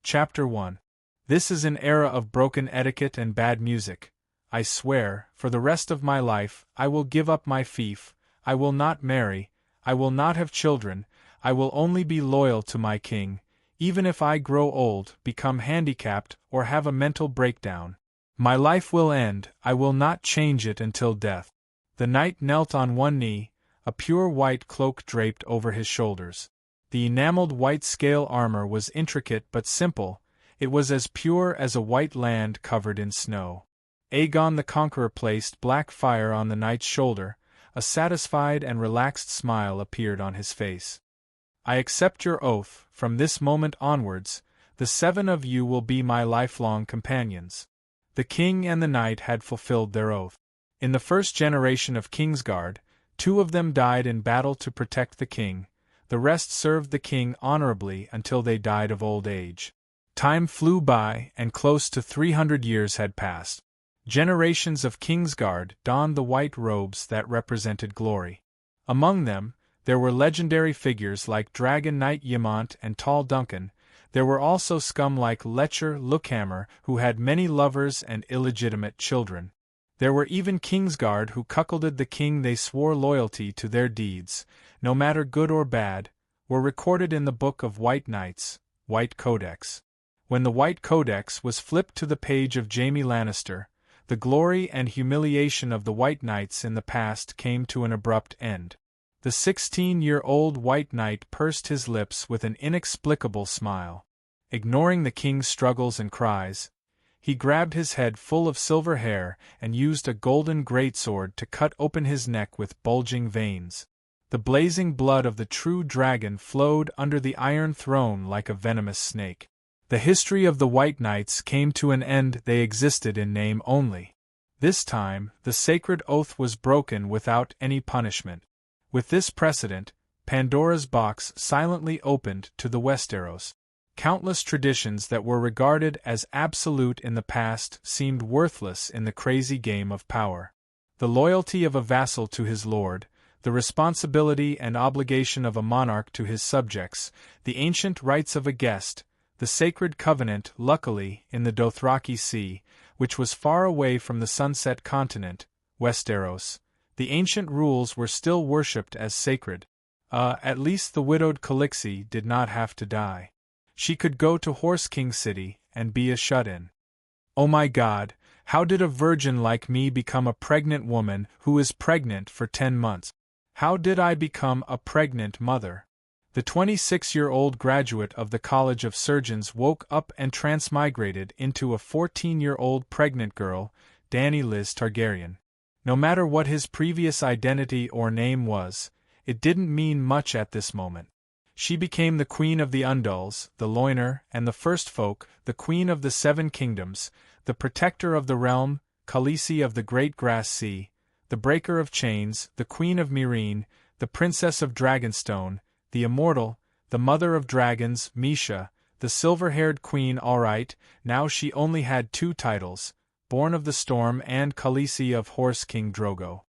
Chapter 1. This is an era of broken etiquette and bad music. I swear, for the rest of my life, I will give up my fief, I will not marry, I will not have children, I will only be loyal to my king, even if I grow old, become handicapped, or have a mental breakdown. My life will end, I will not change it until death. The knight knelt on one knee, a pure white cloak draped over his shoulders. The enameled white scale armor was intricate but simple, it was as pure as a white land covered in snow. Aegon the Conqueror placed black fire on the knight's shoulder, a satisfied and relaxed smile appeared on his face. I accept your oath, from this moment onwards, the 7 of you will be my lifelong companions. The king and the knight had fulfilled their oath. In the first generation of Kingsguard, 2 of them died in battle to protect the king, the rest served the king honorably until they died of old age. Time flew by, and close to 300 years had passed. Generations of Kingsguard donned the white robes that represented glory. Among them, there were legendary figures like Dragon Knight Ymont and Tall Duncan. There were also scum like Letcher Lookhammer, who had many lovers and illegitimate children. There were even Kingsguard who cuckolded the king. They swore loyalty to their deeds, no matter good or bad, were recorded in the Book of White Knights, White Codex. When the White Codex was flipped to the page of Jaime Lannister, the glory and humiliation of the White Knights in the past came to an abrupt end. The 16-year-old White Knight pursed his lips with an inexplicable smile. Ignoring the king's struggles and cries, he grabbed his head full of silver hair and used a golden greatsword to cut open his neck with bulging veins. The blazing blood of the true dragon flowed under the Iron Throne like a venomous snake. The history of the White Knights came to an end. They existed in name only. This time, the sacred oath was broken without any punishment. With this precedent, Pandora's box silently opened to the Westeros. Countless traditions that were regarded as absolute in the past seemed worthless in the crazy game of power. The loyalty of a vassal to his lord, the responsibility and obligation of a monarch to his subjects, the ancient rights of a guest, the sacred covenant. Luckily, in the Dothraki Sea, which was far away from the Sunset Continent, Westeros, the ancient rules were still worshipped as sacred. At least the widowed Khaleesi did not have to die. She could go to Horse King City and be a shut-in. Oh my God, how did a virgin like me become a pregnant woman who is pregnant for 10 months? How did I become a pregnant mother? The 26-year-old graduate of the College of Surgeons woke up and transmigrated into a 14-year-old pregnant girl, Dany Liz Targaryen. No matter what his previous identity or name was, it didn't mean much at this moment. She became the Queen of the Undulls, the Loiner, and the First Folk, the Queen of the 7 Kingdoms, the Protector of the Realm, Khaleesi of the Great Grass Sea, the Breaker of Chains, the Queen of Meereen, the Princess of Dragonstone, the Immortal, the Mother of Dragons, Misha, the silver-haired Queen. Alright, now she only had 2 titles, Born of the Storm and Khaleesi of Horse King Drogo.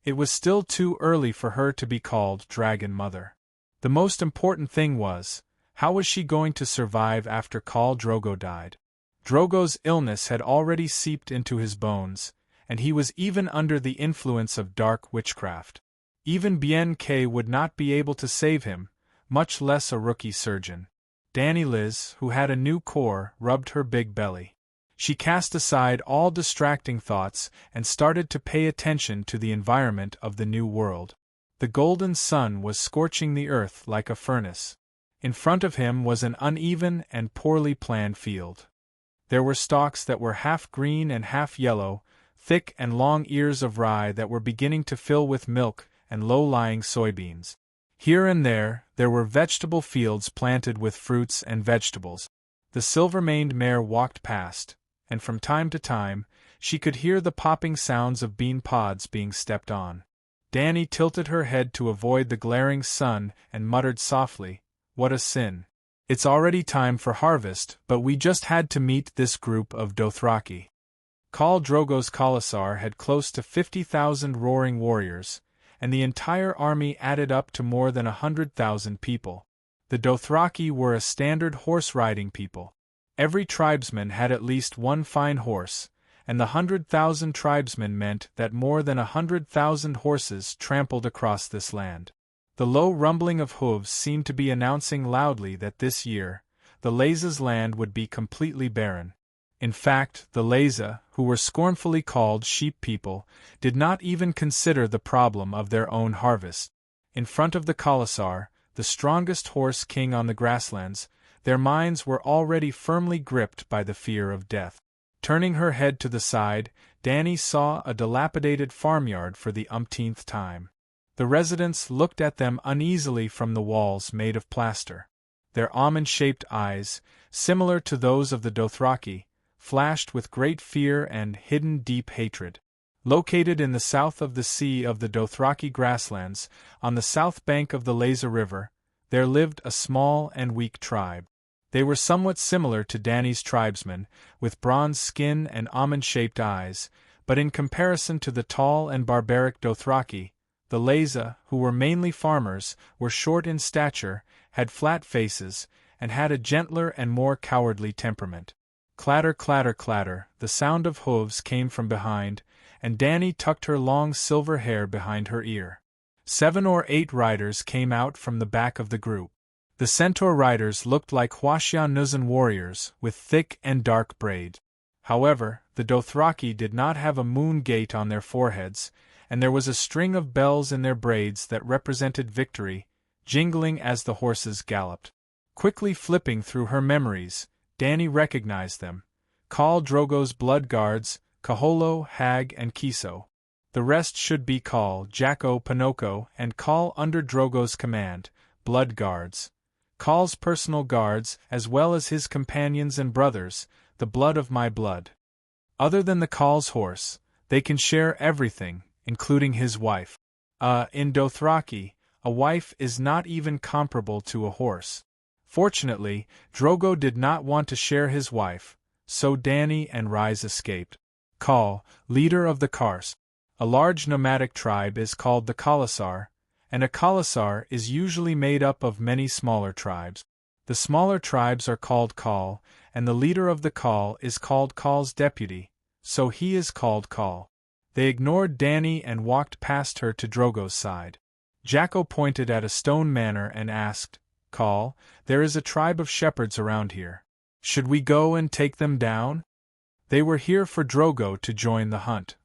It was still too early for her to be called Dragon Mother. The most important thing was, how was she going to survive after Khal Drogo died? Drogo's illness had already seeped into his bones, and he was even under the influence of dark witchcraft. Even Bien K would not be able to save him, much less a rookie surgeon. Dany Liz, who had a new core, rubbed her big belly. She cast aside all distracting thoughts and started to pay attention to the environment of the new world. The golden sun was scorching the earth like a furnace. In front of him was an uneven and poorly planned field. There were stalks that were half green and half yellow, thick and long ears of rye that were beginning to fill with milk, and low-lying soybeans. Here and there were vegetable fields planted with fruits and vegetables. The silver-maned mare walked past, and from time to time, she could hear the popping sounds of bean pods being stepped on. Dany tilted her head to avoid the glaring sun and muttered softly, "What a sin. It's already time for harvest, but we just had to meet this group of Dothraki." Khal Drogo's Khalasar had close to 50,000 roaring warriors, and the entire army added up to more than 100,000 people. The Dothraki were a standard horse-riding people. Every tribesman had at least one fine horse, and the 100,000 tribesmen meant that more than 100,000 horses trampled across this land. The low rumbling of hooves seemed to be announcing loudly that this year, the Laza's land would be completely barren. In fact, the Laza, who were scornfully called sheep people, did not even consider the problem of their own harvest. In front of the Khalasar, the strongest horse king on the grasslands, their minds were already firmly gripped by the fear of death. Turning her head to the side, Dany saw a dilapidated farmyard for the umpteenth time. The residents looked at them uneasily from the walls made of plaster. Their almond-shaped eyes, similar to those of the Dothraki, flashed with great fear and hidden deep hatred. Located in the south of the Sea of the Dothraki grasslands, on the south bank of the Laza River, there lived a small and weak tribe. They were somewhat similar to Dany's tribesmen, with bronze skin and almond-shaped eyes, but in comparison to the tall and barbaric Dothraki, the Laza, who were mainly farmers, were short in stature, had flat faces, and had a gentler and more cowardly temperament. Clatter, clatter, clatter, the sound of hooves came from behind, and Dany tucked her long silver hair behind her ear. 7 or 8 riders came out from the back of the group. The centaur riders looked like Hwashian-Nuzan warriors, with thick and dark braids. However, the Dothraki did not have a moon gate on their foreheads, and there was a string of bells in their braids that represented victory, jingling as the horses galloped. Quickly flipping through her memories, Dany recognized them: Khal Drogo's blood guards, Kaholo, Hag, and Kiso. The rest should be Khal, Jacko, Pinocchio, and Khal under Drogo's command, blood guards. Khal's personal guards, as well as his companions and brothers, the blood of my blood. Other than the Khal's horse, they can share everything, including his wife. In Dothraki, a wife is not even comparable to a horse. Fortunately, Drogo did not want to share his wife, so Dany and Rhys escaped. Khal, leader of the Kars. A large nomadic tribe is called the Khalasar, and a Khalasar is usually made up of many smaller tribes. The smaller tribes are called Khal, and the leader of the Khal is called Khal's deputy, so he is called Khal. They ignored Dany and walked past her to Drogo's side. Jacko pointed at a stone manor and asked, Khal, there is a tribe of shepherds around here. Should we go and take them down? They were here for Drogo to join the hunt.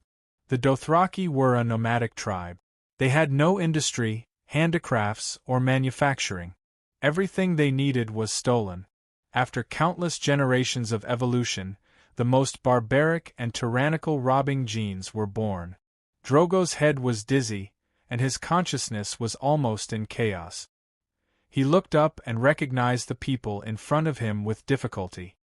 The Dothraki were a nomadic tribe. They had no industry, handicrafts, or manufacturing. Everything they needed was stolen. After countless generations of evolution, the most barbaric and tyrannical robbing genes were born. Drogo's head was dizzy, and his consciousness was almost in chaos. He looked up and recognized the people in front of him with difficulty.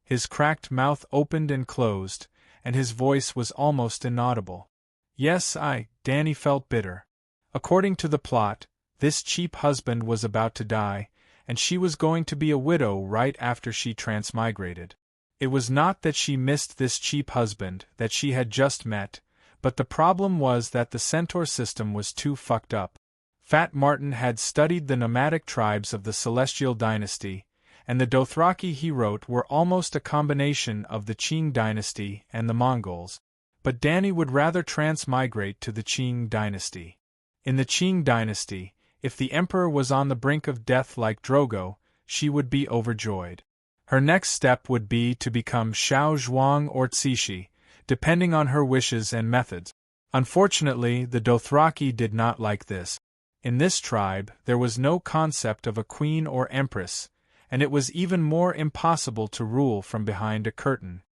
His cracked mouth opened and closed, and his voice was almost inaudible. Yes, Dany felt bitter. According to the plot, this cheap husband was about to die, and she was going to be a widow right after she transmigrated. It was not that she missed this cheap husband that she had just met, but the problem was that the centaur system was too fucked up. Fat Martin had studied the nomadic tribes of the Celestial Dynasty, and the Dothraki he wrote were almost a combination of the Qing dynasty and the Mongols. But Dany would rather transmigrate to the Qing dynasty. In the Qing dynasty, if the emperor was on the brink of death like Drogo, she would be overjoyed. Her next step would be to become Xiao Zhuang or Cixi, depending on her wishes and methods. Unfortunately, the Dothraki did not like this. In this tribe, there was no concept of a queen or empress, and it was even more impossible to rule from behind a curtain.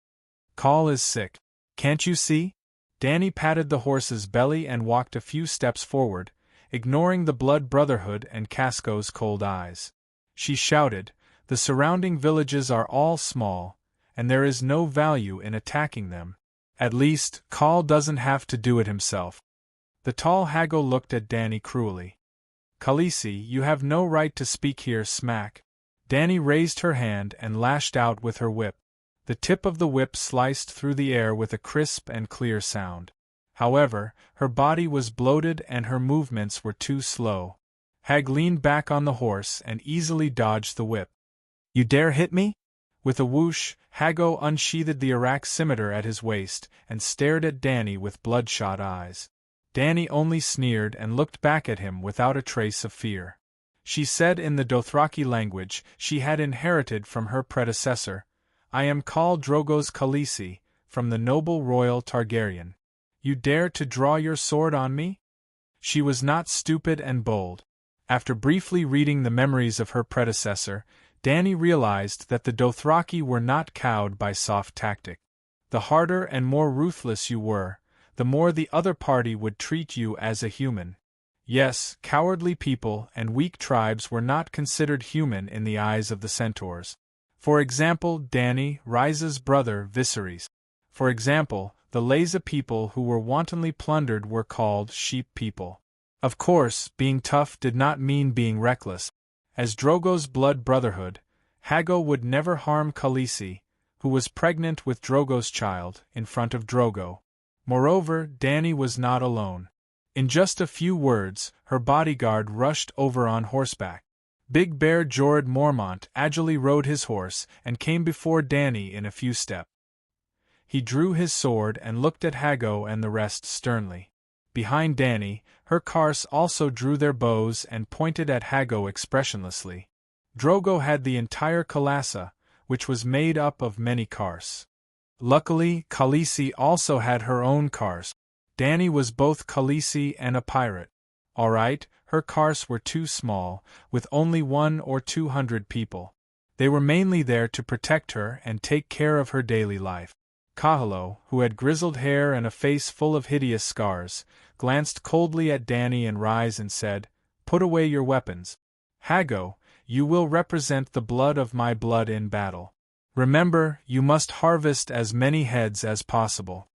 Khal is sick. Can't you see? Dany patted the horse's belly and walked a few steps forward, ignoring the blood brotherhood and Casco's cold eyes. She shouted, the surrounding villages are all small, and there is no value in attacking them. At least, Khal doesn't have to do it himself. The tall haggle looked at Dany cruelly. Khaleesi, you have no right to speak here, smack. Dany raised her hand and lashed out with her whip. The tip of the whip sliced through the air with a crisp and clear sound. However, her body was bloated and her movements were too slow. Hag leaned back on the horse and easily dodged the whip. You dare hit me? With a whoosh, Hago unsheathed the Iraq scimitar at his waist and stared at Danny with bloodshot eyes. Danny only sneered and looked back at him without a trace of fear. She said in the Dothraki language she had inherited from her predecessor, "I am called Drogo's Khaleesi, from the noble royal Targaryen. You dare to draw your sword on me?" She was not stupid and bold. After briefly reading the memories of her predecessor, Danny realized that the Dothraki were not cowed by soft tactic. The harder and more ruthless you were, the more the other party would treat you as a human. Yes, cowardly people and weak tribes were not considered human in the eyes of the centaurs. For example, Danny, Ryza's brother, Viserys. For example, the Leza people who were wantonly plundered were called sheep people. Of course, being tough did not mean being reckless. As Drogo's blood brotherhood, Hago would never harm Khaleesi, who was pregnant with Drogo's child, in front of Drogo. Moreover, Danny was not alone. In just a few words, her bodyguard rushed over on horseback. Big Bear Jorah Mormont agilely rode his horse and came before Danny in a few steps. He drew his sword and looked at Hago and the rest sternly. Behind Danny, her Kars also drew their bows and pointed at Hago expressionlessly. Drogo had the entire Khalassa, which was made up of many Kars. Luckily, Khaleesi also had her own Kars. Danny was both Khaleesi and a pirate. Alright, her Kars were too small, with only 100 or 200 people. They were mainly there to protect her and take care of her daily life. Kahlo, who had grizzled hair and a face full of hideous scars, glanced coldly at Danny and Ryze and said, "Put away your weapons. Hago, you will represent the blood of my blood in battle. Remember, you must harvest as many heads as possible."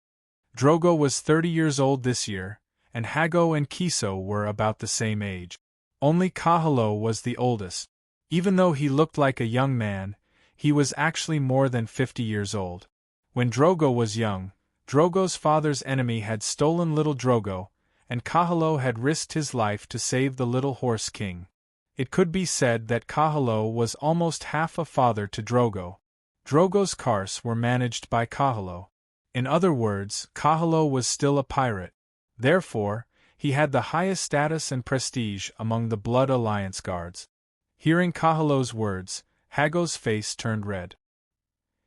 Drogo was 30 years old this year, and Hago and Kiso were about the same age. Only Kahlo was the oldest. Even though he looked like a young man, he was actually more than 50 years old. When Drogo was young, Drogo's father's enemy had stolen little Drogo, and Kahlo had risked his life to save the little horse king. It could be said that Kahlo was almost half a father to Drogo. Drogo's Kars were managed by Kahlo. In other words, Kahlo was still a pirate. Therefore, he had the highest status and prestige among the Blood Alliance guards. Hearing Kahlo's words, Hago's face turned red.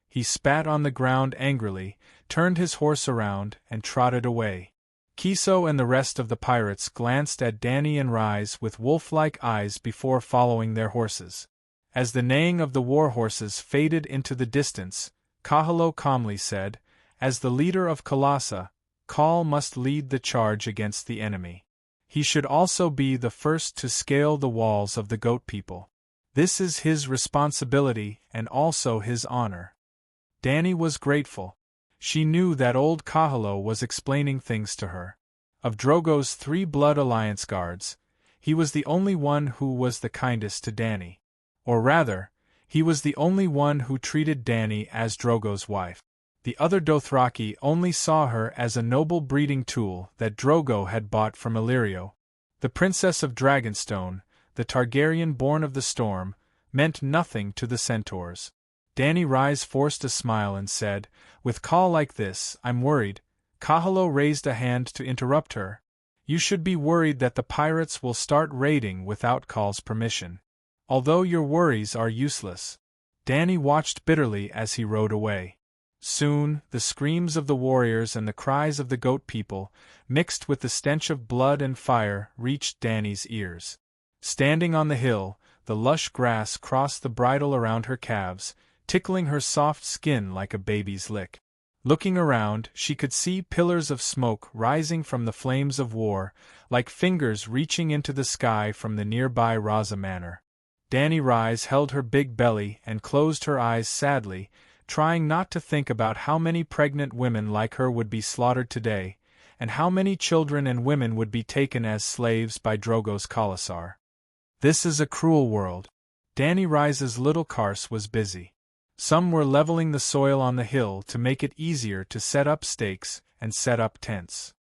He spat on the ground angrily, turned his horse around, and trotted away. Kiso and the rest of the pirates glanced at Danny and Ryze with wolf-like eyes before following their horses. As the neighing of the war horses faded into the distance, Kahlo calmly said, "As the leader of Khalassa, Khal must lead the charge against the enemy. He should also be the first to scale the walls of the goat people. This is his responsibility and also his honor." Danny was grateful. She knew that old Kahlo was explaining things to her. Of Drogo's 3 Blood Alliance guards, he was the only one who was the kindest to Danny. Or rather, he was the only one who treated Danny as Drogo's wife. The other Dothraki only saw her as a noble breeding tool that Drogo had bought from Illyrio. The Princess of Dragonstone, the Targaryen born of the storm, meant nothing to the centaurs. Danny Ryze forced a smile and said, "With Khal like this, I'm worried." Kahlo raised a hand to interrupt her. "You should be worried that the pirates will start raiding without Khal's permission. Although your worries are useless." Danny watched bitterly as he rode away. Soon, the screams of the warriors and the cries of the goat people, mixed with the stench of blood and fire, reached Danny's ears. Standing on the hill, the lush grass crossed the bridle around her calves, tickling her soft skin like a baby's lick. Looking around, she could see pillars of smoke rising from the flames of war, like fingers reaching into the sky from the nearby Raza Manor. Danny Ryze held her big belly and closed her eyes sadly, trying not to think about how many pregnant women like her would be slaughtered today, and how many children and women would be taken as slaves by Drogo's Khalasar. This is a cruel world. Danny Ryze's little Kars was busy. Some were leveling the soil on the hill to make it easier to set up stakes and set up tents.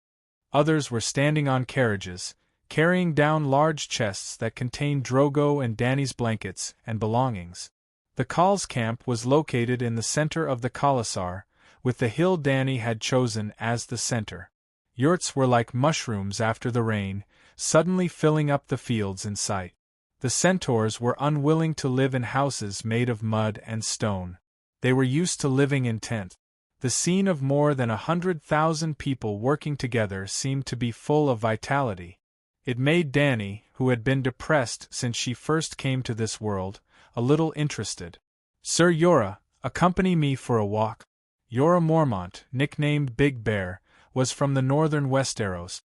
Others were standing on carriages, carrying down large chests that contained Drogo and Danny's blankets and belongings. The Khals camp was located in the center of the Khalasar, with the hill Dany had chosen as the center. Yurts were like mushrooms after the rain, suddenly filling up the fields in sight. The centaurs were unwilling to live in houses made of mud and stone. They were used to living in tents. The scene of more than 100,000 people working together seemed to be full of vitality. It made Dany, who had been depressed since she first came to this world, a little interested. "Sir Jorah, accompany me for a walk." Jorah Mormont, nicknamed Big Bear, was from the northern Westeros.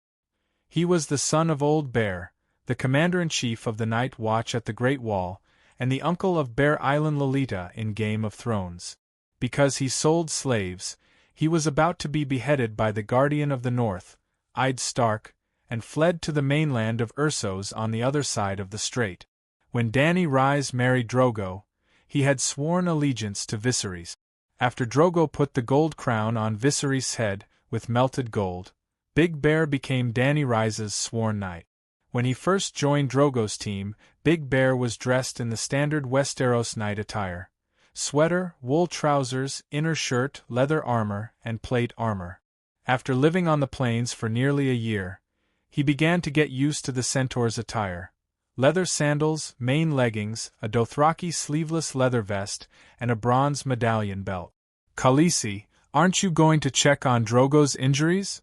He was the son of Old Bear, the commander-in-chief of the Night Watch at the Great Wall, and the uncle of Bear Island Lolita in Game of Thrones. Because he sold slaves, he was about to be beheaded by the Guardian of the North, Eddard Stark, and fled to the mainland of Essos on the other side of the strait. When Dany Rhys married Drogo, he had sworn allegiance to Viserys. After Drogo put the gold crown on Viserys' head, with melted gold, Big Bear became Dany Rhys' sworn knight. When he first joined Drogo's team, Big Bear was dressed in the standard Westeros knight attire: sweater, wool trousers, inner shirt, leather armor, and plate armor. After living on the plains for nearly a year, he began to get used to the centaur's attire: leather sandals, mane leggings, a Dothraki sleeveless leather vest, and a bronze medallion belt. "Khaleesi, aren't you going to check on Drogo's injuries?"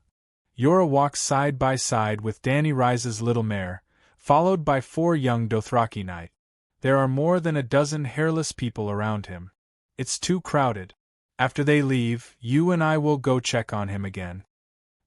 Jorah walked side by side with Dany Rhys' little mare, followed by 4 young Dothraki knights. There are more than a dozen hairless people around him. It's too crowded. After they leave, you and I will go check on him again.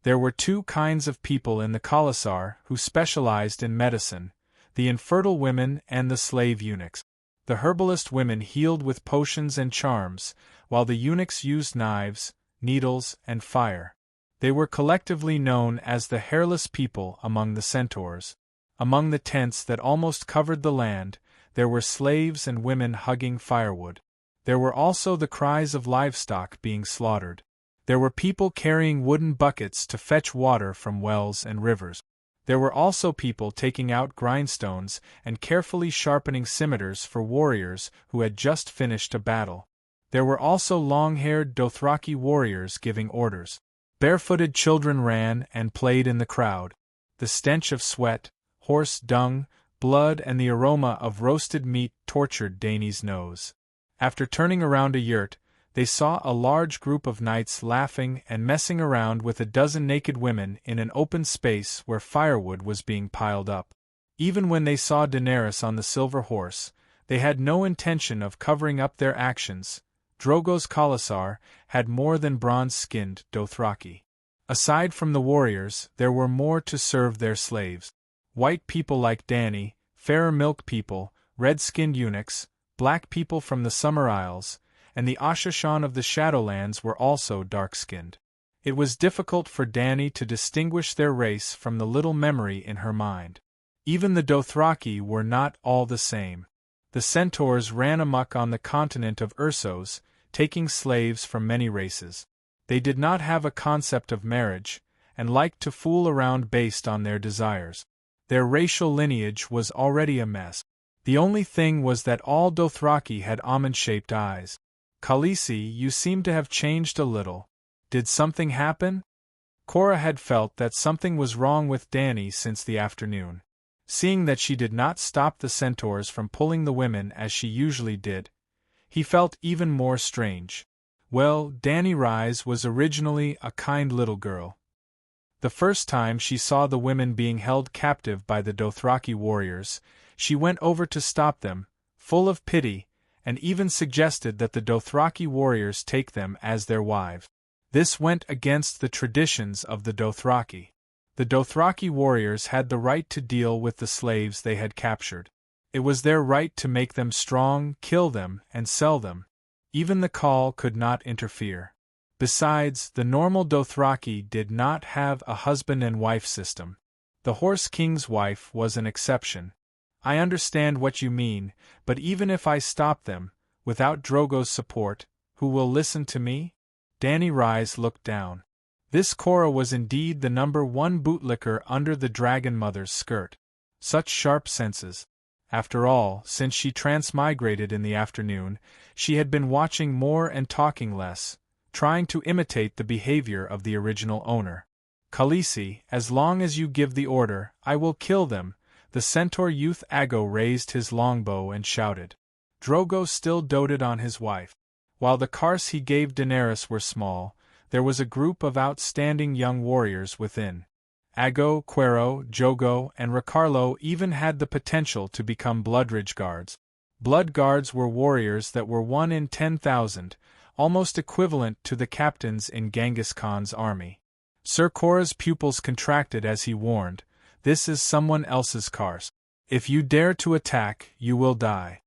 There were 2 kinds of people in the Khalasar who specialized in medicine: the infertile women and the slave eunuchs. The herbalist women healed with potions and charms, while the eunuchs used knives, needles, and fire. They were collectively known as the hairless people among the centaurs. Among the tents that almost covered the land, there were slaves and women hugging firewood. There were also the cries of livestock being slaughtered. There were people carrying wooden buckets to fetch water from wells and rivers. There were also people taking out grindstones and carefully sharpening scimitars for warriors who had just finished a battle. There were also long-haired Dothraki warriors giving orders. Barefooted children ran and played in the crowd. The stench of sweat, horse dung, blood, and the aroma of roasted meat tortured Dany's nose. After turning around a yurt, they saw a large group of knights laughing and messing around with a dozen naked women in an open space where firewood was being piled up. Even when they saw Daenerys on the silver horse, they had no intention of covering up their actions. Drogo's Khalasar had more than bronze-skinned Dothraki. Aside from the warriors, there were more to serve their slaves. White people like Dany, fairer milk people, red-skinned eunuchs, black people from the Summer Isles, and the Ashashan of the Shadowlands were also dark-skinned. It was difficult for Dany to distinguish their race from the little memory in her mind. Even the Dothraki were not all the same. The centaurs ran amok on the continent of Essos, taking slaves from many races. They did not have a concept of marriage, and liked to fool around based on their desires. Their racial lineage was already a mess. The only thing was that all Dothraki had almond-shaped eyes. "Khaleesi, you seem to have changed a little. Did something happen?" Cora had felt that something was wrong with Dany since the afternoon. Seeing that she did not stop the centaurs from pulling the women as she usually did, he felt even more strange. Well, Dany Rhys was originally a kind little girl. The first time she saw the women being held captive by the Dothraki warriors, she went over to stop them, full of pity, and even suggested that the Dothraki warriors take them as their wives. This went against the traditions of the Dothraki. The Dothraki warriors had the right to deal with the slaves they had captured. It was their right to make them strong, kill them, and sell them. Even the Khal could not interfere. Besides, the normal Dothraki did not have a husband and wife system. The Horse King's wife was an exception. I understand what you mean, but even if I stop them, without Drogo's support, who will listen to me? Dany Rhys looked down. This Cora was indeed the #1 bootlicker under the Dragon Mother's skirt. Such sharp senses. After all, since she transmigrated in the afternoon, she had been watching more and talking less, trying to imitate the behavior of the original owner. Khaleesi, as long as you give the order, I will kill them. The centaur youth Ago raised his longbow and shouted. Drogo still doted on his wife. While the cars he gave Daenerys were small, there was a group of outstanding young warriors within. Ago, Quero, Jogo, and Ricarlo even had the potential to become Bloodridge Guards. Blood Guards were warriors that were 1 in 10,000, almost equivalent to the captains in Genghis Khan's army. Ser Korra's pupils contracted as he warned, "This is someone else's cars. If you dare to attack, you will die."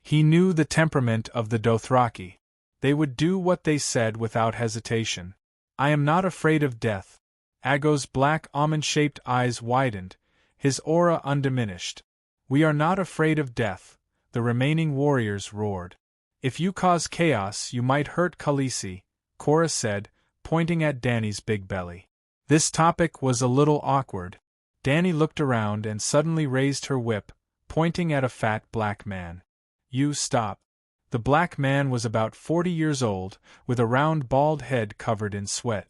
He knew the temperament of the Dothraki. They would do what they said without hesitation. "I am not afraid of death." Ago's black almond-shaped eyes widened, his aura undiminished. "We are not afraid of death," the remaining warriors roared. "If you cause chaos you might hurt Khaleesi," Korra said, pointing at Dany's big belly. This topic was a little awkward. Dany looked around and suddenly raised her whip, pointing at a fat black man. "You stop." The black man was about 40 years old, with a round bald head covered in sweat.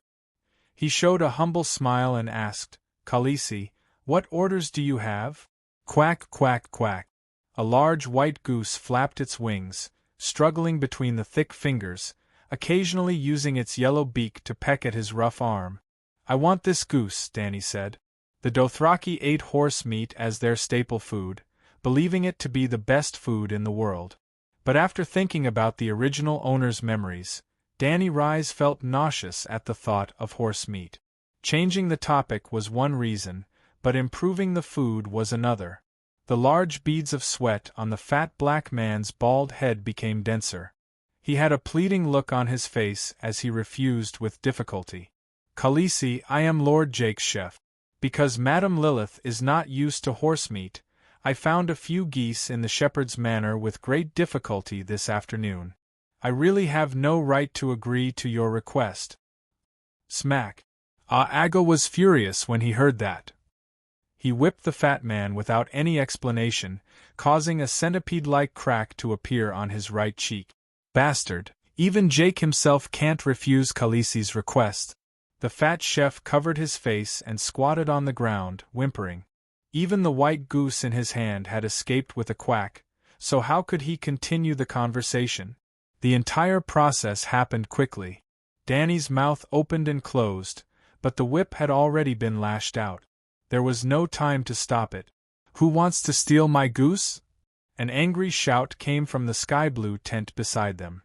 He showed a humble smile and asked, "Khaleesi, what orders do you have?" Quack, quack, quack. A large white goose flapped its wings, struggling between the thick fingers, occasionally using its yellow beak to peck at his rough arm. "I want this goose," Dany said. The Dothraki ate horse meat as their staple food, believing it to be the best food in the world. But after thinking about the original owner's memories, Dany Rise felt nauseous at the thought of horse meat. Changing the topic was one reason, but improving the food was another. The large beads of sweat on the fat black man's bald head became denser. He had a pleading look on his face as he refused with difficulty. "Khaleesi, I am Lord Jake's chef. Because Madame Lilith is not used to horse meat, I found a few geese in the shepherd's manor with great difficulty this afternoon. I really have no right to agree to your request." Smack. Ago was furious when he heard that. He whipped the fat man without any explanation, causing a centipede-like crack to appear on his right cheek. "Bastard, even Jake himself can't refuse Khaleesi's request." The fat chef covered his face and squatted on the ground, whimpering. Even the white goose in his hand had escaped with a quack, so how could he continue the conversation? The entire process happened quickly. Dany's mouth opened and closed, but the whip had already been lashed out. There was no time to stop it. "Who wants to steal my goose?" An angry shout came from the sky-blue tent beside them.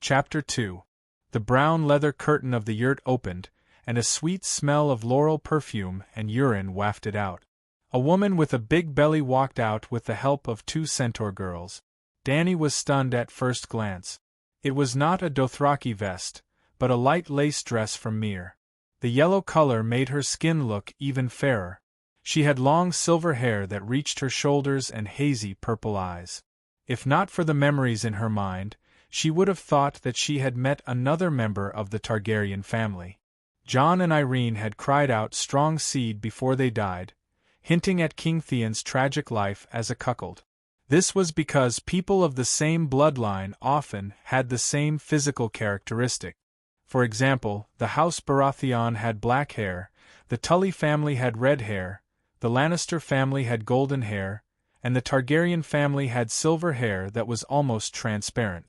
Chapter 2. The brown leather curtain of the yurt opened, and a sweet smell of laurel perfume and urine wafted out. A woman with a big belly walked out with the help of 2 centaur girls. Dany was stunned at first glance. It was not a Dothraki vest, but a light lace dress from Myr. The yellow color made her skin look even fairer. She had long silver hair that reached her shoulders and hazy purple eyes. If not for the memories in her mind, she would have thought that she had met another member of the Targaryen family. Jon and Irene had cried out strong seed before they died, hinting at King Theon's tragic life as a cuckold. This was because people of the same bloodline often had the same physical characteristic. For example, the House Baratheon had black hair, the Tully family had red hair, the Lannister family had golden hair, and the Targaryen family had silver hair that was almost transparent.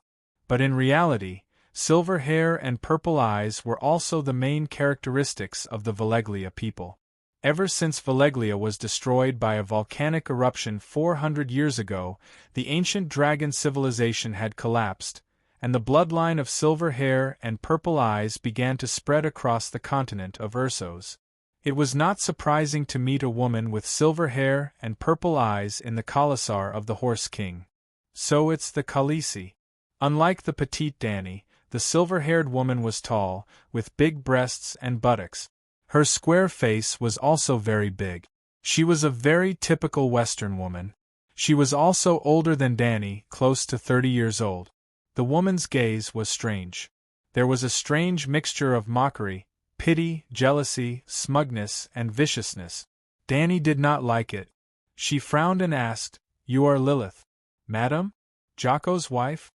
But in reality, silver hair and purple eyes were also the main characteristics of the Valeglia people. Ever since Valeglia was destroyed by a volcanic eruption 400 years ago, the ancient dragon civilization had collapsed, and the bloodline of silver hair and purple eyes began to spread across the continent of Essos. It was not surprising to meet a woman with silver hair and purple eyes in the Khalasar of the Horse King. So it's the Khaleesi. Unlike the petite Dany, the silver-haired woman was tall, with big breasts and buttocks. Her square face was also very big. She was a very typical Western woman. She was also older than Dany, close to 30 years old. The woman's gaze was strange. There was a strange mixture of mockery, pity, jealousy, smugness, and viciousness. Dany did not like it. She frowned and asked, "You are Lilith, madam? Jocko's wife?"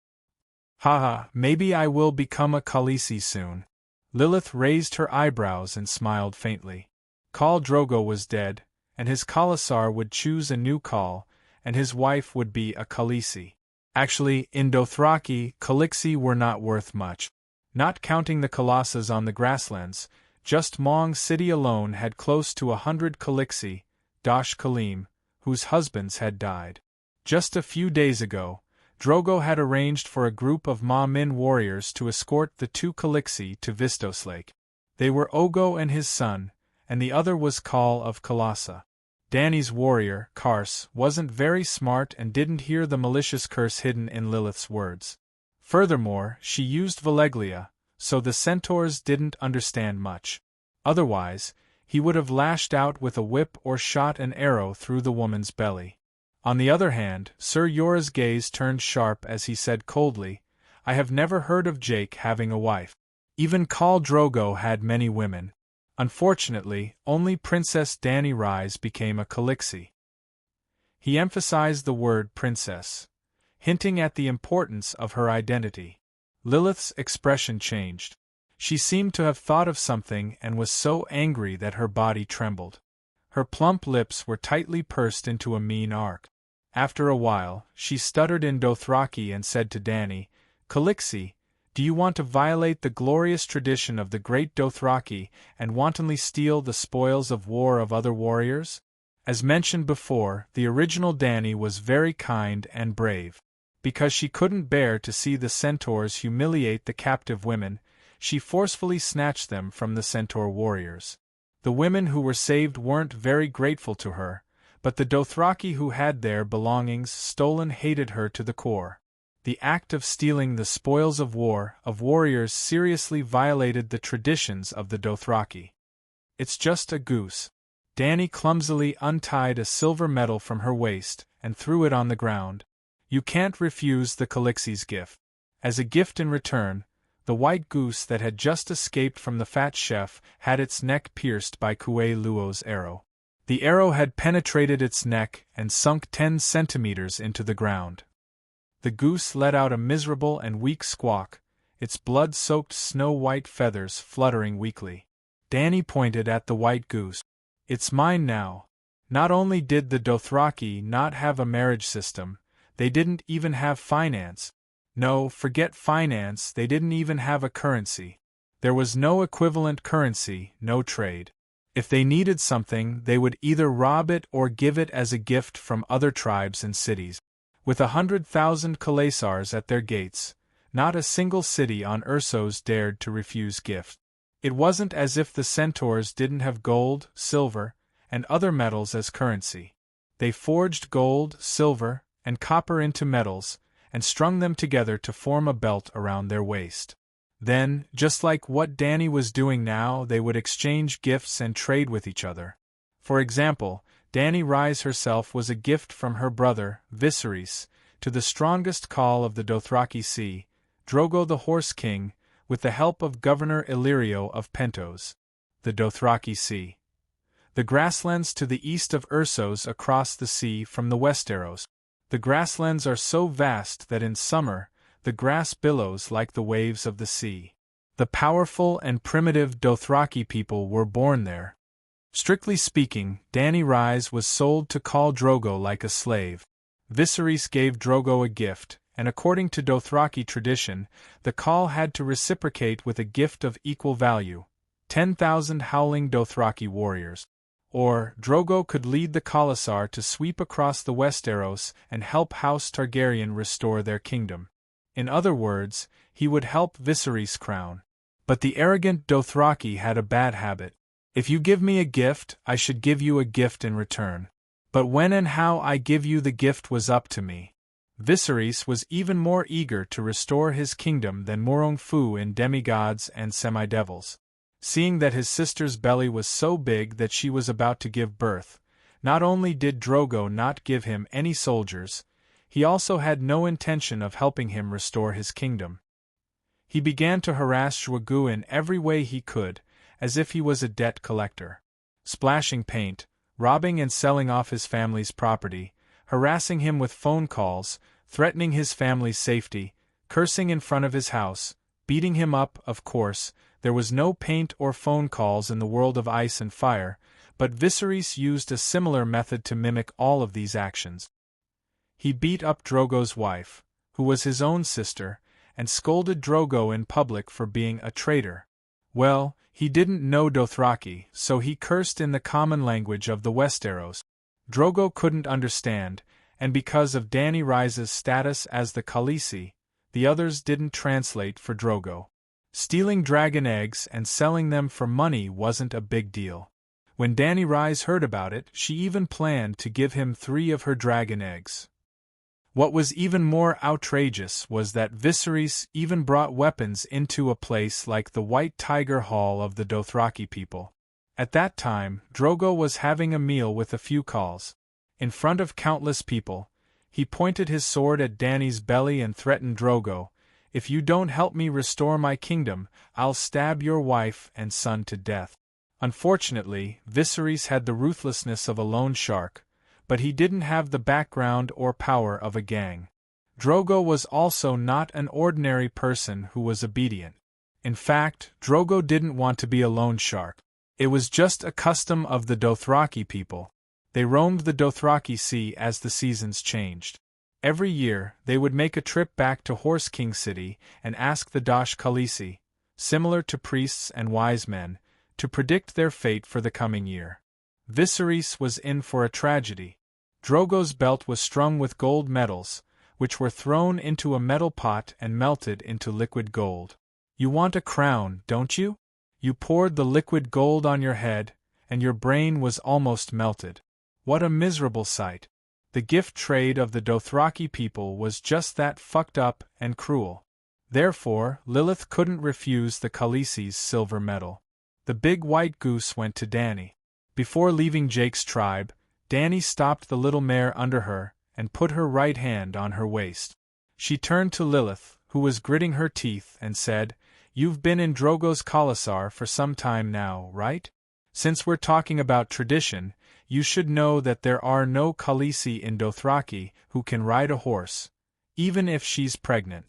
"Haha, maybe I will become a Khaleesi soon." Lilith raised her eyebrows and smiled faintly. Khal Drogo was dead, and his Khalasar would choose a new Khal, and his wife would be a Khaleesi. Actually, in Dothraki, Khaleesi were not worth much. Not counting the Khalasas on the grasslands, just Mong City alone had close to 100 Khaleesi, Dosh Khalim, whose husbands had died. Just a few days ago, Drogo had arranged for a group of Ma Min warriors to escort the 2 Khaleesi to Vistos Lake. They were Ogo and his son, and the other was Khal of Khalasa. Dany's warrior, Kars, wasn't very smart and didn't hear the malicious curse hidden in Lilith's words. Furthermore, she used Valeglia, so the centaurs didn't understand much. Otherwise, he would have lashed out with a whip or shot an arrow through the woman's belly. On the other hand, Sir Yora's gaze turned sharp as he said coldly, "I have never heard of Jake having a wife. Even Khal Drogo had many women. Unfortunately, only Princess Dany Rise became a Khaleesi." He emphasized the word princess, hinting at the importance of her identity. Lilith's expression changed. She seemed to have thought of something and was so angry that her body trembled. Her plump lips were tightly pursed into a mean arc. After a while, she stuttered in Dothraki and said to Dany, "Khaleesi, do you want to violate the glorious tradition of the great Dothraki and wantonly steal the spoils of war of other warriors?" As mentioned before, the original Dany was very kind and brave. Because she couldn't bear to see the centaurs humiliate the captive women, she forcefully snatched them from the centaur warriors. The women who were saved weren't very grateful to her, but the Dothraki who had their belongings stolen hated her to the core. The act of stealing the spoils of war of warriors seriously violated the traditions of the Dothraki. "It's just a goose." Dany clumsily untied a silver medal from her waist and threw it on the ground. "You can't refuse the Khaleesi's gift." As a gift in return, the white goose that had just escaped from the fat chef had its neck pierced by Kuei Luo's arrow. The arrow had penetrated its neck and sunk 10 centimeters into the ground. The goose let out a miserable and weak squawk, its blood-soaked snow-white feathers fluttering weakly. Dany pointed at the white goose. "It's mine now." Not only did the Dothraki not have a marriage system, they didn't even have finance. No, forget finance, they didn't even have a currency. There was no equivalent currency, no trade. If they needed something, they would either rob it or give it as a gift from other tribes and cities. With 100,000 Khalasars at their gates, not a single city on Ursos dared to refuse gift. It wasn't as if the centaurs didn't have gold, silver, and other metals as currency. They forged gold, silver, and copper into metals, and strung them together to form a belt around their waist. Then, just like what Dany was doing now, they would exchange gifts and trade with each other. For example, Dany Rise herself was a gift from her brother, Viserys, to the strongest Khal of the Dothraki Sea, Drogo the Horse King, with the help of Governor Illyrio of Pentos. The Dothraki Sea. The grasslands to the east of Ursos across the sea from the Westeros. The grasslands are so vast that in summer, the grass billows like the waves of the sea. The powerful and primitive Dothraki people were born there. Strictly speaking, Dany Rise was sold to Khal Drogo like a slave. Viserys gave Drogo a gift, and according to Dothraki tradition, the Khal had to reciprocate with a gift of equal value, 10,000 howling Dothraki warriors. Or, Drogo could lead the Khalasar to sweep across the Westeros and help House Targaryen restore their kingdom. In other words, he would help Viserys' crown. But the arrogant Dothraki had a bad habit. "If you give me a gift, I should give you a gift in return. But when and how I give you the gift was up to me." Viserys was even more eager to restore his kingdom than Morong Fu in Demigods and Semidevils. Seeing that his sister's belly was so big that she was about to give birth, not only did Drogo not give him any soldiers, he also had no intention of helping him restore his kingdom. He began to harass Zhuge in every way he could, as if he was a debt collector. Splashing paint, robbing and selling off his family's property, harassing him with phone calls, threatening his family's safety, cursing in front of his house, beating him up. Of course, there was no paint or phone calls in the world of ice and fire, but Viserys used a similar method to mimic all of these actions. He beat up Drogo's wife, who was his own sister, and scolded Drogo in public for being a traitor. Well, he didn't know Dothraki, so he cursed in the common language of the Westeros. Drogo couldn't understand, and because of Dany Rise's status as the Khaleesi, the others didn't translate for Drogo. Stealing dragon eggs and selling them for money wasn't a big deal. When Dany Rise heard about it, she even planned to give him 3 of her dragon eggs. What was even more outrageous was that Viserys even brought weapons into a place like the White Tiger Hall of the Dothraki people. At that time, Drogo was having a meal with a few khals. In front of countless people, he pointed his sword at Dany's belly and threatened Drogo, "If you don't help me restore my kingdom, I'll stab your wife and son to death." Unfortunately, Viserys had the ruthlessness of a lone shark, but he didn't have the background or power of a gang. Drogo was also not an ordinary person who was obedient. In fact, Drogo didn't want to be a loan shark. It was just a custom of the Dothraki people. They roamed the Dothraki Sea as the seasons changed. Every year, they would make a trip back to Horse King City and ask the Dosh Khaleesi, similar to priests and wise men, to predict their fate for the coming year. Viserys was in for a tragedy. Drogo's belt was strung with gold medals, which were thrown into a metal pot and melted into liquid gold. You want a crown, don't you? You poured the liquid gold on your head, and your brain was almost melted. What a miserable sight. The gift trade of the Dothraki people was just that, fucked up and cruel. Therefore, Lilith couldn't refuse the Khaleesi's silver medal. The big white goose went to Dany. Before leaving Jake's tribe, Dany stopped the little mare under her and put her right hand on her waist. She turned to Lilith, who was gritting her teeth, and said, "You've been in Drogo's Khalasar for some time now, right? Since we're talking about tradition, you should know that there are no Khaleesi in Dothraki who can ride a horse, even if she's pregnant."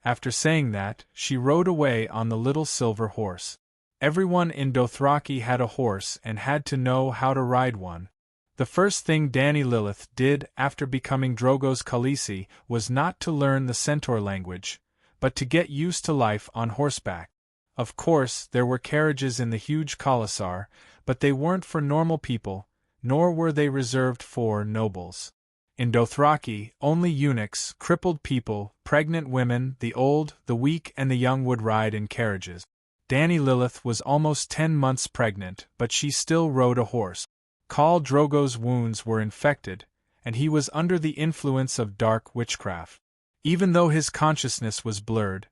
After saying that, she rode away on the little silver horse. Everyone in Dothraki had a horse and had to know how to ride one. The first thing Dany Lilith did after becoming Drogo's Khaleesi was not to learn the Centaur language, but to get used to life on horseback. Of course, there were carriages in the huge Khalasar, but they weren't for normal people, nor were they reserved for nobles. In Dothraki, only eunuchs, crippled people, pregnant women, the old, the weak and the young would ride in carriages. Dany Lilith was almost 10 months pregnant, but she still rode a horse. Khal Drogo's wounds were infected, and he was under the influence of dark witchcraft. Even though his consciousness was blurred,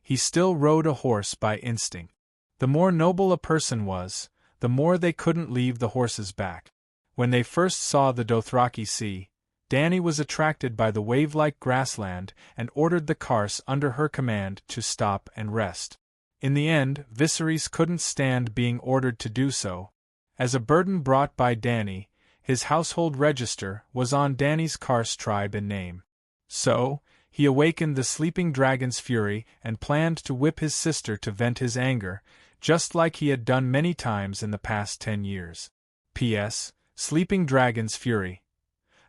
he still rode a horse by instinct. The more noble a person was, the more they couldn't leave the horse's back. When they first saw the Dothraki Sea, Dany was attracted by the wave-like grassland and ordered the cars under her command to stop and rest. In the end, Viserys couldn't stand being ordered to do so. As a burden brought by Dany, his household register was on Dany's Karst tribe in name. So, he awakened the sleeping dragon's fury and planned to whip his sister to vent his anger, just like he had done many times in the past 10 years. P.S. Sleeping dragon's fury.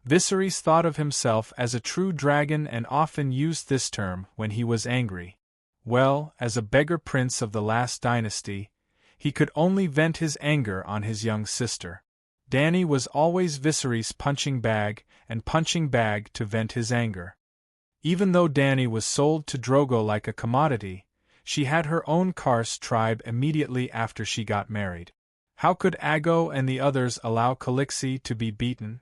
Viserys thought of himself as a true dragon and often used this term when he was angry. Well, as a beggar prince of the last dynasty, he could only vent his anger on his young sister. Dany was always Viserys' punching bag to vent his anger. Even though Dany was sold to Drogo like a commodity, she had her own Karst tribe immediately after she got married. How could Aggo and the others allow Khaleesi to be beaten?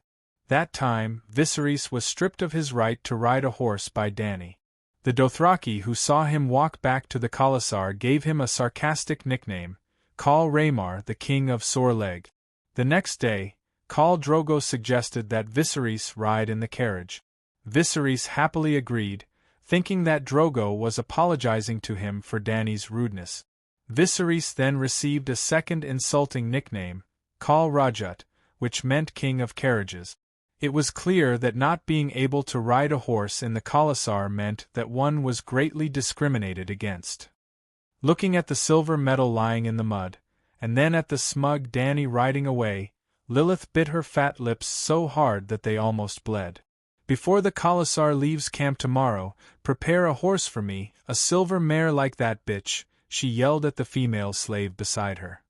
That time, Viserys was stripped of his right to ride a horse by Dany. The Dothraki who saw him walk back to the Khalasar gave him a sarcastic nickname, Khal Rhaemar, the King of Sore Leg. The next day, Khal Drogo suggested that Viserys ride in the carriage. Viserys happily agreed, thinking that Drogo was apologizing to him for Dany's rudeness. Viserys then received a second insulting nickname, Khal Rajut, which meant king of carriages. It was clear that not being able to ride a horse in the Khalasar meant that one was greatly discriminated against. Looking at the silver medal lying in the mud, and then at the smug Danny riding away, Lilith bit her fat lips so hard that they almost bled. "Before the Khalasar leaves camp tomorrow, prepare a horse for me, a silver mare like that bitch," she yelled at the female slave beside her.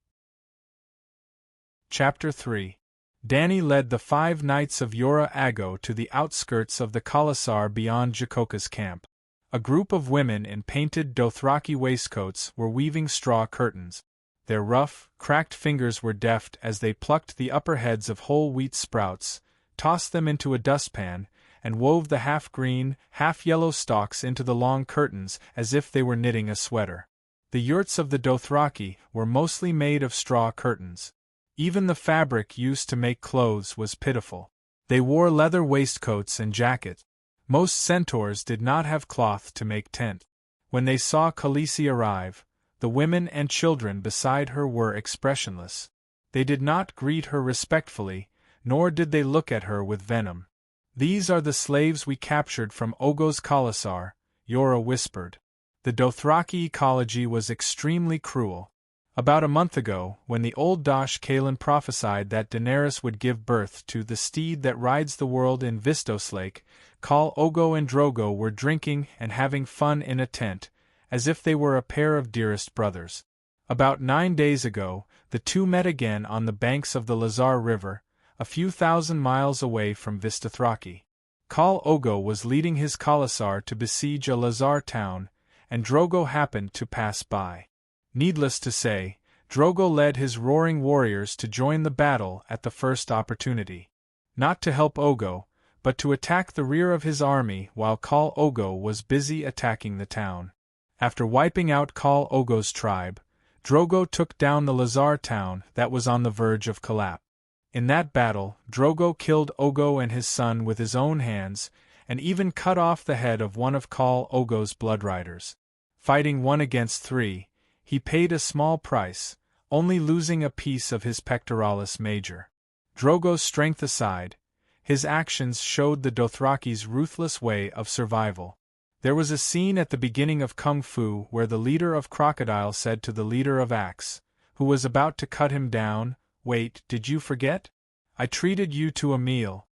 Chapter 3. Danny led the 5 knights of Yora Ago to the outskirts of the Khalasar beyond Jakoka's camp. A group of women in painted Dothraki waistcoats were weaving straw curtains. Their rough, cracked fingers were deft as they plucked the upper heads of whole wheat sprouts, tossed them into a dustpan, and wove the half-green, half-yellow stalks into the long curtains as if they were knitting a sweater. The yurts of the Dothraki were mostly made of straw curtains. Even the fabric used to make clothes was pitiful. They wore leather waistcoats and jackets. Most centaurs did not have cloth to make tent. When they saw Khaleesi arrive, the women and children beside her were expressionless. They did not greet her respectfully, nor did they look at her with venom. "These are the slaves we captured from Ogo's Khalasar," Yora whispered. The Dothraki ecology was extremely cruel. About a month ago, when the old Dosh Kalen prophesied that Daenerys would give birth to the steed that rides the world in Vistos Lake, Khal Ogo and Drogo were drinking and having fun in a tent, as if they were a pair of dearest brothers. About 9 days ago, the two met again on the banks of the Lazar River, a few thousand miles away from Vistothraki. Khal Ogo was leading his Khalasar to besiege a Lazar town, and Drogo happened to pass by. Needless to say, Drogo led his roaring warriors to join the battle at the first opportunity. Not to help Ogo, but to attack the rear of his army while Khal Ogo was busy attacking the town. After wiping out Khal Ogo's tribe, Drogo took down the Lazar town that was on the verge of collapse. In that battle, Drogo killed Ogo and his son with his own hands, and even cut off the head of one of Khal Ogo's bloodriders. Fighting 1 against 3, he paid a small price, only losing a piece of his pectoralis major. Drogo's strength aside, his actions showed the Dothraki's ruthless way of survival. There was a scene at the beginning of Kung Fu where the leader of Crocodile said to the leader of Axe, who was about to cut him down, "Wait, did you forget? I treated you to a meal."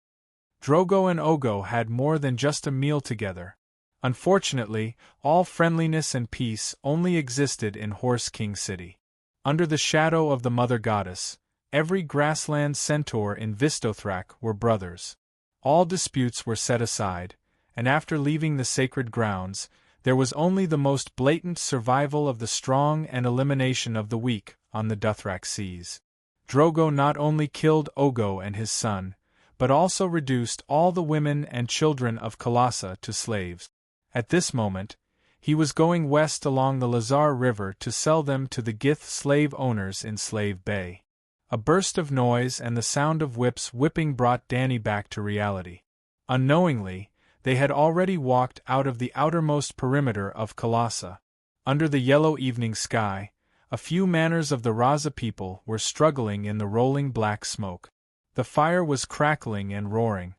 Drogo and Ogo had more than just a meal together. Unfortunately, all friendliness and peace only existed in Horse King City. Under the shadow of the Mother Goddess, every grassland centaur in Vistothrak were brothers. All disputes were set aside, and after leaving the sacred grounds, there was only the most blatant survival of the strong and elimination of the weak on the Dothrak seas. Drogo not only killed Ogo and his son, but also reduced all the women and children of Kalasa to slaves. At this moment, he was going west along the Lazar River to sell them to the Gith slave owners in Slave Bay. A burst of noise and the sound of whips whipping brought Danny back to reality. Unknowingly, they had already walked out of the outermost perimeter of Kalasa. Under the yellow evening sky, a few manners of the Raza people were struggling in the rolling black smoke. The fire was crackling and roaring.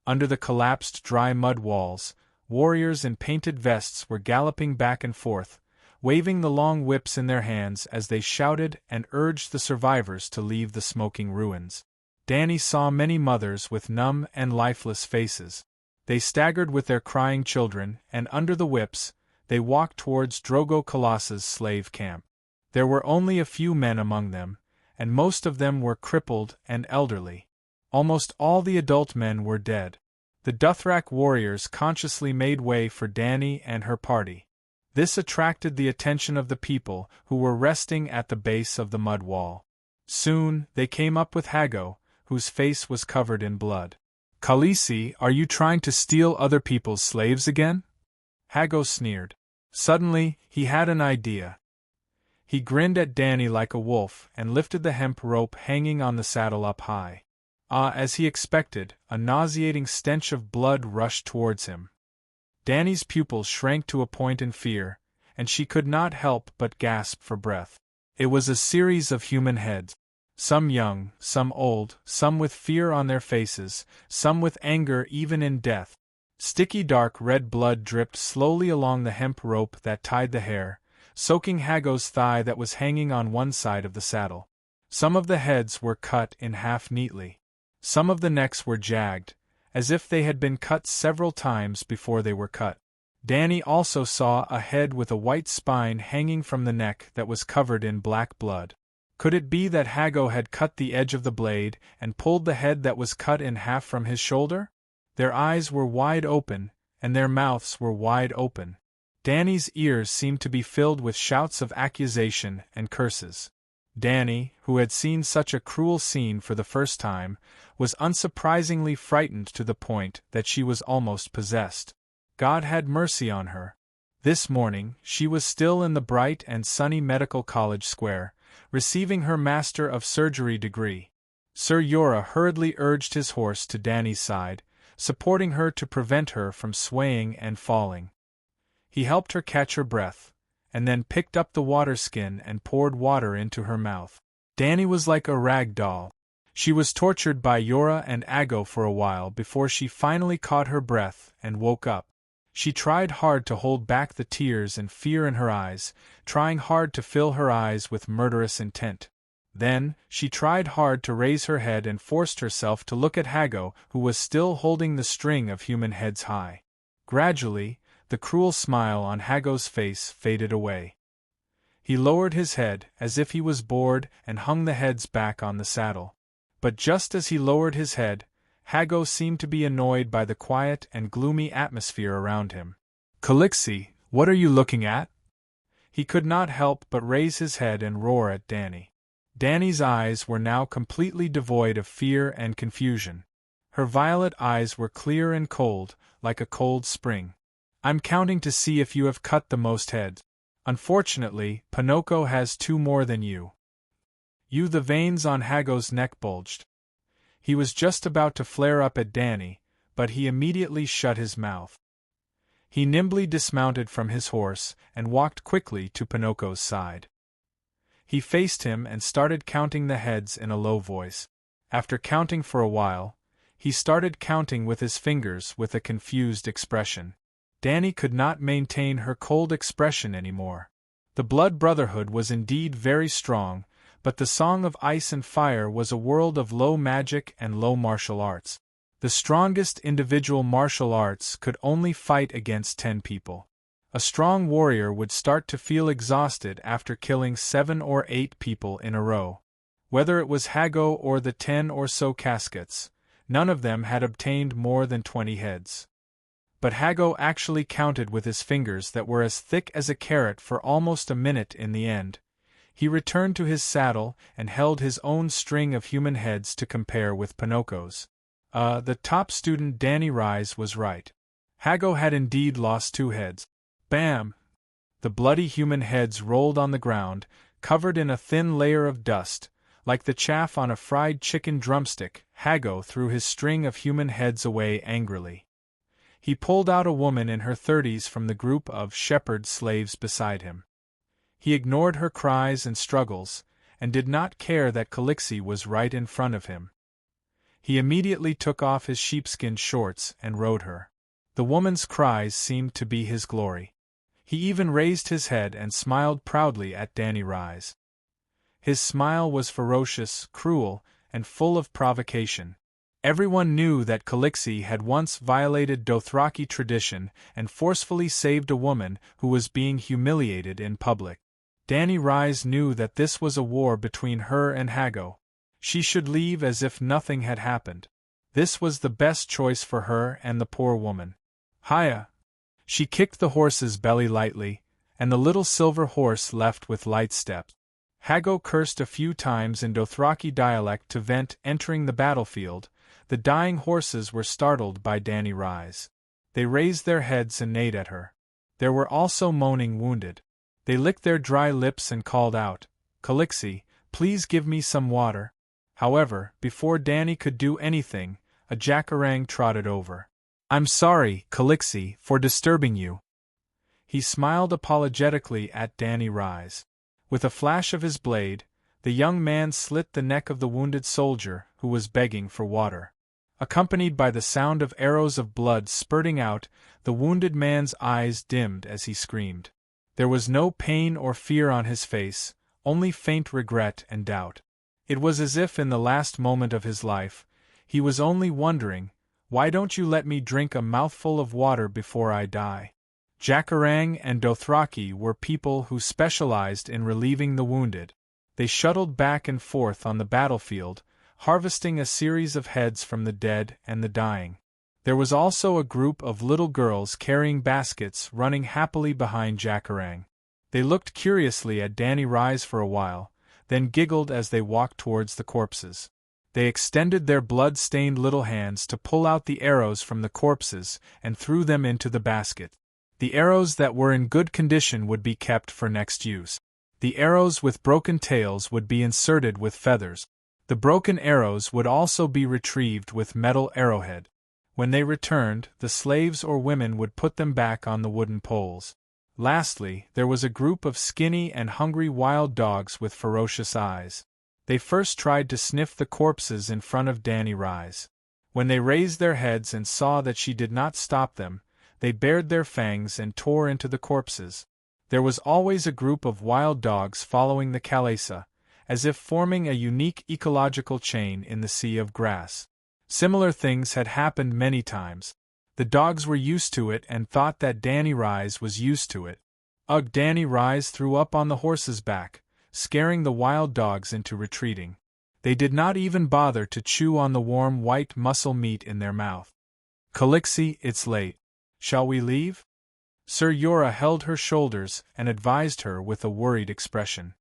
Under the collapsed dry mud walls, warriors in painted vests were galloping back and forth, waving the long whips in their hands as they shouted and urged the survivors to leave the smoking ruins. Danny saw many mothers with numb and lifeless faces. They staggered with their crying children, and under the whips, they walked towards Drogo Kalasa's slave camp. There were only a few men among them, and most of them were crippled and elderly. Almost all the adult men were dead. The Dothrak warriors consciously made way for Danny and her party. This attracted the attention of the people who were resting at the base of the mud wall. Soon, they came up with Hago, whose face was covered in blood. "Khaleesi, are you trying to steal other people's slaves again?" Hago sneered. Suddenly, he had an idea. He grinned at Danny like a wolf and lifted the hemp rope hanging on the saddle up high. As he expected, a nauseating stench of blood rushed towards him. Danny's pupils shrank to a point in fear, and she could not help but gasp for breath. It was a series of human heads. Some young, some old, some with fear on their faces, some with anger even in death. Sticky dark red blood dripped slowly along the hemp rope that tied the hair, soaking Hago's thigh that was hanging on one side of the saddle. Some of the heads were cut in half neatly. Some of the necks were jagged, as if they had been cut several times before they were cut. Danny also saw a head with a white spine hanging from the neck that was covered in black blood. Could it be that Hago had cut the edge of the blade and pulled the head that was cut in half from his shoulder? Their eyes were wide open, and their mouths were wide open. Danny's ears seemed to be filled with shouts of accusation and curses. Danny, who had seen such a cruel scene for the first time, was unsurprisingly frightened to the point that she was almost possessed. God had mercy on her. This morning, she was still in the bright and sunny Medical College Square, receiving her Master of Surgery degree. Sir Yora hurriedly urged his horse to Danny's side, supporting her to prevent her from swaying and falling. He helped her catch her breath, and then picked up the water skin and poured water into her mouth. Danny was like a rag doll. She was tortured by Yora and Ago for a while before she finally caught her breath and woke up. She tried hard to hold back the tears and fear in her eyes, trying hard to fill her eyes with murderous intent. Then, she tried hard to raise her head and forced herself to look at Hago, who was still holding the string of human heads high. Gradually, the cruel smile on Hago's face faded away. He lowered his head, as if he was bored, and hung the heads back on the saddle. But just as he lowered his head, Hago seemed to be annoyed by the quiet and gloomy atmosphere around him. "Calixi, what are you looking at?" He could not help but raise his head and roar at Danny. Danny's eyes were now completely devoid of fear and confusion. Her violet eyes were clear and cold, like a cold spring. "I'm counting to see if you have cut the most heads. Unfortunately, Pinocchio has 2 more than you." The veins on Hago's neck bulged. He was just about to flare up at Danny, but he immediately shut his mouth. He nimbly dismounted from his horse and walked quickly to Pinocchio's side. He faced him and started counting the heads in a low voice. After counting for a while, he started counting with his fingers with a confused expression. Danny could not maintain her cold expression anymore. The blood brotherhood was indeed very strong, but the Song of Ice and Fire was a world of low magic and low martial arts. The strongest individual martial arts could only fight against 10 people. A strong warrior would start to feel exhausted after killing 7 or 8 people in a row. Whether it was Hago or the 10 or so caskets, none of them had obtained more than 20 heads. But Hago actually counted with his fingers that were as thick as a carrot for almost a minute in the end. He returned to his saddle and held his own string of human heads to compare with Pinocchio's. The top student Danny Rise was right. Hago had indeed lost 2 heads. Bam! The bloody human heads rolled on the ground, covered in a thin layer of dust. Like the chaff on a fried chicken drumstick, Hago threw his string of human heads away angrily. He pulled out a woman in her 30s from the group of shepherd slaves beside him. He ignored her cries and struggles, and did not care that Calixi was right in front of him. He immediately took off his sheepskin shorts and rode her. The woman's cries seemed to be his glory. He even raised his head and smiled proudly at Danny Rise. His smile was ferocious, cruel, and full of provocation. Everyone knew that Calixi had once violated Dothraki tradition and forcefully saved a woman who was being humiliated in public. Danny Rise knew that this was a war between her and Hago. She should leave as if nothing had happened. This was the best choice for her and the poor woman. Hiya! She kicked the horse's belly lightly, and the little silver horse left with light steps. Hago cursed a few times in Dothraki dialect to vent entering the battlefield. The dying horses were startled by Danny Rise. They raised their heads and neighed at her. There were also moaning wounded. They licked their dry lips and called out, "Calixi, please give me some water." However, before Danny could do anything, a jackarang trotted over. "I'm sorry, Calixi, for disturbing you." He smiled apologetically at Danny Rise. With a flash of his blade, The young man slit the neck of the wounded soldier, who was begging for water. Accompanied by the sound of arrows of blood spurting out, the wounded man's eyes dimmed as he screamed. There was no pain or fear on his face, only faint regret and doubt. It was as if in the last moment of his life, he was only wondering, "Why don't you let me drink a mouthful of water before I die?" Jacarang and Dothraki were people who specialized in relieving the wounded. They shuttled back and forth on the battlefield, harvesting a series of heads from the dead and the dying. There was also a group of little girls carrying baskets running happily behind Jacarang. They looked curiously at Danny Rise for a while, then giggled as they walked towards the corpses. They extended their blood-stained little hands to pull out the arrows from the corpses and threw them into the basket. The arrows that were in good condition would be kept for next use. The arrows with broken tails would be inserted with feathers. The broken arrows would also be retrieved with metal arrowhead. When they returned, the slaves or women would put them back on the wooden poles. Lastly, there was a group of skinny and hungry wild dogs with ferocious eyes. They first tried to sniff the corpses in front of Danny Rise. When they raised their heads and saw that she did not stop them, they bared their fangs and tore into the corpses. There was always a group of wild dogs following the Kalesa, as if forming a unique ecological chain in the sea of grass. Similar things had happened many times. The dogs were used to it and thought that Danny Rise was used to it. Ugh! Danny Rise threw up on the horse's back, scaring the wild dogs into retreating. They did not even bother to chew on the warm white muscle meat in their mouth. "Calixie, it's late. Shall we leave?" Sir Yora held her shoulders and advised her with a worried expression.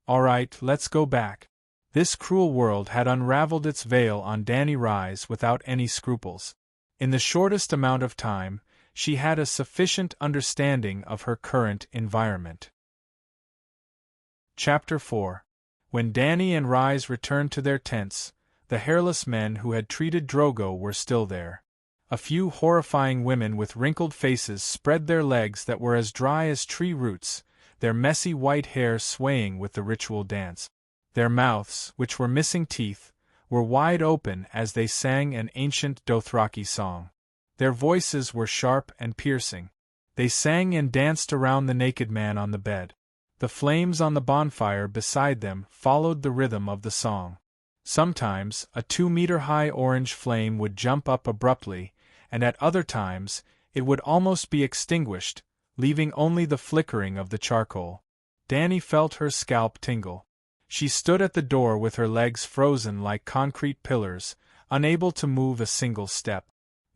"All right, let's go back." This cruel world had unraveled its veil on Danny Rise without any scruples. In the shortest amount of time, she had a sufficient understanding of her current environment. Chapter 4. When Danny and Rise returned to their tents, the hairless men who had treated Drogo were still there. A few horrifying women with wrinkled faces spread their legs that were as dry as tree roots, their messy white hair swaying with the ritual dance. Their mouths, which were missing teeth, were wide open as they sang an ancient Dothraki song. Their voices were sharp and piercing. They sang and danced around the naked man on the bed. The flames on the bonfire beside them followed the rhythm of the song. Sometimes, a 2-meter-high orange flame would jump up abruptly, and at other times, it would almost be extinguished, leaving only the flickering of the charcoal. Danny felt her scalp tingle. She stood at the door with her legs frozen like concrete pillars, unable to move a single step.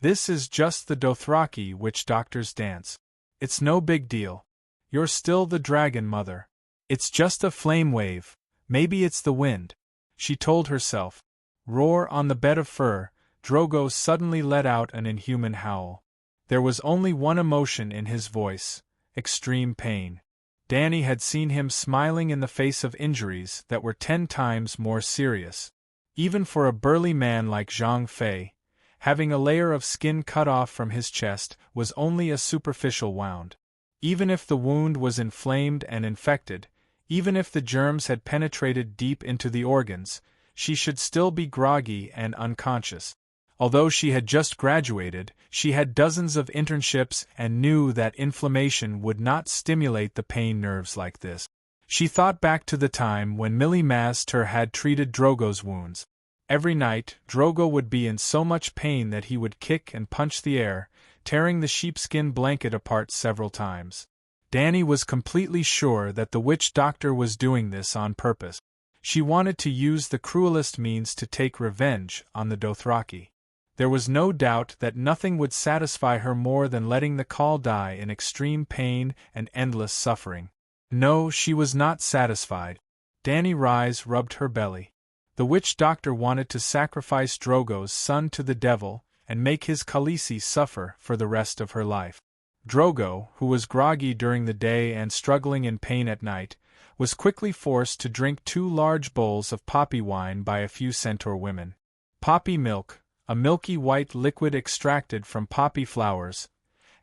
"This is just the Dothraki witch doctor's dance. It's no big deal. You're still the dragon, mother. It's just a flame wave, maybe it's the wind," she told herself. Roar on the bed of fur, Drogo suddenly let out an inhuman howl. There was only one emotion in his voice: extreme pain. Danny had seen him smiling in the face of injuries that were 10 times more serious. Even for a burly man like Zhang Fei, having a layer of skin cut off from his chest was only a superficial wound. Even if the wound was inflamed and infected, even if the germs had penetrated deep into the organs, she should still be groggy and unconscious. Although she had just graduated, she had dozens of internships and knew that inflammation would not stimulate the pain nerves like this. She thought back to the time when Millie Master had treated Drogo's wounds. Every night, Drogo would be in so much pain that he would kick and punch the air, tearing the sheepskin blanket apart several times. Danny was completely sure that the witch doctor was doing this on purpose. She wanted to use the cruelest means to take revenge on the Dothraki. There was no doubt that nothing would satisfy her more than letting the Khal die in extreme pain and endless suffering. No, she was not satisfied. Danny Rise rubbed her belly. The witch doctor wanted to sacrifice Drogo's son to the devil and make his Khaleesi suffer for the rest of her life. Drogo, who was groggy during the day and struggling in pain at night, was quickly forced to drink 2 large bowls of poppy wine by a few centaur women. Poppy milk, a milky white liquid extracted from poppy flowers,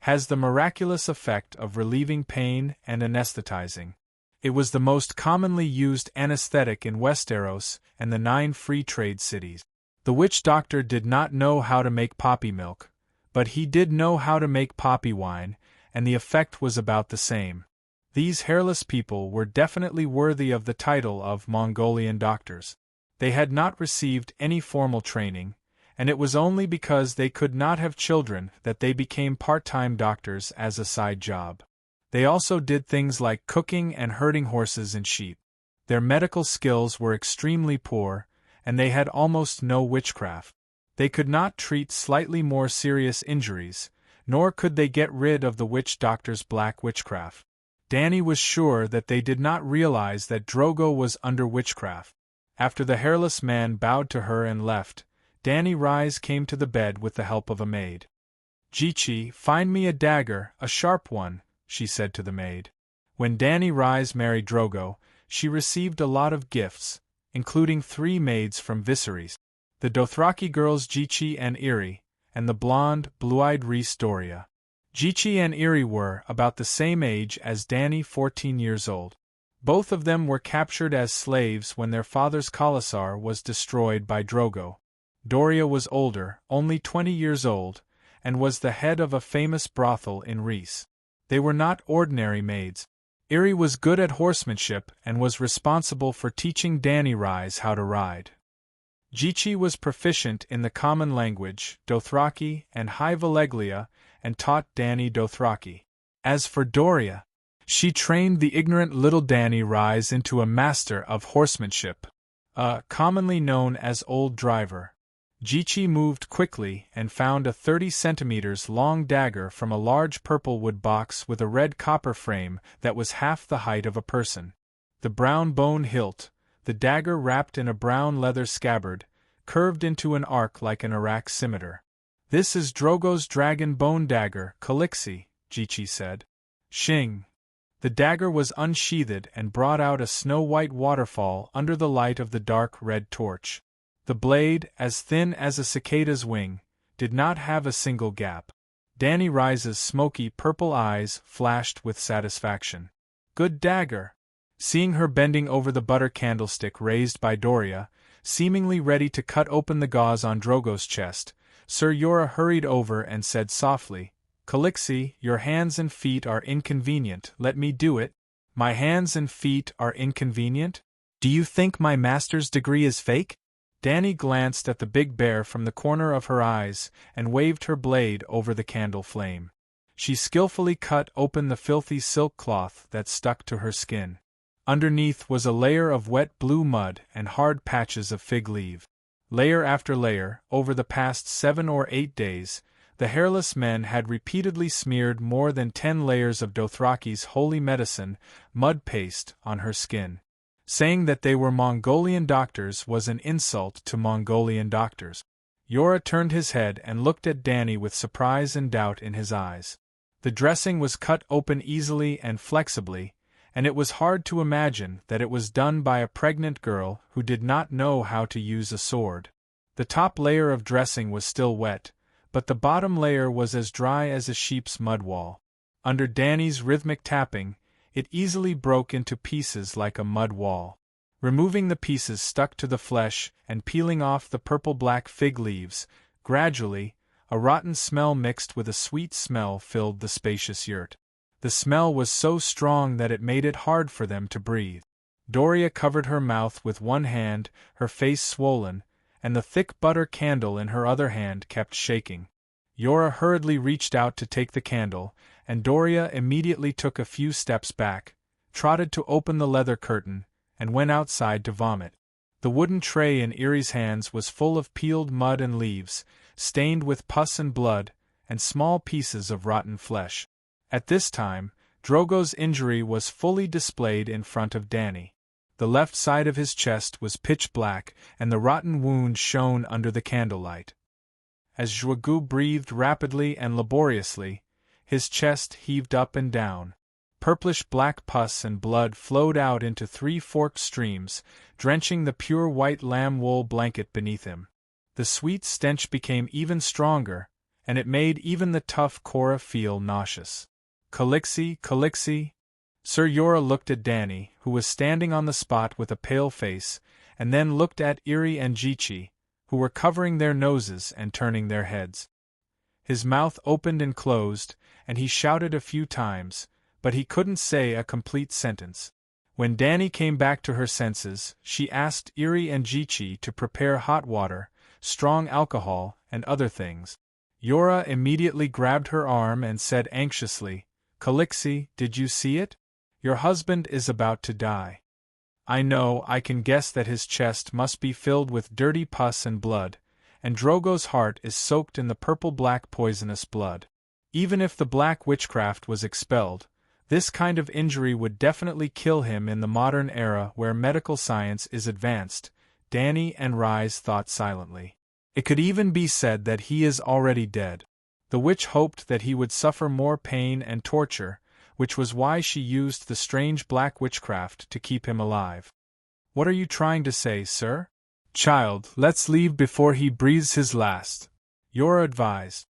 has the miraculous effect of relieving pain and anesthetizing. It was the most commonly used anesthetic in Westeros and the 9 free trade cities. The witch doctor did not know how to make poppy milk, but he did know how to make poppy wine, and the effect was about the same. These hairless people were definitely worthy of the title of Mongolian doctors. They had not received any formal training, and it was only because they could not have children that they became part-time doctors as a side job. They also did things like cooking and herding horses and sheep. Their medical skills were extremely poor, and they had almost no witchcraft. They could not treat slightly more serious injuries, nor could they get rid of the witch doctor's black witchcraft. Dany was sure that they did not realize that Drogo was under witchcraft. After the hairless man bowed to her and left, Dany Rise came to the bed with the help of a maid. "Jichi, find me a dagger, a sharp one," she said to the maid. When Dany Rise married Drogo, she received a lot of gifts, including 3 maids from Viserys, the Dothraki girls Jichi and Iri, and the blonde, blue-eyed Rhys Doria. Jichi and Iri were about the same age as Dany, 14 years old. Both of them were captured as slaves when their father's Khalasar was destroyed by Drogo. Doria was older, only 20 years old, and was the head of a famous brothel in Rhys. They were not ordinary maids. Iri was good at horsemanship and was responsible for teaching Dany Rise how to ride. Jichi was proficient in the common language, Dothraki, and High Valeglia, and taught Dany Dothraki. As for Doria, she trained the ignorant little Dany Rise into a master of horsemanship, commonly known as Old Driver. Jichi moved quickly and found a 30 centimeters long dagger from a large purple wood box with a red copper frame that was half the height of a person. The brown bone hilt, the dagger wrapped in a brown leather scabbard, curved into an arc like an Iraq scimitar. "This is Drogo's dragon bone dagger, Calixi," Jichi said. Shing! The dagger was unsheathed and brought out a snow-white waterfall under the light of the dark red torch. The blade, as thin as a cicada's wing, did not have a single gap. Dany Rise's smoky purple eyes flashed with satisfaction. "Good dagger." Seeing her bending over the butter candlestick raised by Doria, seemingly ready to cut open the gauze on Drogo's chest, Ser Jorah hurried over and said softly, "Calixi, your hands and feet are inconvenient, let me do it." "My hands and feet are inconvenient? Do you think my master's degree is fake?" Dany glanced at the big bear from the corner of her eyes and waved her blade over the candle flame. She skillfully cut open the filthy silk cloth that stuck to her skin. Underneath was a layer of wet blue mud and hard patches of fig leaf. Layer after layer, over the past 7 or 8 days, the hairless men had repeatedly smeared more than 10 layers of Dothraki's holy medicine, mud paste, on her skin. Saying that they were Mongolian doctors was an insult to Mongolian doctors. Jorah turned his head and looked at Dany with surprise and doubt in his eyes. The dressing was cut open easily and flexibly, and it was hard to imagine that it was done by a pregnant girl who did not know how to use a sword. The top layer of dressing was still wet, but the bottom layer was as dry as a sheep's mud wall. Under Dany's rhythmic tapping, it easily broke into pieces like a mud wall. Removing the pieces stuck to the flesh and peeling off the purple-black fig leaves, gradually, a rotten smell mixed with a sweet smell filled the spacious yurt. The smell was so strong that it made it hard for them to breathe. Doria covered her mouth with one hand, her face swollen, and the thick butter candle in her other hand kept shaking. Jorah hurriedly reached out to take the candle, and Doria immediately took a few steps back, trotted to open the leather curtain, and went outside to vomit. The wooden tray in Iri's hands was full of peeled mud and leaves, stained with pus and blood, and small pieces of rotten flesh. At this time, Drogo's injury was fully displayed in front of Dany. The left side of his chest was pitch black, and the rotten wound shone under the candlelight. As Zhugu breathed rapidly and laboriously, his chest heaved up and down. Purplish-black pus and blood flowed out into 3 forked streams, drenching the pure white lamb wool blanket beneath him. The sweet stench became even stronger, and it made even the tough Korra feel nauseous. "Calixi, Calixi!" Sir Jorah looked at Dany, who was standing on the spot with a pale face, and then looked at Irri and Jichi, who were covering their noses and turning their heads. His mouth opened and closed, and he shouted a few times, but he couldn't say a complete sentence. When Dany came back to her senses, she asked Irri and Jichi to prepare hot water, strong alcohol, and other things. Jorah immediately grabbed her arm and said anxiously, "Khaleesi, did you see it? Your husband is about to die. I can guess that his chest must be filled with dirty pus and blood, and Drogo's heart is soaked in the purple-black poisonous blood. Even if the black witchcraft was expelled, this kind of injury would definitely kill him in the modern era where medical science is advanced." Dany and Rhys thought silently. It could even be said that he is already dead. The witch hoped that he would suffer more pain and torture, which was why she used the strange black witchcraft to keep him alive. "What are you trying to say, sir?" "Child, let's leave before he breathes his last," Jorah advised.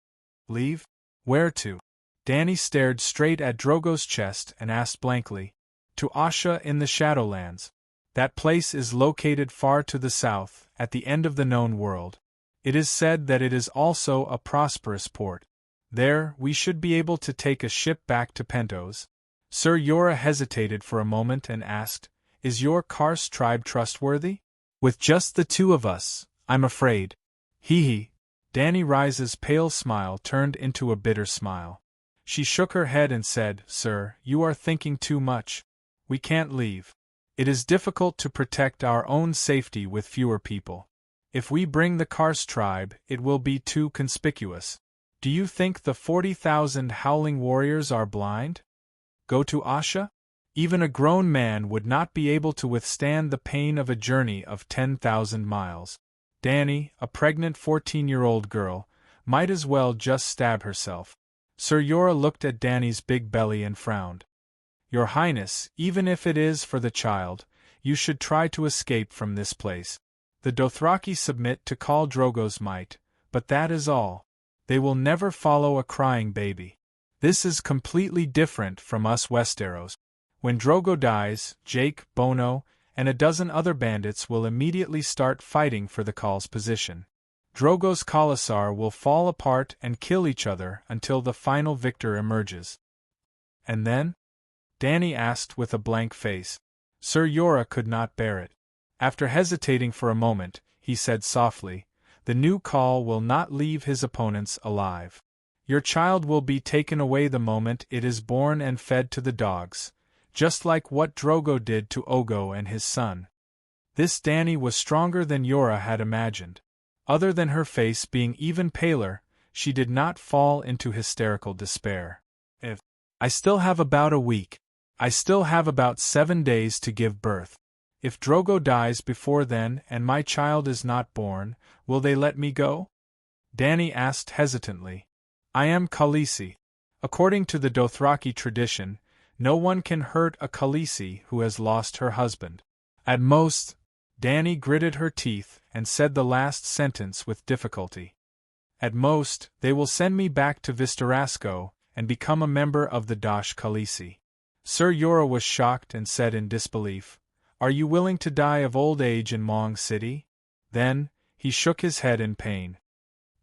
"Leave? Where to?" Dany stared straight at Drogo's chest and asked blankly. "To Asha in the Shadowlands. That place is located far to the south, at the end of the known world. It is said that it is also a prosperous port. There, we should be able to take a ship back to Pentos." Sir Jorah hesitated for a moment and asked, "Is your Karst tribe trustworthy?" "With just the two of us, I'm afraid." Hee. Dany Rhys's pale smile turned into a bitter smile. She shook her head and said, "Sir, you are thinking too much. We can't leave. It is difficult to protect our own safety with fewer people. If we bring the Karst tribe, it will be too conspicuous. Do you think the 40,000 howling warriors are blind? Go to Asha? Even a grown man would not be able to withstand the pain of a journey of 10,000 miles. Dany, a pregnant 14-year-old girl, might as well just stab herself." Sir Jorah looked at Dany's big belly and frowned. "Your Highness, even if it is for the child, you should try to escape from this place. The Dothraki submit to Khal Drogo's might, but that is all. They will never follow a crying baby. This is completely different from us Westeros. When Drogo dies, Jake, Bono, and a dozen other bandits will immediately start fighting for the Khal's position. Drogo's Khalasar will fall apart and kill each other until the final victor emerges." "And then?" Dany asked with a blank face. Sir Jorah could not bear it. After hesitating for a moment, he said softly, "The new Khal will not leave his opponents alive. Your child will be taken away the moment it is born and fed to the dogs, just like what Drogo did to Ogo and his son." This Dany was stronger than Jorah had imagined. Other than her face being even paler, she did not fall into hysterical despair. I still have about a week. I still have about 7 days to give birth. If Drogo dies before then and my child is not born, will they let me go?" Dany asked hesitantly. "I am Khaleesi. According to the Dothraki tradition, no one can hurt a Khaleesi who has lost her husband. At most," Dany gritted her teeth and said the last sentence with difficulty, "at most, they will send me back to Vistarasco and become a member of the Dosh Khaleesi." Sir Jorah was shocked and said in disbelief, "Are you willing to die of old age in Mong City?" Then, he shook his head in pain.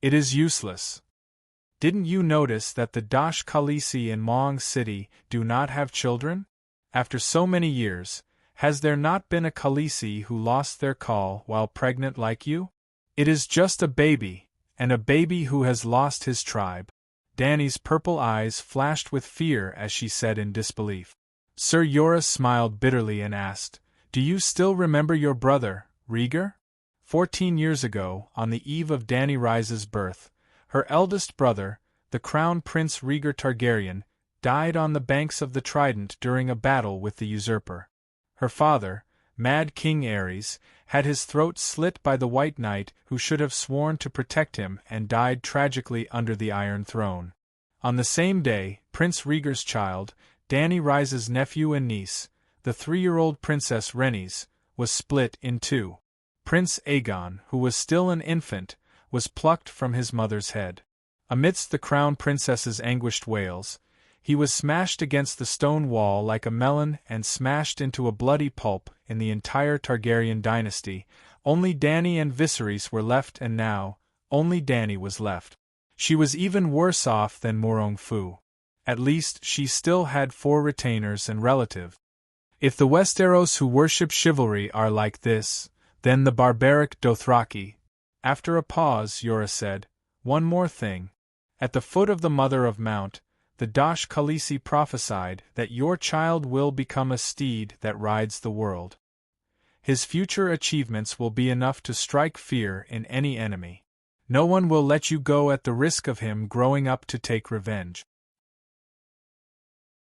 "It is useless. Didn't you notice that the Dosh Khaleesi in Mong City do not have children? After so many years, has there not been a Khaleesi who lost their Khal while pregnant like you? It is just a baby, and a baby who has lost his tribe." Dany's purple eyes flashed with fear as she said in disbelief. Sir Jorah smiled bitterly and asked, "Do you still remember your brother, Rhaegar? 14 years ago, on the eve of Dany Rhys's birth, her eldest brother, the Crown Prince Rhaegar Targaryen, died on the banks of the Trident during a battle with the usurper. Her father, Mad King Aerys, had his throat slit by the White Knight who should have sworn to protect him and died tragically under the Iron Throne. On the same day, Prince Rhaegar's child, Dany Rhys's nephew and niece, the 3-year-old Princess Rhaenys, was split in two. Prince Aegon, who was still an infant, was plucked from his mother's head. Amidst the Crown Princess's anguished wails, He was smashed against the stone wall like a melon and smashed into a bloody pulp in the entire Targaryen dynasty. Only Dany and Viserys were left, and now, only Dany was left. She was even worse off than Morong Fu. At least she still had 4 retainers and relatives. If the Westeros who worship chivalry are like this, then the barbaric Dothraki. After a pause, Yora said, "One more thing. At the foot of the Mother of Mount, the Dosh Khaleesi prophesied that your child will become a steed that rides the world. His future achievements will be enough to strike fear in any enemy. No one will let you go at the risk of him growing up to take revenge."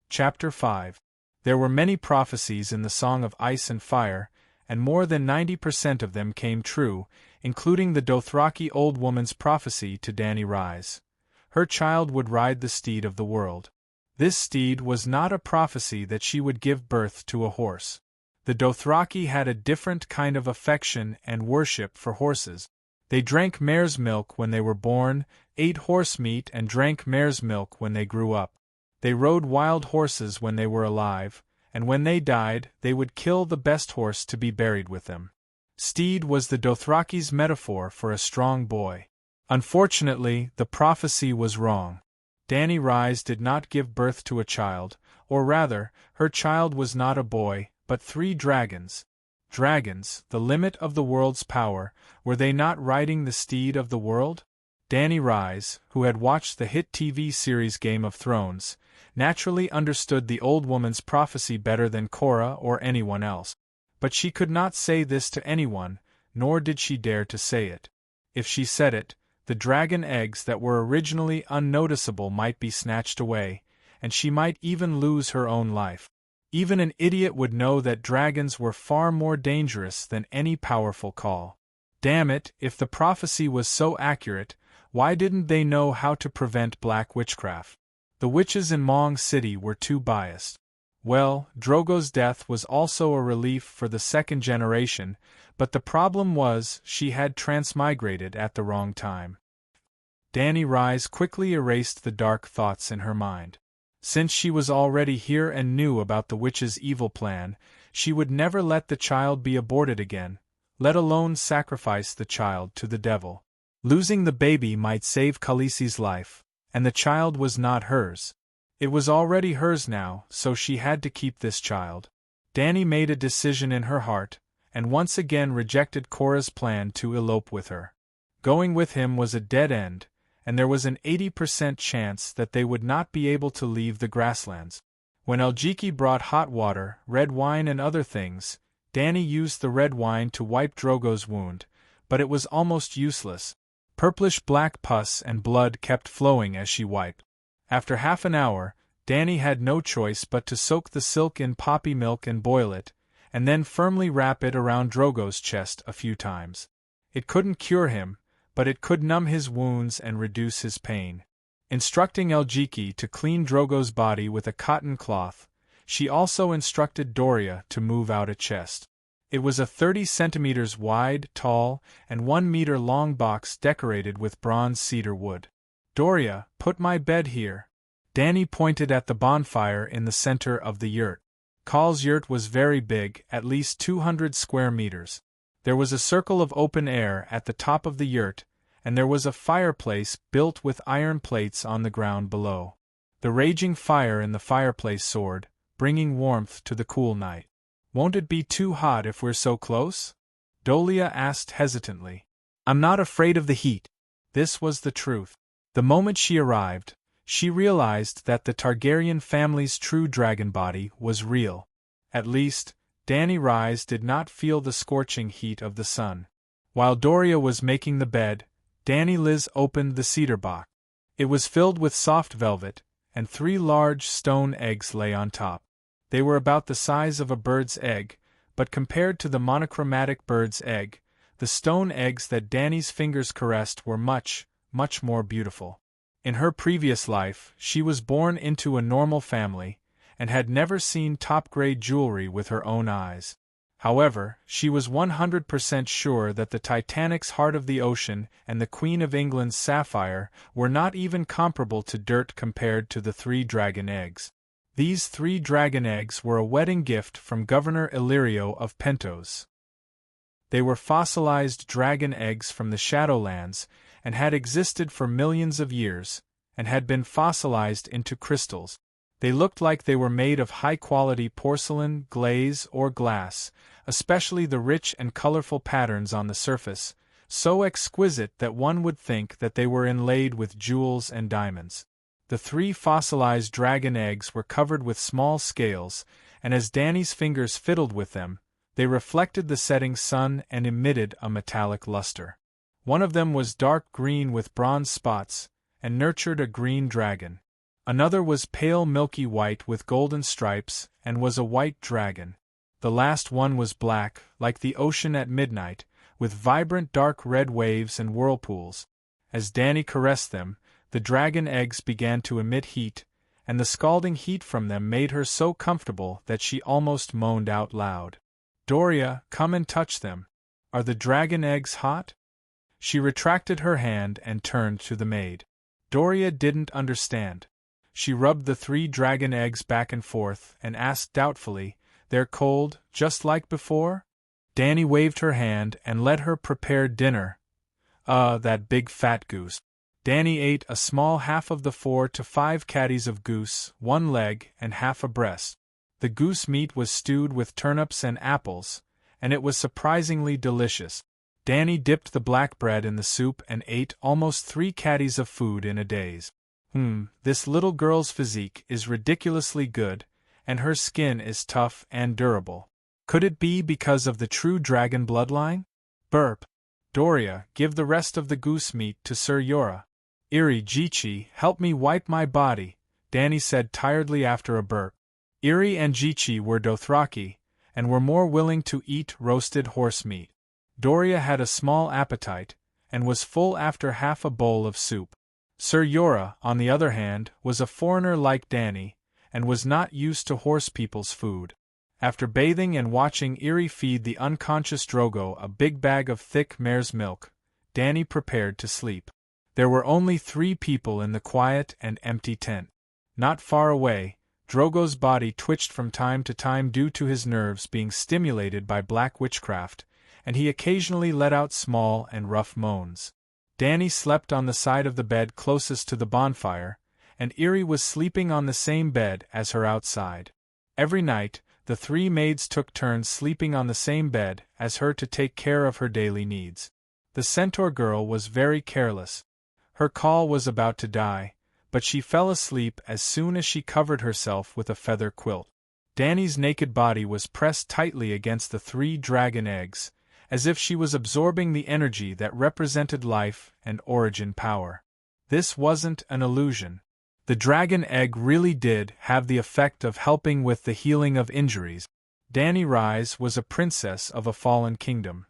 Chapter 5. There were many prophecies in the Song of Ice and Fire, and more than 90% of them came true, including the Dothraki old woman's prophecy to Dany Rise. Her child would ride the steed of the world. This steed was not a prophecy that she would give birth to a horse. The Dothraki had a different kind of affection and worship for horses. They drank mare's milk when they were born, ate horse meat and drank mare's milk when they grew up. They rode wild horses when they were alive, and when they died, they would kill the best horse to be buried with them. Steed was the Dothraki's metaphor for a strong boy. Unfortunately, the prophecy was wrong. Dany Rise did not give birth to a child, or rather, her child was not a boy, but 3 dragons. Dragons, the limit of the world's power, were they not riding the steed of the world? Dany Rise, who had watched the hit TV series Game of Thrones, naturally understood the old woman's prophecy better than Cora or anyone else. But she could not say this to anyone, nor did she dare to say it. If she said it, the dragon eggs that were originally unnoticeable might be snatched away, and she might even lose her own life. Even an idiot would know that dragons were far more dangerous than any powerful call. Damn it, if the prophecy was so accurate, why didn't they know how to prevent black witchcraft? The witches in Mong City were too biased. Well, Drogo's death was also a relief for the second generation, but the problem was she had transmigrated at the wrong time. Dany Rise quickly erased the dark thoughts in her mind. Since she was already here and knew about the witch's evil plan, she would never let the child be aborted again, let alone sacrifice the child to the devil. Losing the baby might save Khaleesi's life, and the child was not hers. It was already hers now, so she had to keep this child. Dany made a decision in her heart, and once again rejected Cora's plan to elope with her. Going with him was a dead end, and there was an 80% chance that they would not be able to leave the grasslands. When Eljiki brought hot water, red wine and other things, Dany used the red wine to wipe Drogo's wound, but it was almost useless. Purplish-black pus and blood kept flowing as she wiped. After half an hour, Dany had no choice but to soak the silk in poppy milk and boil it, and then firmly wrap it around Drogo's chest a few times. It couldn't cure him, but it could numb his wounds and reduce his pain. Instructing Eljiki to clean Drogo's body with a cotton cloth, she also instructed Doria to move out a chest. It was a 30 centimeters wide, tall, and 1 meter long box decorated with bronze cedar wood. "Doria, put my bed here." Dany pointed at the bonfire in the center of the yurt. Khal's yurt was very big, at least 200 square meters. There was a circle of open air at the top of the yurt, and there was a fireplace built with iron plates on the ground below. The raging fire in the fireplace soared, bringing warmth to the cool night. "Won't it be too hot if we're so close?" Dolia asked hesitantly. "I'm not afraid of the heat." This was the truth. The moment she arrived, she realized that the Targaryen family's true dragon body was real. At least, Dany Rise did not feel the scorching heat of the sun. While Doria was making the bed, Dany Liz opened the cedar box. It was filled with soft velvet, and 3 large stone eggs lay on top. They were about the size of a bird's egg, but compared to the monochromatic bird's egg, the stone eggs that Dany's fingers caressed were much, much more beautiful. In her previous life, she was born into a normal family, and had never seen top-grade jewelry with her own eyes. However, she was 100% sure that the Titanic's Heart of the Ocean and the Queen of England's Sapphire were not even comparable to dirt compared to the 3 dragon eggs. These 3 dragon eggs were a wedding gift from Governor Illyrio of Pentos. They were fossilized dragon eggs from the Shadowlands and had existed for millions of years, and had been fossilized into crystals. They looked like they were made of high-quality porcelain, glaze, or glass, especially the rich and colorful patterns on the surface, so exquisite that one would think that they were inlaid with jewels and diamonds. The 3 fossilized dragon eggs were covered with small scales, and as Danny's fingers fiddled with them, they reflected the setting sun and emitted a metallic luster. One of them was dark green with bronze spots, and nurtured a green dragon. Another was pale milky white with golden stripes, and was a white dragon. The last one was black, like the ocean at midnight, with vibrant dark red waves and whirlpools. As Danny caressed them, the dragon eggs began to emit heat, and the scalding heat from them made her so comfortable that she almost moaned out loud. "Doria, come and touch them. Are the dragon eggs hot?" She retracted her hand and turned to the maid. Doria didn't understand. She rubbed the 3 dragon eggs back and forth and asked doubtfully, "They're cold, just like before?" Danny waved her hand and let her prepare dinner. That big fat goose. Danny ate a small half of the 4 to 5 caddies of goose, 1 leg, and half a breast. The goose meat was stewed with turnips and apples, and it was surprisingly delicious. Danny dipped the black bread in the soup and ate almost 3 caddies of food in a daze. This little girl's physique is ridiculously good, and her skin is tough and durable. Could it be because of the true dragon bloodline? Burp. Doria, give the rest of the goose meat to Sir Yora. Iri Jichi, help me wipe my body, Danny said tiredly after a burp. Iri and Jichi were Dothraki, and were more willing to eat roasted horse meat. Doria had a small appetite, and was full after half a bowl of soup. Sir Yora, on the other hand, was a foreigner like Danny, and was not used to horse people's food. After bathing and watching Iri feed the unconscious Drogo a big bag of thick mare's milk, Danny prepared to sleep. There were only 3 people in the quiet and empty tent. Not far away, Drogo's body twitched from time to time due to his nerves being stimulated by black witchcraft, and he occasionally let out small and rough moans. Danny slept on the side of the bed closest to the bonfire, and Iri was sleeping on the same bed as her outside. Every night, the 3 maids took turns sleeping on the same bed as her to take care of her daily needs. The centaur girl was very careless. Her call was about to die, but she fell asleep as soon as she covered herself with a feather quilt. Danny's naked body was pressed tightly against the 3 dragon eggs, as if she was absorbing the energy that represented life and origin power. This wasn't an illusion. The dragon egg really did have the effect of helping with the healing of injuries. Danny Rise was a princess of a fallen kingdom.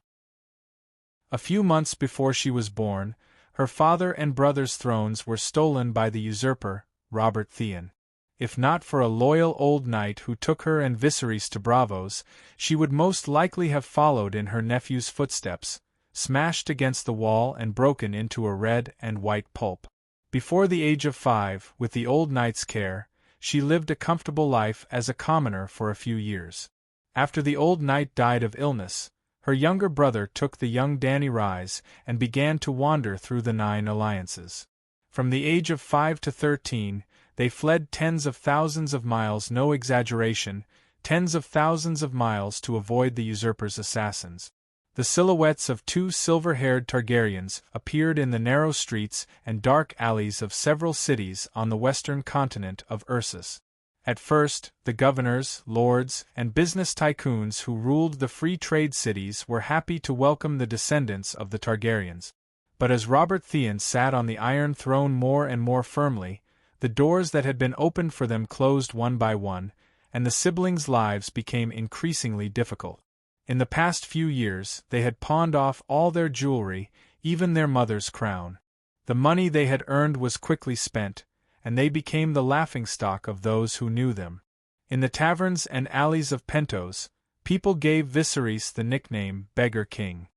A few months before she was born, her father and brother's thrones were stolen by the usurper, Robert Theon. If not for a loyal old knight who took her and Viserys to Braavos, she would most likely have followed in her nephew's footsteps, smashed against the wall and broken into a red and white pulp. Before the age of 5, with the old knight's care, she lived a comfortable life as a commoner for a few years. After the old knight died of illness, her younger brother took the young Danny Rise and began to wander through the 9 alliances. From the age of 5 to 13, they fled tens of thousands of miles, no exaggeration, tens of thousands of miles to avoid the usurper's assassins. The silhouettes of 2 silver-haired Targaryens appeared in the narrow streets and dark alleys of several cities on the western continent of Ursus. At first, the governors, lords, and business tycoons who ruled the free trade cities were happy to welcome the descendants of the Targaryens. But as Robert Theon sat on the Iron Throne more and more firmly, the doors that had been opened for them closed one by one, and the siblings' lives became increasingly difficult. In the past few years, they had pawned off all their jewelry, even their mother's crown. The money they had earned was quickly spent, and they became the laughingstock of those who knew them. In the taverns and alleys of Pentos, People gave Viserys the nickname Beggar King.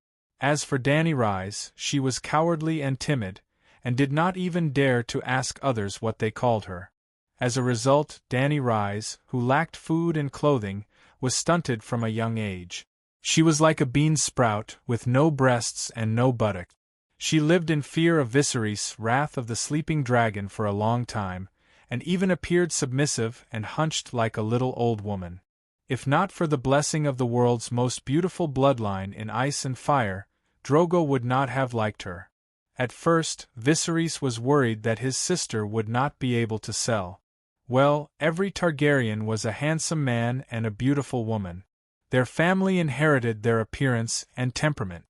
As for Dany Rise, she was cowardly and timid, and did not even dare to ask others what they called her. As a result, Dany Rise, who lacked food and clothing, was stunted from a young age. She was like a bean sprout, with no breasts and no buttock. She lived in fear of Viserys' wrath of the sleeping dragon for a long time, and even appeared submissive and hunched like a little old woman. If not for the blessing of the world's most beautiful bloodline in ice and fire, Drogo would not have liked her. At first, Viserys was worried that his sister would not be able to sell. Well, every Targaryen was a handsome man and a beautiful woman. Their family inherited their appearance and temperament.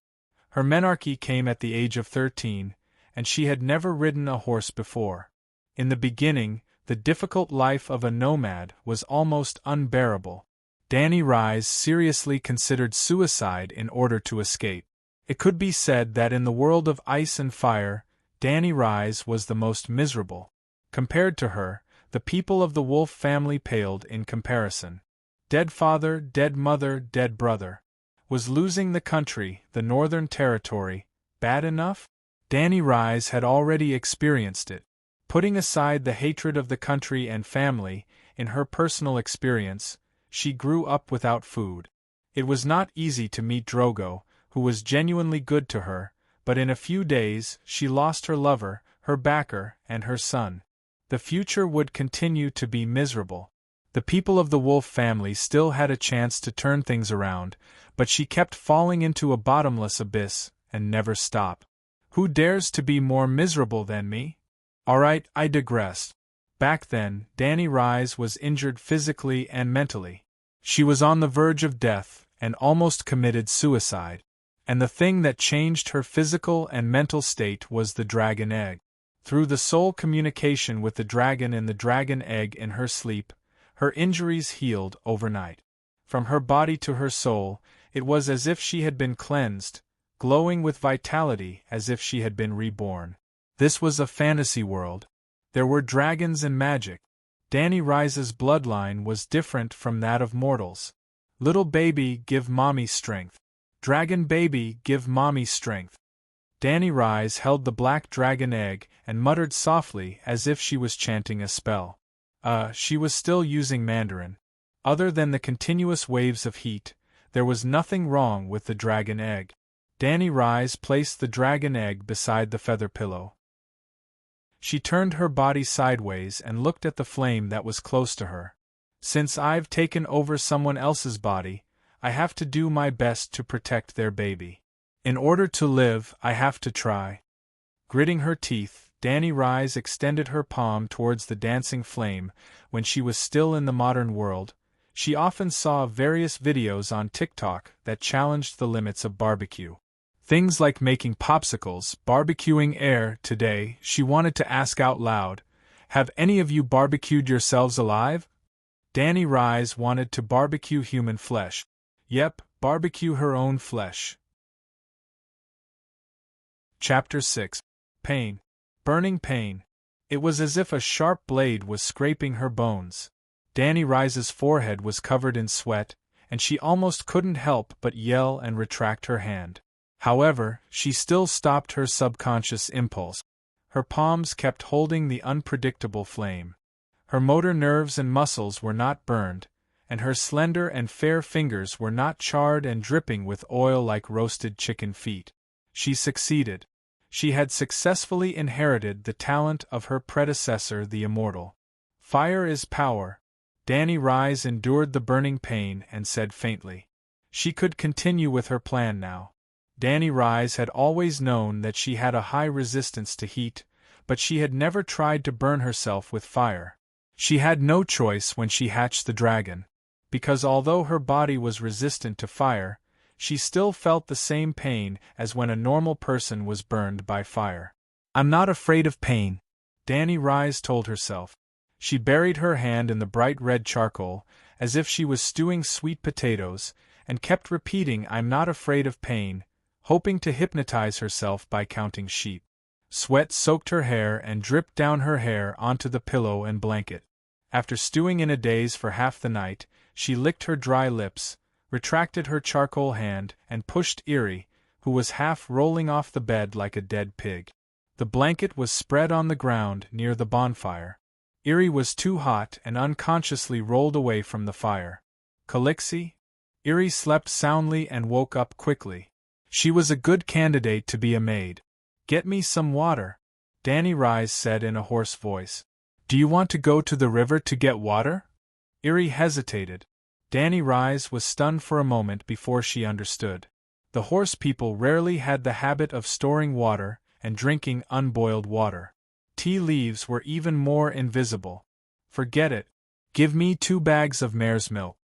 Her menarche came at the age of 13, and she had never ridden a horse before. In the beginning, the difficult life of a nomad was almost unbearable. Dany Rise seriously considered suicide in order to escape. It could be said that in the world of ice and fire, Dany Rise was the most miserable. Compared to her, the people of the Wolf family paled in comparison. Dead father, dead mother, dead brother. Was losing the country, the Northern Territory, bad enough? Dany Rise had already experienced it. Putting aside the hatred of the country and family, in her personal experience, she grew up without food. It was not easy to meet Drogo, who was genuinely good to her, but in a few days she lost her lover, her backer, and her son. The future would continue to be miserable. The people of the Wolf family still had a chance to turn things around, but she kept falling into a bottomless abyss, and never stopped. Who dares to be more miserable than me? Alright, I digress. Back then, Dany Rise was injured physically and mentally. She was on the verge of death, and almost committed suicide. And the thing that changed her physical and mental state was the dragon egg. Through the soul communication with the dragon and the dragon egg in her sleep, her injuries healed overnight. From her body to her soul, it was as if she had been cleansed, glowing with vitality as if she had been reborn. This was a fantasy world. There were dragons and magic. Dany Rise's bloodline was different from that of mortals. Little baby, give mommy strength. Dragon baby, give mommy strength. Dany Rise held the black dragon egg and muttered softly as if she was chanting a spell. She was still using Mandarin. Other than the continuous waves of heat, there was nothing wrong with the dragon egg. Dany Rise placed the dragon egg beside the feather pillow. She turned her body sideways and looked at the flame that was close to her. Since I've taken over someone else's body, I have to do my best to protect their baby. In order to live, I have to try. Gritting her teeth, Dany Rise extended her palm towards the dancing flame. When she was still in the modern world, she often saw various videos on TikTok that challenged the limits of barbecue. Things like making popsicles, barbecuing air. Today, she wanted to ask out loud, have any of you barbecued yourselves alive? Dany Rise wanted to barbecue human flesh. Yep, barbecue her own flesh. Chapter 6. Pain. Burning pain. It was as if a sharp blade was scraping her bones. Dany Rise's forehead was covered in sweat, and she almost couldn't help but yell and retract her hand. However, she still stopped her subconscious impulse. Her palms kept holding the unpredictable flame. Her motor nerves and muscles were not burned, and her slender and fair fingers were not charred and dripping with oil like roasted chicken feet. She succeeded. She had successfully inherited the talent of her predecessor, the immortal. Fire is power. Dany Rise endured the burning pain and said faintly. She could continue with her plan now. Dany Rise had always known that she had a high resistance to heat, but she had never tried to burn herself with fire. She had no choice when she hatched the dragon, because although her body was resistant to fire, she still felt the same pain as when a normal person was burned by fire. I'm not afraid of pain, Dany Rise told herself. She buried her hand in the bright red charcoal, as if she was stewing sweet potatoes, and kept repeating I'm not afraid of pain, hoping to hypnotize herself by counting sheep. Sweat soaked her hair and dripped down her hair onto the pillow and blanket. After stewing in a daze for half the night, she licked her dry lips, retracted her charcoal hand, and pushed Eerie, who was half rolling off the bed like a dead pig. The blanket was spread on the ground near the bonfire. Eerie was too hot and unconsciously rolled away from the fire. Calixie? Eerie slept soundly and woke up quickly. She was a good candidate to be a maid. Get me some water, Danny Rise said in a hoarse voice. Do you want to go to the river to get water? Eerie hesitated. Danny Rise was stunned for a moment before she understood. The horse people rarely had the habit of storing water and drinking unboiled water. Tea leaves were even more invisible. Forget it. Give me 2 bags of mare's milk.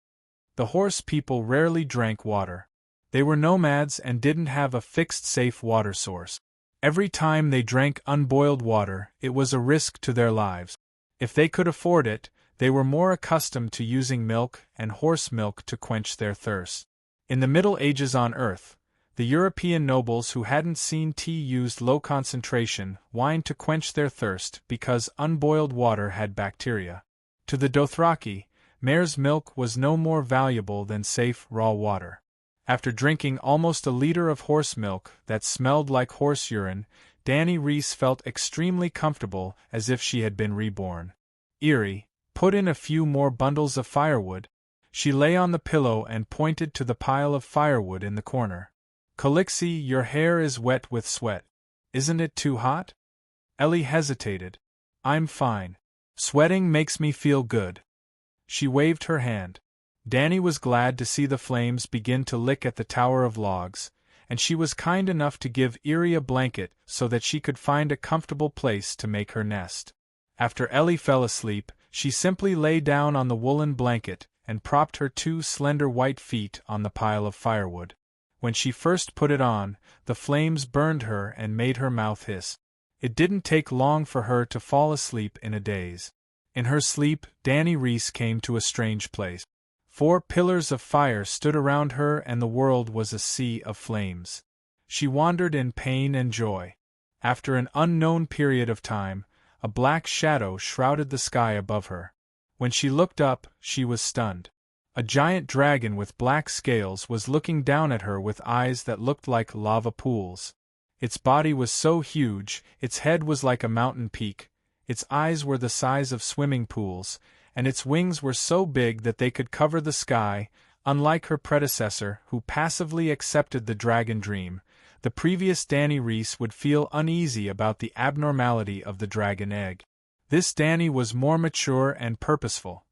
The horse people rarely drank water. They were nomads and didn't have a fixed safe water source. Every time they drank unboiled water, it was a risk to their lives. If they could afford it, they were more accustomed to using milk and horse milk to quench their thirst. In the Middle Ages on Earth, the European nobles who hadn't seen tea used low-concentration wine to quench their thirst because unboiled water had bacteria. To the Dothraki, mare's milk was no more valuable than safe raw water. After drinking almost a liter of horse milk that smelled like horse urine, Danny Reese felt extremely comfortable, as if she had been reborn. Eerie, put in a few more bundles of firewood. She lay on the pillow and pointed to the pile of firewood in the corner. Calixie, your hair is wet with sweat. Isn't it too hot? Ellie hesitated. I'm fine. Sweating makes me feel good. She waved her hand. Danny was glad to see the flames begin to lick at the tower of logs, and she was kind enough to give Eerie a blanket so that she could find a comfortable place to make her nest. After Ellie fell asleep, she simply lay down on the woolen blanket and propped her 2 slender white feet on the pile of firewood. When she first put it on, the flames burned her and made her mouth hiss. It didn't take long for her to fall asleep in a daze. In her sleep, Danny Reese came to a strange place. 4 pillars of fire stood around her and the world was a sea of flames. She wandered in pain and joy. After an unknown period of time, a black shadow shrouded the sky above her. When she looked up, she was stunned. A giant dragon with black scales was looking down at her with eyes that looked like lava pools. Its body was so huge, its head was like a mountain peak, its eyes were the size of swimming pools, and its wings were so big that they could cover the sky. Unlike her predecessor, who passively accepted the dragon dream, the previous Danny Reese would feel uneasy about the abnormality of the dragon egg. This Danny was more mature and purposeful.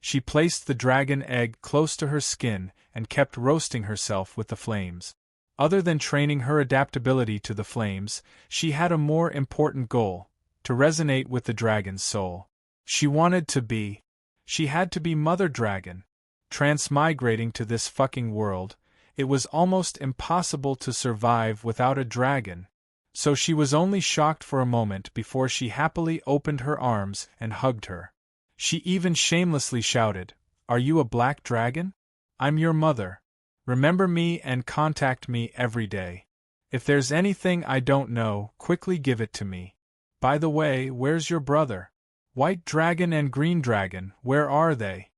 She placed the dragon egg close to her skin and kept roasting herself with the flames. Other than training her adaptability to the flames, she had a more important goal: to resonate with the dragon's soul. She wanted to be. She had to be Mother Dragon. Transmigrating to this fucking world, it was almost impossible to survive without a dragon. So she was only shocked for a moment before she happily opened her arms and hugged her. She even shamelessly shouted, "Are you a black dragon? I'm your mother. Remember me and contact me every day. If there's anything I don't know, quickly give it to me. By the way, where's your brother? White dragon and green dragon, where are they?"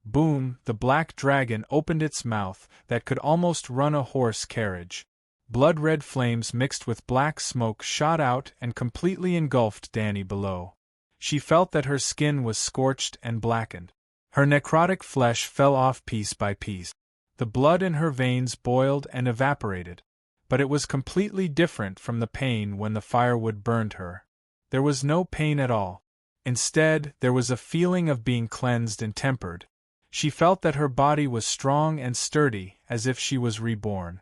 Boom! The black dragon opened its mouth that could almost run a horse carriage. Blood-red flames mixed with black smoke shot out and completely engulfed Danny below. She felt that her skin was scorched and blackened. Her necrotic flesh fell off piece by piece. The blood in her veins boiled and evaporated. But it was completely different from the pain when the firewood burned her. There was no pain at all. Instead, there was a feeling of being cleansed and tempered. She felt that her body was strong and sturdy, as if she was reborn.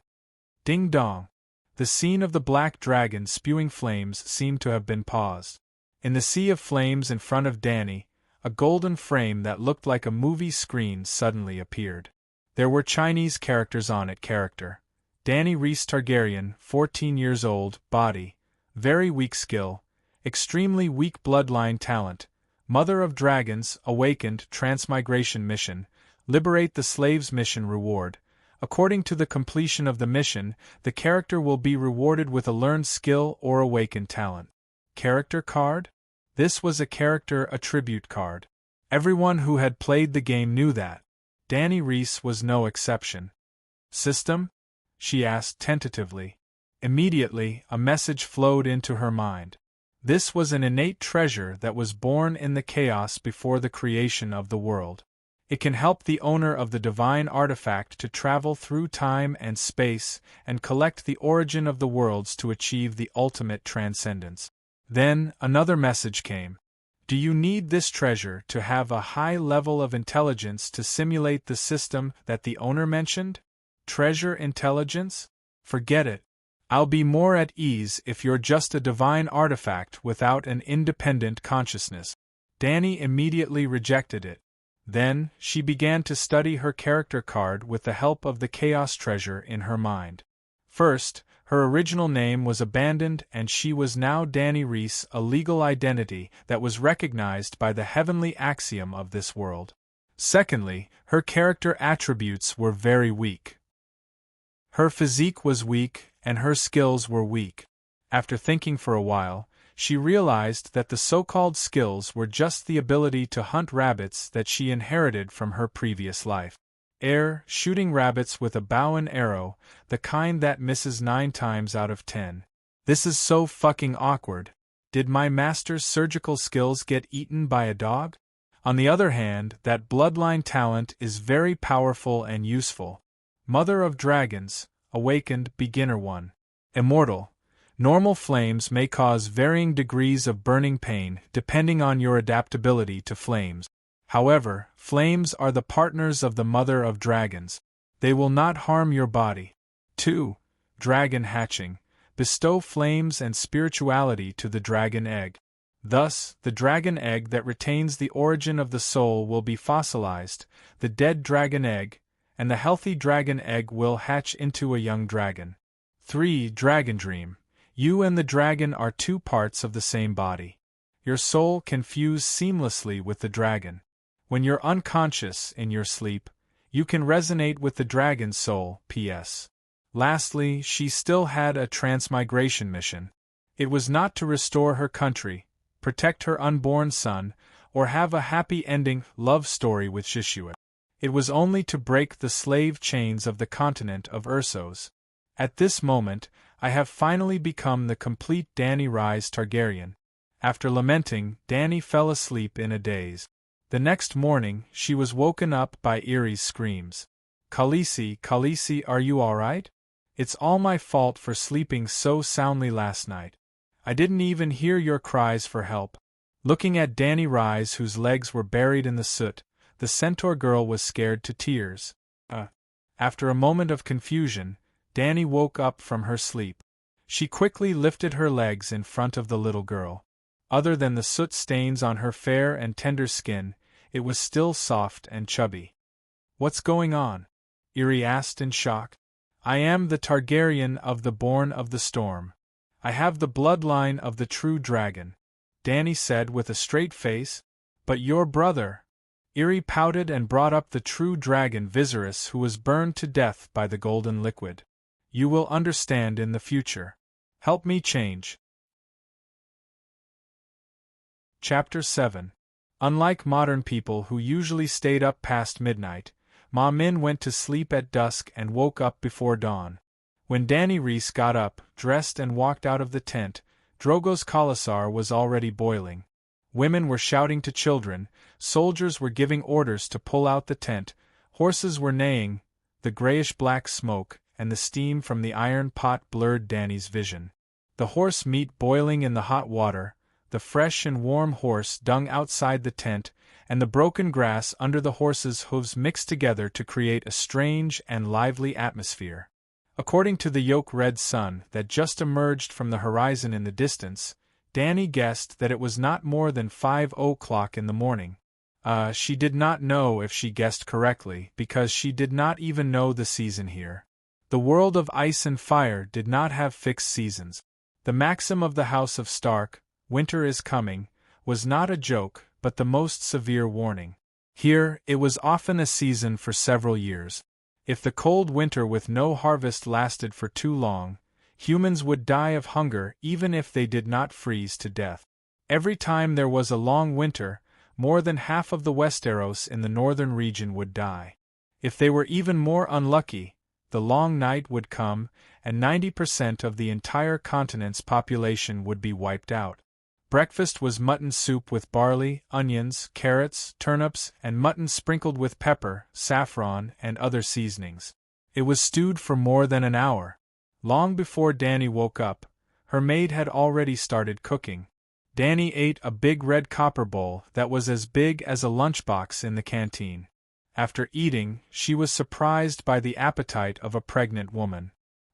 Ding dong! The scene of the black dragon spewing flames seemed to have been paused. In the sea of flames in front of Danny, a golden frame that looked like a movie screen suddenly appeared. There were Chinese characters on it. Danny Reese Targaryen, 14 years old, body, very weak skill, extremely weak bloodline talent, mother of dragons, awakened, transmigration mission, liberate the slaves mission reward. According to the completion of the mission, the character will be rewarded with a learned skill or awakened talent. Character card? This was a character attribute card. Everyone who had played the game knew that. Danny Reese was no exception. System? She asked tentatively. Immediately, a message flowed into her mind. This was an innate treasure that was born in the chaos before the creation of the world. It can help the owner of the divine artifact to travel through time and space and collect the origin of the worlds to achieve the ultimate transcendence. Then, another message came. Do you need this treasure to have a high level of intelligence to simulate the system that the owner mentioned? Treasure intelligence? Forget it. I'll be more at ease if you're just a divine artifact without an independent consciousness. Danny immediately rejected it. Then, she began to study her character card with the help of the chaos treasure in her mind. First, her original name was abandoned and she was now Danny Reese, a legal identity that was recognized by the heavenly axiom of this world. Secondly, her character attributes were very weak. Her physique was weak, and her skills were weak. After thinking for a while, she realized that the so-called skills were just the ability to hunt rabbits that she inherited from her previous life. Shooting rabbits with a bow and arrow, the kind that misses 9 times out of 10. This is so fucking awkward. Did my master's surgical skills get eaten by a dog? On the other hand, that bloodline talent is very powerful and useful. Mother of Dragons, awakened beginner 1. Immortal. Normal flames may cause varying degrees of burning pain depending on your adaptability to flames. However, flames are the partners of the Mother of Dragons. They will not harm your body. 2. Dragon hatching. Bestow flames and spirituality to the dragon egg. Thus, the dragon egg that retains the origin of the soul will be fossilized, the dead dragon egg, and the healthy dragon egg will hatch into a young dragon. 3. Dragon dream. You and the dragon are 2 parts of the same body. Your soul can fuse seamlessly with the dragon. When you're unconscious in your sleep, you can resonate with the dragon's soul. P.S. Lastly, she still had a transmigration mission. It was not to restore her country, protect her unborn son, or have a happy ending love story with Shishua. It was only to break the slave chains of the continent of Ursos. At this moment, I have finally become the complete Danny Rise Targaryen. After lamenting, Danny fell asleep in a daze. The next morning, she was woken up by Irie's screams. Khaleesi, Khaleesi, are you alright? It's all my fault for sleeping so soundly last night. I didn't even hear your cries for help. Looking at Danny Rise, whose legs were buried in the soot, the centaur girl was scared to tears. After a moment of confusion, Danny woke up from her sleep. She quickly lifted her legs in front of the little girl. Other than the soot stains on her fair and tender skin, it was still soft and chubby. What's going on? Irie asked in shock. I am the Targaryen of the Born of the Storm. I have the bloodline of the true dragon, Danny said with a straight face. But your brother... Irie pouted and brought up the true dragon Viserys, who was burned to death by the golden liquid. You will understand in the future. Help me change. Chapter 7. Unlike modern people who usually stayed up past midnight, Ma Min went to sleep at dusk and woke up before dawn. When Danny Reese got up, dressed and walked out of the tent, Drogo's khalasar was already boiling. Women were shouting to children, soldiers were giving orders to pull out the tent, horses were neighing, the grayish-black smoke and the steam from the iron pot blurred Danny's vision. The horse meat boiling in the hot water, the fresh and warm horse dung outside the tent, and the broken grass under the horse's hooves mixed together to create a strange and lively atmosphere. According to the yolk-red sun that just emerged from the horizon in the distance, Danny guessed that it was not more than 5 o'clock in the morning. She did not know if she guessed correctly, because she did not even know the season here. The world of ice and fire did not have fixed seasons. The maxim of the House of Stark, winter is coming, was not a joke, but the most severe warning. Here, it was often a season for several years. If the cold winter with no harvest lasted for too long, humans would die of hunger even if they did not freeze to death. Every time there was a long winter, more than half of the Westeros in the northern region would die. If they were even more unlucky, the long night would come, and 90% of the entire continent's population would be wiped out. Breakfast was mutton soup with barley, onions, carrots, turnips, and mutton sprinkled with pepper, saffron, and other seasonings. It was stewed for more than an hour. Long before Danny woke up, her maid had already started cooking. Danny ate a big red copper bowl that was as big as a lunchbox in the canteen. After eating, she was surprised by the appetite of a pregnant woman.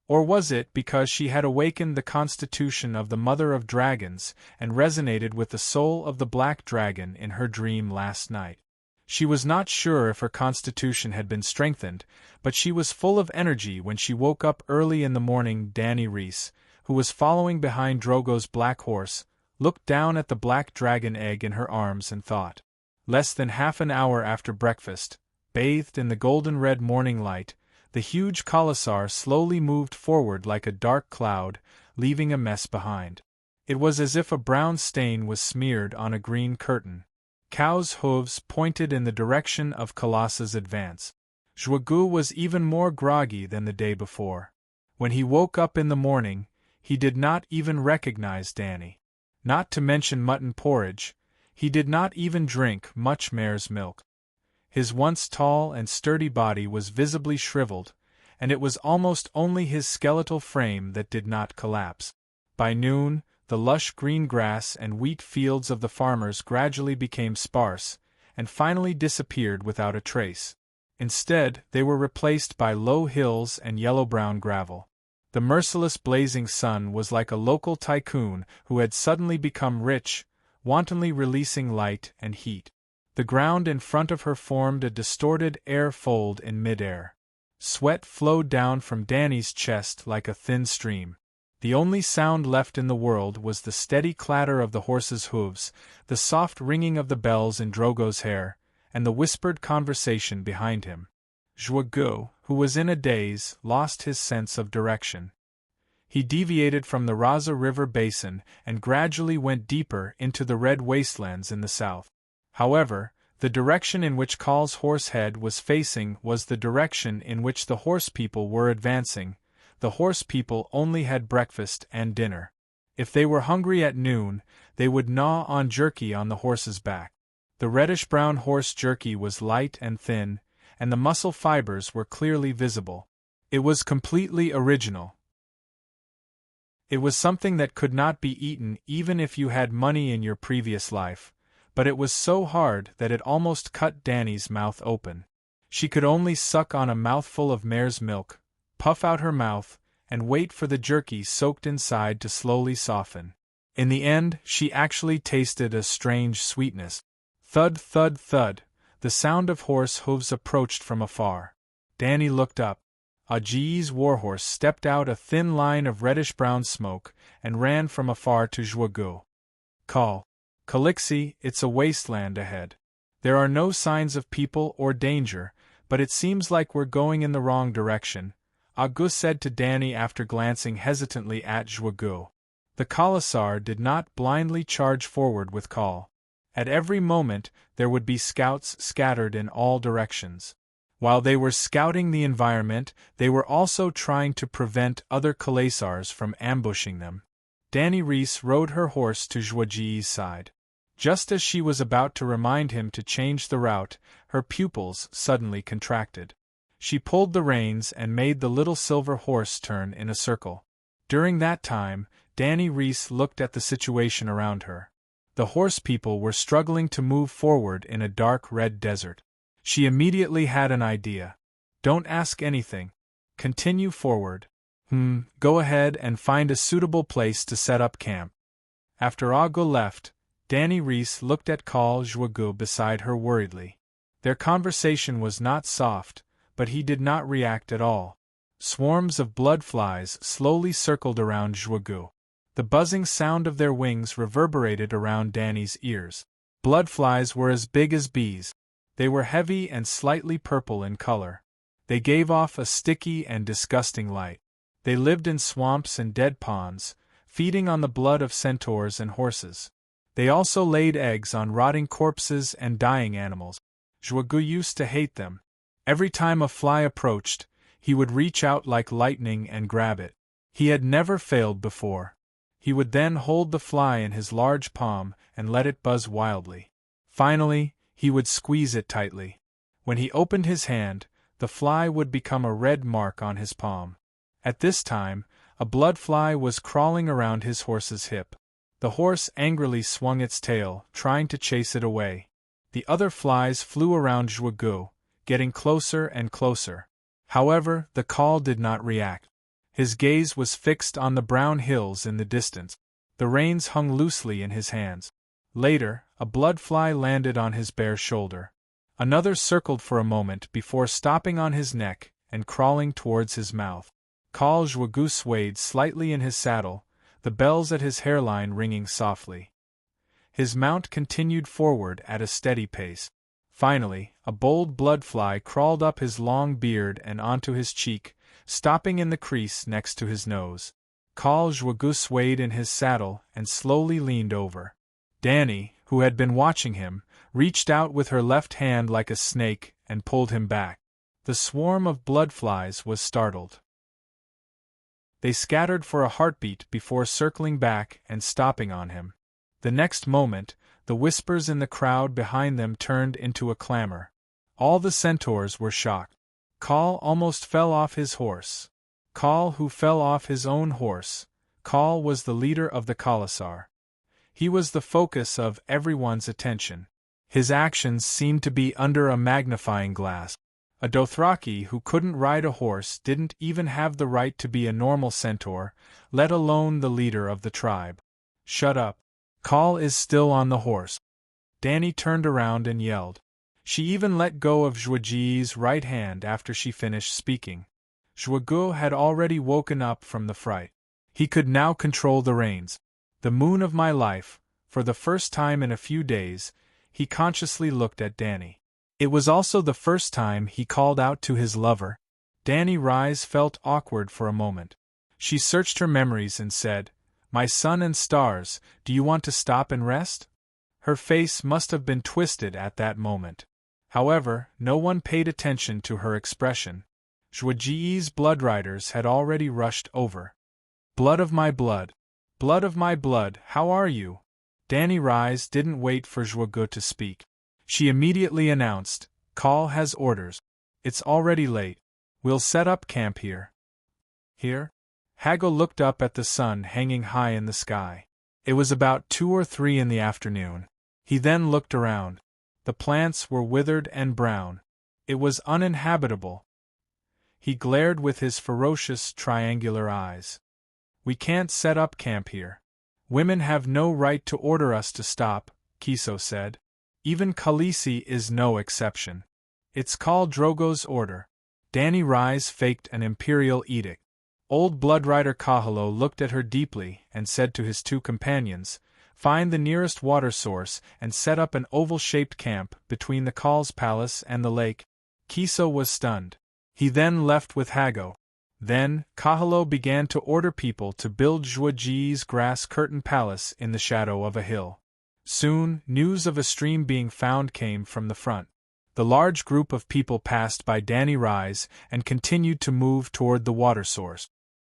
Or was it because she had awakened the constitution of the mother of dragons and resonated with the soul of the black dragon in her dream last night? She was not sure if her constitution had been strengthened, but she was full of energy when she woke up early in the morning. Danny Reese, who was following behind Drogo's black horse, looked down at the black dragon egg in her arms and thought. Less than half an hour after breakfast, bathed in the golden-red morning light, the huge Khalasar slowly moved forward like a dark cloud, leaving a mess behind. It was as if a brown stain was smeared on a green curtain. Cow's hooves pointed in the direction of Colossa's advance. Zhuge was even more groggy than the day before. When he woke up in the morning, he did not even recognize Danny. Not to mention mutton porridge, he did not even drink much mare's milk. His once tall and sturdy body was visibly shriveled, and it was almost only his skeletal frame that did not collapse. By noon, the lush green grass and wheat fields of the farmers gradually became sparse, and finally disappeared without a trace. Instead, they were replaced by low hills and yellow-brown gravel. The merciless blazing sun was like a local tycoon who had suddenly become rich, wantonly releasing light and heat. The ground in front of her formed a distorted air fold in midair. Sweat flowed down from Danny's chest like a thin stream. The only sound left in the world was the steady clatter of the horse's hooves, the soft ringing of the bells in Drogo's hair, and the whispered conversation behind him. Zhuge, who was in a daze, lost his sense of direction. He deviated from the Raza River basin and gradually went deeper into the red wastelands in the south. However, the direction in which Kal's horse head was facing was the direction in which the horse people were advancing. The horse people only had breakfast and dinner. If they were hungry at noon, they would gnaw on jerky on the horse's back. The reddish-brown horse jerky was light and thin, and the muscle fibers were clearly visible. It was completely original. It was something that could not be eaten even if you had money in your previous life, but it was so hard that it almost cut Danny's mouth open. She could only suck on a mouthful of mare's milk, puff out her mouth, and wait for the jerky soaked inside to slowly soften. In the end, she actually tasted a strange sweetness. Thud, thud, thud, the sound of horse hooves approached from afar. Danny looked up. Aji's warhorse stepped out a thin line of reddish-brown smoke and ran from afar to Zhuge. Call. Calixi, it's a wasteland ahead. There are no signs of people or danger, but it seems like we're going in the wrong direction, Agus said to Danny after glancing hesitantly at Zhuge. The Khalasar did not blindly charge forward with Kal. At every moment there would be scouts scattered in all directions. While they were scouting the environment, they were also trying to prevent other Khalasars from ambushing them. Danny Reese rode her horse to Zhuge's side. Just as she was about to remind him to change the route, her pupils suddenly contracted. She pulled the reins and made the little silver horse turn in a circle. During that time, Danny Reese looked at the situation around her. The horse people were struggling to move forward in a dark red desert. She immediately had an idea. Don't ask anything. Continue forward. Go ahead and find a suitable place to set up camp. After Aggo left, Danny Reese looked at Kal Zhuge beside her worriedly. Their conversation was not soft, but he did not react at all. Swarms of blood flies slowly circled around Zhuge. The buzzing sound of their wings reverberated around Danny's ears. Blood flies were as big as bees. They were heavy and slightly purple in color. They gave off a sticky and disgusting light. They lived in swamps and dead ponds, feeding on the blood of centaurs and horses. They also laid eggs on rotting corpses and dying animals. Zhuge used to hate them. Every time a fly approached, he would reach out like lightning and grab it. He had never failed before. He would then hold the fly in his large palm and let it buzz wildly. Finally, he would squeeze it tightly. When he opened his hand, the fly would become a red mark on his palm. At this time, a blood fly was crawling around his horse's hip. The horse angrily swung its tail, trying to chase it away. The other flies flew around Zhuge, getting closer and closer. However, the call did not react. His gaze was fixed on the brown hills in the distance. The reins hung loosely in his hands. Later, a blood fly landed on his bare shoulder. Another circled for a moment before stopping on his neck and crawling towards his mouth. Kal Zhuge swayed slightly in his saddle, the bells at his hairline ringing softly. His mount continued forward at a steady pace. Finally, a bold blood fly crawled up his long beard and onto his cheek, stopping in the crease next to his nose. Kal Zhuge swayed in his saddle and slowly leaned over. Danny, who had been watching him, reached out with her left hand like a snake and pulled him back. The swarm of blood flies was startled. They scattered for a heartbeat before circling back and stopping on him. The next moment, the whispers in the crowd behind them turned into a clamor. All the centaurs were shocked. Kal almost fell off his horse. Kal who fell off his own horse. Kal was the leader of the Khalasar. He was the focus of everyone's attention. His actions seemed to be under a magnifying glass. A Dothraki who couldn't ride a horse didn't even have the right to be a normal centaur, let alone the leader of the tribe. Shut up. Kal is still on the horse. Danny turned around and yelled. She even let go of Zhuge's right hand after she finished speaking. Zhuge had already woken up from the fright. He could now control the reins. The moon of my life, for the first time in a few days, he consciously looked at Danny. It was also the first time he called out to his lover. Danny Rise felt awkward for a moment. She searched her memories and said, "My sun and stars, do you want to stop and rest?" Her face must have been twisted at that moment. However, no one paid attention to her expression. Zhuge's blood riders had already rushed over. "Blood of my blood! Blood of my blood, how are you?" Danny Rise didn't wait for Zhuge to speak. She immediately announced, "Kal has orders. It's already late. We'll set up camp here." Here? Hago looked up at the sun hanging high in the sky. It was about 2 or 3 in the afternoon. He then looked around. The plants were withered and brown. It was uninhabitable. He glared with his ferocious triangular eyes. "We can't set up camp here. Women have no right to order us to stop," Kiso said. "Even Khaleesi is no exception. It's Khal Drogo's order." Danny Rise faked an imperial edict. Old Bloodrider Kahalo looked at her deeply and said to his 2 companions, "Find the nearest water source and set up an oval-shaped camp between the Khal's palace and the lake." Kiso was stunned. He then left with Hago. Then, Kahalo began to order people to build Zhuge's grass-curtained palace in the shadow of a hill. Soon, news of a stream being found came from the front. The large group of people passed by Danny Rise and continued to move toward the water source.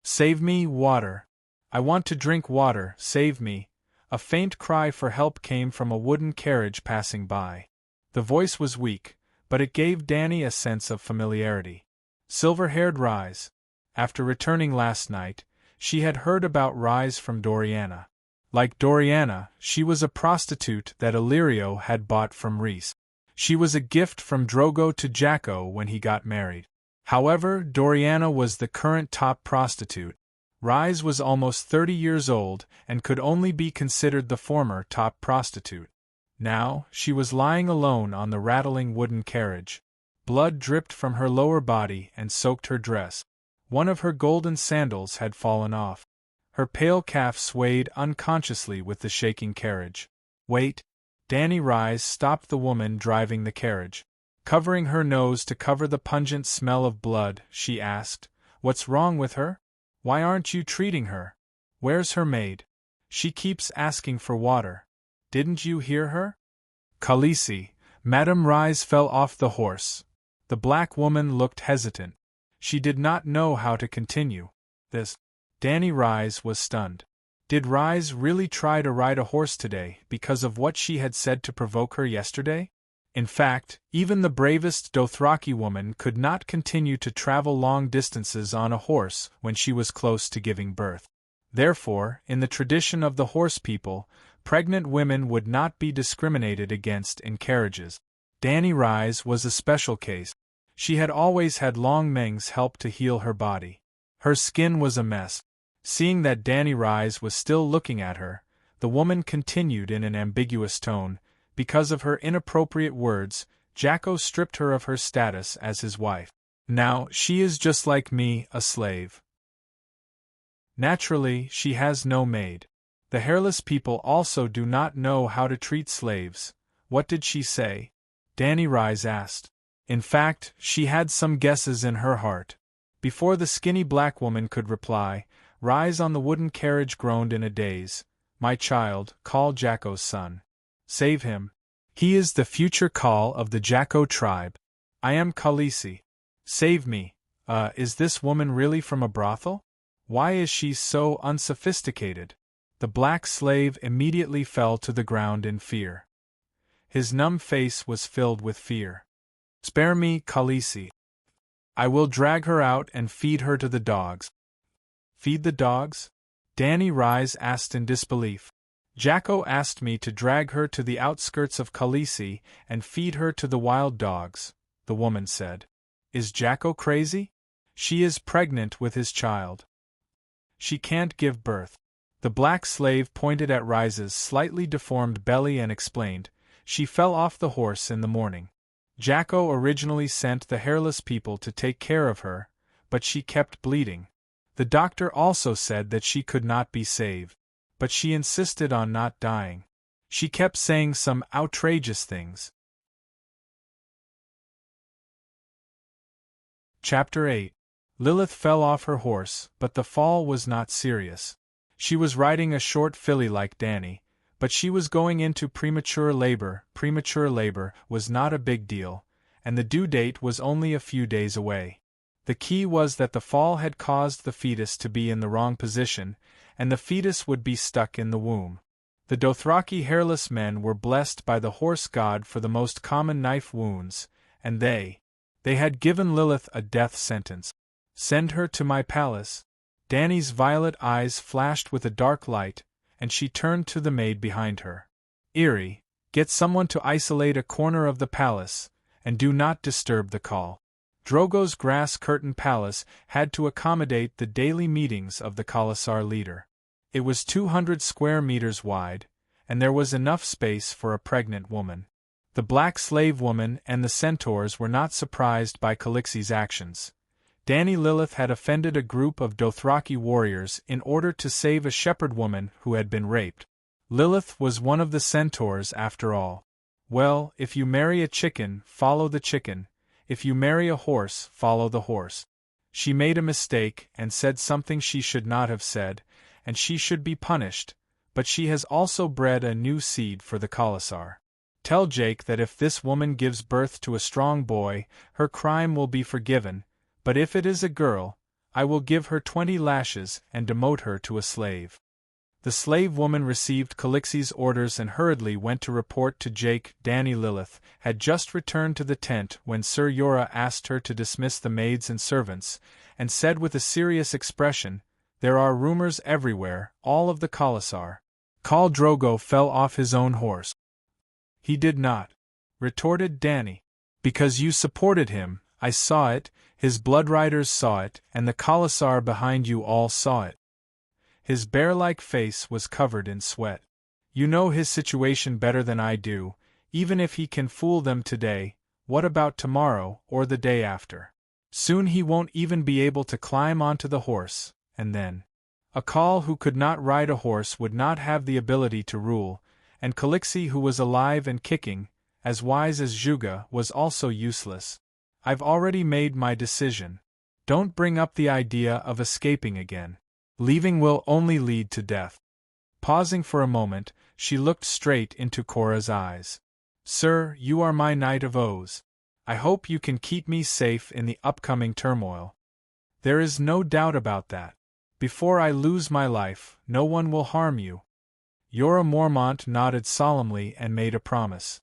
"Save me, water! I want to drink water, save me!" A faint cry for help came from a wooden carriage passing by. The voice was weak, but it gave Danny a sense of familiarity. Silver-haired Rise. After returning last night, she had heard about Rise from Doriana. Like Doriana, she was a prostitute that Illyrio had bought from Rhys. She was a gift from Drogo to Jacko when he got married. However, Doriana was the current top prostitute. Rise was almost 30 years old and could only be considered the former top prostitute. Now, she was lying alone on the rattling wooden carriage. Blood dripped from her lower body and soaked her dress. One of her golden sandals had fallen off. Her pale calf swayed unconsciously with the shaking carriage. "Wait." Danny Rise stopped the woman driving the carriage. Covering her nose to cover the pungent smell of blood, she asked, "What's wrong with her? Why aren't you treating her? Where's her maid? She keeps asking for water. Didn't you hear her?" "Khaleesi." Madame Rise fell off the horse. The black woman looked hesitant. She did not know how to continue. This. Danny Rise was stunned. Did Rise really try to ride a horse today because of what she had said to provoke her yesterday? In fact, even the bravest Dothraki woman could not continue to travel long distances on a horse when she was close to giving birth. Therefore, in the tradition of the horse people, pregnant women would not be discriminated against in carriages. Danny Rise was a special case. She had always had Long Meng's help to heal her body. Her skin was a mess. Seeing that Danny Rise was still looking at her, the woman continued in an ambiguous tone. Because of her inappropriate words, Jacko stripped her of her status as his wife. Now, she is just like me, a slave. Naturally, she has no maid. The hairless people also do not know how to treat slaves. What did she say? Danny Rise asked. In fact, she had some guesses in her heart. Before the skinny black woman could reply, Rise on the wooden carriage groaned in a daze. My child, call Jacko's son. Save him. He is the future call of the Jacko tribe. I am Khaleesi. Save me. Is this woman really from a brothel? Why is she so unsophisticated? The black slave immediately fell to the ground in fear. His numb face was filled with fear. Spare me, Khaleesi. I will drag her out and feed her to the dogs. Feed the dogs? Danny Rise asked in disbelief. Jacko asked me to drag her to the outskirts of Khaleesi and feed her to the wild dogs, the woman said. Is Jacko crazy? She is pregnant with his child. She can't give birth. The black slave pointed at Rise's slightly deformed belly and explained, she fell off the horse in the morning. Jacko originally sent the hairless people to take care of her, but she kept bleeding. The doctor also said that she could not be saved. But she insisted on not dying. She kept saying some outrageous things. Chapter 8. Lilith fell off her horse, but the fall was not serious. She was riding a short filly like Danny, but she was going into premature labor. Premature labor was not a big deal, and the due date was only a few days away. The key was that the fall had caused the fetus to be in the wrong position, and the fetus would be stuck in the womb. The Dothraki hairless men were blessed by the horse god for the most common knife wounds, and they had given Lilith a death sentence. Send her to my palace. Danny's violet eyes flashed with a dark light, and she turned to the maid behind her. Eerie, get someone to isolate a corner of the palace, and do not disturb the call. Drogo's grass-curtained palace had to accommodate the daily meetings of the Khalasar leader. It was 200 square meters wide, and there was enough space for a pregnant woman. The black slave woman and the centaurs were not surprised by Khaleesi's actions. Danny Lilith had offended a group of Dothraki warriors in order to save a shepherd woman who had been raped. Lilith was one of the centaurs after all. Well, if you marry a chicken, follow the chicken. If you marry a horse, follow the horse. She made a mistake and said something she should not have said, and she should be punished, but she has also bred a new seed for the Khalasar. Tell Jake that if this woman gives birth to a strong boy, her crime will be forgiven, but if it is a girl, I will give her 20 lashes and demote her to a slave. The slave woman received Khaleesi's orders and hurriedly went to report to Jake. Danny Lilith had just returned to the tent when Sir Jorah asked her to dismiss the maids and servants, and said with a serious expression, There are rumors everywhere, all of the Khalasar. Khal Drogo fell off his own horse. He did not, retorted Danny. Because you supported him, I saw it, his bloodriders saw it, and the Khalasar behind you all saw it. His bear-like face was covered in sweat. You know his situation better than I do. Even if he can fool them today, what about tomorrow or the day after? Soon he won't even be able to climb onto the horse, and then a Khal who could not ride a horse would not have the ability to rule, and Khaleesi who was alive and kicking, as wise as Juga, was also useless. I've already made my decision. Don't bring up the idea of escaping again. Leaving will only lead to death. Pausing for a moment, she looked straight into Korra's eyes. Sir, you are my knight of Oz. I hope you can keep me safe in the upcoming turmoil. There is no doubt about that. Before I lose my life, no one will harm you. Jorah Mormont nodded solemnly and made a promise.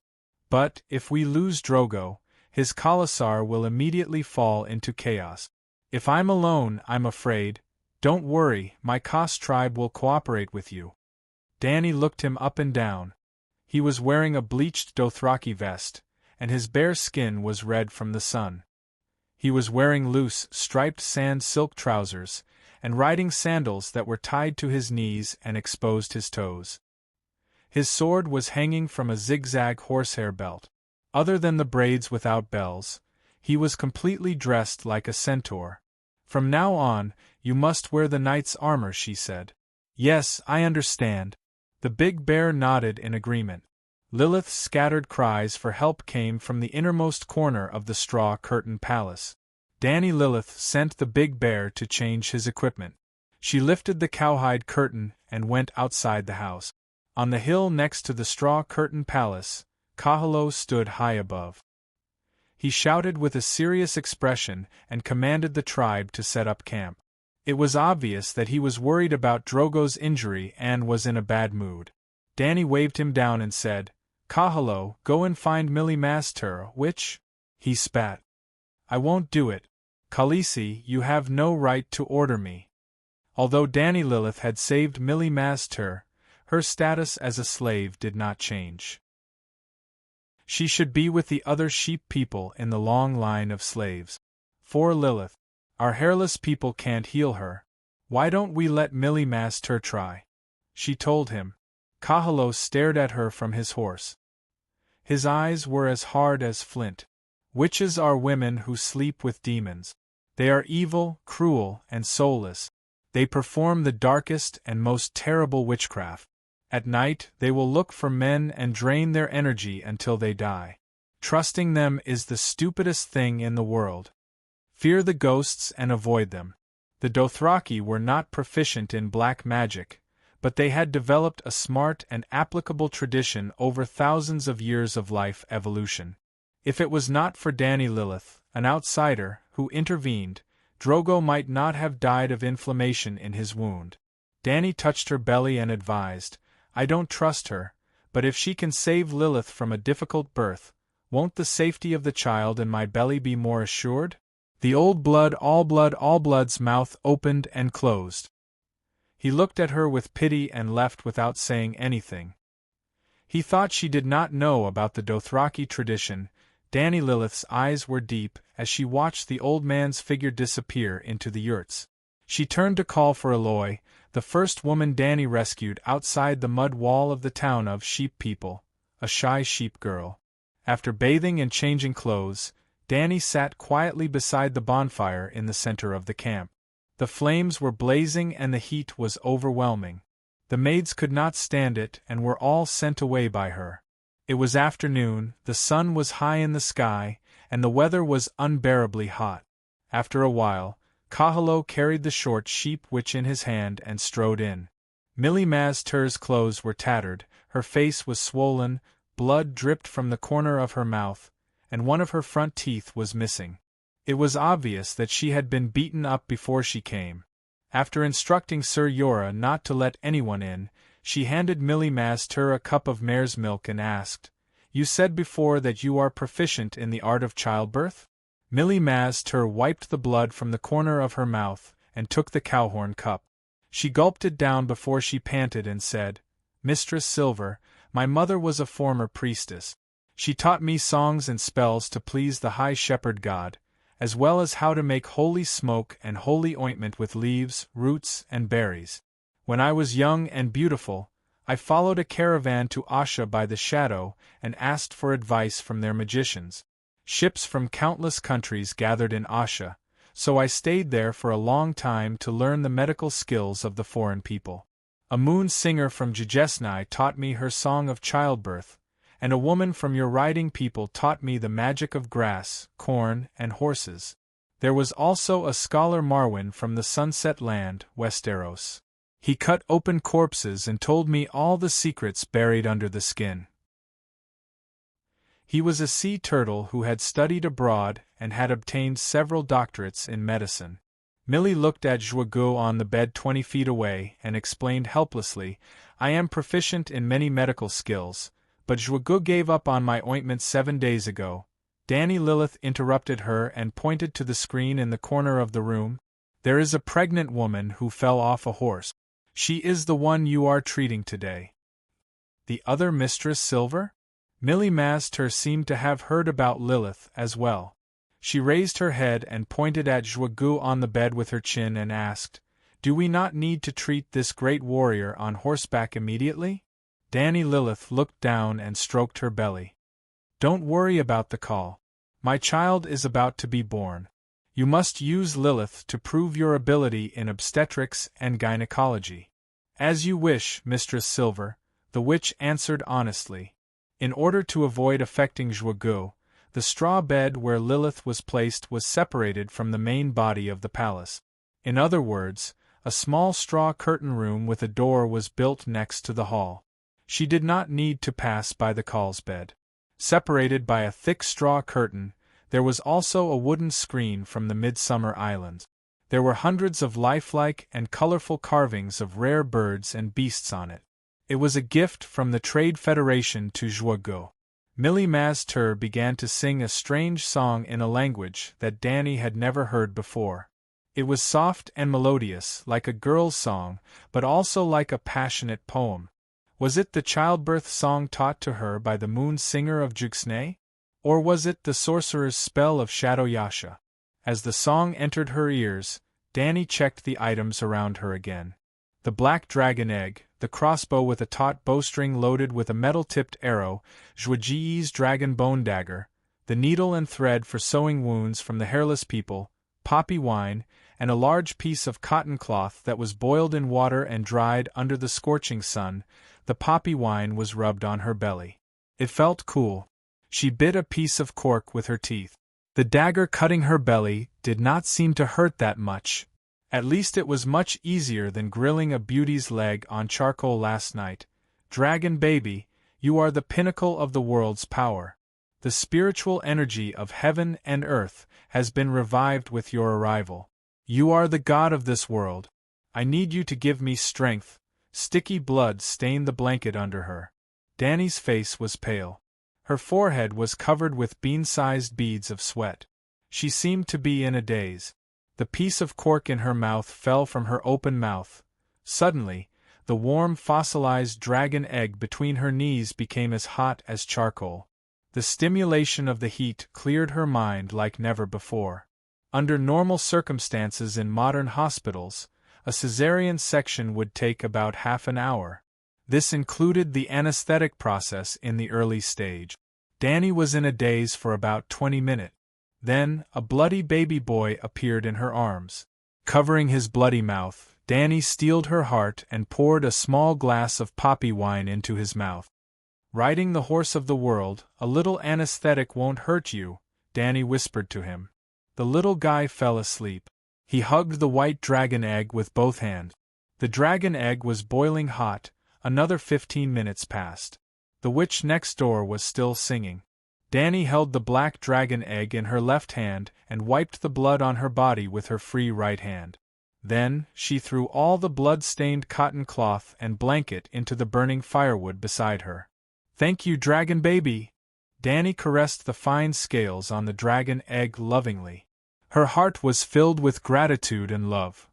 But, if we lose Drogo, his Khalasar will immediately fall into chaos. If I'm alone, I'm afraid. Don't worry, my Khas tribe will cooperate with you. Dany looked him up and down. He was wearing a bleached Dothraki vest, and his bare skin was red from the sun. He was wearing loose, striped sand silk trousers, and riding sandals that were tied to his knees and exposed his toes. His sword was hanging from a zigzag horsehair belt. Other than the braids without bells, he was completely dressed like a centaur. From now on, you must wear the knight's armor, she said. Yes, I understand. The big bear nodded in agreement. Lilith's scattered cries for help came from the innermost corner of the straw curtain palace. Dany Lilith sent the big bear to change his equipment. She lifted the cowhide curtain and went outside the house. On the hill next to the straw curtain palace, Kahalo stood high above. He shouted with a serious expression and commanded the tribe to set up camp. It was obvious that he was worried about Drogo's injury and was in a bad mood. Dany waved him down and said, Kahalo, go and find Millie Master, which? He spat. I won't do it. Khaleesi, you have no right to order me. Although Dany Lilith had saved Millie Master, her status as a slave did not change. She should be with the other sheep people in the long line of slaves. For Lilith, our hairless people can't heal her. Why don't we let Millie Master try? She told him. Kahalo stared at her from his horse. His eyes were as hard as flint. Witches are women who sleep with demons. They are evil, cruel, and soulless. They perform the darkest and most terrible witchcraft. At night, they will look for men and drain their energy until they die. Trusting them is the stupidest thing in the world. Fear the ghosts and avoid them. The Dothraki were not proficient in black magic, but they had developed a smart and applicable tradition over thousands of years of life evolution. If it was not for Dany Lilith, an outsider, who intervened, Drogo might not have died of inflammation in his wound. Dany touched her belly and advised, I don't trust her, but if she can save Lilith from a difficult birth, won't the safety of the child in my belly be more assured? The old Allblood's mouth opened and closed. He looked at her with pity and left without saying anything. He thought she did not know about the Dothraki tradition. Dany Lilith's eyes were deep as she watched the old man's figure disappear into the yurts. She turned to call for Eloy, the first woman Dany rescued outside the mud wall of the town of Sheep People, a shy sheep girl. After bathing and changing clothes, Dany sat quietly beside the bonfire in the center of the camp. The flames were blazing and the heat was overwhelming. The maids could not stand it and were all sent away by her. It was afternoon, the sun was high in the sky, and the weather was unbearably hot. After a while, Kahalo carried the short sheep witch in his hand and strode in. Millie Master's clothes were tattered, her face was swollen, blood dripped from the corner of her mouth, and one of her front teeth was missing. It was obvious that she had been beaten up before she came. After instructing Sir Jorah not to let anyone in, she handed Millie Master a cup of mare's milk and asked, You said before that you are proficient in the art of childbirth? Millie Master wiped the blood from the corner of her mouth and took the cowhorn cup. She gulped it down before she panted and said, Mistress Silver, my mother was a former priestess. She taught me songs and spells to please the High Shepherd God, as well as how to make holy smoke and holy ointment with leaves, roots, and berries. When I was young and beautiful, I followed a caravan to Asha by the shadow and asked for advice from their magicians. Ships from countless countries gathered in Asha, so I stayed there for a long time to learn the medical skills of the foreign people. A moon singer from Jajesnai taught me her song of childbirth, and a woman from your riding people taught me the magic of grass, corn, and horses. There was also a scholar Marwyn from the Sunset Land, Westeros. He cut open corpses and told me all the secrets buried under the skin. He was a sea turtle who had studied abroad and had obtained several doctorates in medicine. Millie looked at Joigot on the bed 20 feet away and explained helplessly, "I am proficient in many medical skills, but Joigot gave up on my ointment 7 days ago." Danny Lilith interrupted her and pointed to the screen in the corner of the room. "There is a pregnant woman who fell off a horse. She is the one you are treating today." "The other Mistress Silver?" Millie Master seemed to have heard about Lilith as well. She raised her head and pointed at Joigot on the bed with her chin and asked, "Do we not need to treat this great warrior on horseback immediately?" Danny Lilith looked down and stroked her belly. "Don't worry about the call. My child is about to be born. You must use Lilith to prove your ability in obstetrics and gynecology." "As you wish, Mistress Silver," the witch answered honestly. In order to avoid affecting Joigot, the straw bed where Lilith was placed was separated from the main body of the palace. In other words, a small straw curtain room with a door was built next to the hall. She did not need to pass by the call's bed. Separated by a thick straw curtain, there was also a wooden screen from the Midsummer Islands. There were hundreds of lifelike and colorful carvings of rare birds and beasts on it. It was a gift from the Trade Federation to Joigot. Millie Master began to sing a strange song in a language that Danny had never heard before. It was soft and melodious, like a girl's song, but also like a passionate poem. Was it the childbirth song taught to her by the moon singer of Juxne? Or was it the sorcerer's spell of Shadow Yasha? As the song entered her ears, Danny checked the items around her again. The black dragon egg, the crossbow with a taut bowstring loaded with a metal-tipped arrow, Zhuji's dragon bone dagger, the needle and thread for sewing wounds from the hairless people, poppy wine, and a large piece of cotton cloth that was boiled in water and dried under the scorching sun. The poppy wine was rubbed on her belly. It felt cool. She bit a piece of cork with her teeth. The dagger cutting her belly did not seem to hurt that much. At least it was much easier than grilling a beauty's leg on charcoal last night. "Dragon baby, you are the pinnacle of the world's power. The spiritual energy of heaven and earth has been revived with your arrival. You are the god of this world. I need you to give me strength." Sticky blood stained the blanket under her. Danny's face was pale. Her forehead was covered with bean-sized beads of sweat. She seemed to be in a daze. The piece of cork in her mouth fell from her open mouth. Suddenly, the warm fossilized dragon egg between her knees became as hot as charcoal. The stimulation of the heat cleared her mind like never before. Under normal circumstances in modern hospitals, a cesarean section would take about half an hour. This included the anesthetic process in the early stage. Danny was in a daze for about 20 minutes. Then, a bloody baby boy appeared in her arms. Covering his bloody mouth, Danny steeled her heart and poured a small glass of poppy wine into his mouth. "Riding the horse of the world, a little anesthetic won't hurt you," Danny whispered to him. The little guy fell asleep. He hugged the white dragon egg with both hands. The dragon egg was boiling hot. Another 15 minutes passed. The witch next door was still singing. Danny held the black dragon egg in her left hand and wiped the blood on her body with her free right hand. Then, she threw all the blood-stained cotton cloth and blanket into the burning firewood beside her. "Thank you, dragon baby!" Danny caressed the fine scales on the dragon egg lovingly. Her heart was filled with gratitude and love.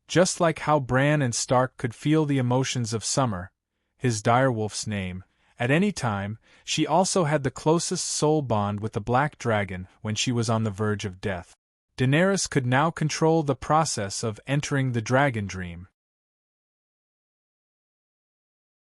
Just like how Bran and Stark could feel the emotions of Summer, his direwolf's name, at any time, she also had the closest soul bond with the Black Dragon when she was on the verge of death. Daenerys could now control the process of entering the dragon dream.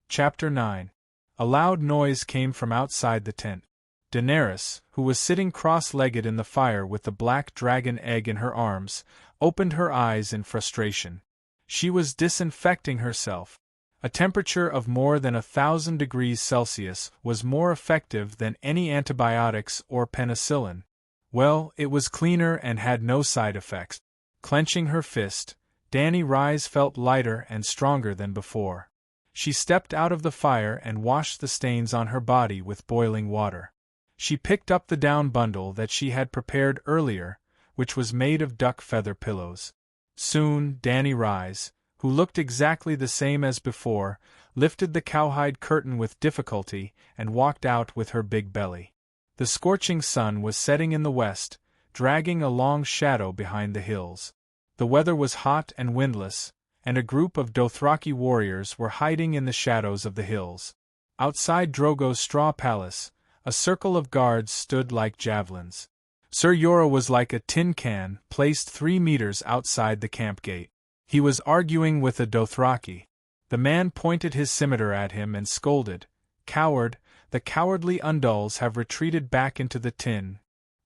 Chapter 9. A loud noise came from outside the tent. Daenerys, who was sitting cross-legged in the fire with the black dragon egg in her arms, opened her eyes in frustration. She was disinfecting herself. A temperature of more than 1,000 degrees Celsius was more effective than any antibiotics or penicillin. Well, it was cleaner and had no side effects. Clenching her fist, Danny Rise felt lighter and stronger than before. She stepped out of the fire and washed the stains on her body with boiling water. She picked up the down bundle that she had prepared earlier, which was made of duck feather pillows. Soon, Danny Rise, who looked exactly the same as before, lifted the cowhide curtain with difficulty and walked out with her big belly. The scorching sun was setting in the west, dragging a long shadow behind the hills. The weather was hot and windless, and a group of Dothraki warriors were hiding in the shadows of the hills. Outside Drogo's straw palace, a circle of guards stood like javelins. Sir Jorah was like a tin can placed 3 meters outside the camp gate. He was arguing with a Dothraki. The man pointed his scimitar at him and scolded, "Coward, the cowardly Undulls have retreated back into the tin."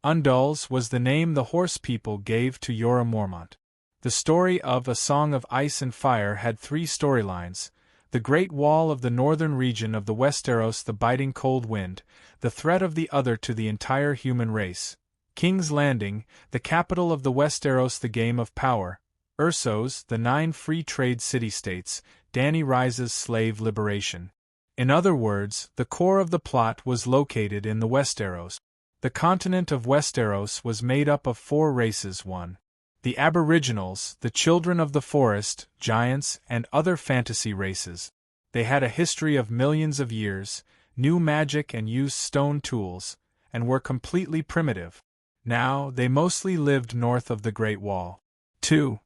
Undulls was the name the horse people gave to Jorah Mormont. The story of A Song of Ice and Fire had 3 storylines: the Great Wall of the northern region of the Westeros, the biting cold wind, the threat of the other to the entire human race; King's Landing, the capital of the Westeros, the game of power; Ursos, the 9 free trade city-states; Danny Rise's slave liberation. In other words, the core of the plot was located in the Westeros. The continent of Westeros was made up of 4 races: 1. The Aboriginals, the children of the forest, giants, and other fantasy races. They had a history of millions of years, knew magic and used stone tools, and were completely primitive. Now, they mostly lived north of the Great Wall. 2.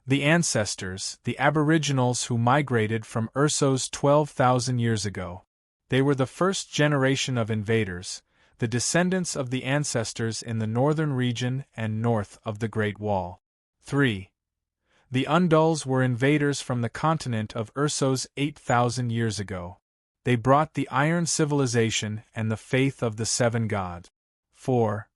The Ancestors, the Aboriginals who migrated from Ursos 12,000 years ago. They were the first generation of invaders, the descendants of the ancestors in the northern region and north of the Great Wall. 3. The Undulls were invaders from the continent of Ursos 8,000 years ago. They brought the Iron Civilization and the faith of the 7 gods. 4.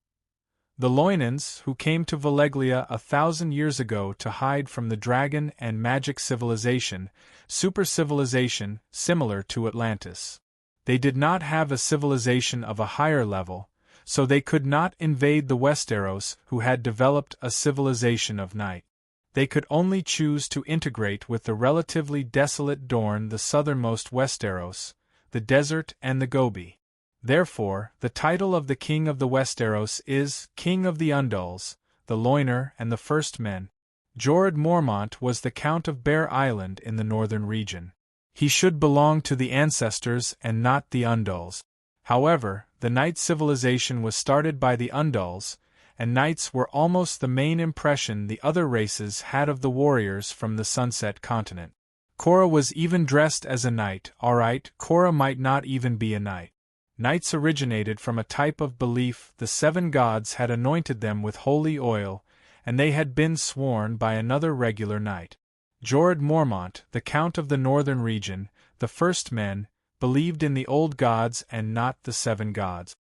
The Loinans, who came to Valeglia 1,000 years ago to hide from the dragon and magic civilization, super-civilization, similar to Atlantis. They did not have a civilization of a higher level, so they could not invade the Westeros, who had developed a civilization of night. They could only choose to integrate with the relatively desolate Dorne, the southernmost Westeros, the desert and the Gobi. Therefore, the title of the king of the Westeros is King of the Undulls, the Loiner and the First Men. Jorah Mormont was the Count of Bear Island in the northern region. He should belong to the ancestors and not the Undulls. However, the Night civilization was started by the Undulls, and Knights were almost the main impression the other races had of the warriors from the Sunset Continent. Korra was even dressed as a knight. Alright, Korra might not even be a knight. Knights originated from a type of belief the 7 gods had anointed them with holy oil, and they had been sworn by another regular knight. Jorah Mormont, the Count of the Northern Region, the First Men, believed in the old gods and not the 7 gods.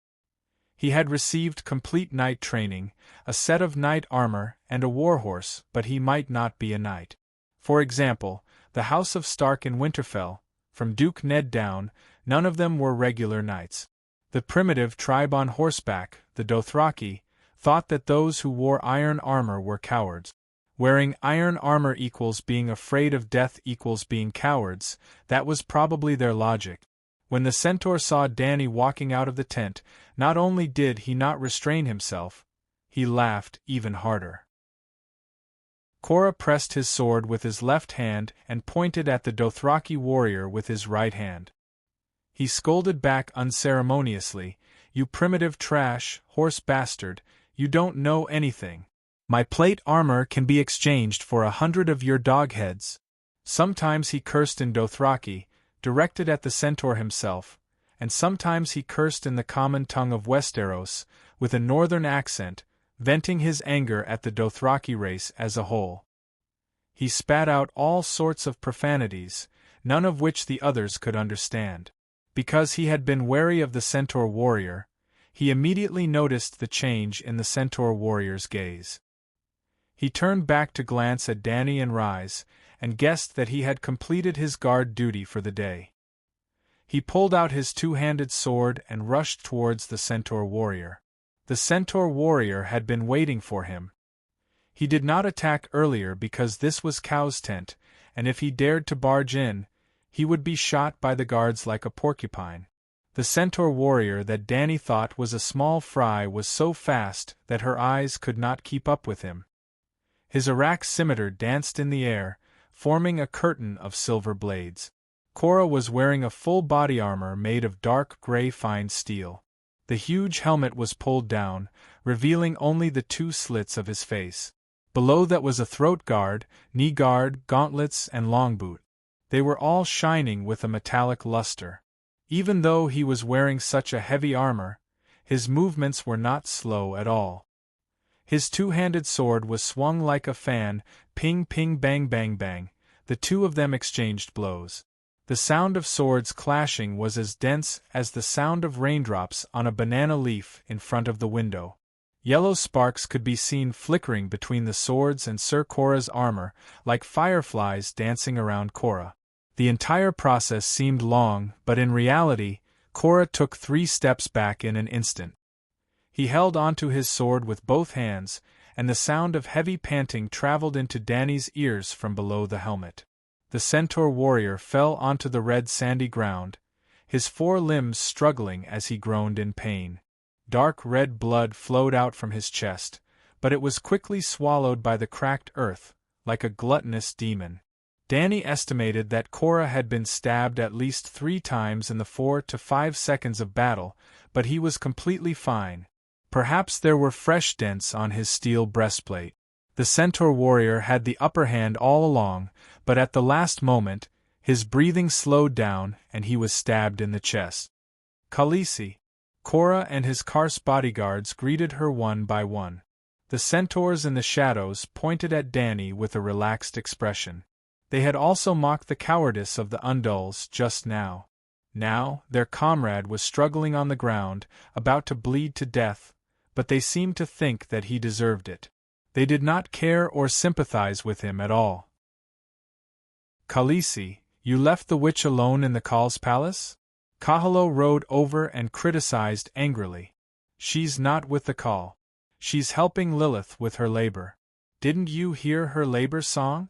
He had received complete knight training, a set of knight armor, and a warhorse, but he might not be a knight. For example, the House of Stark in Winterfell, from Duke Ned down, none of them were regular knights. The primitive tribe on horseback, the Dothraki, thought that those who wore iron armor were cowards. Wearing iron armor equals being afraid of death equals being cowards, that was probably their logic. When the centaur saw Danny walking out of the tent, not only did he not restrain himself, he laughed even harder. Korra pressed his sword with his left hand and pointed at the Dothraki warrior with his right hand. He scolded back unceremoniously, "You primitive trash, horse bastard, you don't know anything. My plate armor can be exchanged for 100 of your dog heads." Sometimes he cursed in Dothraki, directed at the centaur himself, and sometimes he cursed in the common tongue of Westeros, with a northern accent, venting his anger at the Dothraki race as a whole. He spat out all sorts of profanities, none of which the others could understand. Because he had been wary of the centaur warrior, he immediately noticed the change in the centaur warrior's gaze. He turned back to glance at Danny and Rise, and guessed that he had completed his guard duty for the day. He pulled out his 2-handed sword and rushed towards the centaur warrior. The centaur warrior had been waiting for him. He did not attack earlier because this was Cow's tent, and if he dared to barge in, he would be shot by the guards like a porcupine. The centaur warrior that Danny thought was a small fry was so fast that her eyes could not keep up with him. His Iraq scimitar danced in the air, forming a curtain of silver blades. Cora was wearing a full body armor made of dark gray fine steel. The huge helmet was pulled down, revealing only the 2 slits of his face. Below that was a throat guard, knee guard, gauntlets, and long boot. They were all shining with a metallic luster. Even though he was wearing such a heavy armor, his movements were not slow at all. His 2-handed sword was swung like a fan, ping ping bang bang bang. The 2 of them exchanged blows. The sound of swords clashing was as dense as the sound of raindrops on a banana leaf in front of the window. Yellow sparks could be seen flickering between the swords and Sir Cora's armor, like fireflies dancing around Cora. The entire process seemed long, but in reality, Cora took 3 steps back in an instant. He held onto his sword with both hands, and the sound of heavy panting traveled into Danny's ears from below the helmet. The centaur warrior fell onto the red sandy ground, his 4 limbs struggling as he groaned in pain. Dark red blood flowed out from his chest, but it was quickly swallowed by the cracked earth, like a gluttonous demon. Danny estimated that Cora had been stabbed at least 3 times in the 4 to 5 seconds of battle, but he was completely fine. Perhaps there were fresh dents on his steel breastplate. The centaur warrior had the upper hand all along, but at the last moment, his breathing slowed down and he was stabbed in the chest. Khaleesi. Cora and his Karst bodyguards greeted her one by one. The centaurs in the shadows pointed at Danny with a relaxed expression. They had also mocked the cowardice of the Undulls just now. Now, their comrade was struggling on the ground, about to bleed to death, but they seemed to think that he deserved it. They did not care or sympathize with him at all. Khaleesi, you left the witch alone in the Khale's palace? Kahalo rode over and criticized angrily. She's not with the Khal. She's helping Lilith with her labor. Didn't you hear her labor song?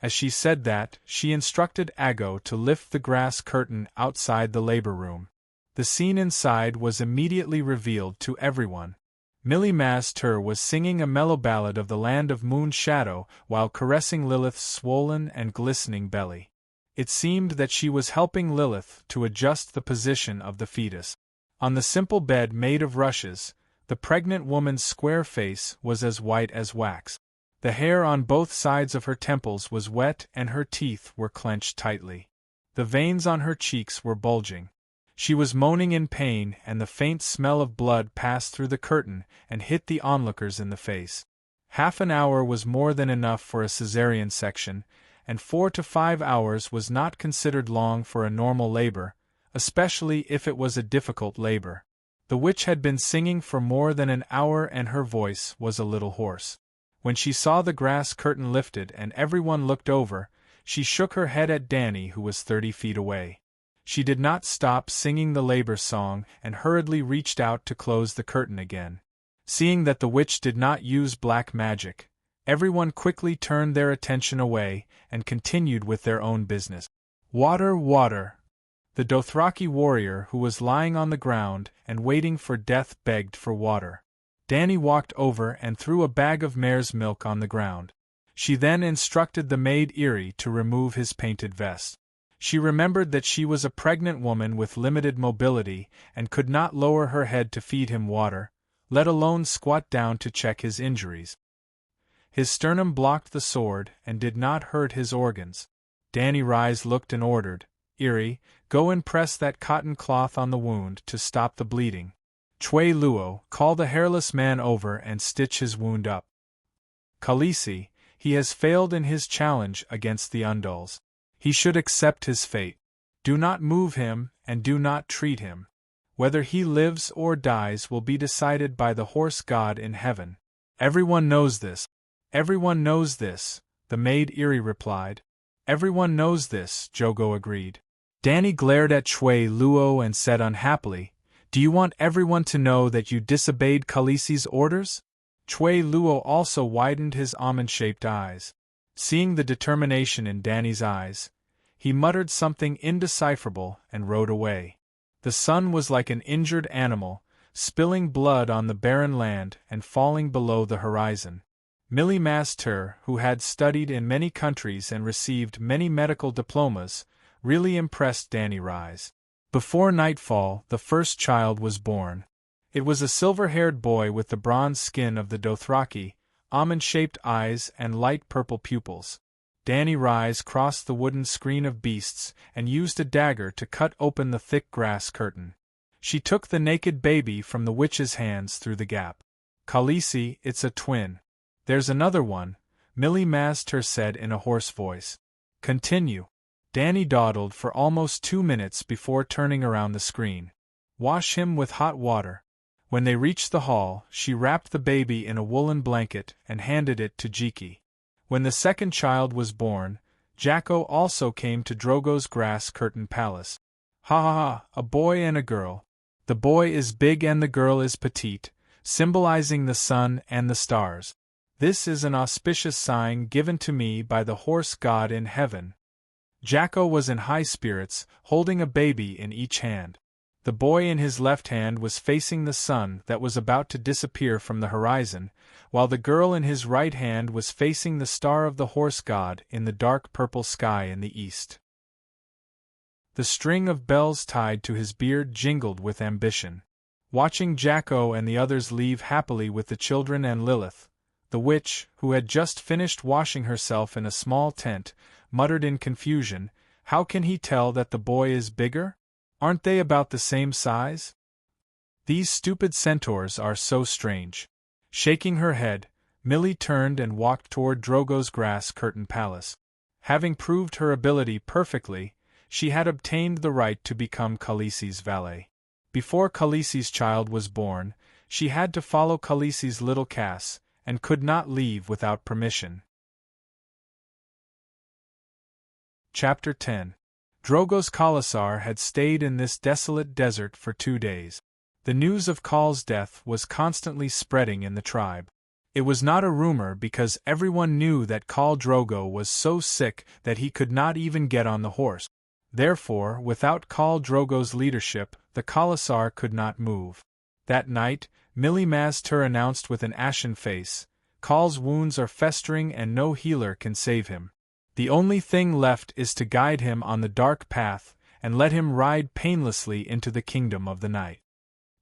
As she said that, she instructed Aggo to lift the grass curtain outside the labor room. The scene inside was immediately revealed to everyone. Millie Maz-Tur was singing a mellow ballad of the land of moon shadow while caressing Lilith's swollen and glistening belly. It seemed that she was helping Lilith to adjust the position of the fetus. On the simple bed made of rushes, the pregnant woman's square face was as white as wax. The hair on both sides of her temples was wet and her teeth were clenched tightly. The veins on her cheeks were bulging. She was moaning in pain, and the faint smell of blood passed through the curtain and hit the onlookers in the face. Half an hour was more than enough for a cesarean section, and 4 to 5 hours was not considered long for a normal labor, especially if it was a difficult labor. The witch had been singing for more than an hour and her voice was a little hoarse. When she saw the grass curtain lifted and everyone looked over, she shook her head at Danny, who was 30 feet away. She did not stop singing the labor song and hurriedly reached out to close the curtain again. Seeing that the witch did not use black magic, everyone quickly turned their attention away and continued with their own business. Water, water! The Dothraki warrior who was lying on the ground and waiting for death begged for water. Danny walked over and threw a bag of mare's milk on the ground. She then instructed the maid Eerie to remove his painted vest. She remembered that she was a pregnant woman with limited mobility and could not lower her head to feed him water, let alone squat down to check his injuries. His sternum blocked the sword and did not hurt his organs. Danny Rise looked and ordered, Eerie, go and press that cotton cloth on the wound to stop the bleeding. Chui Luo, call the hairless man over and stitch his wound up. Khaleesi, he has failed in his challenge against the Undulls. He should accept his fate. Do not move him, and do not treat him. Whether he lives or dies will be decided by the horse god in heaven. Everyone knows this. Everyone knows this, the maid Eerie replied. Everyone knows this, Jogo agreed. Danny glared at Chui Luo and said unhappily, do you want everyone to know that you disobeyed Khaleesi's orders? Chui Luo also widened his almond-shaped eyes. Seeing the determination in Danny's eyes, He muttered something indecipherable and rode away. The sun was like an injured animal, spilling blood on the barren land and falling below the horizon. Millie Master, who had studied in many countries and received many medical diplomas, really impressed Danny Rise. Before nightfall, the first child was born. It was a silver-haired boy with the bronze skin of the Dothraki, almond-shaped eyes and light purple pupils. Danny Rise crossed the wooden screen of beasts and used a dagger to cut open the thick grass curtain. She took the naked baby from the witch's hands through the gap. "Khaleesi, it's a twin." "There's another one," Millie Master said in a hoarse voice. "Continue." Danny dawdled for almost 2 minutes before turning around the screen. "Wash him with hot water." When they reached the hall, she wrapped the baby in a woolen blanket and handed it to Jiki. When the second child was born, Jacko also came to Drogo's grass-curtained palace. "Ha ha ha, a boy and a girl. The boy is big and the girl is petite, symbolizing the sun and the stars. This is an auspicious sign given to me by the horse god in heaven." Jacko was in high spirits, holding a baby in each hand. The boy in his left hand was facing the sun that was about to disappear from the horizon, while the girl in his right hand was facing the star of the horse god in the dark purple sky in the east. The string of bells tied to his beard jingled with ambition. Watching Jacko and the others leave happily with the children and Lilith, the witch, who had just finished washing herself in a small tent, muttered in confusion, "How can he tell that the boy is bigger? Aren't they about the same size? These stupid centaurs are so strange." Shaking her head, Millie turned and walked toward Drogo's grass-curtained palace. Having proved her ability perfectly, she had obtained the right to become Khaleesi's valet. Before Khaleesi's child was born, she had to follow Khaleesi's little Cass, and could not leave without permission. Chapter 10. Drogo's Khalasar had stayed in this desolate desert for 2 days. The news of Khal's death was constantly spreading in the tribe. It was not a rumor because everyone knew that Khal Drogo was so sick that he could not even get on the horse. Therefore, without Khal Drogo's leadership, the Khalasar could not move. That night, Millie Master announced with an ashen face, "Khal's wounds are festering and no healer can save him. The only thing left is to guide him on the dark path and let him ride painlessly into the kingdom of the night."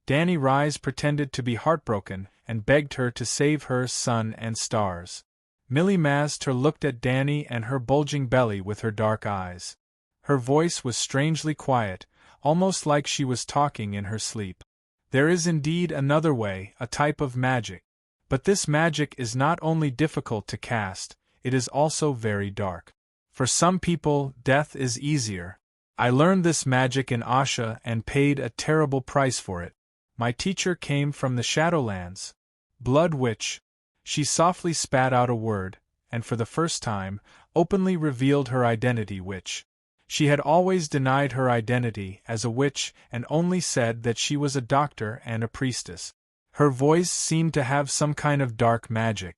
Danny Rise pretended to be heartbroken and begged her to save her sun and stars. Millie Master looked at Danny and her bulging belly with her dark eyes. Her voice was strangely quiet, almost like she was talking in her sleep. "There is indeed another way, a type of magic. But this magic is not only difficult to cast, it is also very dark. For some people, death is easier. I learned this magic in Asha and paid a terrible price for it. My teacher came from the Shadowlands. Blood Witch." She softly spat out a word, and for the first time, openly revealed her identity witch. She had always denied her identity as a witch and only said that she was a doctor and a priestess. Her voice seemed to have some kind of dark magic.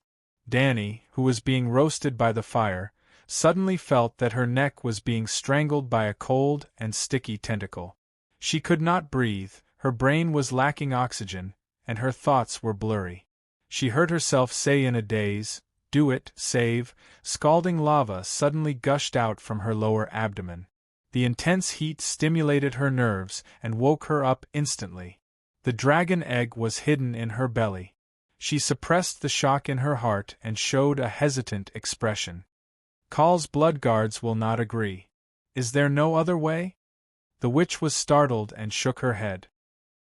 Danny, who was being roasted by the fire, suddenly felt that her neck was being strangled by a cold and sticky tentacle. She could not breathe, her brain was lacking oxygen, and her thoughts were blurry. She heard herself say in a daze, "Do it, save." Scalding lava suddenly gushed out from her lower abdomen. The intense heat stimulated her nerves and woke her up instantly. The dragon egg was hidden in her belly. She suppressed the shock in her heart and showed a hesitant expression. "Khal's bloodguards will not agree. Is there no other way?" The witch was startled and shook her head.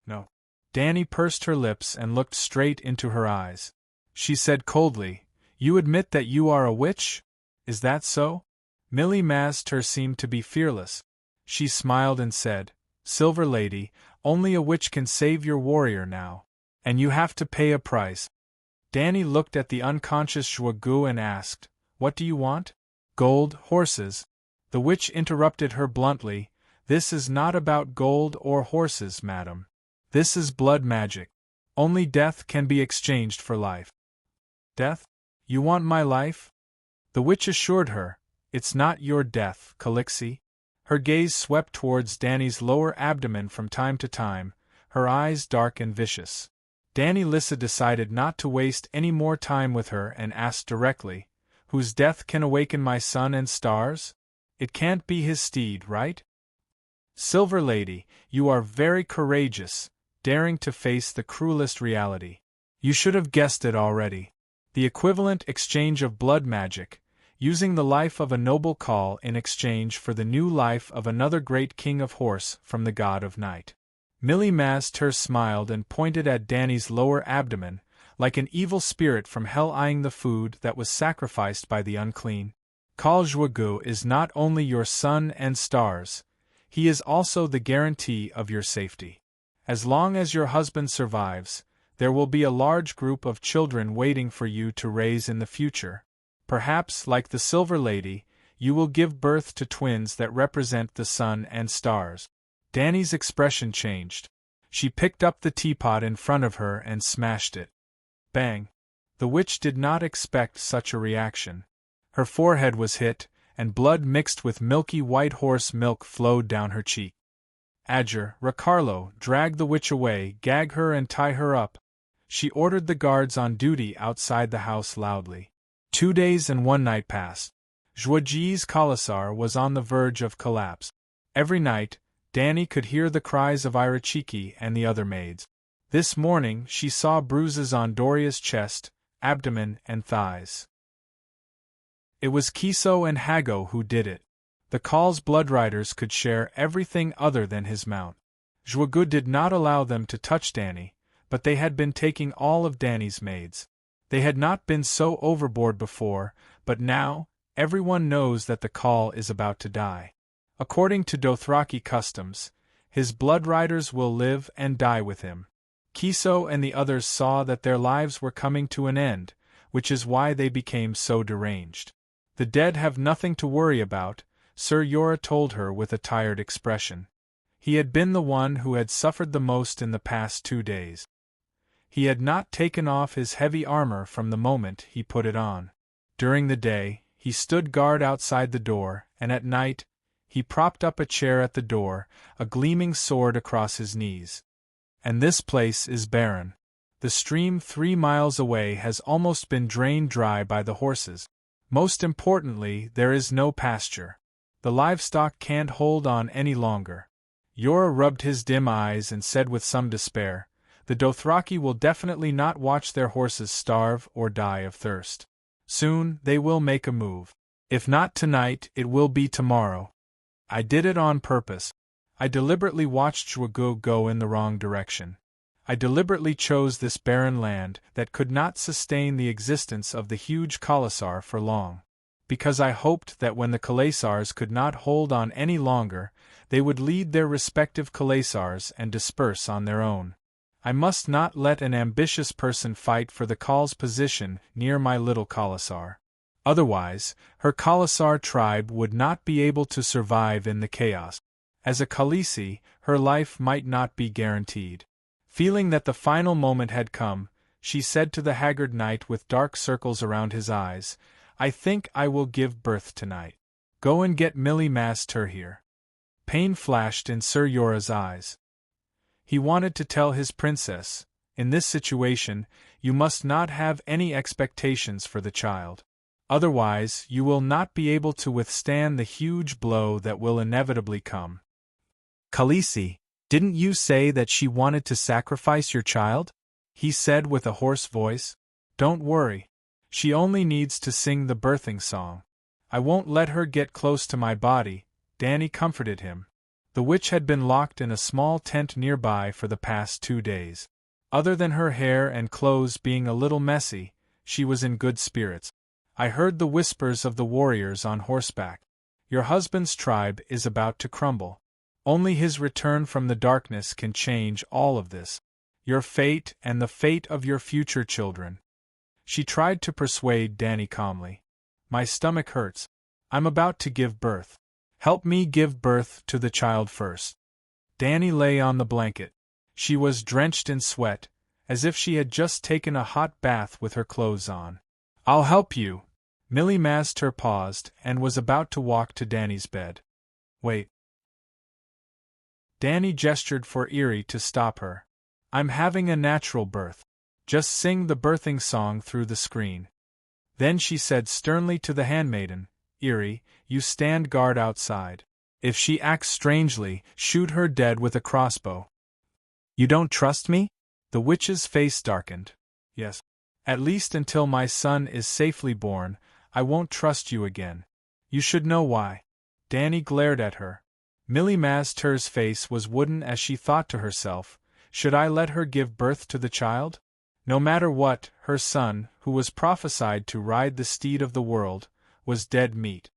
"No." Danny pursed her lips and looked straight into her eyes. She said coldly, "You admit that you are a witch? Is that so?" Millie Master seemed to be fearless. She smiled and said, "Silver Lady, only a witch can save your warrior now. And you have to pay a price." Danny looked at the unconscious Zhuagu and asked, "What do you want?" "Gold, horses." The witch interrupted her bluntly, "This is not about gold or horses, madam. This is blood magic. Only death can be exchanged for life." "Death? You want my life?" The witch assured her, "It's not your death, Khaleesi. Her gaze swept towards Danny's lower abdomen from time to time, her eyes dark and vicious. Danny Lissa decided not to waste any more time with her and asked directly, "Whose death can awaken my sun and stars? It can't be his steed, right?" "Silver Lady, you are very courageous, daring to face the cruelest reality. You should have guessed it already. The equivalent exchange of blood magic, using the life of a noble call in exchange for the new life of another great king of horse from the god of night." Millie Mazter smiled and pointed at Danny's lower abdomen, like an evil spirit from hell eyeing the food that was sacrificed by the unclean. "Kal Zhuogu is not only your sun and stars, he is also the guarantee of your safety. As long as your husband survives, there will be a large group of children waiting for you to raise in the future. Perhaps, like the Silver Lady, you will give birth to twins that represent the sun and stars." Danny's expression changed. She picked up the teapot in front of her and smashed it. Bang! The witch did not expect such a reaction. Her forehead was hit, and blood mixed with milky white horse milk flowed down her cheek. "Adger, Ricardo, drag the witch away, gag her and tie her up," she ordered the guards on duty outside the house loudly. 2 days and 1 night passed. Zhuoji's Kalasar was on the verge of collapse. Every night, Danny could hear the cries of Irachiki and the other maids. This morning she saw bruises on Doria's chest, abdomen and thighs. It was Kiso and Hago who did it. The Kal's bloodriders could share everything other than his mount. Zhuogu did not allow them to touch Danny, but they had been taking all of Danny's maids. They had not been so overboard before, but now, everyone knows that the Kal is about to die. According to Dothraki customs, his bloodriders will live and die with him. Kiso and the others saw that their lives were coming to an end, which is why they became so deranged. "The dead have nothing to worry about," Sir Yora told her with a tired expression. He had been the one who had suffered the most in the past 2 days. He had not taken off his heavy armor from the moment he put it on. During the day, he stood guard outside the door, and at night, he propped up a chair at the door, a gleaming sword across his knees. And this place is barren. The stream 3 miles away has almost been drained dry by the horses. Most importantly, there is no pasture. The livestock can't hold on any longer. Yora rubbed his dim eyes and said with some despair, "The Dothraki will definitely not watch their horses starve or die of thirst. Soon, they will make a move. If not tonight, it will be tomorrow. I did it on purpose. I deliberately watched Zhuogu go in the wrong direction. I deliberately chose this barren land that could not sustain the existence of the huge Kalasar for long. Because I hoped that when the Kalasars could not hold on any longer, they would lead their respective Kalasars and disperse on their own. I must not let an ambitious person fight for the Kal's position near my little Kalasar. Otherwise, her Kalasar tribe would not be able to survive in the chaos. As a Khaleesi, her life might not be guaranteed." Feeling that the final moment had come, she said to the haggard knight with dark circles around his eyes, "I think I will give birth tonight. Go and get Millie Mazter here." Pain flashed in Sir Yora's eyes. He wanted to tell his princess, "In this situation, you must not have any expectations for the child. Otherwise, you will not be able to withstand the huge blow that will inevitably come." "Khaleesi, didn't you say that she wanted to sacrifice your child?" he said with a hoarse voice. "Don't worry. She only needs to sing the birthing song. I won't let her get close to my body," Danny comforted him. The witch had been locked in a small tent nearby for the past 2 days. Other than her hair and clothes being a little messy, she was in good spirits. "I heard the whispers of the warriors on horseback. Your husband's tribe is about to crumble. Only his return from the darkness can change all of this. Your fate and the fate of your future children." She tried to persuade Danny calmly. "My stomach hurts. I'm about to give birth. Help me give birth to the child first." Danny lay on the blanket. She was drenched in sweat, as if she had just taken a hot bath with her clothes on. "I'll help you." Millie Mazter paused and was about to walk to Danny's bed. "Wait. Danny gestured for Eerie to stop her. I'm having a natural birth. Just sing the birthing song through the screen. Then she said sternly to the handmaiden, Eerie, you stand guard outside. If she acts strangely, shoot her dead with a crossbow. You don't trust me? The witch's face darkened. Yes. At least until my son is safely born, I won't trust you again. You should know why. Danny glared at her. Millie Maztur's face was wooden as she thought to herself, should I let her give birth to the child? No matter what, her son, who was prophesied to ride the steed of the world, was dead meat.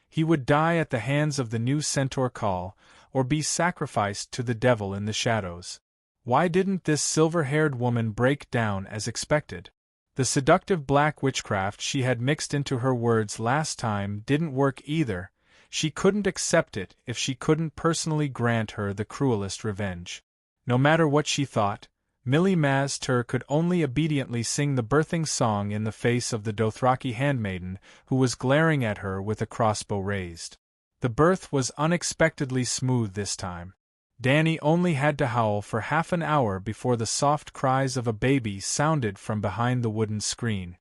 He would die at the hands of the new centaur Call, or be sacrificed to the devil in the shadows. Why didn't this silver-haired woman break down as expected? The seductive black witchcraft she had mixed into her words last time didn't work either. She couldn't accept it if she couldn't personally grant her the cruelest revenge. No matter what she thought, Millie Maztur could only obediently sing the birthing song in the face of the Dothraki handmaiden, who was glaring at her with a crossbow raised. The birth was unexpectedly smooth this time. Danny only had to howl for half an hour before the soft cries of a baby sounded from behind the wooden screen.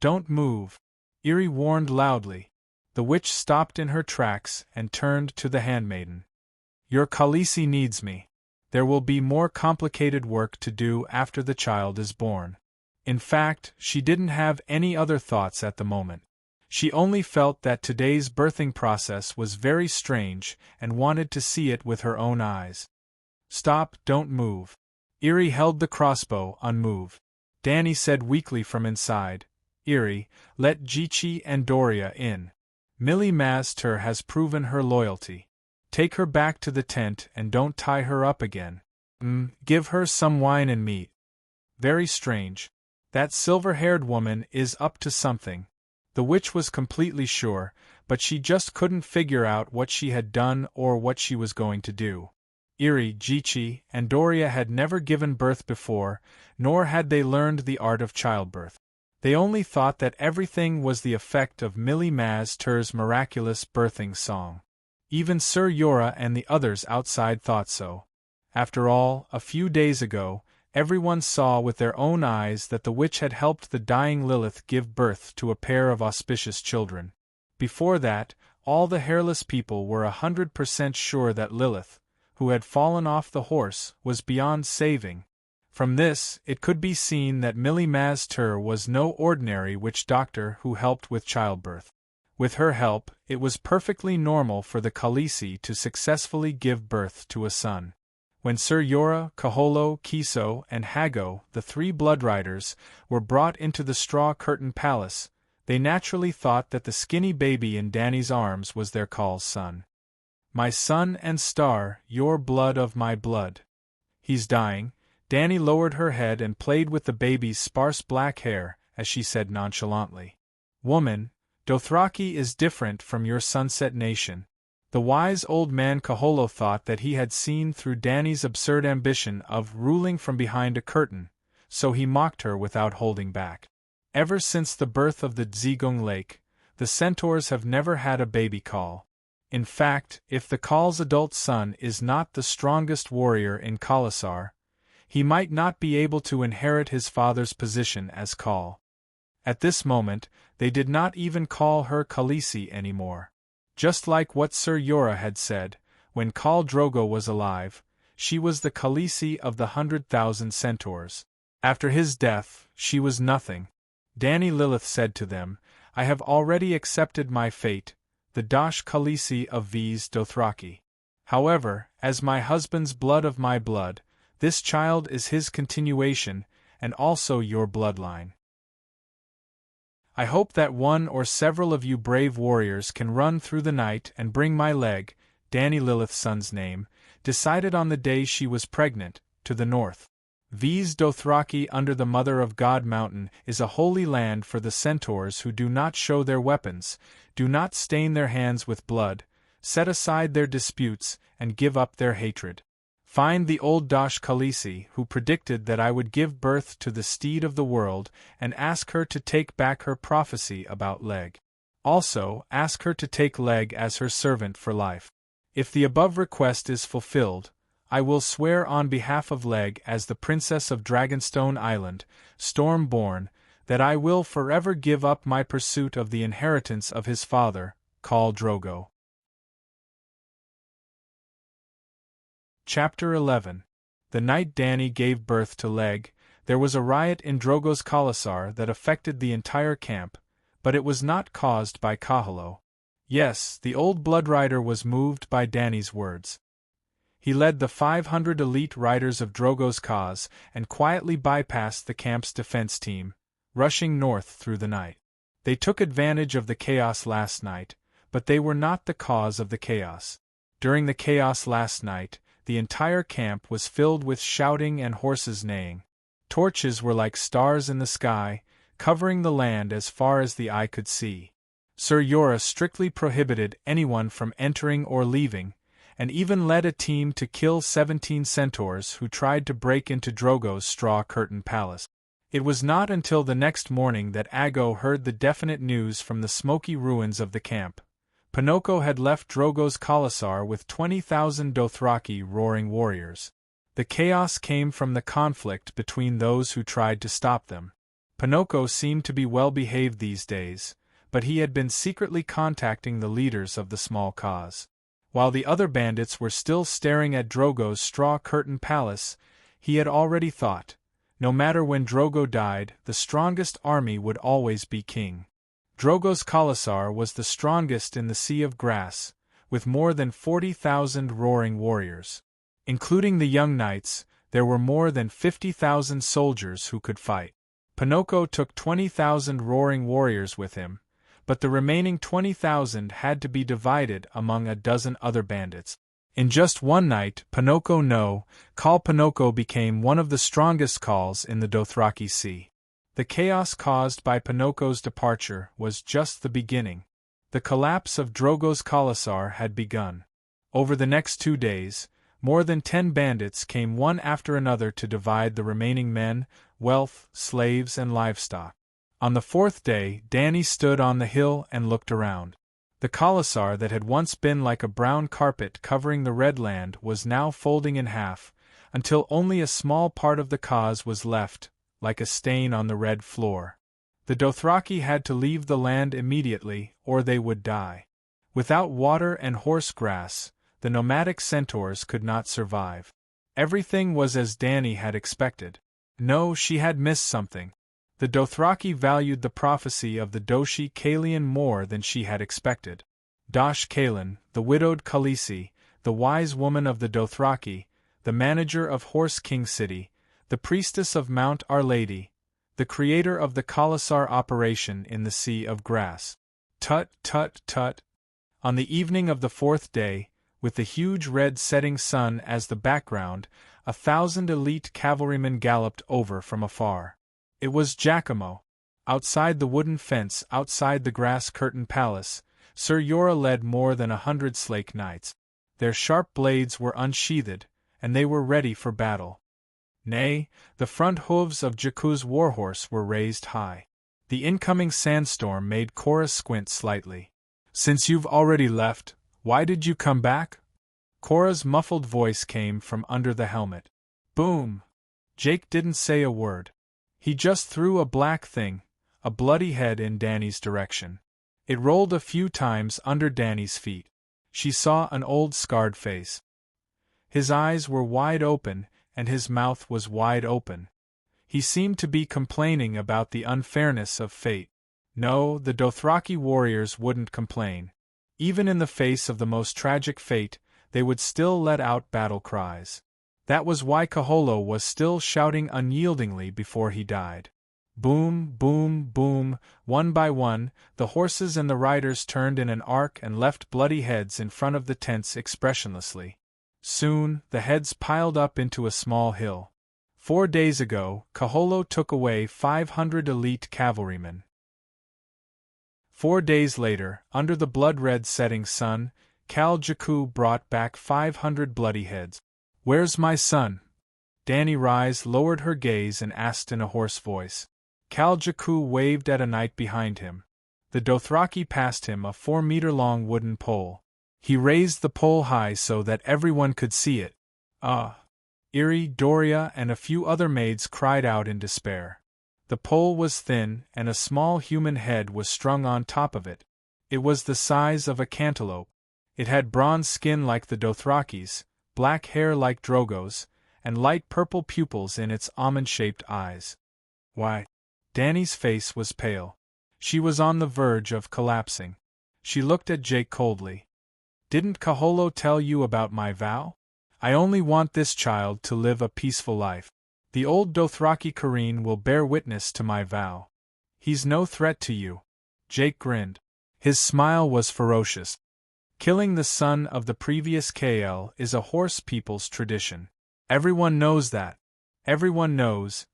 Don't move, Eerie warned loudly. The witch stopped in her tracks and turned to the handmaiden. Your Khaleesi needs me. There will be more complicated work to do after the child is born. In fact, she didn't have any other thoughts at the moment. She only felt that today's birthing process was very strange and wanted to see it with her own eyes. Stop, don't move. Eerie held the crossbow unmoved. Danny said weakly from inside, Eerie, let Jichi and Doria in. Millie Maztur has proven her loyalty. Take her back to the tent and don't tie her up again. Give her some wine and meat. Very strange. That silver-haired woman is up to something. The witch was completely sure, but she just couldn't figure out what she had done or what she was going to do. Eerie, Jichi, and Doria had never given birth before, nor had they learned the art of childbirth. They only thought that everything was the effect of Millie Maztur's miraculous birthing song. Even Sir Jorah and the others outside thought so. After all, a few days ago, everyone saw with their own eyes that the witch had helped the dying Lilith give birth to a pair of auspicious children. Before that, all the hairless people were 100% sure that Lilith, who had fallen off the horse, was beyond saving. From this, it could be seen that Millie Maztur was no ordinary witch doctor who helped with childbirth. With her help, it was perfectly normal for the Khaleesi to successfully give birth to a son. When Sir Jorah, Kaholo, Kiso, and Hago, the three blood riders, were brought into the straw-curtained palace, they naturally thought that the skinny baby in Danny's arms was their Call's son. My son and star, your blood of my blood. He's dying. Danny lowered her head and played with the baby's sparse black hair, as she said nonchalantly, Woman, Dothraki is different from your Sunset Nation. The wise old man Kaholo thought that he had seen through Danny's absurd ambition of ruling from behind a curtain, so he mocked her without holding back. Ever since the birth of the Dzigong Lake, the centaurs have never had a baby Call. In fact, if the Call's adult son is not the strongest warrior in Khalasar, he might not be able to inherit his father's position as Call. At this moment, they did not even call her Khaleesi anymore. Just like what Sir Jorah had said, when Khal Drogo was alive, she was the Khaleesi of the 100,000 centaurs. After his death, she was nothing. Danny Lilith said to them, I have already accepted my fate, the Dosh Khaleesi of Viz Dothraki. However, as my husband's blood of my blood, this child is his continuation, and also your bloodline. I hope that one or several of you brave warriors can run through the night and bring my leg, Danny Lilith's son's name, decided on the day she was pregnant, to the north. Viz Dothraki under the Mother of God mountain is a holy land for the centaurs who do not show their weapons, do not stain their hands with blood, set aside their disputes, and give up their hatred. Find the old Dosh Khaleesi who predicted that I would give birth to the steed of the world and ask her to take back her prophecy about Leg. Also, ask her to take Leg as her servant for life. If the above request is fulfilled, I will swear on behalf of Leg as the Princess of Dragonstone Island, Storm-born, that I will forever give up my pursuit of the inheritance of his father, Khal Drogo. Chapter 11. The night Dany gave birth to Leg, there was a riot in Drogo's khalasar that affected the entire camp, but it was not caused by Kahalo. Yes, the old Bloodrider was moved by Dany's words. He led the 500 elite riders of Drogo's cause and quietly bypassed the camp's defense team, rushing north through the night. They took advantage of the chaos last night, but they were not the cause of the chaos. During the chaos last night, the entire camp was filled with shouting and horses neighing. Torches were like stars in the sky, covering the land as far as the eye could see. Ser Jorah strictly prohibited anyone from entering or leaving, and even led a team to kill 17 centaurs who tried to break into Drogo's straw-curtained palace. It was not until the next morning that Aggo heard the definite news from the smoky ruins of the camp. Pinocchio had left Drogo's khalasar with 20,000 Dothraki roaring warriors. The chaos came from the conflict between those who tried to stop them. Pinocchio seemed to be well-behaved these days, but he had been secretly contacting the leaders of the small cause. While the other bandits were still staring at Drogo's straw-curtained palace, he had already thought, no matter when Drogo died, the strongest army would always be king. Drogo's khalasar was the strongest in the Sea of Grass, with more than 40,000 roaring warriors. Including the young knights, there were more than 50,000 soldiers who could fight. Pinocchio took 20,000 roaring warriors with him, but the remaining 20,000 had to be divided among a dozen other bandits. In just one night, Khal Pinocchio became one of the strongest khals in the Dothraki Sea. The chaos caused by Pinocchio's departure was just the beginning. The collapse of Drogo's khalasar had begun. Over the next 2 days, more than 10 bandits came one after another to divide the remaining men, wealth, slaves, and livestock. On the 4th day, Dany stood on the hill and looked around. The khalasar that had once been like a brown carpet covering the Red Land was now folding in half, until only a small part of the cause was left, like a stain on the red floor. The Dothraki had to leave the land immediately, or they would die. Without water and horse grass, the nomadic centaurs could not survive. Everything was as Dany had expected. No, she had missed something. The Dothraki valued the prophecy of the Doshi Kalian more than she had expected. Dosh Kalian, the widowed Khaleesi, the wise woman of the Dothraki, the manager of Horse King City, the priestess of Mount Our Lady, the creator of the khalasar operation in the Sea of Grass. Tut, tut, tut. On the evening of the 4th day, with the huge red setting sun as the background, 1,000 elite cavalrymen galloped over from afar. It was Giacomo. Outside the wooden fence outside the grass-curtained palace, Ser Jorah led more than 100 Slake knights. Their sharp blades were unsheathed, and they were ready for battle. Nay, the front hooves of Jakku's warhorse were raised high. The incoming sandstorm made Cora squint slightly. "Since you've already left, why did you come back?" Cora's muffled voice came from under the helmet. Boom! Jake didn't say a word. He just threw a black thing, a bloody head, in Dany's direction. It rolled a few times under Dany's feet. She saw an old scarred face. His eyes were wide open, and his mouth was wide open. He seemed to be complaining about the unfairness of fate. No, the Dothraki warriors wouldn't complain. Even in the face of the most tragic fate, they would still let out battle cries. That was why Kaholo was still shouting unyieldingly before he died. Boom, boom, boom, one by one, the horses and the riders turned in an arc and left bloody heads in front of the tents expressionlessly. Soon, the heads piled up into a small hill. 4 days ago, Kaholo took away 500 elite cavalrymen. 4 days later, under the blood-red setting sun, Khal Jakku brought back 500 bloody heads. "Where's my son?" Dany Rise lowered her gaze and asked in a hoarse voice. Khal Jakku waved at a knight behind him. The Dothraki passed him a 4-meter-long wooden pole. He raised the pole high so that everyone could see it. Ah! Iri, Doria, and a few other maids cried out in despair. The pole was thin, and a small human head was strung on top of it. It was the size of a cantaloupe. It had bronze skin like the Dothrakis, black hair like Drogo's, and light purple pupils in its almond-shaped eyes. Why? Dany's face was pale. She was on the verge of collapsing. She looked at Jake coldly. Didn't Kaholo tell you about my vow? I only want this child to live a peaceful life. The old Dothraki Kareen will bear witness to my vow. He's no threat to you. Jake grinned. His smile was ferocious. Killing the son of the previous KL is a horse people's tradition. Everyone knows that. Everyone knows.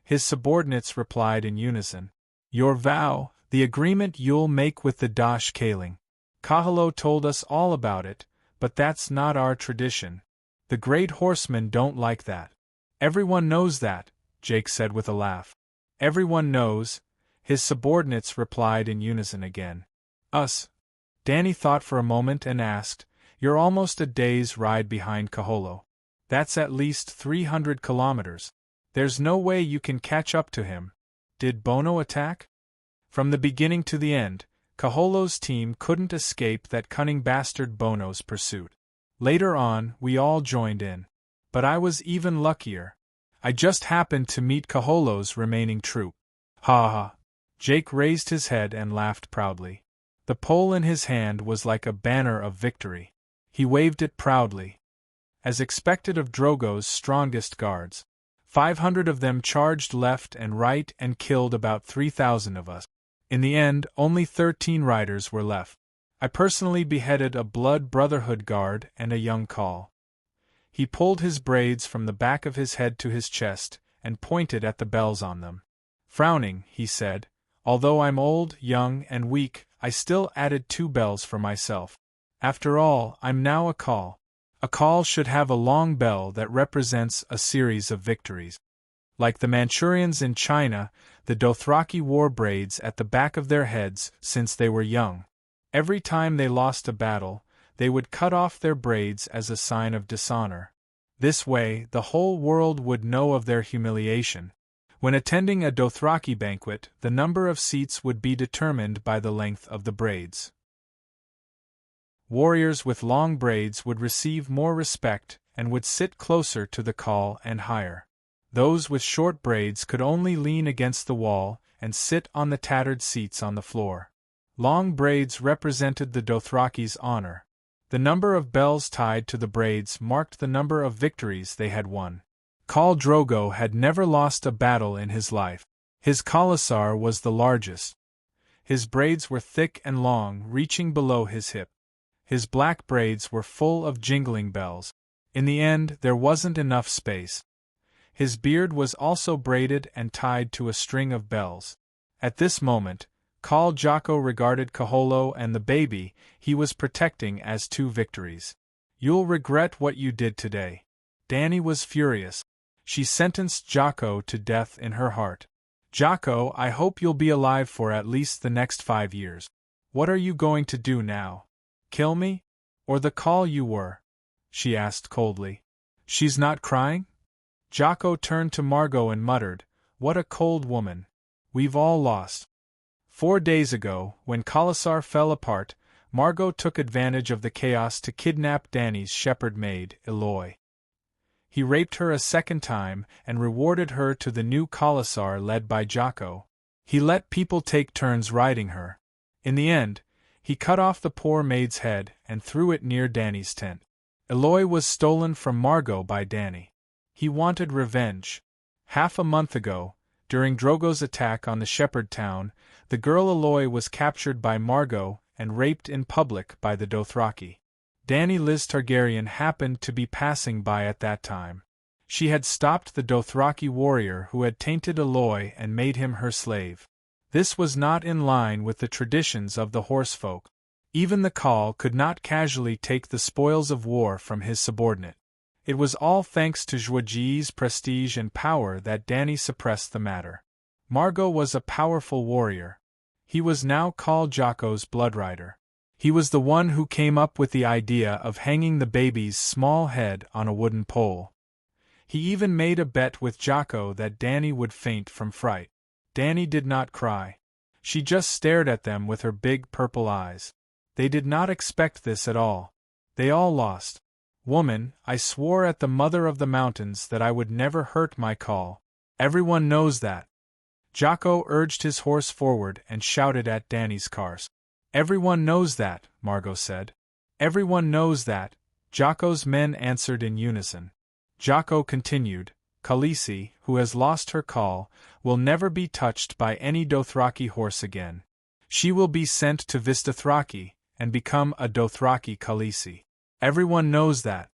His subordinates replied in unison. Your vow, the agreement you'll make with the Dash Kaling. Kahalo told us all about it, but that's not our tradition. The great horsemen don't like that. Everyone knows that, Jake said with a laugh. Everyone knows, his subordinates replied in unison again. Us. Dany thought for a moment and asked, You're almost a day's ride behind Kaholo. That's at least 300 kilometers. There's no way you can catch up to him. Did Bono attack? From the beginning to the end, Kaholo's team couldn't escape that cunning bastard Bono's pursuit. Later on, we all joined in. But I was even luckier. I just happened to meet Kaholo's remaining troop. Ha ha. Jake raised his head and laughed proudly. The pole in his hand was like a banner of victory. He waved it proudly. As expected of Drogo's strongest guards, 500 of them charged left and right and killed about 3,000 of us. In the end, only 13 riders were left. I personally beheaded a Blood Brotherhood guard and a young Khal. He pulled his braids from the back of his head to his chest and pointed at the bells on them. Frowning, he said, Although I'm old, young, and weak, I still added 2 bells for myself. After all, I'm now a Khal. A Khal should have a long bell that represents a series of victories. Like the Manchurians in China, the Dothraki wore braids at the back of their heads since they were young. Every time they lost a battle, they would cut off their braids as a sign of dishonor. This way, the whole world would know of their humiliation. When attending a Dothraki banquet, the number of seats would be determined by the length of the braids. Warriors with long braids would receive more respect and would sit closer to the Khal and higher. Those with short braids could only lean against the wall and sit on the tattered seats on the floor. Long braids represented the Dothraki's honor. The number of bells tied to the braids marked the number of victories they had won. Khal Drogo had never lost a battle in his life. His khalasar was the largest. His braids were thick and long, reaching below his hip. His black braids were full of jingling bells. In the end, there wasn't enough space. His beard was also braided and tied to a string of bells. At this moment, Khal Jocko regarded Kaholo and the baby he was protecting as 2 victories. You'll regret what you did today. Dany was furious. She sentenced Jocko to death in her heart. Jocko, I hope you'll be alive for at least the next 5 years. What are you going to do now? Kill me? Or the Khal you were? She asked coldly. She's not crying? Jocko turned to Margot and muttered, What a cold woman. We've all lost. 4 days ago, when Khalasar fell apart, Margot took advantage of the chaos to kidnap Dany's shepherd maid, Eloy. He raped her a second time and rewarded her to the new Khalasar led by Jocko. He let people take turns riding her. In the end, he cut off the poor maid's head and threw it near Dany's tent. Eloy was stolen from Margot by Dany. He wanted revenge. Half a month ago, during Drogo's attack on the shepherd town, the girl Eloy was captured by Margot and raped in public by the Dothraki. Dany Liz Targaryen happened to be passing by at that time. She had stopped the Dothraki warrior who had tainted Eloy and made him her slave. This was not in line with the traditions of the horsefolk. Even the Khal could not casually take the spoils of war from his subordinate. It was all thanks to Zhuji's prestige and power that Dany suppressed the matter. Margot was a powerful warrior. He was now Khal Jocko's bloodrider. He was the one who came up with the idea of hanging the baby's small head on a wooden pole. He even made a bet with Jocko that Danny would faint from fright. Danny did not cry. She just stared at them with her big purple eyes. They did not expect this at all. They all lost. Woman, I swore at the Mother of the Mountains that I would never hurt my call. Everyone knows that. Jocko urged his horse forward and shouted at Danny's cars. Everyone knows that, Margot said. Everyone knows that, Jocko's men answered in unison. Jocko continued, Khaleesi, who has lost her call, will never be touched by any Dothraki horse again. She will be sent to Vistathraki, and become a Dothraki Khaleesi. Everyone knows that.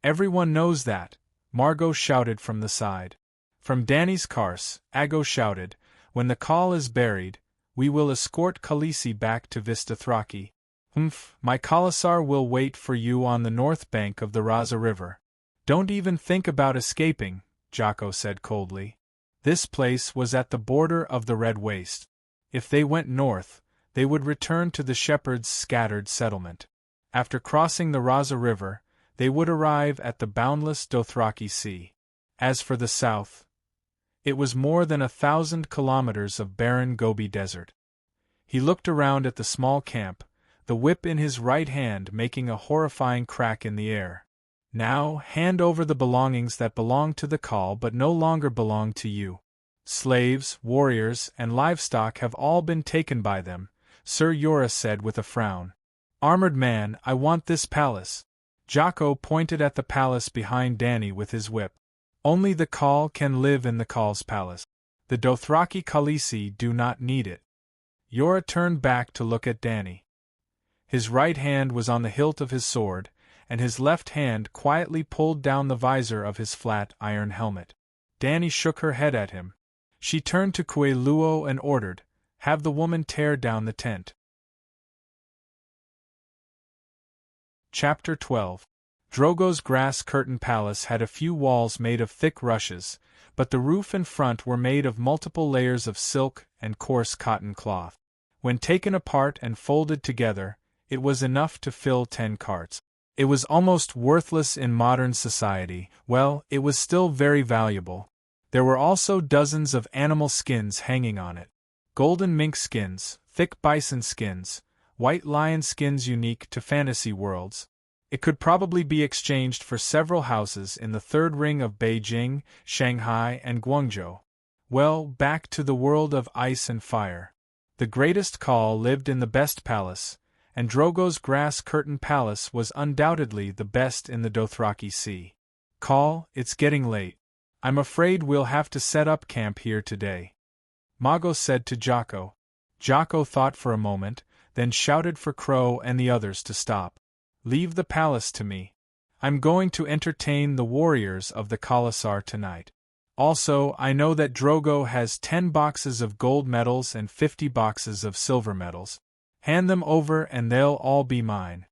Everyone knows that, Margot shouted from the side. From Danny's cars, Aggo shouted, when the call is buried, we will escort Khaleesi back to Vistathraki. My Khalasar will wait for you on the north bank of the Raza River. Don't even think about escaping, Jocko said coldly. This place was at the border of the Red Waste. If they went north, they would return to the shepherds' scattered settlement. After crossing the Raza River, they would arrive at the boundless Dothraki Sea. As for the south, it was more than 1,000 kilometers of barren Gobi Desert. He looked around at the small camp, the whip in his right hand making a horrifying crack in the air. Now, hand over the belongings that belong to the call but no longer belong to you. Slaves, warriors, and livestock have all been taken by them, Sir Jorah said with a frown. Armored man, I want this palace. Jocko pointed at the palace behind Danny with his whip. Only the call can live in the call's palace. The Dothraki Khaleesi do not need it. Jorah turned back to look at Danny. His right hand was on the hilt of his sword, and his left hand quietly pulled down the visor of his flat iron helmet. Danny shook her head at him. She turned to Kue Luo and ordered, have the woman tear down the tent. Chapter 12. Drogo's grass-curtained palace had a few walls made of thick rushes, but the roof and front were made of multiple layers of silk and coarse cotton cloth. When taken apart and folded together, it was enough to fill 10 carts. It was almost worthless in modern society. Well, it was still very valuable. There were also dozens of animal skins hanging on it. Golden mink skins, thick bison skins, white lion skins unique to fantasy worlds. It could probably be exchanged for several houses in the third ring of Beijing, Shanghai, and Guangzhou. Well, back to the world of ice and fire. The greatest Khal lived in the best palace, and Drogo's grass-curtained palace was undoubtedly the best in the Dothraki Sea. Khal, it's getting late. I'm afraid we'll have to set up camp here today, Mago said to Jocko. Jocko thought for a moment, then shouted for Crow and the others to stop. Leave the palace to me. I'm going to entertain the warriors of the Khalasar tonight. Also, I know that Drogo has 10 boxes of gold medals and 50 boxes of silver medals. Hand them over and they'll all be mine.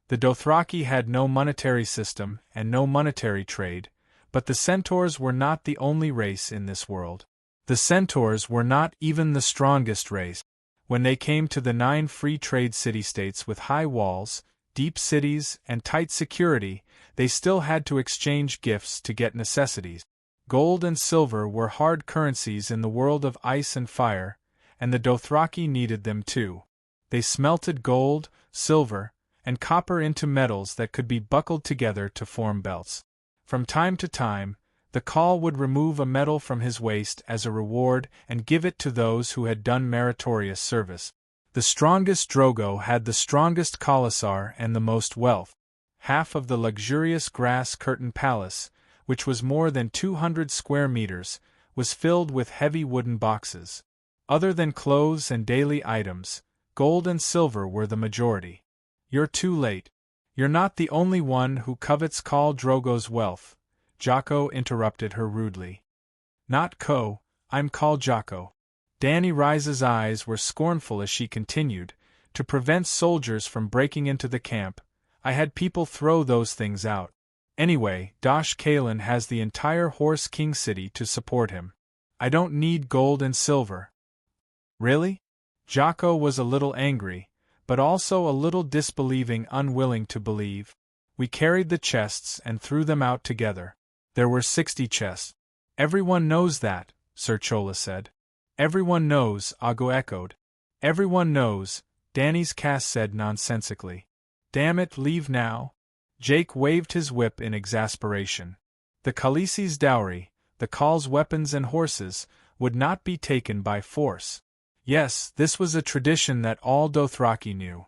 The Dothraki had no monetary system and no monetary trade, but the centaurs were not the only race in this world. The centaurs were not even the strongest race. When they came to the 9 free trade city-states with high walls, deep cities, and tight security, they still had to exchange gifts to get necessities. Gold and silver were hard currencies in the world of ice and fire, and the Dothraki needed them too. They smelted gold, silver, and copper into metals that could be buckled together to form belts. From time to time, the Khal would remove a medal from his waist as a reward and give it to those who had done meritorious service. The strongest Drogo had the strongest Khalasar and the most wealth. Half of the luxurious grass-curtained palace, which was more than 200 square meters, was filled with heavy wooden boxes. Other than clothes and daily items, gold and silver were the majority. You're too late. You're not the only one who covets Khal Drogo's wealth, Jocko interrupted her rudely. Not Ko, I'm Khal Jocko. Danny Rise's eyes were scornful as she continued, to prevent soldiers from breaking into the camp, I had people throw those things out. Anyway, Dosh Kalen has the entire Horse King City to support him. I don't need gold and silver. Really? Jocko was a little angry, but also a little disbelieving, unwilling to believe. We carried the chests and threw them out together. There were 60 chests. Everyone knows that, Sir Chola said. Everyone knows, Ago echoed. Everyone knows, Danny's Cass said nonsensically. Damn it, leave now. Jake waved his whip in exasperation. The Khaleesi's dowry, the Khals' weapons and horses, would not be taken by force. Yes, this was a tradition that all Dothraki knew.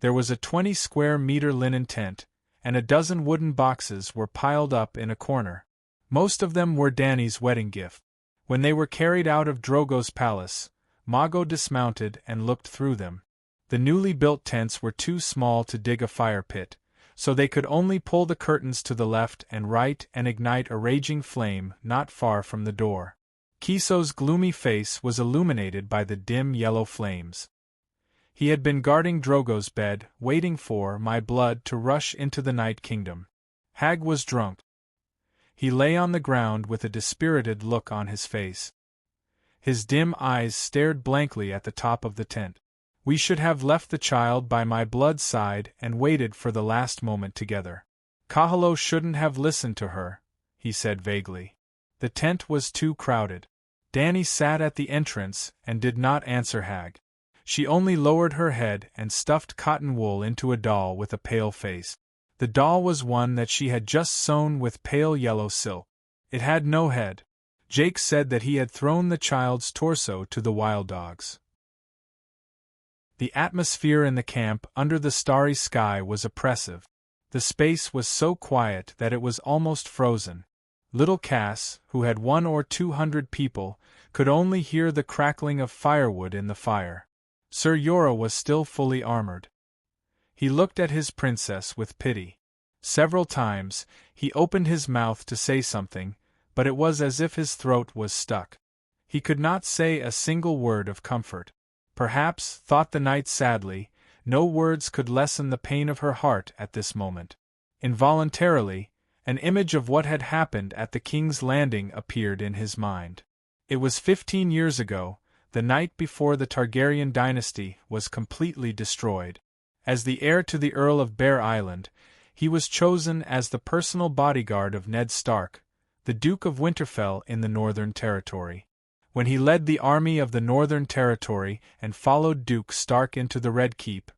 There was a 20-square-meter linen tent, and a dozen wooden boxes were piled up in a corner. Most of them were Dany's wedding gift. When they were carried out of Drogo's palace, Mago dismounted and looked through them. The newly built tents were too small to dig a fire pit, so they could only pull the curtains to the left and right and ignite a raging flame not far from the door. Kiso's gloomy face was illuminated by the dim yellow flames. He had been guarding Drogo's bed, waiting for my blood to rush into the Night Kingdom. Hag was drunk. He lay on the ground with a dispirited look on his face. His dim eyes stared blankly at the top of the tent. We should have left the child by my blood's side and waited for the last moment together. Kahalo shouldn't have listened to her, he said vaguely. The tent was too crowded. Dany sat at the entrance and did not answer Hag. She only lowered her head and stuffed cotton wool into a doll with a pale face. The doll was one that she had just sewn with pale yellow silk. It had no head. Jake said that he had thrown the child's torso to the wild dogs. The atmosphere in the camp under the starry sky was oppressive. The space was so quiet that it was almost frozen. Little Cass, who had 100 or 200 people, could only hear the crackling of firewood in the fire. Sir Jorah was still fully armored. He looked at his princess with pity. Several times, he opened his mouth to say something, but it was as if his throat was stuck. He could not say a single word of comfort. Perhaps, thought the knight sadly, no words could lessen the pain of her heart at this moment. Involuntarily, an image of what had happened at the King's Landing appeared in his mind. It was 15 years ago, the night before the Targaryen dynasty was completely destroyed. As the heir to the Earl of Bear Island, he was chosen as the personal bodyguard of Ned Stark, the Duke of Winterfell in the Northern Territory. When he led the army of the Northern Territory and followed Duke Stark into the Red Keep,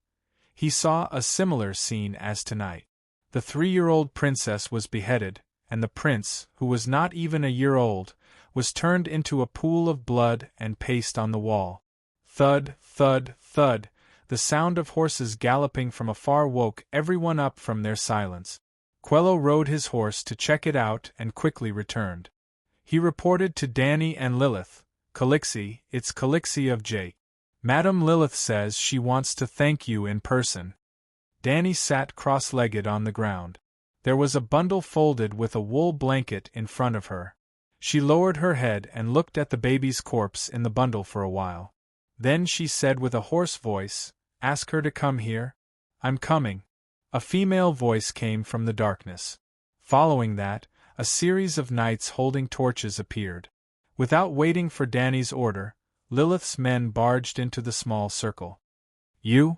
he saw a similar scene as tonight. The 3-year-old princess was beheaded, and the prince, who was not even a year old, was turned into a pool of blood and paste on the wall. Thud, thud, thud, the sound of horses galloping from afar woke everyone up from their silence. Quello rode his horse to check it out and quickly returned. He reported to Dany and Lilith, "Calixi, it's Calixi of Jake. Madame Lilith says she wants to thank you in person." Dany sat cross-legged on the ground. There was a bundle folded with a wool blanket in front of her. She lowered her head and looked at the baby's corpse in the bundle for a while. Then she said with a hoarse voice, "Ask her to come here." "I'm coming." A female voice came from the darkness. Following that, a series of knights holding torches appeared. Without waiting for Dany's order, Lilith's men barged into the small circle. "You?"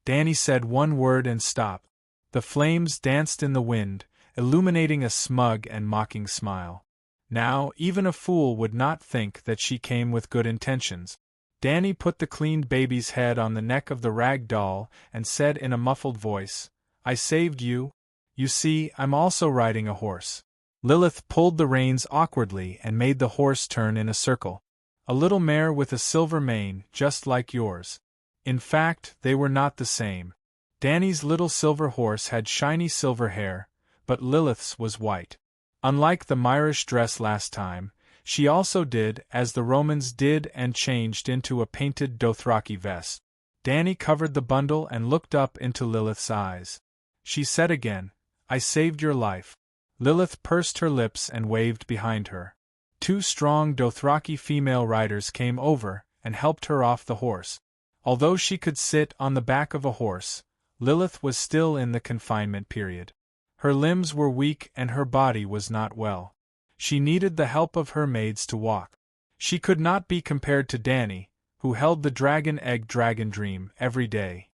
Dany said one word and stopped. The flames danced in the wind, illuminating a smug and mocking smile. Now, even a fool would not think that she came with good intentions. Dany put the cleaned baby's head on the neck of the rag doll and said in a muffled voice, "I saved you. You see, I'm also riding a horse." Lilith pulled the reins awkwardly and made the horse turn in a circle. "A little mare with a silver mane, just like yours." In fact, they were not the same. Dany's little silver horse had shiny silver hair, but Lilith's was white. Unlike the Myrish dress last time, she also did as the Romans did and changed into a painted Dothraki vest. Dany covered the bundle and looked up into Lilith's eyes. She said again, "I saved your life." Lilith pursed her lips and waved behind her. 2 strong Dothraki female riders came over and helped her off the horse. Although she could sit on the back of a horse, Lilith was still in the confinement period. Her limbs were weak and her body was not well. She needed the help of her maids to walk. She could not be compared to Dany, who held the dragon egg dragon dream every day.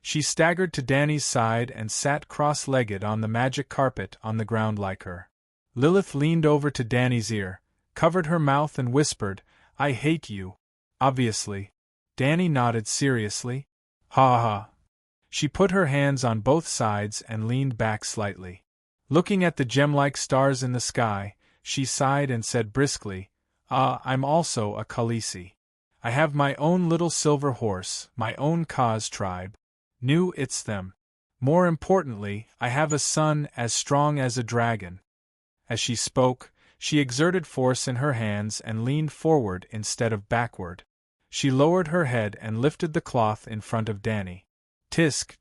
She staggered to Danny's side and sat cross-legged on the magic carpet on the ground like her. Lilith leaned over to Danny's ear, covered her mouth and whispered, "I hate you." Obviously. Danny nodded seriously. "Ha ha." She put her hands on both sides and leaned back slightly. Looking at the gem-like stars in the sky, she sighed and said briskly, I'm also a Khaleesi. I have my own little silver horse, my own cause tribe. New it's them. More importantly, I have a son as strong as a dragon." As she spoke, she exerted force in her hands and leaned forward instead of backward. She lowered her head and lifted the cloth in front of Danny. Tsk,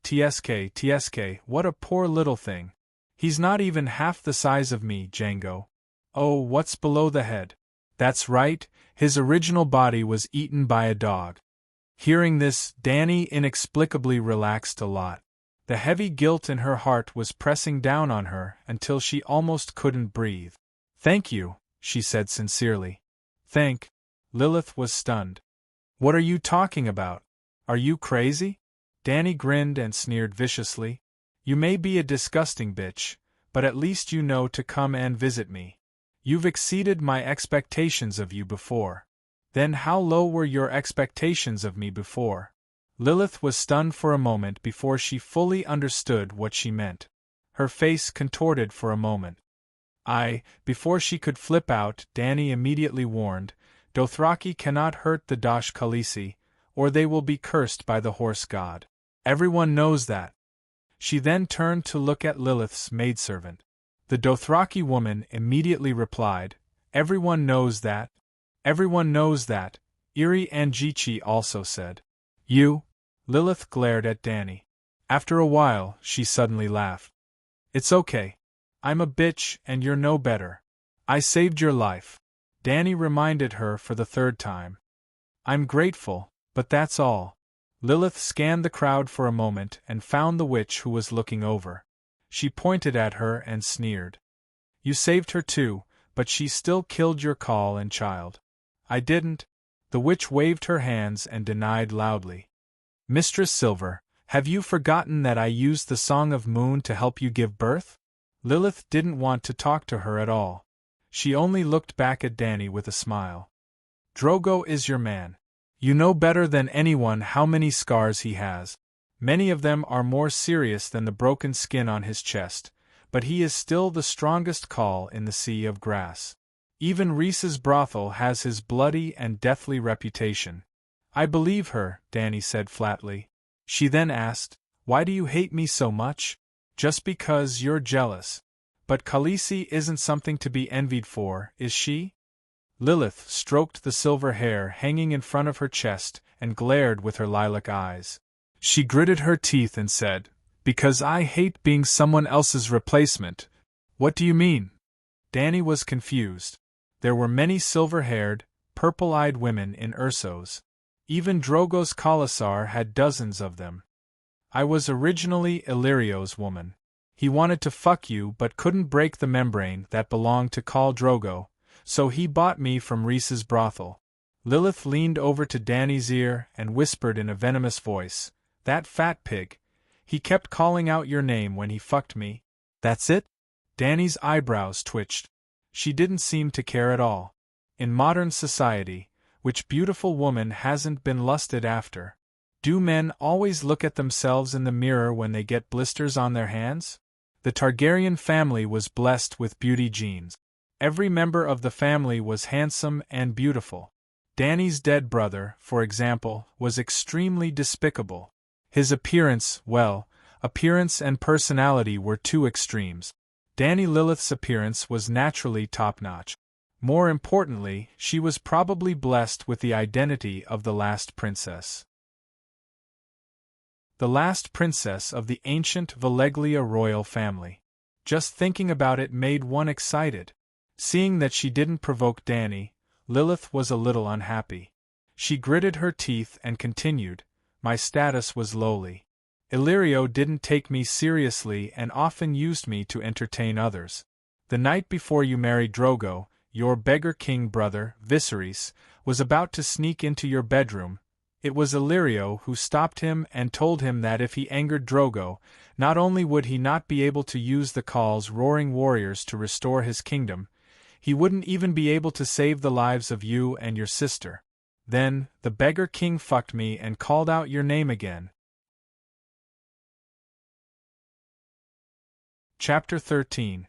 what a poor little thing. He's not even half the size of me, Django. Oh, what's below the head? That's right, his original body was eaten by a dog. Hearing this, Danny inexplicably relaxed a lot. The heavy guilt in her heart was pressing down on her until she almost couldn't breathe. "Thank you," she said sincerely. "Thank." Lilith was stunned. "What are you talking about? Are you crazy?" Danny grinned and sneered viciously. "You may be a disgusting bitch, but at least you know to come and visit me. You've exceeded my expectations of you before." "Then how low were your expectations of me before?" Lilith was stunned for a moment before she fully understood what she meant. Her face contorted for a moment. Before she could flip out, Danny immediately warned, "Dothraki cannot hurt the Dosh Khaleesi, or they will be cursed by the horse god. Everyone knows that." She then turned to look at Lilith's maidservant. The Dothraki woman immediately replied, "Everyone knows that. Everyone knows that," Iri Anjichi also said. "You?" Lilith glared at Danny. After a while, she suddenly laughed. "It's okay. I'm a bitch and you're no better. I saved your life." Danny reminded her for the third time. "I'm grateful, but that's all." Lilith scanned the crowd for a moment and found the witch who was looking over. She pointed at her and sneered. "You saved her too, but she still killed your call and child." "I didn't." The witch waved her hands and denied loudly. "Mistress Silver, have you forgotten that I used the Song of Moon to help you give birth?" Lilith didn't want to talk to her at all. She only looked back at Danny with a smile. "Drogo is your man. You know better than anyone how many scars he has. Many of them are more serious than the broken skin on his chest, but he is still the strongest call in the Sea of Grass. Even Rhys's brothel has his bloody and deathly reputation." "I believe her," Danny said flatly. She then asked, "Why do you hate me so much?" "Just because you're jealous. But Khaleesi isn't something to be envied for, is she?" Lilith stroked the silver hair hanging in front of her chest and glared with her lilac eyes. She gritted her teeth and said, "Because I hate being someone else's replacement." "What do you mean?" Danny was confused. There were many silver-haired, purple-eyed women in Ursos. Even Drogo's Khalasar had dozens of them. "I was originally Illyrio's woman. He wanted to fuck you but couldn't break the membrane that belonged to Khal Drogo, so he bought me from Rhys's brothel." Lilith leaned over to Danny's ear and whispered in a venomous voice, "That fat pig. He kept calling out your name when he fucked me." "That's it?" Danny's eyebrows twitched. She didn't seem to care at all. In modern society, which beautiful woman hasn't been lusted after? Do men always look at themselves in the mirror when they get blisters on their hands? The Targaryen family was blessed with beauty genes. Every member of the family was handsome and beautiful. Danny's dead brother, for example, was extremely despicable. His appearance and personality were two extremes. Danny Lilith's appearance was naturally top-notch. More importantly, she was probably blessed with the identity of the last princess. The last princess of the ancient Valeglia royal family. Just thinking about it made one excited. Seeing that she didn't provoke Danny, Lilith was a little unhappy. She gritted her teeth and continued, "My status was lowly. Illyrio didn't take me seriously and often used me to entertain others. The night before you married Drogo, your beggar king brother, Viserys, was about to sneak into your bedroom. It was Illyrio who stopped him and told him that if he angered Drogo, not only would he not be able to use the Khaal's roaring warriors to restore his kingdom, he wouldn't even be able to save the lives of you and your sister. Then, the beggar king fucked me and called out your name again. Chapter 13.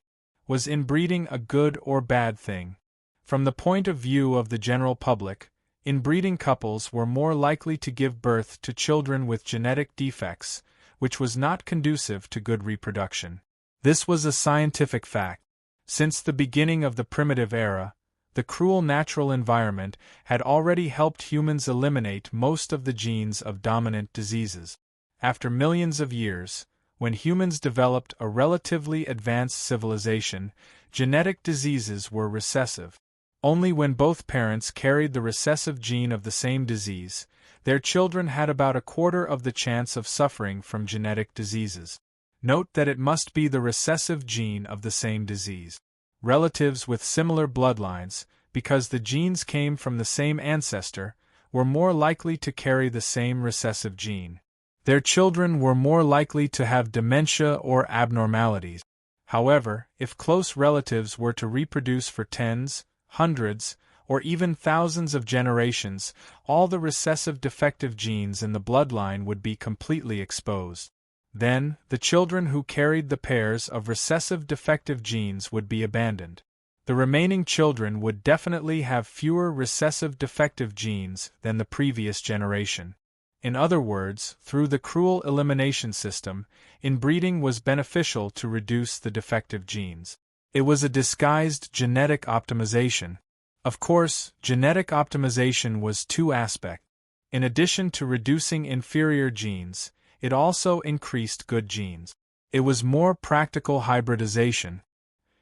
Was inbreeding a good or bad thing? From the point of view of the general public, inbreeding couples were more likely to give birth to children with genetic defects, which was not conducive to good reproduction. This was a scientific fact. Since the beginning of the primitive era, the cruel natural environment had already helped humans eliminate most of the genes of dominant diseases. After millions of years, when humans developed a relatively advanced civilization, genetic diseases were recessive. Only when both parents carried the recessive gene of the same disease, their children had about a quarter of the chance of suffering from genetic diseases. Note that it must be the recessive gene of the same disease. Relatives with similar bloodlines, because the genes came from the same ancestor, were more likely to carry the same recessive gene. Their children were more likely to have dementia or abnormalities. However, if close relatives were to reproduce for tens, hundreds, or even thousands of generations, all the recessive defective genes in the bloodline would be completely exposed. Then, the children who carried the pairs of recessive defective genes would be abandoned. The remaining children would definitely have fewer recessive defective genes than the previous generation. In other words, through the cruel elimination system, inbreeding was beneficial to reduce the defective genes. It was a disguised genetic optimization. Of course, genetic optimization was two aspects. In addition to reducing inferior genes, it also increased good genes. It was more practical hybridization.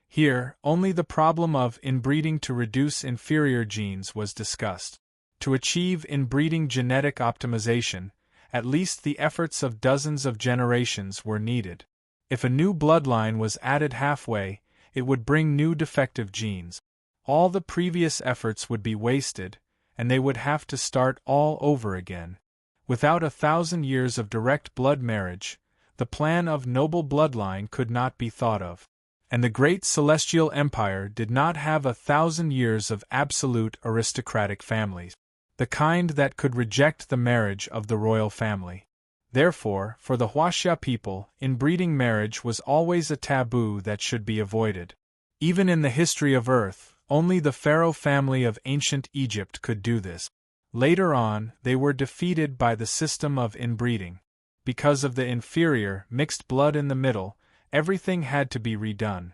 Here, only the problem of inbreeding to reduce inferior genes was discussed. To achieve inbreeding genetic optimization, at least the efforts of dozens of generations were needed. If a new bloodline was added halfway, it would bring new defective genes. All the previous efforts would be wasted, and they would have to start all over again. Without 1,000 years of direct blood marriage, the plan of noble bloodline could not be thought of. And the great celestial empire did not have 1,000 years of absolute aristocratic families, the kind that could reject the marriage of the royal family. Therefore, for the Huaxia people, inbreeding marriage was always a taboo that should be avoided. Even in the history of Earth, only the pharaoh family of ancient Egypt could do this. Later on, they were defeated by the system of inbreeding. Because of the inferior, mixed blood in the middle, everything had to be redone.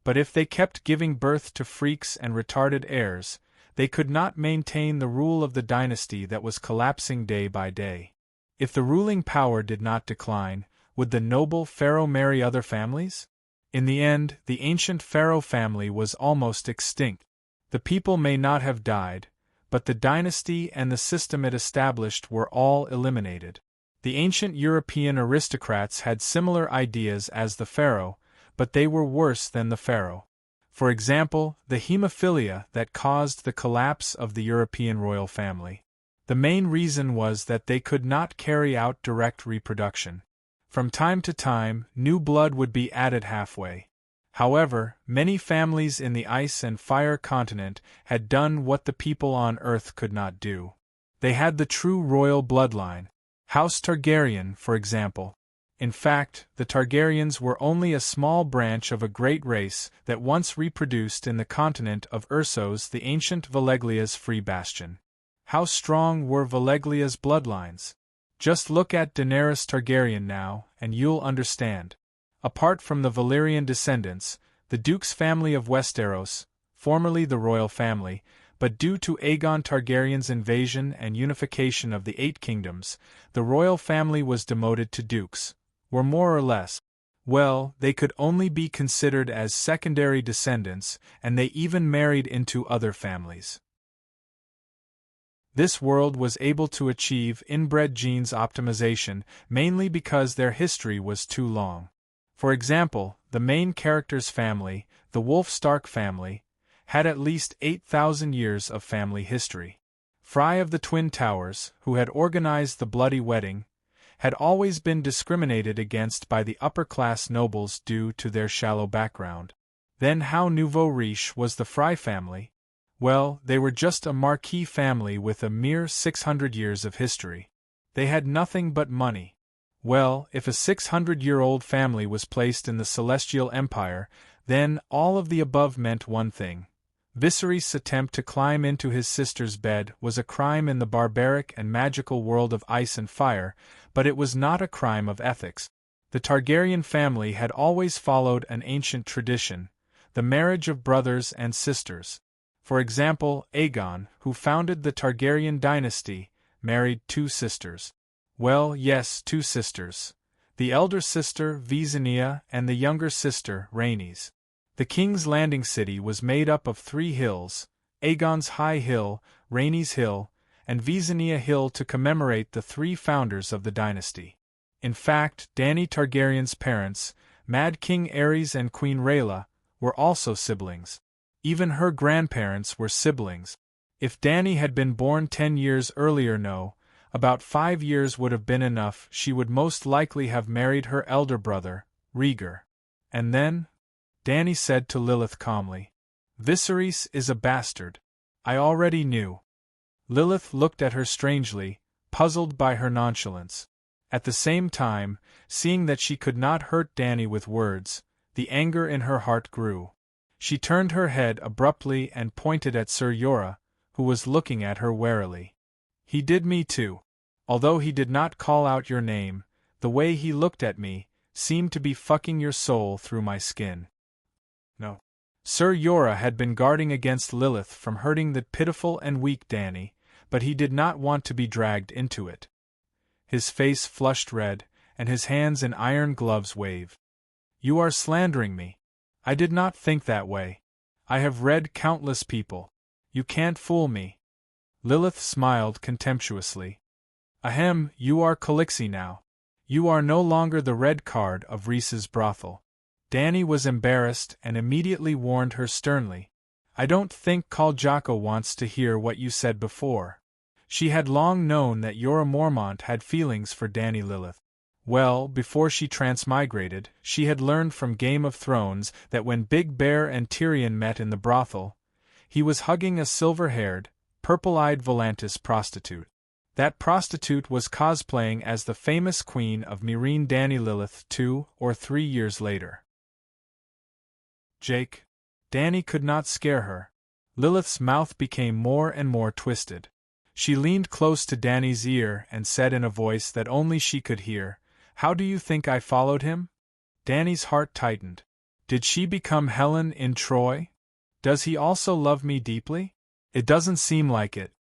But if they kept giving birth to freaks and retarded heirs, they could not maintain the rule of the dynasty that was collapsing day by day. If the ruling power did not decline, would the noble pharaoh marry other families? In the end, the ancient pharaoh family was almost extinct. The people may not have died, but the dynasty and the system it established were all eliminated. The ancient European aristocrats had similar ideas as the pharaoh, but they were worse than the pharaoh. For example, the hemophilia that caused the collapse of the European royal family. The main reason was that they could not carry out direct reproduction. From time to time, new blood would be added halfway. However, many families in the ice and fire continent had done what the people on Earth could not do. They had the true royal bloodline. House Targaryen, for example. In fact, the Targaryens were only a small branch of a great race that once reproduced in the continent of Ursos, the ancient Valeglia's free bastion. How strong were Valeglia's bloodlines? Just look at Daenerys Targaryen now, and you'll understand. Apart from the Valyrian descendants, the Duke's family of Westeros, formerly the royal family, but due to Aegon Targaryen's invasion and unification of the Eight Kingdoms, the royal family was demoted to dukes, were more or less. Well, they could only be considered as secondary descendants, and they even married into other families. This world was able to achieve inbred genes optimization mainly because their history was too long. For example, the main character's family, the Wolf Stark family, had at least 8,000 years of family history. Fry of the Twin Towers, who had organized the bloody wedding, had always been discriminated against by the upper-class nobles due to their shallow background. Then how nouveau riche was the Fry family? Well, they were just a marquis family with a mere 600 years of history. They had nothing but money. Well, if a 600-year-old family was placed in the Celestial Empire, then all of the above meant one thing. Viserys' attempt to climb into his sister's bed was a crime in the barbaric and magical world of ice and fire, but it was not a crime of ethics. The Targaryen family had always followed an ancient tradition, the marriage of brothers and sisters. For example, Aegon, who founded the Targaryen dynasty, married 2 sisters. Well, yes, 2 sisters. The elder sister, Visenya, and the younger sister, Rhaenys. The King's Landing city was made up of 3 hills, Aegon's High Hill, Rhaenys Hill, and Visenya Hill to commemorate the 3 founders of the dynasty. In fact, Dany Targaryen's parents, Mad King Aerys and Queen Rhaella, were also siblings. Even her grandparents were siblings. If Dany had been born 10 years earlier, about 5 years would have been enough. She would most likely have married her elder brother, Rhaegar. And then? Dany said to Lilith calmly. Viserys is a bastard. I already knew. Lilith looked at her strangely, puzzled by her nonchalance. At the same time, seeing that she could not hurt Dany with words, the anger in her heart grew. She turned her head abruptly and pointed at Ser Jorah, who was looking at her warily. He did me too. Although he did not call out your name, the way he looked at me seemed to be fucking your soul through my skin. No. Ser Jorah had been guarding against Lilith from hurting the pitiful and weak Dany, but he did not want to be dragged into it. His face flushed red, and his hands in iron gloves waved. You are slandering me. I did not think that way. I have read countless people. You can't fool me. Lilith smiled contemptuously. Ahem, you are Khaleesi now. You are no longer the red card of Rhys's brothel. Dany was embarrassed and immediately warned her sternly. I don't think Khal Drogo wants to hear what you said before. She had long known that Jorah Mormont had feelings for Dany Lilith. Well, before she transmigrated, she had learned from Game of Thrones that when Big Bear and Tyrion met in the brothel, he was hugging a silver-haired, purple-eyed Volantis prostitute. That prostitute was cosplaying as the famous queen of Meereen Dany Lilith 2 or 3 years later. Jake. Dany could not scare her. Lilith's mouth became more and more twisted. She leaned close to Dany's ear and said in a voice that only she could hear, How do you think I followed him? Dany's heart tightened. Did she become Helen in Troy? Does he also love me deeply? It doesn't seem like it.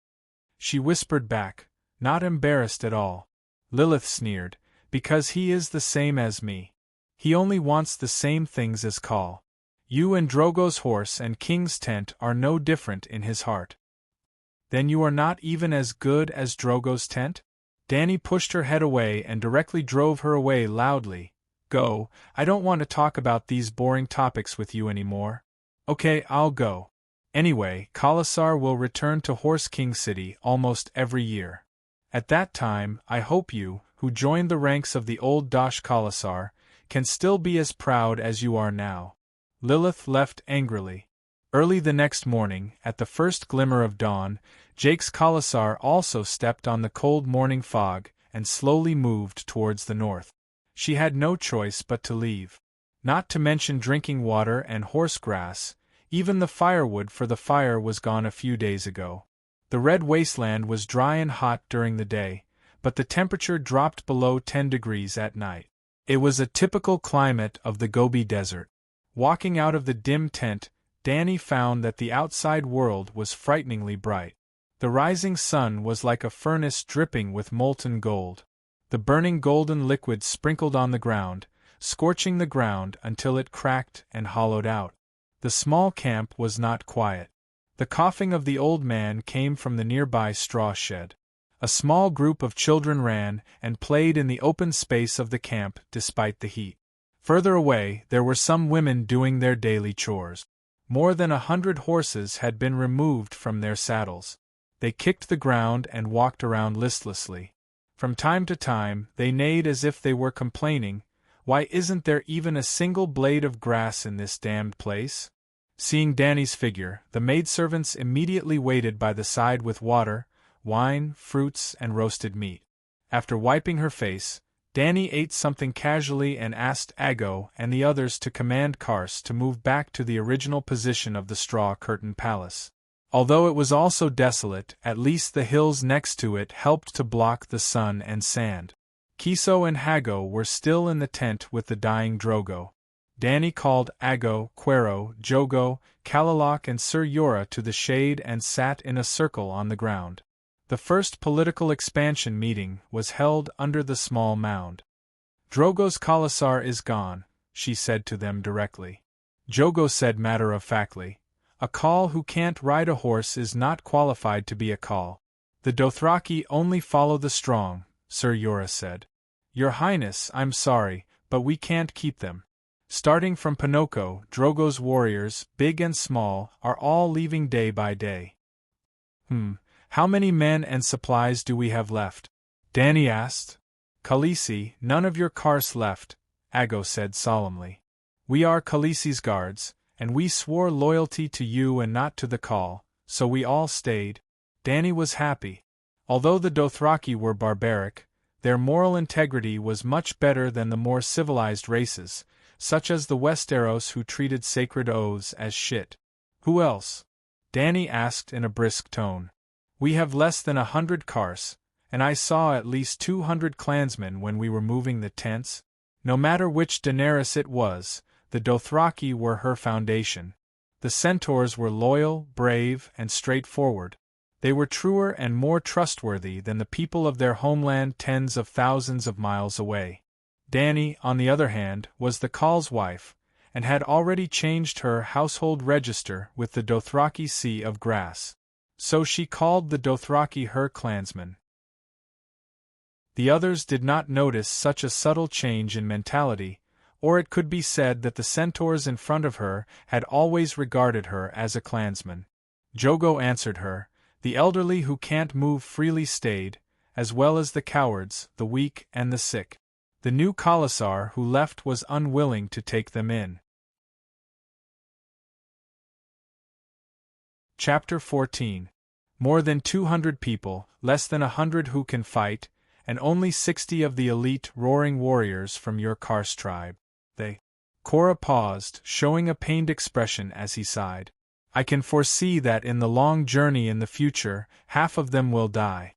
She whispered back, not embarrassed at all. Lilith sneered, because he is the same as me. He only wants the same things as Khal. You and Drogo's horse and King's tent are no different in his heart. Then you are not even as good as Drogo's tent? Dany pushed her head away and directly drove her away loudly. Go, I don't want to talk about these boring topics with you anymore. Okay, I'll go. Anyway, Khalasar will return to Horse King City almost every year. At that time, I hope you, who joined the ranks of the old Dosh Khalasar, can still be as proud as you are now. Lilith left angrily. Early the next morning, at the first glimmer of dawn, Jake's Khalasar also stepped on the cold morning fog and slowly moved towards the north. She had no choice but to leave. Not to mention drinking water and horse grass, even the firewood for the fire was gone a few days ago. The red wasteland was dry and hot during the day, but the temperature dropped below 10 degrees at night. It was a typical climate of the Gobi Desert. Walking out of the dim tent, Dany found that the outside world was frighteningly bright. The rising sun was like a furnace dripping with molten gold. The burning golden liquid sprinkled on the ground, scorching the ground until it cracked and hollowed out. The small camp was not quiet. The coughing of the old man came from the nearby straw shed. A small group of children ran and played in the open space of the camp despite the heat. Further away, there were some women doing their daily chores. More than 100 horses had been removed from their saddles. They kicked the ground and walked around listlessly. From time to time, they neighed as if they were complaining, "Why isn't there even a single blade of grass in this damned place?" Seeing Danny's figure, the maidservants immediately waited by the side with water, wine, fruits, and roasted meat. After wiping her face, Danny ate something casually and asked Ago and the others to command Kars to move back to the original position of the straw-curtained palace. Although it was also desolate, at least the hills next to it helped to block the sun and sand. Kiso and Hago were still in the tent with the dying Drogo. Danny called Ago, Quero, Jogo, Kalalak and Sir Yora to the shade and sat in a circle on the ground. The first political expansion meeting was held under the small mound. "Drogo's Khalasar is gone," she said to them directly. Jogo said matter-of-factly, "A Khal who can't ride a horse is not qualified to be a Khal. The Dothraki only follow the strong," Sir Yora said. "Your Highness, I'm sorry, but we can't keep them. Starting from Pinocchio, Drogo's warriors, big and small, are all leaving day by day." How many men and supplies do we have left?" Danny asked. "Khaleesi, none of your Kars left," Ago said solemnly. "We are Khaleesi's guards, and we swore loyalty to you and not to the Khal, so we all stayed." Danny was happy. Although the Dothraki were barbaric, their moral integrity was much better than the more civilized races, such as the Westeros who treated sacred oaths as shit. "Who else?" Danny asked in a brisk tone. "We have less than 100 Kars, and I saw at least 200 clansmen when we were moving the tents." No matter which Daenerys it was, the Dothraki were her foundation. The centaurs were loyal, brave, and straightforward. They were truer and more trustworthy than the people of their homeland tens of thousands of miles away. Danny, on the other hand, was the Khal's wife, and had already changed her household register with the Dothraki Sea of Grass. So she called the Dothraki her clansmen. The others did not notice such a subtle change in mentality, or it could be said that the centaurs in front of her had always regarded her as a clansman. Jogo answered her, "The elderly who can't move freely stayed, as well as the cowards, the weak and the sick. The new Khalasar who left was unwilling to take them in." Chapter 14. More than 200 people, less than 100 who can fight, and only 60 of the elite roaring warriors from your Kars tribe. Korra paused, showing a pained expression as he sighed. "I can foresee that in the long journey in the future, half of them will die."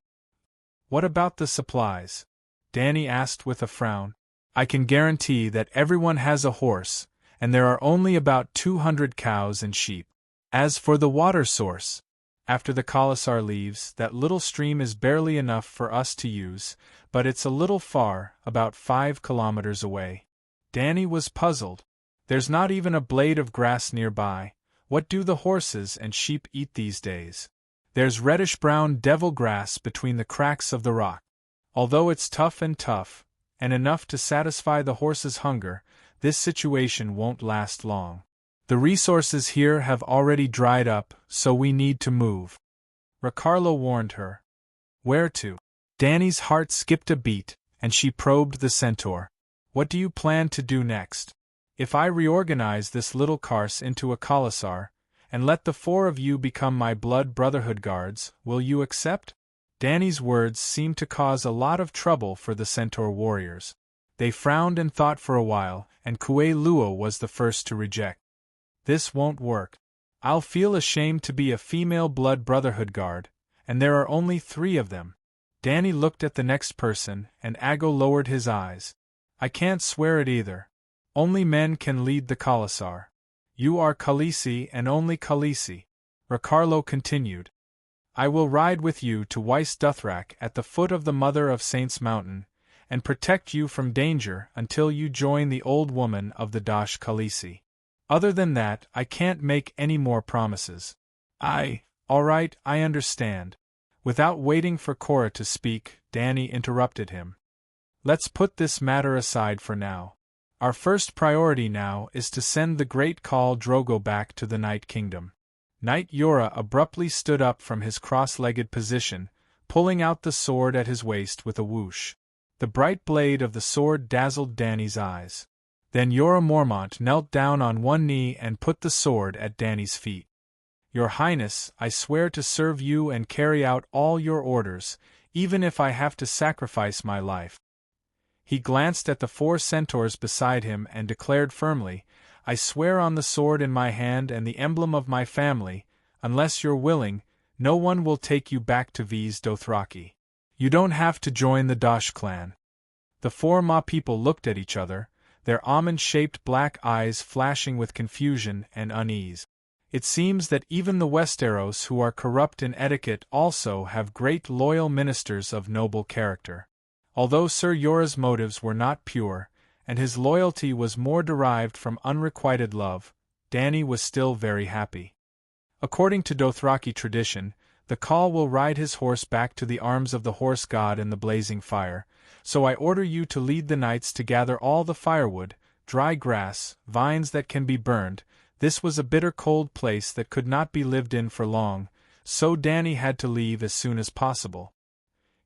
"What about the supplies?" Danny asked with a frown. "I can guarantee that everyone has a horse, and there are only about 200 cows and sheep. As for the water source, after the Khalasar leaves, that little stream is barely enough for us to use, but it's a little far, about 5 kilometers away." Danny was puzzled. "There's not even a blade of grass nearby. What do the horses and sheep eat these days?" "There's reddish-brown devil grass between the cracks of the rock. Although it's tough, and enough to satisfy the horses' hunger, this situation won't last long. The resources here have already dried up, so we need to move," Ricardo warned her. "Where to?" Danny's heart skipped a beat, and she probed the centaur. "What do you plan to do next? If I reorganize this little Kars into a Khalasar, and let the 4 of you become my blood brotherhood guards, will you accept?" Danny's words seemed to cause a lot of trouble for the centaur warriors. They frowned and thought for a while, and Kue Luo was the first to reject. "This won't work. I'll feel ashamed to be a female blood brotherhood guard, and there are only 3 of them." Danny looked at the next person, and Ago lowered his eyes. "I can't swear it either. Only men can lead the Khalasar. You are Khaleesi and only Khaleesi," Ricardo continued. "I will ride with you to Weiss Duthrak at the foot of the Mother of Saints mountain, and protect you from danger until you join the old woman of the Dosh Khaleesi. Other than that, I can't make any more promises." All right, I understand." Without waiting for Korra to speak, Danny interrupted him. "Let's put this matter aside for now. Our first priority now is to send the great Khal Drogo back to the Night Kingdom." Knight Yora abruptly stood up from his cross-legged position, pulling out the sword at his waist with a whoosh. The bright blade of the sword dazzled Danny's eyes. Then Yora Mormont knelt down on one knee and put the sword at Danny's feet. "Your Highness, I swear to serve you and carry out all your orders, even if I have to sacrifice my life." He glanced at the 4 centaurs beside him and declared firmly, "I swear on the sword in my hand and the emblem of my family, unless you're willing, no one will take you back to V's Dothraki. You don't have to join the Dosh clan." The 4 Ma people looked at each other, their almond-shaped black eyes flashing with confusion and unease. It seems that even the Westeros who are corrupt in etiquette also have great loyal ministers of noble character. Although Sir Yora's motives were not pure, and his loyalty was more derived from unrequited love, Danny was still very happy. According to Dothraki tradition, the Khal will ride his horse back to the arms of the horse god in the blazing fire, so I order you to lead the knights to gather all the firewood, dry grass, vines that can be burned. This was a bitter cold place that could not be lived in for long, so Danny had to leave as soon as possible.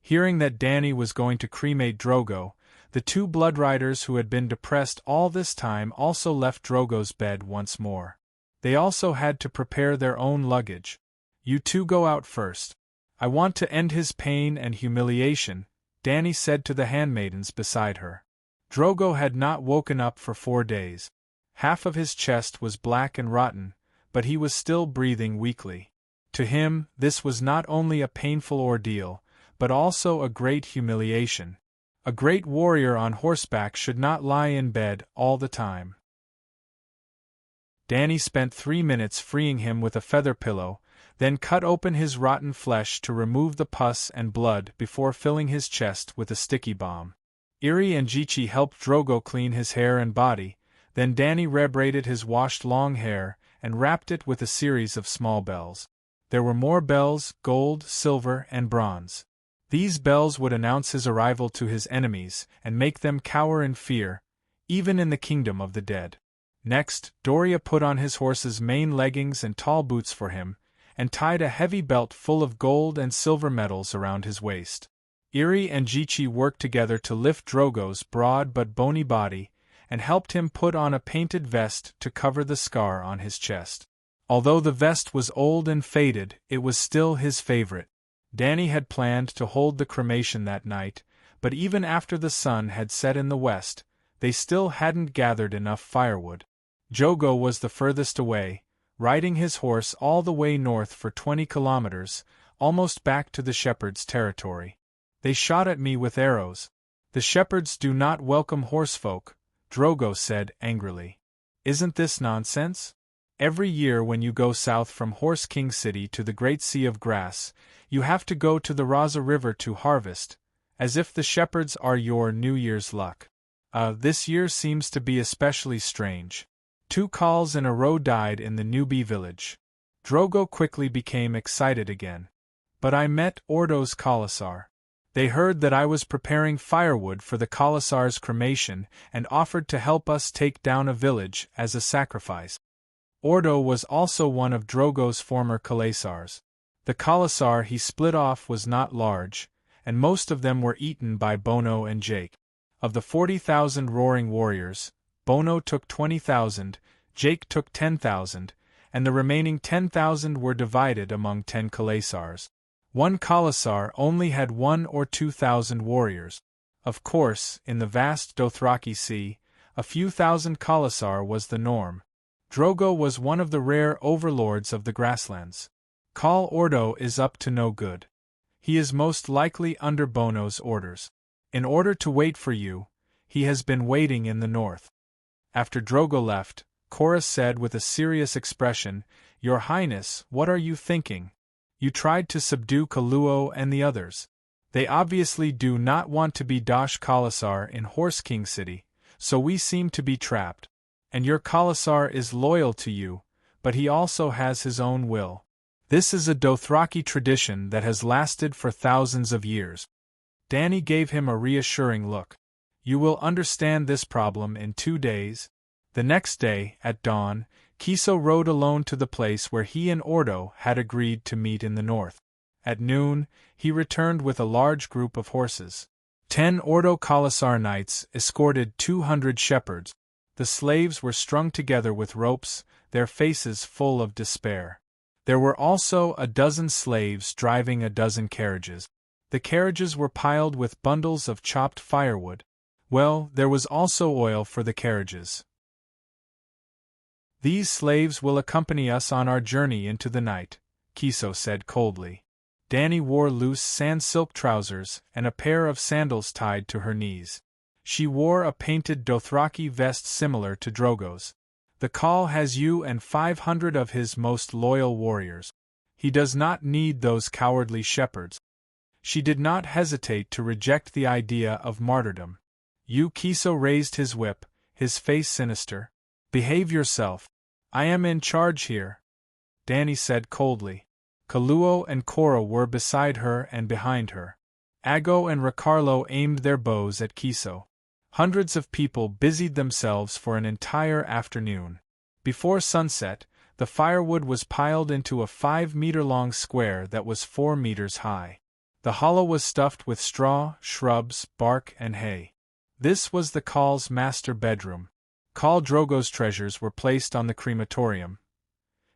Hearing that Danny was going to cremate Drogo, the 2 bloodriders who had been depressed all this time also left Drogo's bed once more. They also had to prepare their own luggage. "You 2 go out first. I want to end his pain and humiliation," Danny said to the handmaidens beside her. Drogo had not woken up for 4 days. Half of his chest was black and rotten, but he was still breathing weakly. To him, this was not only a painful ordeal, but also a great humiliation. A great warrior on horseback should not lie in bed all the time. Danny spent 3 minutes freeing him with a feather pillow, then cut open his rotten flesh to remove the pus and blood before filling his chest with a sticky bomb. Irri and Jichi helped Drogo clean his hair and body, then Danny rebraided his washed long hair and wrapped it with a series of small bells. There were more bells, gold, silver, and bronze. These bells would announce his arrival to his enemies and make them cower in fear, even in the kingdom of the dead. Next, Doria put on his horse's main leggings and tall boots for him, and tied a heavy belt full of gold and silver medals around his waist. Irri and Jichi worked together to lift Drogo's broad but bony body, and helped him put on a painted vest to cover the scar on his chest. Although the vest was old and faded, it was still his favorite. Danny had planned to hold the cremation that night, but even after the sun had set in the west, they still hadn't gathered enough firewood. Drogo was the furthest away, riding his horse all the way north for 20 kilometers, almost back to the shepherds' territory. "They shot at me with arrows. The shepherds do not welcome horsefolk," Drogo said angrily. "Isn't this nonsense? Every year when you go south from Horse King City to the Great Sea of Grass, you have to go to the Raza River to harvest, as if the shepherds are your New Year's luck. This year seems to be especially strange. 2 Khals in a row died in the newbie village." Drogo quickly became excited again. "But I met Ordo's Khalasar. They heard that I was preparing firewood for the Khalasar's cremation and offered to help us take down a village as a sacrifice." Ordo was also one of Drogo's former Khalasars. The Khalasar he split off was not large, and most of them were eaten by Bono and Jake. Of the 40,000 roaring warriors, Bono took 20,000, Jake took 10,000, and the remaining 10,000 were divided among 10 Khalasars. One Khalasar only had 1,000 or 2,000 warriors. Of course, in the vast Dothraki Sea, a few thousand Khalasar was the norm. Drogo was one of the rare overlords of the grasslands. Khal Ordo is up to no good. He is most likely under Bono's orders. In order to wait for you, he has been waiting in the north. After Drogo left, Korra said with a serious expression, "Your Highness, what are you thinking? You tried to subdue Kaluo and the others. They obviously do not want to be Dosh Khalasar in Horse King City, so we seem to be trapped. And your Khalasar is loyal to you, but he also has his own will. This is a Dothraki tradition that has lasted for thousands of years." Danny gave him a reassuring look. "You will understand this problem in 2 days." The next day, at dawn, Kiso rode alone to the place where he and Ordo had agreed to meet in the north. At noon, he returned with a large group of horses. 10 Ordo Commissar knights escorted 200 shepherds. The slaves were strung together with ropes, their faces full of despair. There were also a dozen slaves driving a dozen carriages. The carriages were piled with bundles of chopped firewood. Well, there was also oil for the carriages. "These slaves will accompany us on our journey into the night," Kiso said coldly. Dani wore loose sans-silk trousers and a pair of sandals tied to her knees. She wore a painted Dothraki vest similar to Drogo's. "The Khal has you and 500 of his most loyal warriors. He does not need those cowardly shepherds." She did not hesitate to reject the idea of martyrdom. Kiso raised his whip, his face sinister. "Behave yourself. I am in charge here," Dani said coldly. Kaluo and Korra were beside her and behind her. Ago and Ricarlo aimed their bows at Kiso. Hundreds of people busied themselves for an entire afternoon. Before sunset, the firewood was piled into a 5-meter-long square that was 4 meters high. The hollow was stuffed with straw, shrubs, bark, and hay. This was the Khal's master bedroom. Khal Drogo's treasures were placed on the crematorium.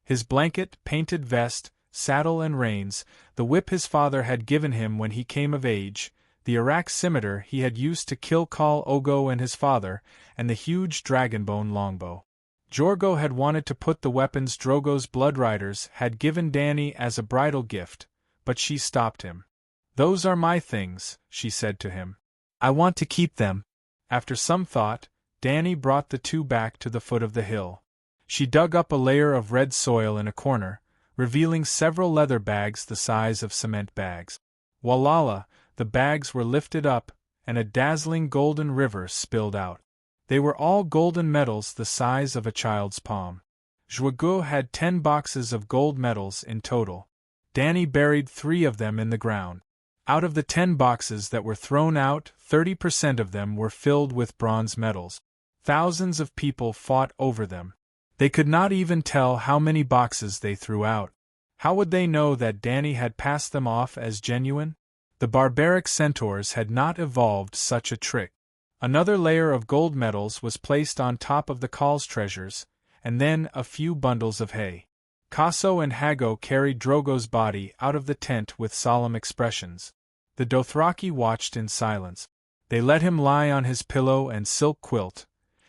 His blanket, painted vest, saddle and reins, the whip his father had given him when he came of age, the Arak scimitar he had used to kill Khal Ogo and his father, and the huge dragonbone longbow. Jorgo had wanted to put the weapons Drogo's blood riders had given Dani as a bridal gift, but she stopped him. "Those are my things," she said to him. "I want to keep them." After some thought, Dani brought the two back to the foot of the hill. She dug up a layer of red soil in a corner, revealing several leather bags the size of cement bags. Walala, the bags were lifted up, and a dazzling golden river spilled out. They were all golden medals the size of a child's palm. Zhuge had 10 boxes of gold medals in total. Dani buried 3 of them in the ground. Out of the 10 boxes that were thrown out, 30% of them were filled with bronze medals. Thousands of people fought over them. They could not even tell how many boxes they threw out. How would they know that Dani had passed them off as genuine? The barbaric centaurs had not evolved such a trick. Another layer of gold medals was placed on top of the Khal's treasures, and then a few bundles of hay. Kaso and Hago carried Drogo's body out of the tent with solemn expressions. The Dothraki watched in silence. They let him lie on his pillow and silk quilt,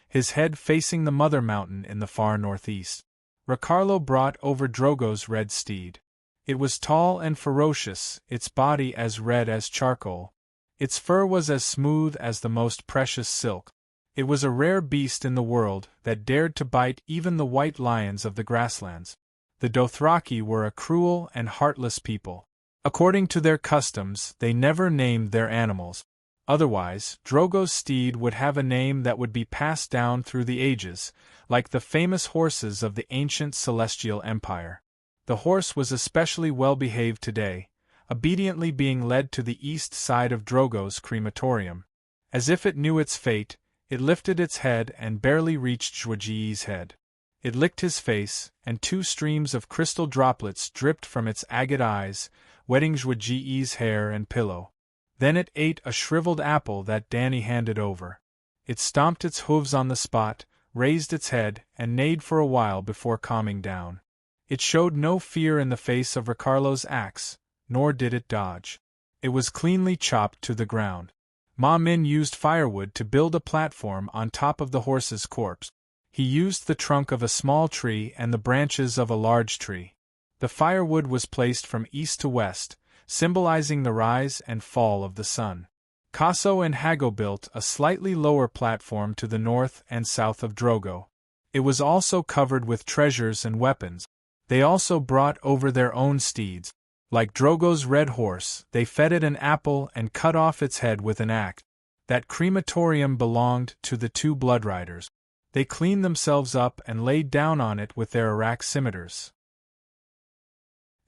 his head facing the Mother Mountain in the far northeast. Ricarlo brought over Drogo's red steed. It was tall and ferocious, its body as red as charcoal. Its fur was as smooth as the most precious silk. It was a rare beast in the world that dared to bite even the white lions of the grasslands. The Dothraki were a cruel and heartless people. According to their customs, they never named their animals. Otherwise, Drogo's steed would have a name that would be passed down through the ages, like the famous horses of the ancient Celestial Empire. The horse was especially well behaved today, obediently being led to the east side of Drogo's crematorium. As if it knew its fate, it lifted its head and barely reached Zhuge's head. It licked his face, and 2 streams of crystal droplets dripped from its agate eyes, wetting Zhuge's hair and pillow. Then it ate a shriveled apple that Dani handed over. It stomped its hooves on the spot, raised its head, and neighed for a while before calming down. It showed no fear in the face of Ricarlo's axe, nor did it dodge. It was cleanly chopped to the ground. Ma Min used firewood to build a platform on top of the horse's corpse. He used the trunk of a small tree and the branches of a large tree. The firewood was placed from east to west, symbolizing the rise and fall of the sun. Kaso and Hago built a slightly lower platform to the north and south of Drogo. It was also covered with treasures and weapons. They also brought over their own steeds. Like Drogo's red horse, they fed it an apple and cut off its head with an axe. That crematorium belonged to the 2 blood riders. They cleaned themselves up and laid down on it with their Arak scimitars.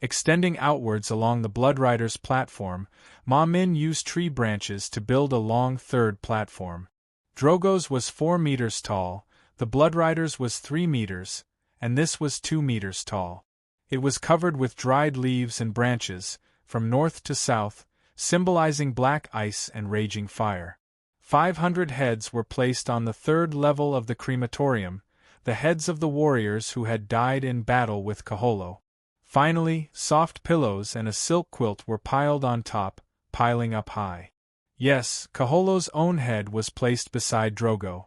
Extending outwards along the blood riders' platform, Ma Min used tree branches to build a long 3rd platform. Drogo's was 4 meters tall, the blood riders' was 3 meters, and this was 2 meters tall. It was covered with dried leaves and branches, from north to south, symbolizing black ice and raging fire. 500 heads were placed on the 3rd level of the crematorium, the heads of the warriors who had died in battle with Kaholo. Finally, soft pillows and a silk quilt were piled on top, piling up high. Yes, Kaholo's own head was placed beside Drogo.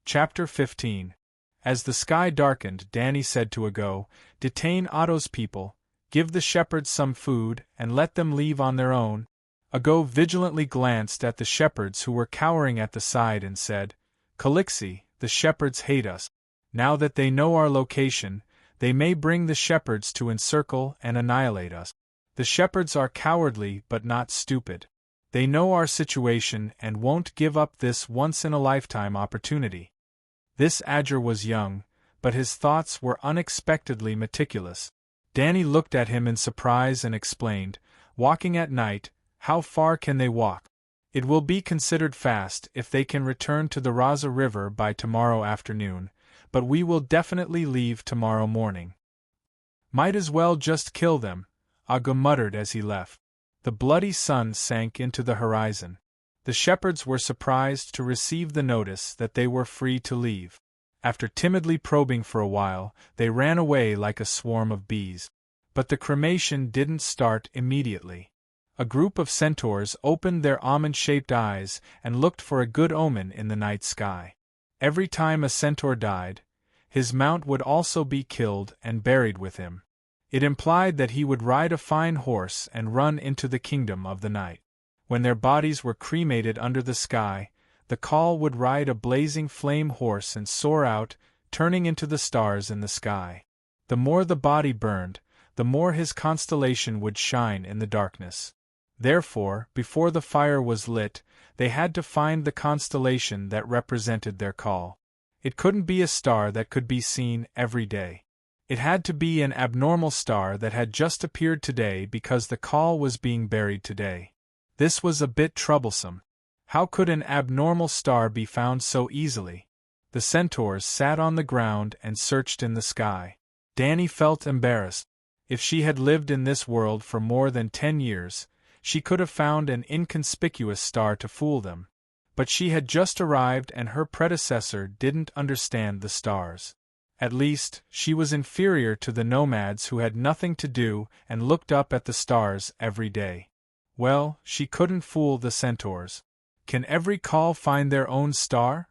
Chapter 15. As the sky darkened, Dany said to Ago, "Detain Otto's people, give the shepherds some food, and let them leave on their own." Ago vigilantly glanced at the shepherds who were cowering at the side and said, "Calixi, the shepherds hate us. Now that they know our location, they may bring the shepherds to encircle and annihilate us. The shepherds are cowardly but not stupid. They know our situation and won't give up this once-in-a-lifetime opportunity." This Adger was young, but his thoughts were unexpectedly meticulous. Dany looked at him in surprise and explained, "Walking at night, how far can they walk? It will be considered fast if they can return to the Raza River by tomorrow afternoon, but we will definitely leave tomorrow morning." "Might as well just kill them," Aga muttered as he left. The bloody sun sank into the horizon. The shepherds were surprised to receive the notice that they were free to leave. After timidly probing for a while, they ran away like a swarm of bees. But the cremation didn't start immediately. A group of centaurs opened their almond-shaped eyes and looked for a good omen in the night sky. Every time a centaur died, his mount would also be killed and buried with him. It implied that he would ride a fine horse and run into the kingdom of the night. When their bodies were cremated under the sky, the Khal would ride a blazing flame horse and soar out, turning into the stars in the sky. The more the body burned, the more his constellation would shine in the darkness. Therefore, before the fire was lit, they had to find the constellation that represented their Khal. It couldn't be a star that could be seen every day. It had to be an abnormal star that had just appeared today because the Khal was being buried today. This was a bit troublesome. How could an abnormal star be found so easily? The centaurs sat on the ground and searched in the sky. Dany felt embarrassed. If she had lived in this world for more than 10 years, she could have found an inconspicuous star to fool them. But she had just arrived and her predecessor didn't understand the stars. At least, she was inferior to the nomads who had nothing to do and looked up at the stars every day. Well, she couldn't fool the centaurs. "Can every Khal find their own star?"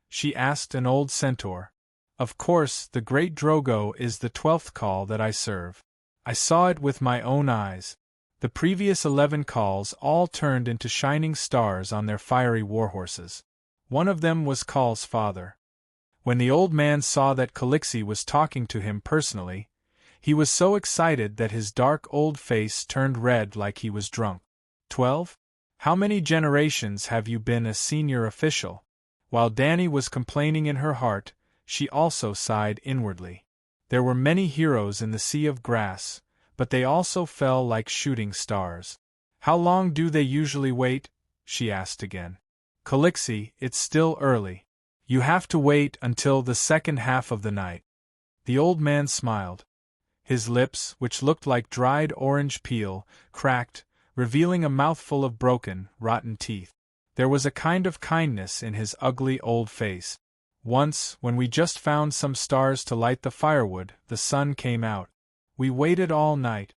she asked an old centaur. "Of course, the great Drogo is the 12th Khal that I serve. I saw it with my own eyes. The previous 11 Khals all turned into shining stars on their fiery warhorses. One of them was Khal's father." When the old man saw that Calixi was talking to him personally, he was so excited that his dark old face turned red like he was drunk. 12? How many generations have you been a senior official?" While Dany was complaining in her heart, she also sighed inwardly. There were many heroes in the Sea of Grass, but they also fell like shooting stars. "How long do they usually wait?" she asked again. "Calixi, it's still early. You have to wait until the second half of the night." The old man smiled. His lips, which looked like dried orange peel, cracked, revealing a mouthful of broken, rotten teeth. There was a kind of kindness in his ugly old face. "Once, when we just found some stars to light the firewood, the sun came out. We waited all night."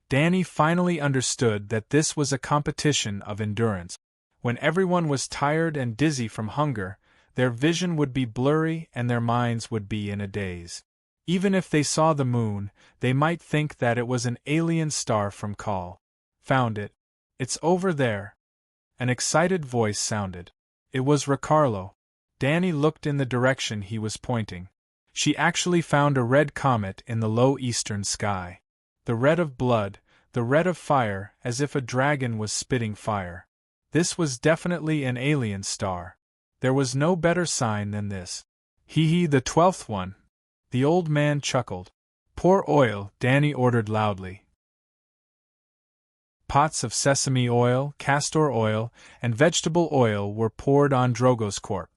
Dany finally understood that this was a competition of endurance. When everyone was tired and dizzy from hunger, their vision would be blurry and their minds would be in a daze. Even if they saw the moon, they might think that it was an alien star from Khal. "Found it. It's over there." An excited voice sounded. It was Ricarlo. Dany looked in the direction he was pointing. She actually found a red comet in the low eastern sky. The red of blood, the red of fire, as if a dragon was spitting fire. This was definitely an alien star. There was no better sign than this. "Hee, the 12th one." The old man chuckled. "Pour oil," Dany ordered loudly. Pots of sesame oil, castor oil, and vegetable oil were poured on Drogo's corpse.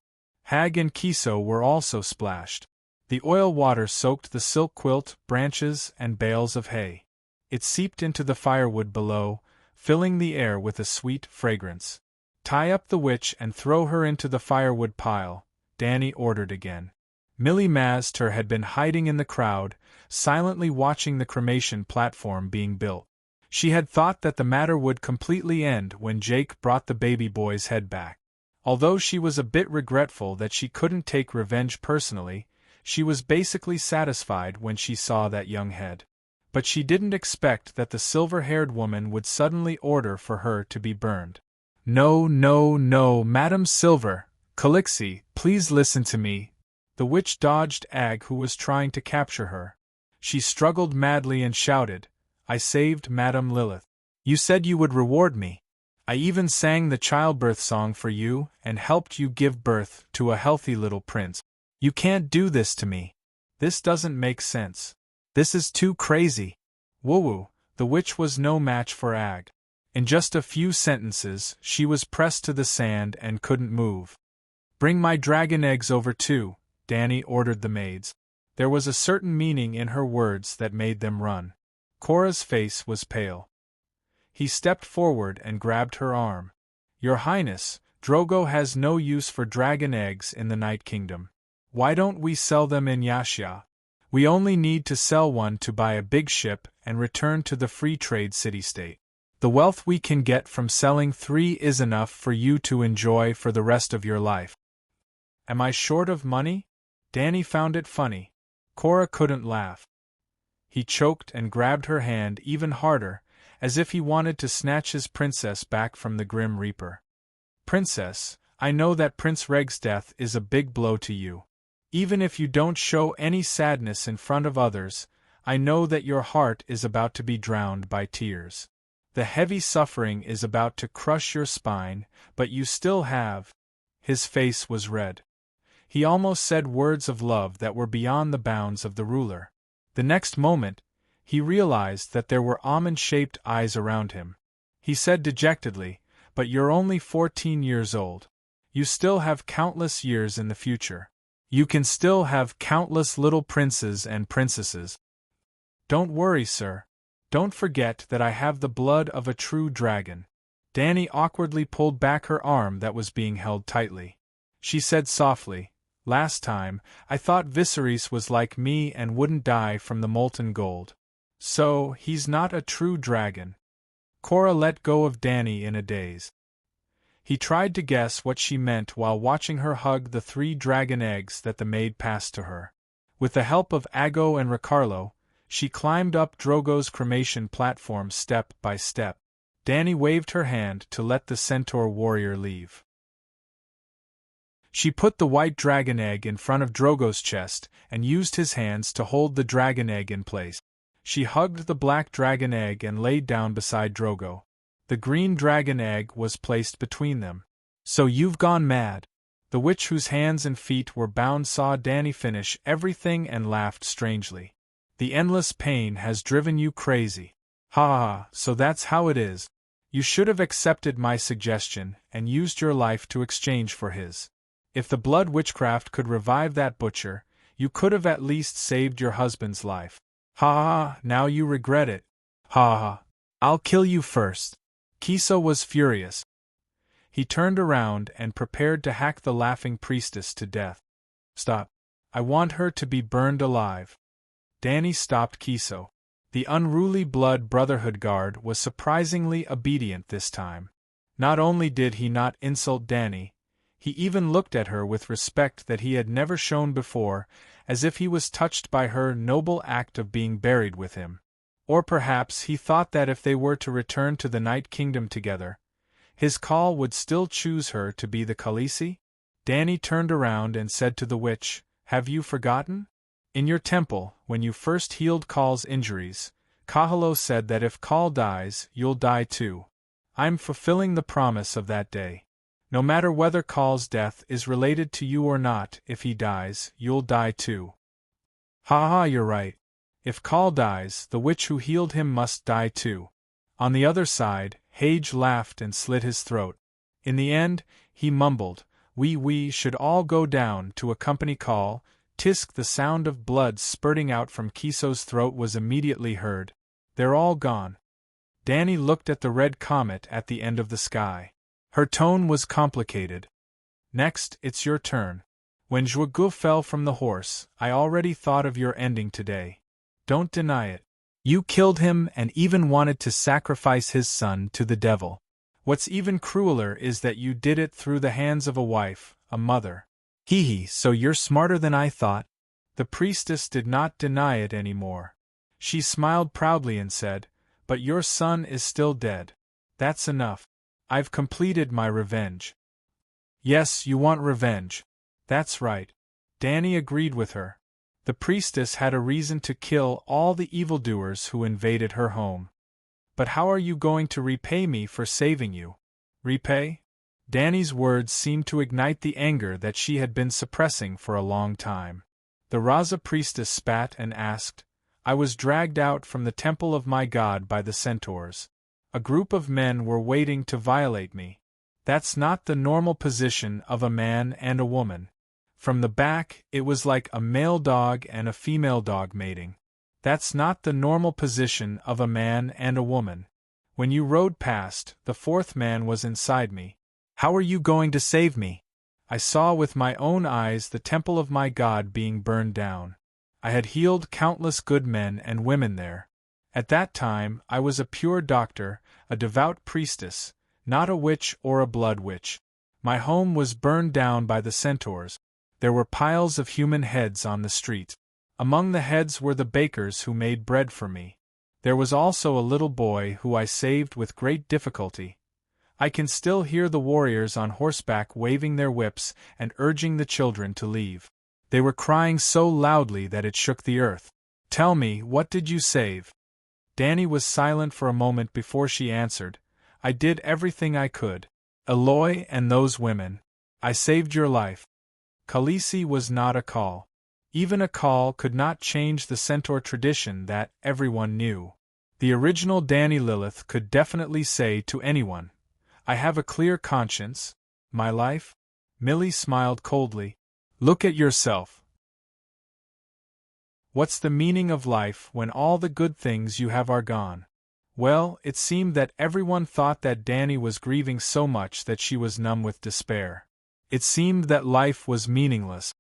Hag and Kiso were also splashed. The oil water soaked the silk quilt, branches, and bales of hay. It seeped into the firewood below, filling the air with a sweet fragrance. "Tie up the witch and throw her into the firewood pile," Danny ordered again. Millie Mazter had been hiding in the crowd, silently watching the cremation platform being built. She had thought that the matter would completely end when Jake brought the baby boy's head back. Although she was a bit regretful that she couldn't take revenge personally, she was basically satisfied when she saw that young head. But she didn't expect that the silver-haired woman would suddenly order for her to be burned. "No, no, no, Madam Silver, Calixie, please listen to me." The witch dodged Ag, who was trying to capture her. She struggled madly and shouted, "I saved Madam Lilith. You said you would reward me. I even sang the childbirth song for you and helped you give birth to a healthy little prince. You can't do this to me. This doesn't make sense. This is too crazy." Woo-woo, the witch was no match for Ag. In just a few sentences, she was pressed to the sand and couldn't move. "Bring my dragon eggs over too," Danny ordered the maids. There was a certain meaning in her words that made them run. Cora's face was pale. He stepped forward and grabbed her arm. "Your Highness, Drogo has no use for dragon eggs in the Night Kingdom. Why don't we sell them in Yashia? We only need to sell one to buy a big ship and return to the free trade city-state. The wealth we can get from selling 3 is enough for you to enjoy for the rest of your life." "Am I short of money?" Danny found it funny. Cora couldn't laugh. He choked and grabbed her hand even harder, as if he wanted to snatch his princess back from the Grim Reaper. "Princess, I know that Prince Reg's death is a big blow to you. Even if you don't show any sadness in front of others, I know that your heart is about to be drowned by tears. The heavy suffering is about to crush your spine, but you still have—" His face was red. He almost said words of love that were beyond the bounds of the ruler. The next moment, he realized that there were almond-shaped eyes around him. He said dejectedly, "But you're only 14 years old. You still have countless years in the future. You can still have countless little princes and princesses. Don't worry, sir. Don't forget that I have the blood of a true dragon." Danny awkwardly pulled back her arm that was being held tightly. She said softly, "Last time, I thought Viserys was like me and wouldn't die from the molten gold. So, he's not a true dragon." Cora let go of Danny in a daze. He tried to guess what she meant while watching her hug the 3 dragon eggs that the maid passed to her. With the help of Ago and Ricardo, she climbed up Drogo's cremation platform step by step. Danny waved her hand to let the centaur warrior leave. She put the white dragon egg in front of Drogo's chest and used his hands to hold the dragon egg in place. She hugged the black dragon egg and laid down beside Drogo. The green dragon egg was placed between them. "So you've gone mad." The witch, whose hands and feet were bound, saw Danny finish everything and laughed strangely. "The endless pain has driven you crazy. Ha ha, so that's how it is. You should have accepted my suggestion and used your life to exchange for his. If the blood witchcraft could revive that butcher, you could have at least saved your husband's life. Ha ha, now you regret it. Ha ha, I'll kill you first." Kiso was furious. He turned around and prepared to hack the laughing priestess to death. "Stop. I want her to be burned alive." Danny stopped Kiso. The unruly Blood Brotherhood guard was surprisingly obedient this time. Not only did he not insult Danny, he even looked at her with respect that he had never shown before, as if he was touched by her noble act of being buried with him. Or perhaps he thought that if they were to return to the Night Kingdom together, his call would still choose her to be the Khaleesi? Danny turned around and said to the witch, "Have you forgotten? In your temple, when you first healed Khal's injuries, Kahalo said that if Khal dies, you'll die too. I'm fulfilling the promise of that day. No matter whether Khal's death is related to you or not, if he dies, you'll die too." "Ha ha, you're right. If Khal dies, the witch who healed him must die too." On the other side, Hage laughed and slit his throat. In the end, he mumbled, We should all go down to a company call. Tisk, the sound of blood spurting out from Kiso's throat was immediately heard. They're all gone. Danny looked at the red comet at the end of the sky. Her tone was complicated. Next, it's your turn. When Zhuge fell from the horse, I already thought of your ending today. Don't deny it. You killed him and even wanted to sacrifice his son to the devil. What's even crueler is that you did it through the hands of a wife, a mother. Hee, so you're smarter than I thought. The priestess did not deny it anymore. She smiled proudly and said, but your son is still dead. That's enough. I've completed my revenge. Yes, you want revenge. That's right. Danny agreed with her. The priestess had a reason to kill all the evildoers who invaded her home. But how are you going to repay me for saving you? Repay? Danny's words seemed to ignite the anger that she had been suppressing for a long time. The Raza priestess spat and asked, I was dragged out from the temple of my god by the centaurs. A group of men were waiting to violate me. That's not the normal position of a man and a woman. From the back, it was like a male dog and a female dog mating. That's not the normal position of a man and a woman. When you rode past, the fourth man was inside me. How are you going to save me? I saw with my own eyes the temple of my god being burned down. I had healed countless good men and women there. At that time, I was a pure doctor, a devout priestess, not a witch or a blood witch. My home was burned down by the centaurs. There were piles of human heads on the street. Among the heads were the bakers who made bread for me. There was also a little boy who I saved with great difficulty. I can still hear the warriors on horseback waving their whips and urging the children to leave. They were crying so loudly that it shook the earth. Tell me, what did you save? Danny was silent for a moment before she answered. I did everything I could. Eloy and those women. I saved your life. Khaleesi was not a call. Even a call could not change the centaur tradition that everyone knew. The original Danny Lilith could definitely say to anyone, I have a clear conscience. My life? Millie smiled coldly. Look at yourself. What's the meaning of life when all the good things you have are gone? Well, it seemed that everyone thought that Danny was grieving so much that she was numb with despair. It seemed that life was meaningless.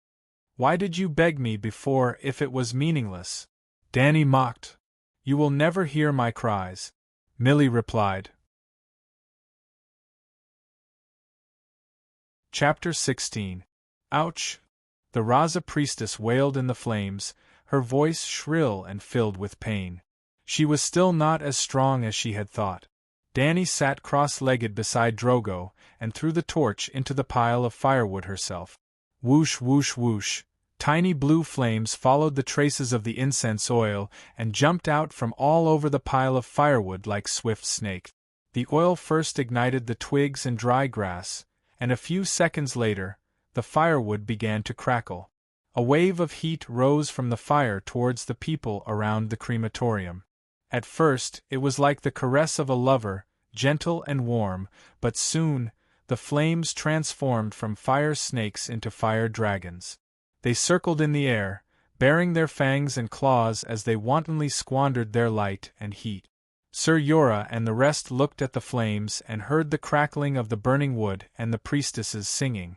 Why did you beg me before if it was meaningless? Danny mocked. You will never hear my cries. Millie replied. Chapter 16. Ouch! The Raza priestess wailed in the flames, her voice shrill and filled with pain. She was still not as strong as she had thought. Danny sat cross-legged beside Drogo, and threw the torch into the pile of firewood herself. Whoosh, whoosh, whoosh. Tiny blue flames followed the traces of the incense oil and jumped out from all over the pile of firewood like swift snakes. The oil first ignited the twigs and dry grass, and a few seconds later, the firewood began to crackle. A wave of heat rose from the fire towards the people around the crematorium. At first, it was like the caress of a lover, gentle and warm, but soon, the flames transformed from fire snakes into fire dragons. They circled in the air, baring their fangs and claws as they wantonly squandered their light and heat. Sir Yora and the rest looked at the flames and heard the crackling of the burning wood and the priestesses singing.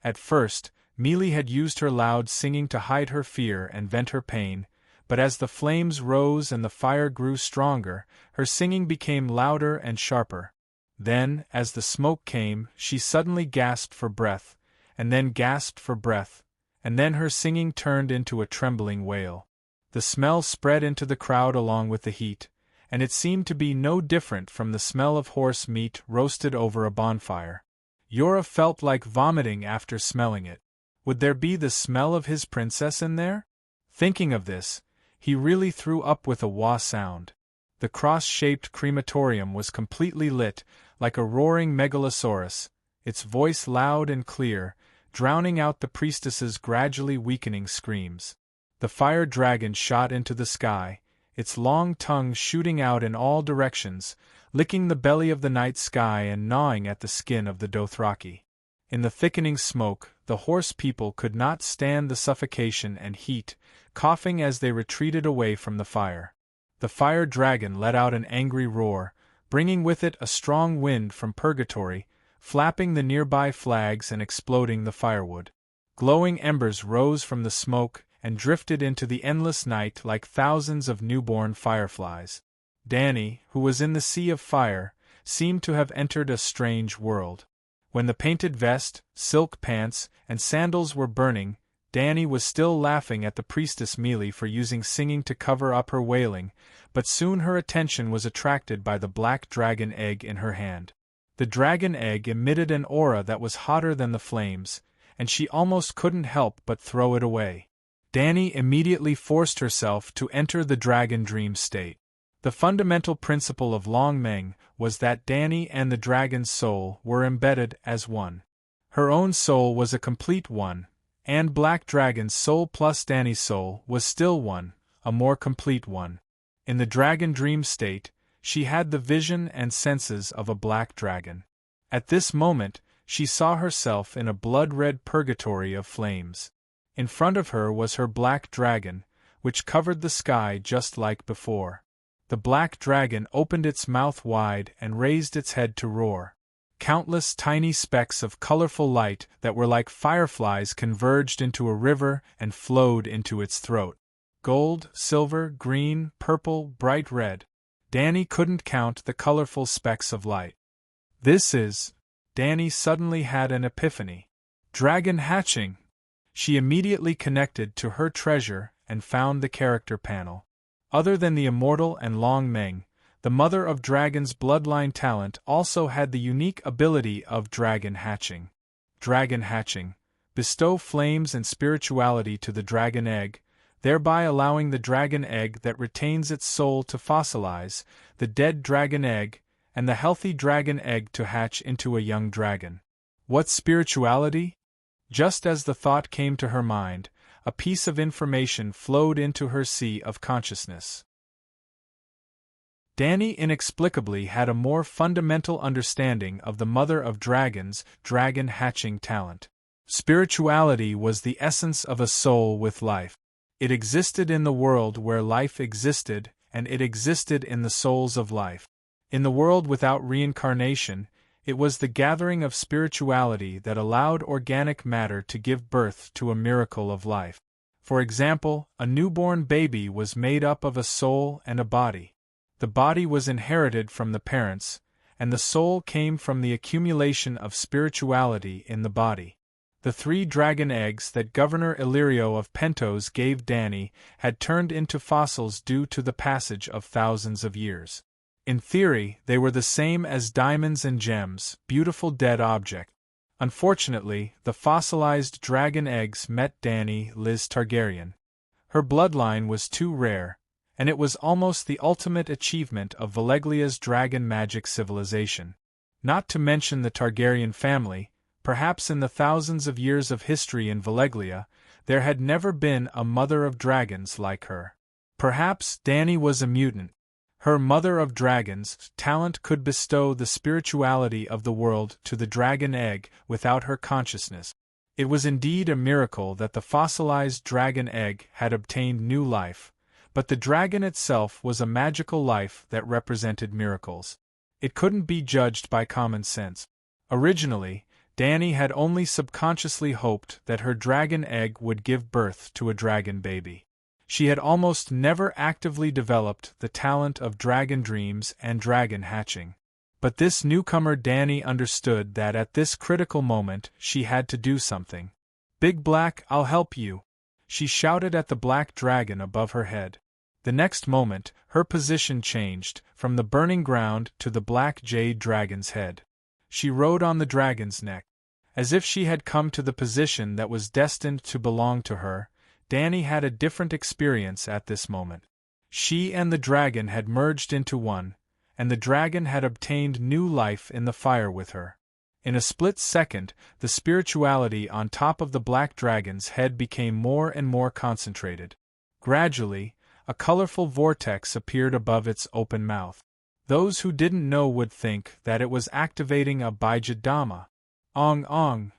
At first, Mealy had used her loud singing to hide her fear and vent her pain, but as the flames rose and the fire grew stronger, her singing became louder and sharper. Then, as the smoke came, she suddenly gasped for breath, and then gasped for breath, and then her singing turned into a trembling wail. The smell spread into the crowd along with the heat, and it seemed to be no different from the smell of horse meat roasted over a bonfire. Yora felt like vomiting after smelling it. Would there be the smell of his princess in there? Thinking of this, he really threw up with a wah sound. The cross-shaped crematorium was completely lit, like a roaring megalosaurus, its voice loud and clear, drowning out the priestess's gradually weakening screams. The fire dragon shot into the sky, its long tongue shooting out in all directions, licking the belly of the night sky and gnawing at the skin of the Dothraki. In the thickening smoke, the horse people could not stand the suffocation and heat, coughing as they retreated away from the fire. The fire dragon let out an angry roar, bringing with it a strong wind from purgatory, flapping the nearby flags and exploding the firewood. Glowing embers rose from the smoke and drifted into the endless night like thousands of newborn fireflies. Danny, who was in the sea of fire, seemed to have entered a strange world. When the painted vest, silk pants, and sandals were burning, Danny was still laughing at the priestess Mealy for using singing to cover up her wailing, but soon her attention was attracted by the black dragon egg in her hand. The dragon egg emitted an aura that was hotter than the flames, and she almost couldn't help but throw it away. Danny immediately forced herself to enter the dragon dream state. The fundamental principle of Long Meng was that Danny and the dragon's soul were embedded as one. Her own soul was a complete one, and Black Dragon's soul plus Danny's soul was still one, a more complete one. In the dragon dream state, she had the vision and senses of a black dragon. At this moment, she saw herself in a blood-red purgatory of flames. In front of her was her black dragon, which covered the sky just like before. The black dragon opened its mouth wide and raised its head to roar. Countless tiny specks of colorful light that were like fireflies converged into a river and flowed into its throat. Gold, silver, green, purple, bright red. Danny couldn't count the colorful specks of light. This is... Danny suddenly had an epiphany. Dragon hatching! She immediately connected to her treasure and found the character panel. Other than the immortal and Long Meng, the mother of dragon's bloodline talent also had the unique ability of dragon hatching. Dragon hatching. Bestow flames and spirituality to the dragon egg, thereby allowing the dragon egg that retains its soul to fossilize, the dead dragon egg, and the healthy dragon egg to hatch into a young dragon. What spirituality? Just as the thought came to her mind, a piece of information flowed into her sea of consciousness. Danny inexplicably had a more fundamental understanding of the mother of dragons' dragon hatching talent. Spirituality was the essence of a soul with life. It existed in the world where life existed, and it existed in the souls of life. In the world without reincarnation, it was the gathering of spirituality that allowed organic matter to give birth to a miracle of life. For example, a newborn baby was made up of a soul and a body. The body was inherited from the parents, and the soul came from the accumulation of spirituality in the body. The 3 dragon eggs that Governor Illyrio of Pentos gave Danny had turned into fossils due to the passage of thousands of years. In theory, they were the same as diamonds and gems, beautiful dead objects. Unfortunately, the fossilized dragon eggs met Danny Liz Targaryen. Her bloodline was too rare, and it was almost the ultimate achievement of Valeglia's dragon magic civilization. Not to mention the Targaryen family, perhaps in the thousands of years of history in Valeglia, there had never been a mother of dragons like her. Perhaps Danny was a mutant. Her mother of dragons' talent could bestow the spirituality of the world to the dragon egg without her consciousness. It was indeed a miracle that the fossilized dragon egg had obtained new life, but the dragon itself was a magical life that represented miracles. It couldn't be judged by common sense. Originally, Danny had only subconsciously hoped that her dragon egg would give birth to a dragon baby. She had almost never actively developed the talent of dragon dreams and dragon hatching. But this newcomer Danny understood that at this critical moment she had to do something. "Big Black, I'll help you!" she shouted at the black dragon above her head. The next moment, her position changed, from the burning ground to the black jade dragon's head. She rode on the dragon's neck. As if she had come to the position that was destined to belong to her, Danny had a different experience at this moment. She and the dragon had merged into one, and the dragon had obtained new life in the fire with her. In a split second, the spirituality on top of the black dragon's head became more and more concentrated. Gradually, a colorful vortex appeared above its open mouth. Those who didn't know would think that it was activating a Baija Dama. Ong ong!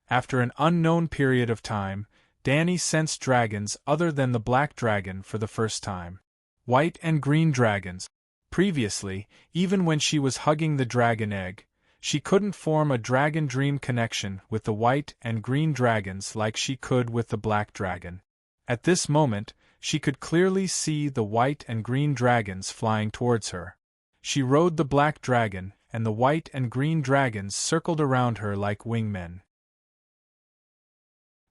After an unknown period of time, Dany sensed dragons other than the black dragon for the first time. White and green dragons. Previously, even when she was hugging the dragon egg, she couldn't form a dragon dream connection with the white and green dragons like she could with the black dragon. At this moment, she could clearly see the white and green dragons flying towards her. She rode the black dragon, and the white and green dragons circled around her like wingmen.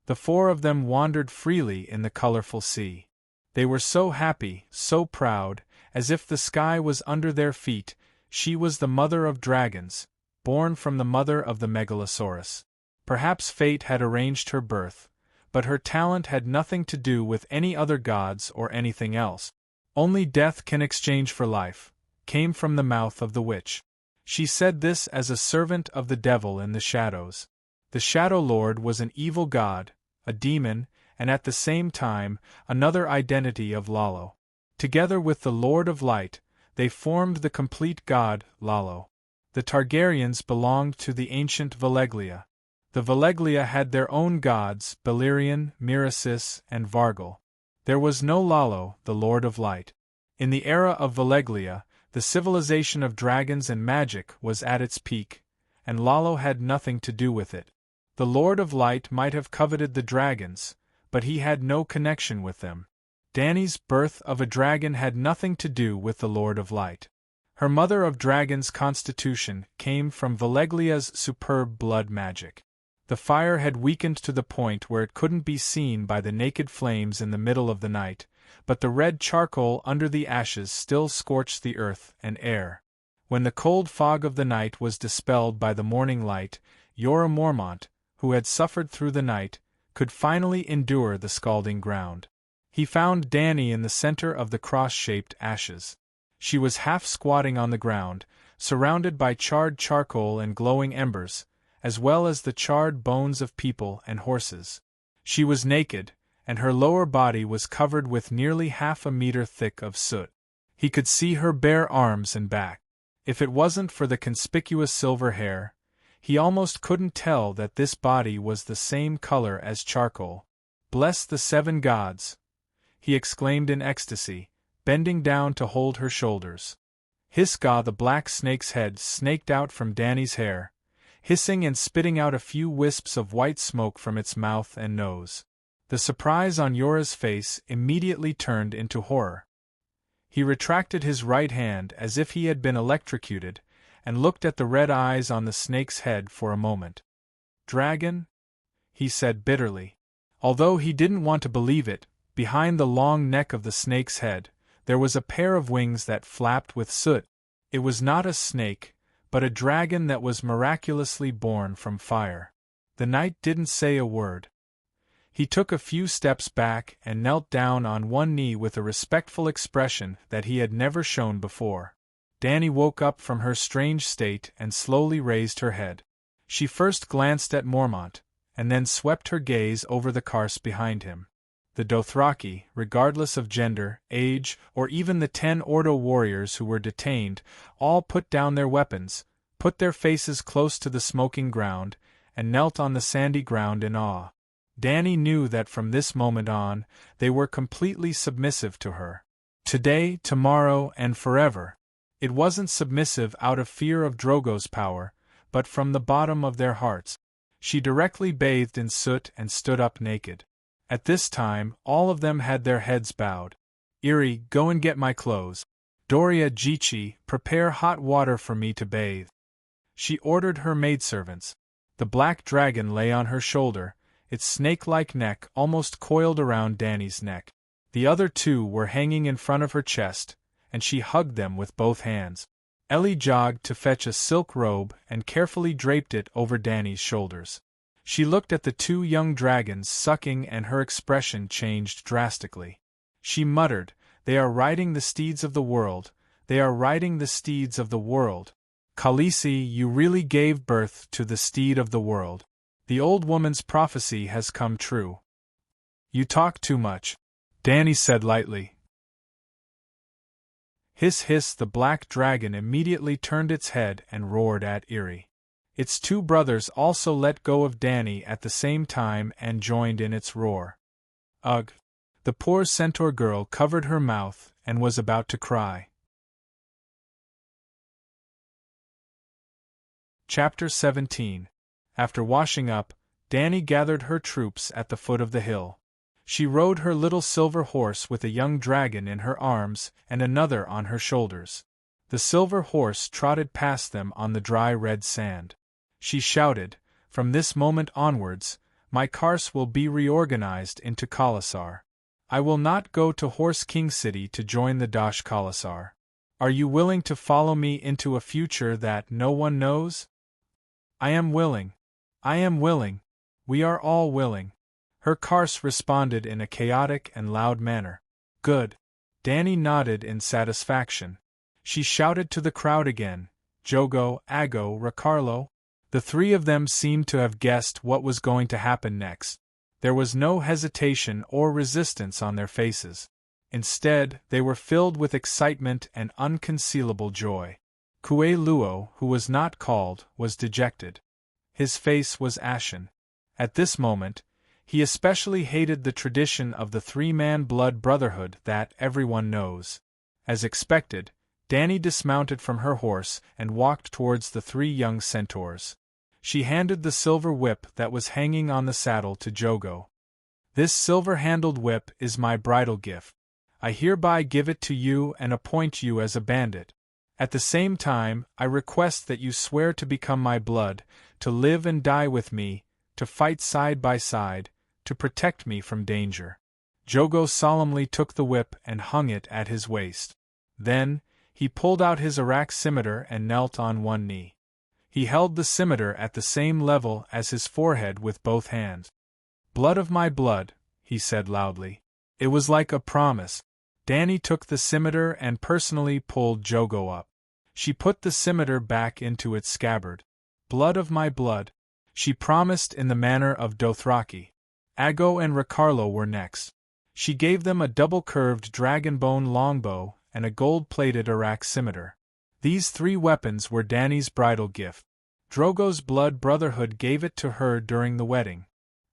The four of them wandered freely in the colorful sea. They were so happy, so proud, as if the sky was under their feet. She was the mother of dragons, born from the mother of the Megalosaurus. Perhaps fate had arranged her birth, but her talent had nothing to do with any other gods or anything else. Only death can exchange for life, came from the mouth of the witch. She said this as a servant of the devil in the shadows. The Shadow Lord was an evil god, a demon, and at the same time, another identity of Lalo. Together with the Lord of Light, they formed the complete god, Lalo. The Targaryens belonged to the ancient Valeglia. The Valeglia had their own gods, Balerion, Miracis, and Vargal. There was no Lalo, the Lord of Light. In the era of Valeglia, the civilization of dragons and magic was at its peak, and Lalo had nothing to do with it. The Lord of Light might have coveted the dragons, but he had no connection with them. Dany's birth of a dragon had nothing to do with the Lord of Light. Her mother of dragons' constitution came from Valeglia's superb blood magic. The fire had weakened to the point where it couldn't be seen by the naked flames in the middle of the night, but the red charcoal under the ashes still scorched the earth and air. When the cold fog of the night was dispelled by the morning light, Jorah Mormont, who had suffered through the night, could finally endure the scalding ground. He found Dany in the center of the cross-shaped ashes. She was half squatting on the ground, surrounded by charred charcoal and glowing embers, as well as the charred bones of people and horses. She was naked, and her lower body was covered with nearly half a meter thick of soot. He could see her bare arms and back. If it wasn't for the conspicuous silver hair, he almost couldn't tell that this body was the same color as charcoal. "Bless the seven gods!" he exclaimed in ecstasy, bending down to hold her shoulders. Hiska, the black snake's head, snaked out from Dany's hair, hissing and spitting out a few wisps of white smoke from its mouth and nose. The surprise on Jorah's face immediately turned into horror. He retracted his right hand as if he had been electrocuted, and looked at the red eyes on the snake's head for a moment. "Dragon?" he said bitterly. Although he didn't want to believe it, behind the long neck of the snake's head, there was a pair of wings that flapped with soot. It was not a snake, but a dragon that was miraculously born from fire. The knight didn't say a word. He took a few steps back and knelt down on one knee with a respectful expression that he had never shown before. Dany woke up from her strange state and slowly raised her head. She first glanced at Mormont, and then swept her gaze over the Karst behind him. The Dothraki, regardless of gender, age, or even the 10 Ordo warriors who were detained, all put down their weapons, put their faces close to the smoking ground, and knelt on the sandy ground in awe. Dany knew that from this moment on, they were completely submissive to her. Today, tomorrow, and forever. It wasn't submissive out of fear of Drogo's power, but from the bottom of their hearts. She directly bathed in soot and stood up naked. At this time, all of them had their heads bowed. "Iri, go and get my clothes. Doria Jichi, prepare hot water for me to bathe." She ordered her maidservants. The black dragon lay on her shoulder, its snake-like neck almost coiled around Dany's neck. The other two were hanging in front of her chest, and she hugged them with both hands. Ellie jogged to fetch a silk robe and carefully draped it over Dany's shoulders. She looked at the two young dragons sucking and her expression changed drastically. She muttered, "They are riding the steeds of the world, they are riding the steeds of the world. Khaleesi, you really gave birth to the steed of the world. The old woman's prophecy has come true." "You talk too much," Dany said lightly. Hiss hiss, the black dragon immediately turned its head and roared at Iri. Its two brothers also let go of Danny at the same time and joined in its roar. Ugh! The poor centaur girl covered her mouth and was about to cry. Chapter 17. After washing up, Danny gathered her troops at the foot of the hill. She rode her little silver horse with a young dragon in her arms and another on her shoulders. The silver horse trotted past them on the dry red sand. She shouted, "From this moment onwards, my Kars will be reorganized into Khalasar. I will not go to Horse King City to join the Dash Khalasar. Are you willing to follow me into a future that no one knows?" "I am willing. I am willing. We are all willing." Her Kars responded in a chaotic and loud manner. "Good." Danny nodded in satisfaction. She shouted to the crowd again, "Jogo, Ago, Ricarlo." The three of them seemed to have guessed what was going to happen next. There was no hesitation or resistance on their faces. Instead, they were filled with excitement and unconcealable joy. Kue Luo, who was not called, was dejected. His face was ashen. At this moment, he especially hated the tradition of the three-man blood brotherhood that everyone knows. As expected, Danny dismounted from her horse and walked towards the three young centaurs. She handed the silver whip that was hanging on the saddle to Jogo. "This silver-handled whip is my bridal gift. I hereby give it to you and appoint you as a bandit. At the same time, I request that you swear to become my blood, to live and die with me, to fight side by side, to protect me from danger." Jogo solemnly took the whip and hung it at his waist. Then, he pulled out his Arak scimitar and knelt on one knee. He held the scimitar at the same level as his forehead with both hands. "Blood of my blood," he said loudly. It was like a promise. Danny took the scimitar and personally pulled Jogo up. She put the scimitar back into its scabbard. "Blood of my blood," she promised in the manner of Dothraki. Ago and Ricarlo were next. She gave them a double-curved dragon-bone longbow and a gold-plated Arak scimitar. These three weapons were Danny's bridal gift. Drogo's blood brotherhood gave it to her during the wedding.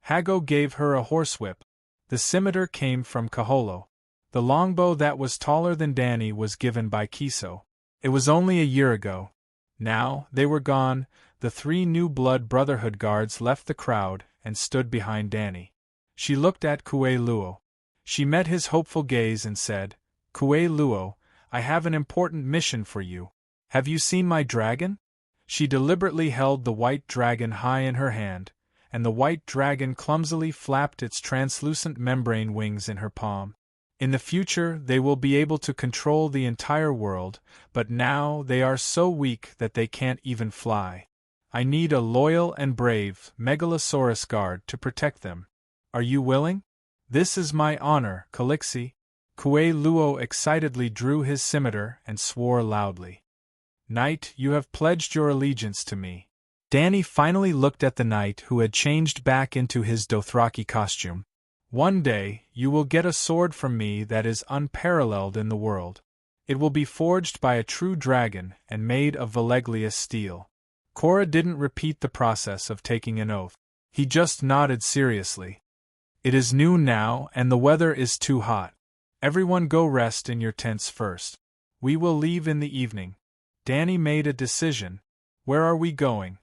Hago gave her a horsewhip. The scimitar came from Kaholo. The longbow that was taller than Danny was given by Kiso. It was only a year ago. Now, they were gone, the three new blood brotherhood guards left the crowd and stood behind Danny. She looked at Kue Luo. She met his hopeful gaze and said, "Kue Luo, I have an important mission for you. Have you seen my dragon?" She deliberately held the white dragon high in her hand, and the white dragon clumsily flapped its translucent membrane wings in her palm. In the future, they will be able to control the entire world, but now they are so weak that they can't even fly. I need a loyal and brave Megalosaurus guard to protect them. Are you willing? This is my honor, Calixi. Kue Luo excitedly drew his scimitar and swore loudly. "Knight, you have pledged your allegiance to me." Danny finally looked at the knight who had changed back into his Dothraki costume. "One day, you will get a sword from me that is unparalleled in the world. It will be forged by a true dragon and made of Valeglius steel." Korra didn't repeat the process of taking an oath. He just nodded seriously. "It is noon now and the weather is too hot. Everyone go rest in your tents first. We will leave in the evening." Danny made a decision. "Where are we going?"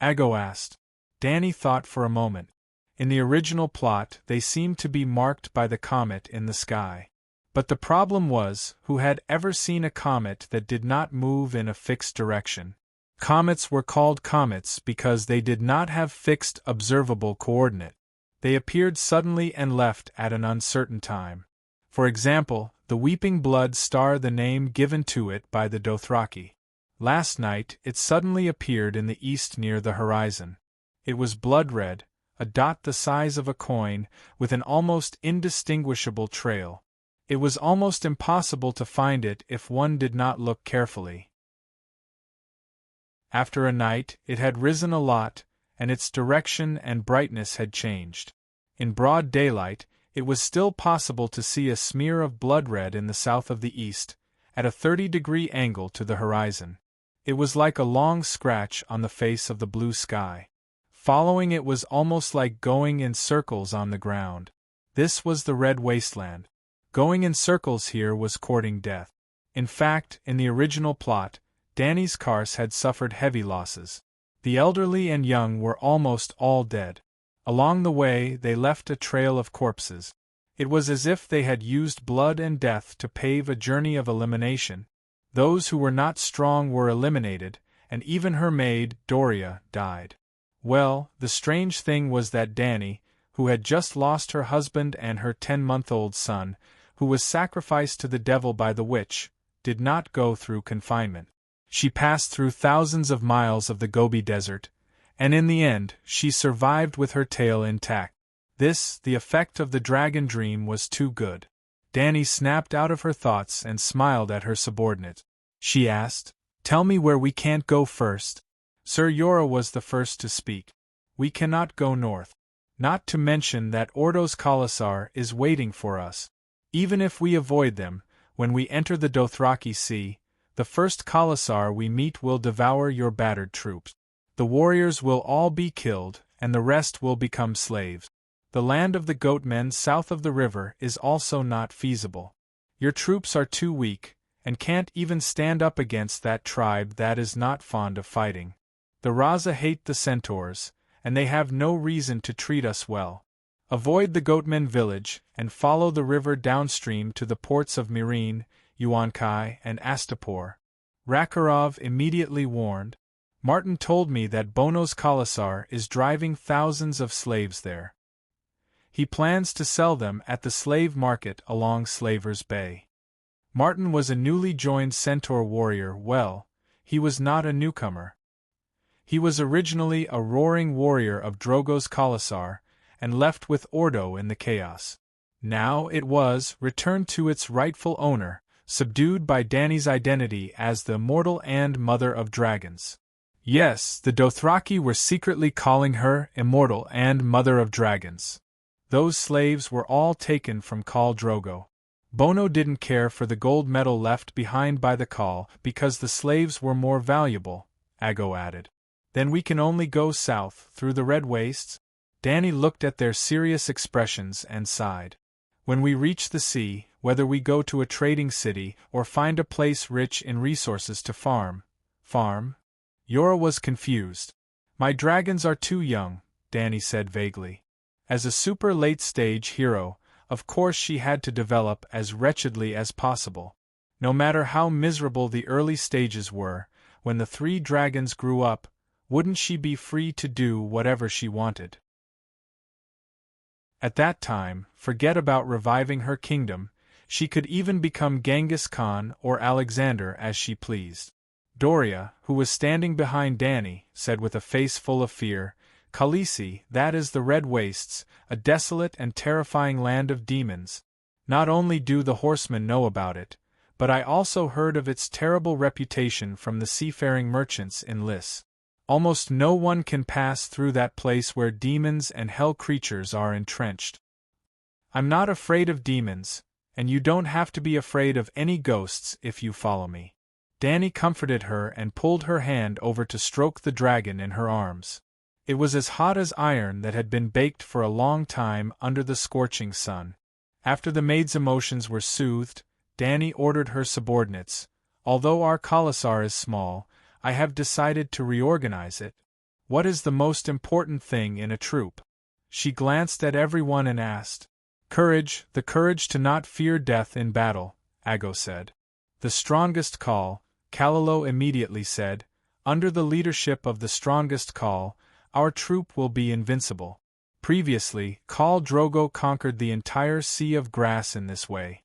Ago asked. Danny thought for a moment. In the original plot, they seemed to be marked by the comet in the sky. But the problem was, who had ever seen a comet that did not move in a fixed direction? Comets were called comets because they did not have fixed observable coordinate. They appeared suddenly and left at an uncertain time. For example, the Weeping Blood Star, the name given to it by the Dothraki. Last night, it suddenly appeared in the east near the horizon. It was blood-red, a dot the size of a coin, with an almost indistinguishable trail. It was almost impossible to find it if one did not look carefully. After a night, it had risen a lot, and its direction and brightness had changed. In broad daylight, it was still possible to see a smear of blood red in the south of the east, at a 30-degree angle to the horizon. It was like a long scratch on the face of the blue sky. Following it was almost like going in circles on the ground. This was the Red Wasteland. Going in circles here was courting death. In fact, in the original plot, Dany's cars had suffered heavy losses. The elderly and young were almost all dead. Along the way, they left a trail of corpses. It was as if they had used blood and death to pave a journey of elimination. Those who were not strong were eliminated, and even her maid, Doria, died. Well, the strange thing was that Dany, who had just lost her husband and her 10-month-old son, who was sacrificed to the devil by the witch, did not go through confinement. She passed through thousands of miles of the Gobi Desert, and in the end, she survived with her tail intact. This, the effect of the dragon dream, was too good. Dany snapped out of her thoughts and smiled at her subordinate. She asked, "Tell me where we can't go first." Sir Jorah was the first to speak. "We cannot go north. Not to mention that Ordo's Khalasar is waiting for us. Even if we avoid them, when we enter the Dothraki Sea, the first Khalasar we meet will devour your battered troops. The warriors will all be killed, and the rest will become slaves. The land of the goatmen south of the river is also not feasible. Your troops are too weak, and can't even stand up against that tribe that is not fond of fighting. The Raza hate the centaurs, and they have no reason to treat us well. Avoid the goatmen village, and follow the river downstream to the ports of Meereen, Yuan-Kai, and Astapor." Rakarov immediately warned. "Martin told me that Bono's Khalasar is driving thousands of slaves there. He plans to sell them at the slave market along Slaver's Bay." Martin was a newly joined centaur warrior. Well, he was not a newcomer. He was originally a roaring warrior of Drogo's Khalasar, and left with Ordo in the chaos. Now it was returned to its rightful owner, subdued by Dany's identity as the immortal and mother of dragons. Yes, the Dothraki were secretly calling her immortal and mother of dragons. Those slaves were all taken from Khal Drogo. Bono didn't care for the gold medal left behind by the Khal because the slaves were more valuable, Ago added. "Then we can only go south, through the Red Wastes?" Dany looked at their serious expressions and sighed. "When we reach the sea, whether we go to a trading city or find a place rich in resources to farm. Jorah was confused. "My dragons are too young," Dany said vaguely. As a super late-stage hero, of course she had to develop as wretchedly as possible. No matter how miserable the early stages were, when the 3 dragons grew up, wouldn't she be free to do whatever she wanted? At that time, forget about reviving her kingdom, she could even become Genghis Khan or Alexander as she pleased. Doria, who was standing behind Dany, said with a face full of fear, "Khaleesi, that is the Red Wastes, a desolate and terrifying land of demons. Not only do the horsemen know about it, but I also heard of its terrible reputation from the seafaring merchants in Lys. Almost no one can pass through that place where demons and hell creatures are entrenched. I'm not afraid of demons, and you don't have to be afraid of any ghosts if you follow me." Dany comforted her and pulled her hand over to stroke the dragon in her arms. It was as hot as iron that had been baked for a long time under the scorching sun. After the maid's emotions were soothed, Dany ordered her subordinates, "Although our Khalasar is small, I have decided to reorganize it. What is the most important thing in a troop?" She glanced at everyone and asked. "Courage, the courage to not fear death in battle," Ago said. "The strongest Khal," Kalilo immediately said. "Under the leadership of the strongest Khal, our troop will be invincible. Previously, Khal Drogo conquered the entire Sea of Grass in this way.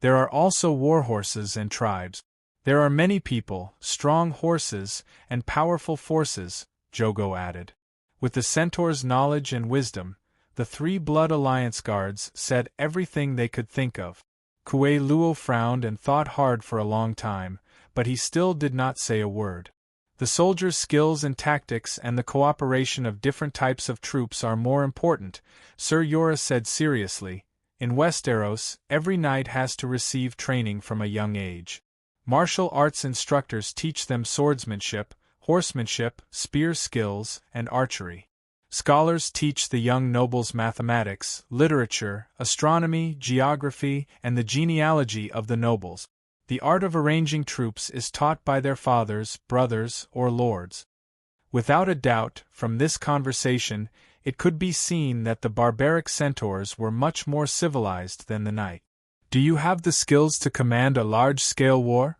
There are also warhorses and tribes. There are many people, strong horses, and powerful forces," Jogo added. With the centaur's knowledge and wisdom, the 3 Blood Alliance guards said everything they could think of. Kue Luo frowned and thought hard for a long time, but he still did not say a word. "The soldiers' skills and tactics and the cooperation of different types of troops are more important," Sir Jorah said seriously. "In Westeros, every knight has to receive training from a young age. Martial arts instructors teach them swordsmanship, horsemanship, spear skills, and archery. Scholars teach the young nobles mathematics, literature, astronomy, geography, and the genealogy of the nobles. The art of arranging troops is taught by their fathers, brothers, or lords. Without a doubt, from this conversation, it could be seen that the barbaric centaurs were much more civilized than the knight. "Do you have the skills to command a large-scale war?"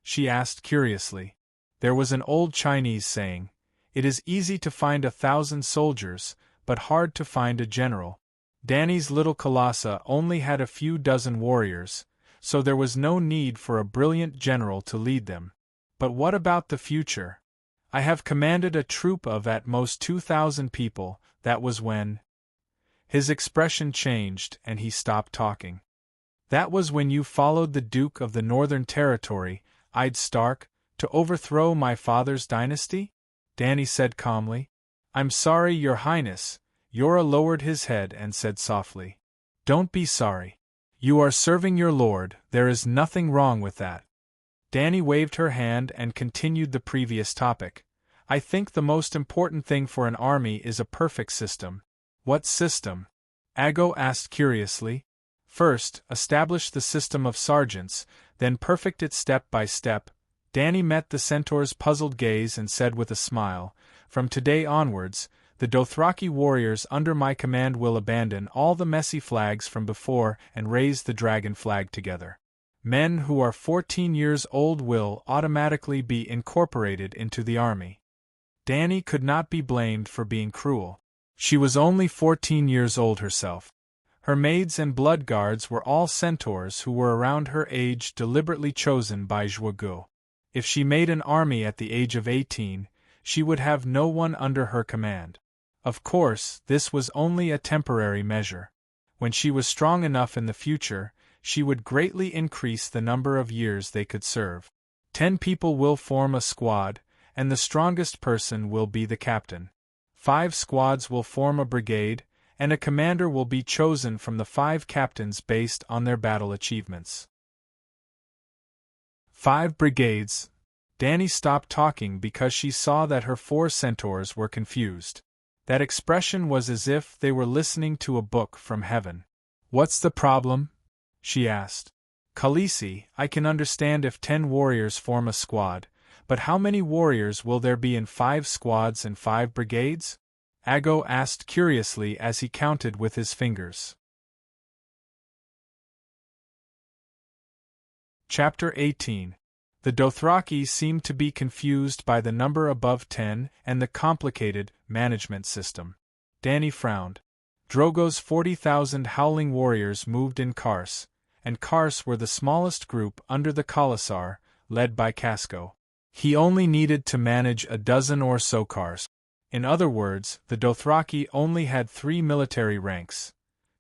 she asked curiously. There was an old Chinese saying, "It is easy to find 1,000 soldiers, but hard to find a general." Danny's little Colossa only had a few dozen warriors, so there was no need for a brilliant general to lead them. But what about the future? "I have commanded a troop of at most 2,000 people," that was when. His expression changed and he stopped talking. "That was when you followed the Duke of the Northern Territory, eyed Stark, to overthrow my father's dynasty?" Danny said calmly. "I'm sorry, Your Highness." Yora lowered his head and said softly, "Don't be sorry. You are serving your lord, there is nothing wrong with that." Danny waved her hand and continued the previous topic. "I think the most important thing for an army is a perfect system." "What system?" Ago asked curiously. "First, establish the system of sergeants, then perfect it step by step." Danny met the centaur's puzzled gaze and said with a smile, "From today onwards, the Dothraki warriors under my command will abandon all the messy flags from before and raise the dragon flag together. Men who are 14 years old will automatically be incorporated into the army." Danny could not be blamed for being cruel. She was only 14 years old herself. Her maids and blood guards were all centaurs who were around her age, deliberately chosen by Zhuge. If she made an army at the age of 18, she would have no one under her command. Of course, this was only a temporary measure. When she was strong enough in the future, she would greatly increase the number of years they could serve. 10 people will form a squad, and the strongest person will be the captain. 5 squads will form a brigade, and a commander will be chosen from the 5 captains based on their battle achievements. 5 brigades. Danny stopped talking because she saw that her 4 centaurs were confused. That expression was as if they were listening to a book from heaven. "What's the problem?" she asked. "Khaleesi, I can understand if 10 warriors form a squad, but how many warriors will there be in 5 squads and 5 brigades?" Ago asked curiously as he counted with his fingers. Chapter 18. The Dothraki seemed to be confused by the number above 10 and the complicated management system. Danny frowned. Drogo's 40,000 howling warriors moved in Kars, and Kars were the smallest group under the Khalasar, led by Casco. He only needed to manage a dozen or so Kars. In other words, the Dothraki only had 3 military ranks: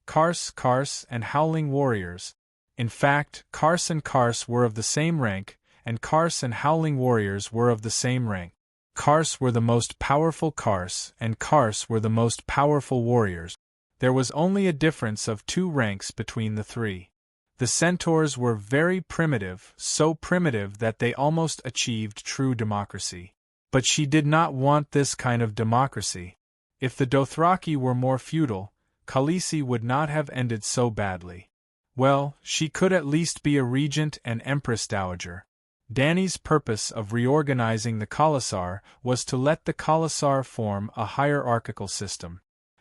Kars, and Howling Warriors. In fact, Kars and Kars were of the same rank, and Kars and Howling Warriors were of the same rank. Kars were the most powerful Kars, and Kars were the most powerful warriors. There was only a difference of 2 ranks between the 3. The centaurs were very primitive, so primitive that they almost achieved true democracy. But she did not want this kind of democracy. If the Dothraki were more feudal, Khaleesi would not have ended so badly. Well, she could at least be a regent and empress dowager. Danny's purpose of reorganizing the Khalasar was to let the Khalasar form a hierarchical system.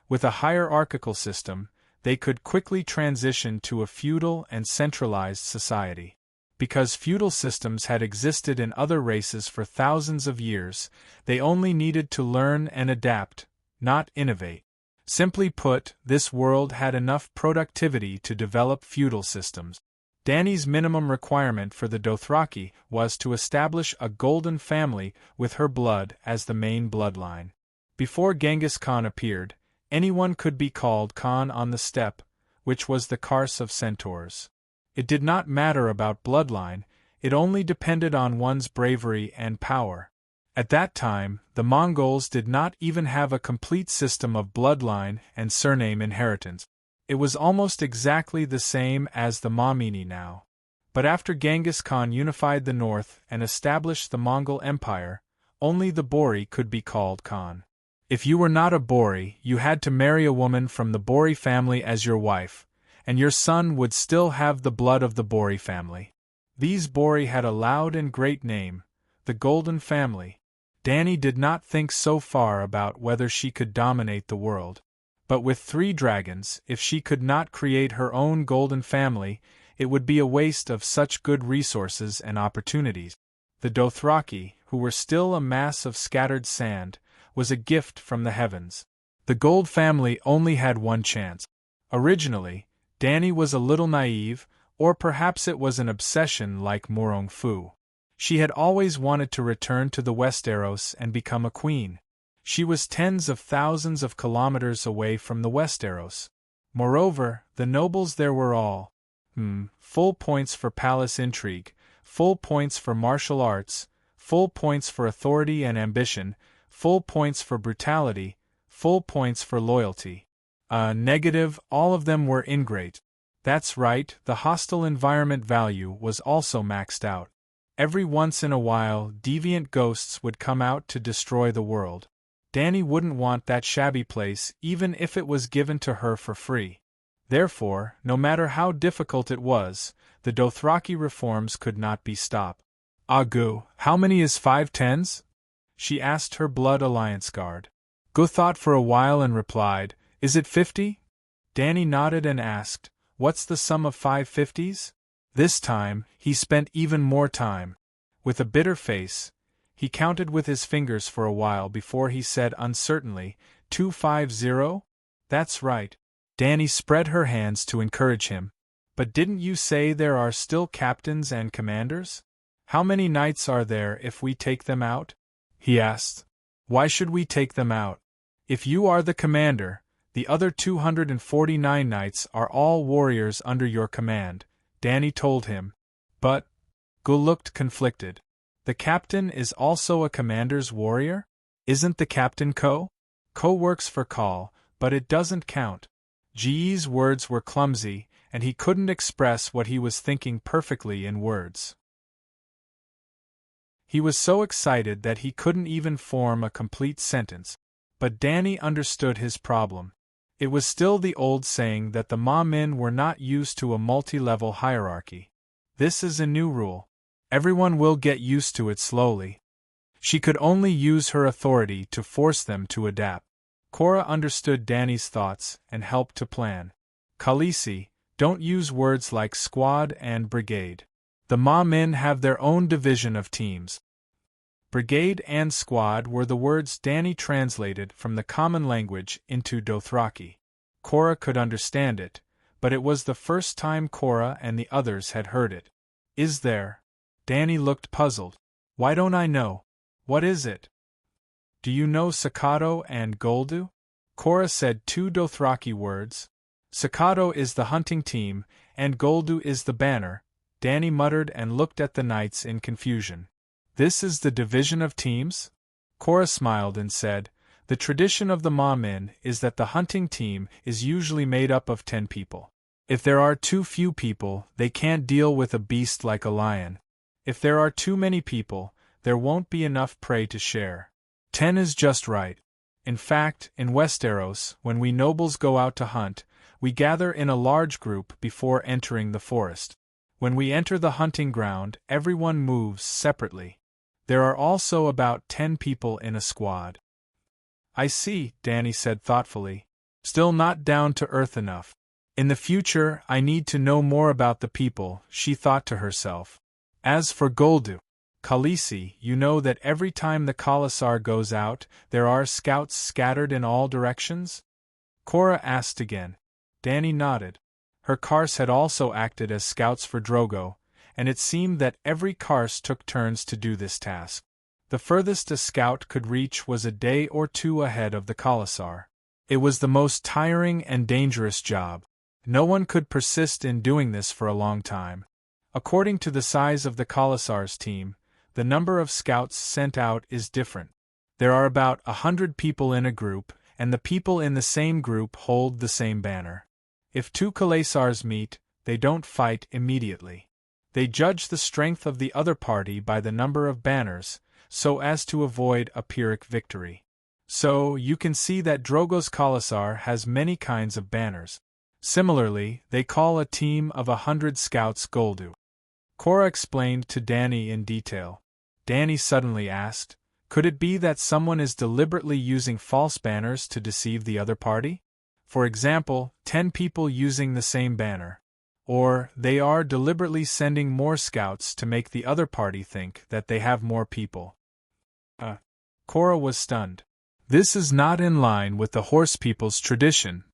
With a hierarchical system, they could quickly transition to a feudal and centralized society. Because feudal systems had existed in other races for thousands of years, they only needed to learn and adapt, not innovate. Simply put, this world had enough productivity to develop feudal systems. Danny's minimum requirement for the Dothraki was to establish a golden family with her blood as the main bloodline. Before Genghis Khan appeared, anyone could be called Khan on the steppe, which was the Kars of centaurs. It did not matter about bloodline, it only depended on one's bravery and power. At that time, the Mongols did not even have a complete system of bloodline and surname inheritance. It was almost exactly the same as the Mamini now. But after Genghis Khan unified the north and established the Mongol Empire, only the Bori could be called Khan. If you were not a Bori, you had to marry a woman from the Bori family as your wife, and your son would still have the blood of the Bori family. These Bori had a loud and great name, the Golden Family. Dany did not think so far about whether she could dominate the world. But with 3 dragons, if she could not create her own Golden Family, it would be a waste of such good resources and opportunities. The Dothraki, who were still a mass of scattered sand, was a gift from the heavens. The Gold family only had one chance. Originally, Dany was a little naive, or perhaps it was an obsession like Morong Fu. She had always wanted to return to the Westeros and become a queen. She was tens of thousands of kilometers away from the Westeros. Moreover, the nobles there were all full points for palace intrigue, full points for martial arts, full points for authority and ambition, full points for brutality, full points for loyalty. Negative, all of them were ingrate. That's right, the hostile environment value was also maxed out. Every once in a while, deviant ghosts would come out to destroy the world. Dany wouldn't want that shabby place even if it was given to her for free. Therefore, no matter how difficult it was, the Dothraki reforms could not be stopped. Agu, how many is 5 tens? She asked her Blood Alliance guard. Gu thought for a while and replied, Is it 50? Dany nodded and asked, What's the sum of 5 50s? This time, he spent even more time. With a bitter face, he counted with his fingers for a while before he said uncertainly, 250? That's right. Dany spread her hands to encourage him. But didn't you say there are still captains and commanders? How many knights are there if we take them out? He asked. Why should we take them out? If you are the commander, the other 249 knights are all warriors under your command, Dany told him. But, Gu looked conflicted. The captain is also a commander's warrior? Isn't the captain Ko? Ko works for Khal, but it doesn't count. Ji's words were clumsy, and he couldn't express what he was thinking perfectly in words. He was so excited that he couldn't even form a complete sentence. But Dany understood his problem. It was still the old saying that the Ma-Min were not used to a multi-level hierarchy. This is a new rule. Everyone will get used to it slowly. She could only use her authority to force them to adapt. Cora understood Dany's thoughts and helped to plan. Khaleesi, don't use words like squad and brigade. The Ma-Min have their own division of teams. Brigade and squad were the words Dany translated from the common language into Dothraki. Cora could understand it, but it was the first time Cora and the others had heard it. Is there? Dany looked puzzled. Why don't I know? What is it? Do you know Sakato and Goldu? Cora said 2 Dothraki words. Sakato is the hunting team, and Goldu is the banner, Dany muttered and looked at the knights in confusion. This is the division of teams? Cora smiled and said, The tradition of the Ma-Min is that the hunting team is usually made up of 10 people. If there are too few people, they can't deal with a beast like a lion. If there are too many people, there won't be enough prey to share. 10 is just right. In fact, in Westeros, when we nobles go out to hunt, we gather in a large group before entering the forest. When we enter the hunting ground, everyone moves separately. There are also about 10 people in a squad. I see, Dany said thoughtfully. Still not down to earth enough. In the future, I need to know more about the people, she thought to herself. As for Goldu, Khaleesi, you know that every time the Khalasar goes out, there are scouts scattered in all directions? Cora asked again. Dany nodded. Her Kars had also acted as scouts for Drogo, and it seemed that every Kars took turns to do this task. The furthest a scout could reach was a day or 2 ahead of the Khalasar. It was the most tiring and dangerous job. No one could persist in doing this for a long time. According to the size of the Khalasar's team, the number of scouts sent out is different. There are about 100 people in a group, and the people in the same group hold the same banner. If 2 Khalasars meet, they don't fight immediately. They judge the strength of the other party by the number of banners, so as to avoid a Pyrrhic victory. So, you can see that Drogo's Khalasar has many kinds of banners. Similarly, they call a team of 100 scouts Goldu. Cora explained to Dany in detail. Dany suddenly asked, could it be that someone is deliberately using false banners to deceive the other party? For example, 10 people using the same banner. Or, they are deliberately sending more scouts to make the other party think that they have more people. Cora was stunned. This is not in line with the horse people's tradition.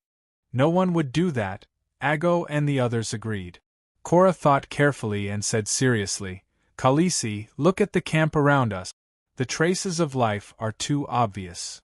No one would do that, Ago and the others agreed. Cora thought carefully and said seriously, Khaleesi, look at the camp around us. The traces of life are too obvious.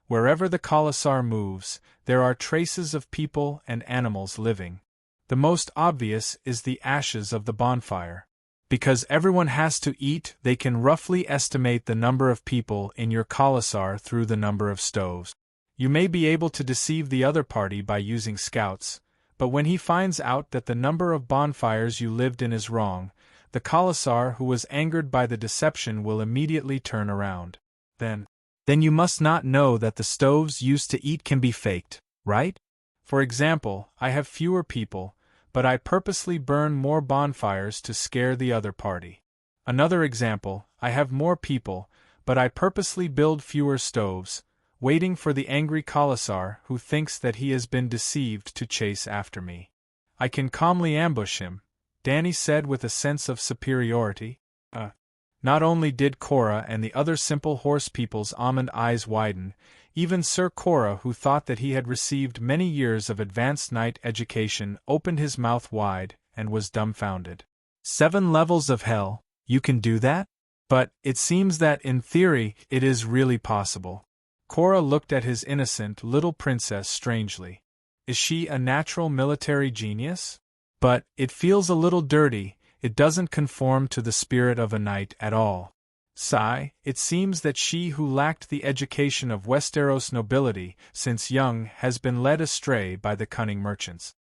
Wherever the Khalasar moves, there are traces of people and animals living. The most obvious is the ashes of the bonfire. Because everyone has to eat, they can roughly estimate the number of people in your Khalasar through the number of stoves. You may be able to deceive the other party by using scouts, but when he finds out that the number of bonfires you lived in is wrong, the Khalasar who was angered by the deception will immediately turn around. Then you must not know that the stoves used to eat can be faked, right? For example, I have fewer people, but I purposely burn more bonfires to scare the other party. Another example, I have more people, but I purposely build fewer stoves, waiting for the angry Khalasar who thinks that he has been deceived to chase after me. I can calmly ambush him, Dany said with a sense of superiority. Not only did Cora and the other simple horse people's almond eyes widen, even Sir Cora, who thought that he had received many years of advanced knight education, opened his mouth wide and was dumbfounded. 7 levels of hell, you can do that? But it seems that in theory it is really possible. Cora looked at his innocent little princess strangely. Is she a natural military genius? But it feels a little dirty. It doesn't conform to the spirit of a knight at all. Sigh, it seems that she who lacked the education of Westeros nobility since young has been led astray by the cunning merchants.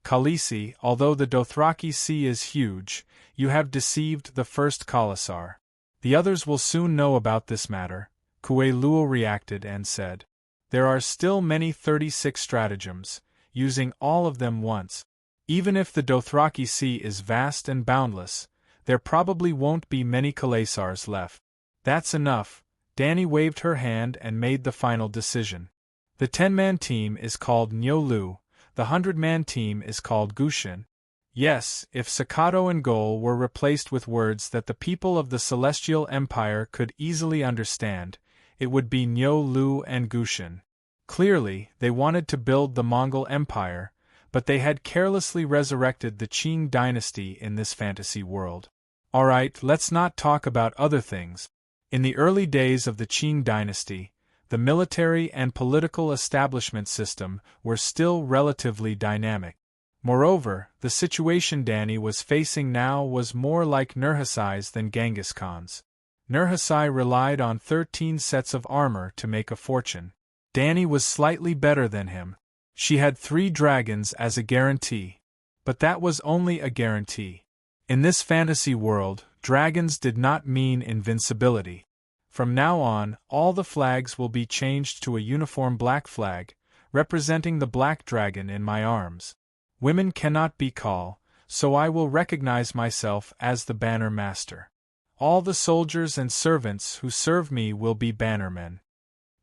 Khaleesi, although the Dothraki Sea is huge, you have deceived the first Khalasar. The others will soon know about this matter, Kueluo reacted and said. There are still many 36 stratagems, using all of them once. Even if the Dothraki Sea is vast and boundless, there probably won't be many Khalasars left. That's enough. Dany waved her hand and made the final decision. The 10-man team is called Nyolu, the 100-man team is called Gushin. Yes, if staccato and goal were replaced with words that the people of the Celestial Empire could easily understand, it would be Nyolu and Gushin. Clearly, they wanted to build the Mongol Empire, but they had carelessly resurrected the Qing dynasty in this fantasy world. Alright, let's not talk about other things. In the early days of the Qing dynasty, the military and political establishment system were still relatively dynamic. Moreover, the situation Dany was facing now was more like Nurhasai's than Genghis Khan's. Nurhasai relied on 13 sets of armor to make a fortune. Dany was slightly better than him. She had 3 dragons as a guarantee. But that was only a guarantee. In this fantasy world, dragons did not mean invincibility. From now on, all the flags will be changed to a uniform black flag, representing the black dragon in my arms. Women cannot be Khal, so I will recognize myself as the banner master. All the soldiers and servants who serve me will be bannermen.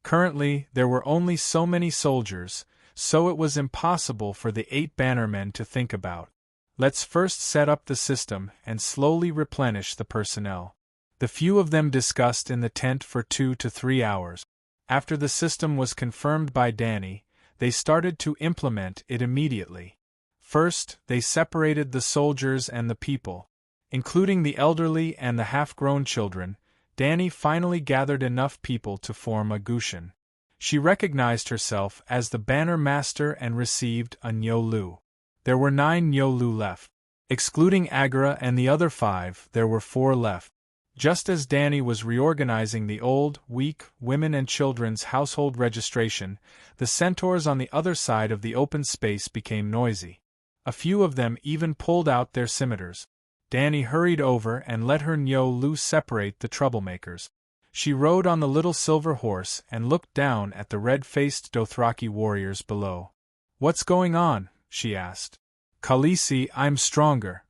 Currently, there were only so many soldiers, so it was impossible for the 8 bannermen to think about. Let's first set up the system and slowly replenish the personnel. The few of them discussed in the tent for 2 to 3 hours. After the system was confirmed by Dany, they started to implement it immediately. First, they separated the soldiers and the people. Including the elderly and the half-grown children, Dany finally gathered enough people to form a Gushin. She recognized herself as the banner master and received a Nyolu. There were 9 Nyolu left. Excluding Agara and the other 5, there were 4 left. Just as Dany was reorganizing the old, weak, women and children's household registration, the centaurs on the other side of the open space became noisy. A few of them even pulled out their scimitars. Dany hurried over and let her Nyo-Lu separate the troublemakers. She rode on the little silver horse and looked down at the red-faced Dothraki warriors below. "What's going on?" she asked. "Khaleesi, I'm stronger."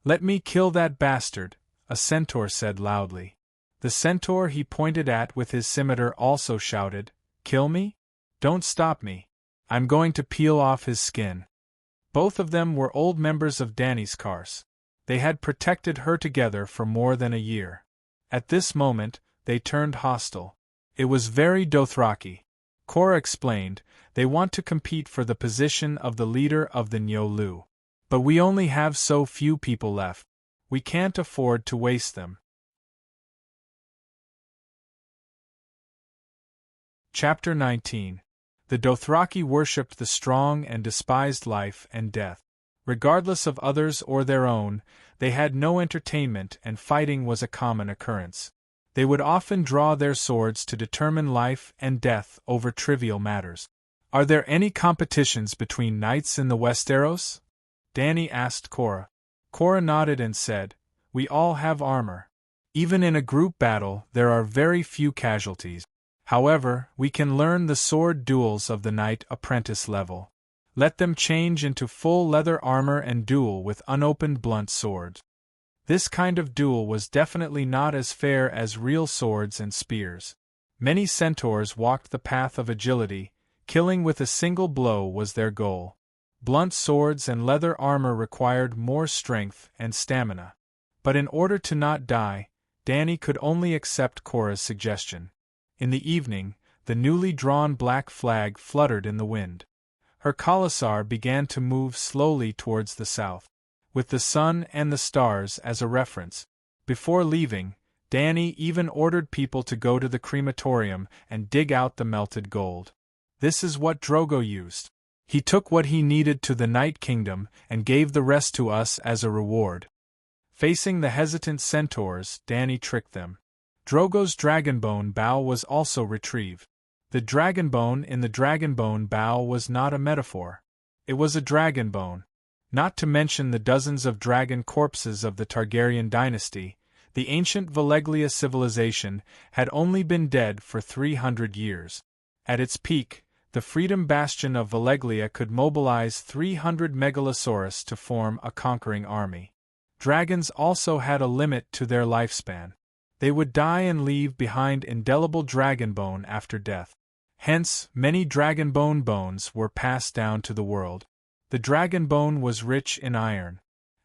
"Let me kill that bastard," a centaur said loudly. The centaur he pointed at with his scimitar also shouted, "Kill me? Don't stop me. I'm going to peel off his skin." Both of them were old members of Dany's Kars. They had protected her together for more than a year. At this moment, they turned hostile. It was very Dothraki. Korra explained, "They want to compete for the position of the leader of the Nyo-Lu. But we only have so few people left. We can't afford to waste them." Chapter 19. The Dothraki worshipped the strong and despised life and death. Regardless of others or their own, they had no entertainment and fighting was a common occurrence. They would often draw their swords to determine life and death over trivial matters. "Are there any competitions between knights in the Westeros?" Dany asked Korra. Korra nodded and said, "We all have armor. Even in a group battle, there are very few casualties. However, we can learn the sword duels of the knight apprentice level. Let them change into full leather armor and duel with unopened blunt swords." This kind of duel was definitely not as fair as real swords and spears. Many centaurs walked the path of agility, killing with a single blow was their goal. Blunt swords and leather armor required more strength and stamina. But in order to not die, Dany could only accept Korra's suggestion. In the evening, the newly drawn black flag fluttered in the wind. Her khalasar began to move slowly towards the south, with the sun and the stars as a reference. Before leaving, Dany even ordered people to go to the crematorium and dig out the melted gold. This is what Drogo used. He took what he needed to the Night Kingdom and gave the rest to us as a reward. Facing the hesitant centaurs, Dany tricked them. Drogo's dragonbone bow was also retrieved. The dragonbone in the dragonbone bow was not a metaphor. It was a dragonbone. Not to mention the dozens of dragon corpses of the Targaryen dynasty, the ancient Valeglia civilization had only been dead for 300 years. At its peak, the Freedom Bastion of Valeglia could mobilize 300 megalosaurus to form a conquering army. Dragons also had a limit to their lifespan. They would die and leave behind indelible dragonbone after death. Hence, many dragonbone bones were passed down to the world. The dragonbone was rich in iron.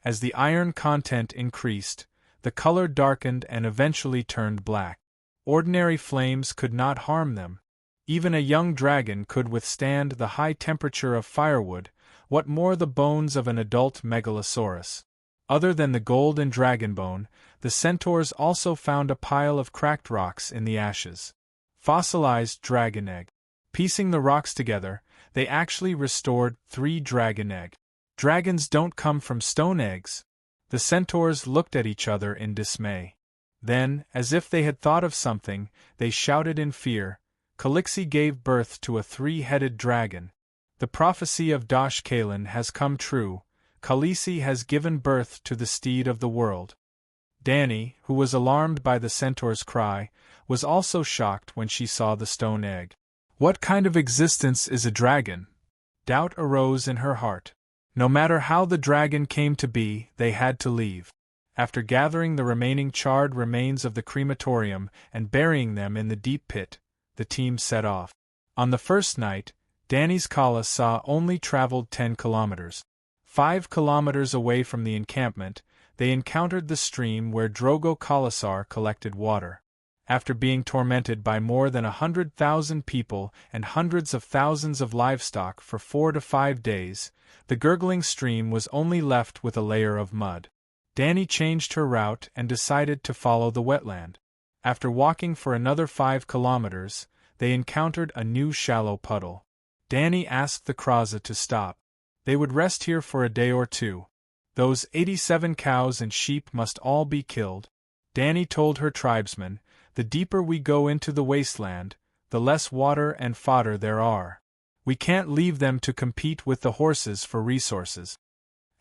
As the iron content increased, the color darkened and eventually turned black. Ordinary flames could not harm them. Even a young dragon could withstand the high temperature of firewood, what more the bones of an adult megalosaurus. Other than the gold and dragonbone, the centaurs also found a pile of cracked rocks in the ashes. Fossilized dragon egg. Piecing the rocks together, they actually restored 3 dragon egg. Dragons don't come from stone eggs. The centaurs looked at each other in dismay. Then, as if they had thought of something, they shouted in fear, "Khaleesi gave birth to a 3-headed dragon. The prophecy of Dosh Kalen has come true. Khaleesi has given birth to the steed of the world." Dany, who was alarmed by the centaur's cry, was also shocked when she saw the stone egg. What kind of existence is a dragon? Doubt arose in her heart. No matter how the dragon came to be, they had to leave. After gathering the remaining charred remains of the crematorium and burying them in the deep pit, the team set off. On the first night, Dany's khalasar only traveled 10 kilometers. 5 kilometers away from the encampment, they encountered the stream where Drogo khalasar collected water. After being tormented by more than 100,000 people and hundreds of thousands of livestock for 4 to 5 days, the gurgling stream was only left with a layer of mud. Dany changed her route and decided to follow the wetland. After walking for another 5 kilometers, they encountered a new shallow puddle. Dany asked the Kraza to stop. They would rest here for a day or two. Those 87 cows and sheep must all be killed. Dany told her tribesmen, "The deeper we go into the wasteland, the less water and fodder there are. We can't leave them to compete with the horses for resources.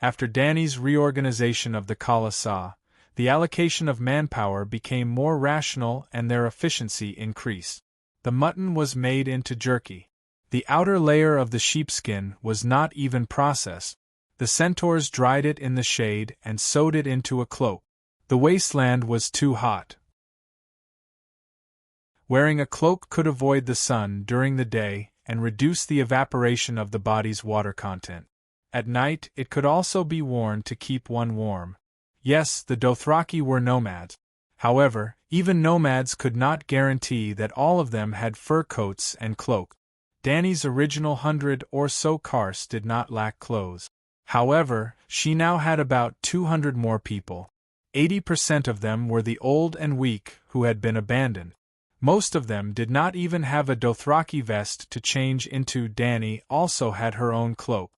After Danny's reorganization of the Khala, the allocation of manpower became more rational and their efficiency increased. The mutton was made into jerky. The outer layer of the sheepskin was not even processed. The centaurs dried it in the shade and sewed it into a cloak. The wasteland was too hot. Wearing a cloak could avoid the sun during the day and reduce the evaporation of the body's water content. At night, it could also be worn to keep one warm. Yes, the Dothraki were nomads. However, even nomads could not guarantee that all of them had fur coats and cloaks. Danny's original 100 or so Kars did not lack clothes. However, she now had about 200 more people. 80% of them were the old and weak who had been abandoned. Most of them did not even have a Dothraki vest to change into. Danny also had her own cloak.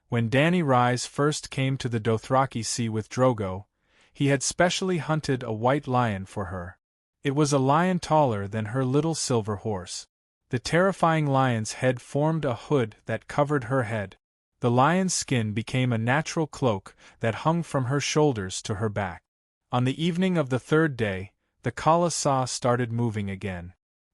When Danny Rise first came to the Dothraki Sea with Drogo, he had specially hunted a white lion for her. It was a lion taller than her little silver horse. The terrifying lion's head formed a hood that covered her head. The lion's skin became a natural cloak that hung from her shoulders to her back. On the evening of the third day, the Khala started moving again.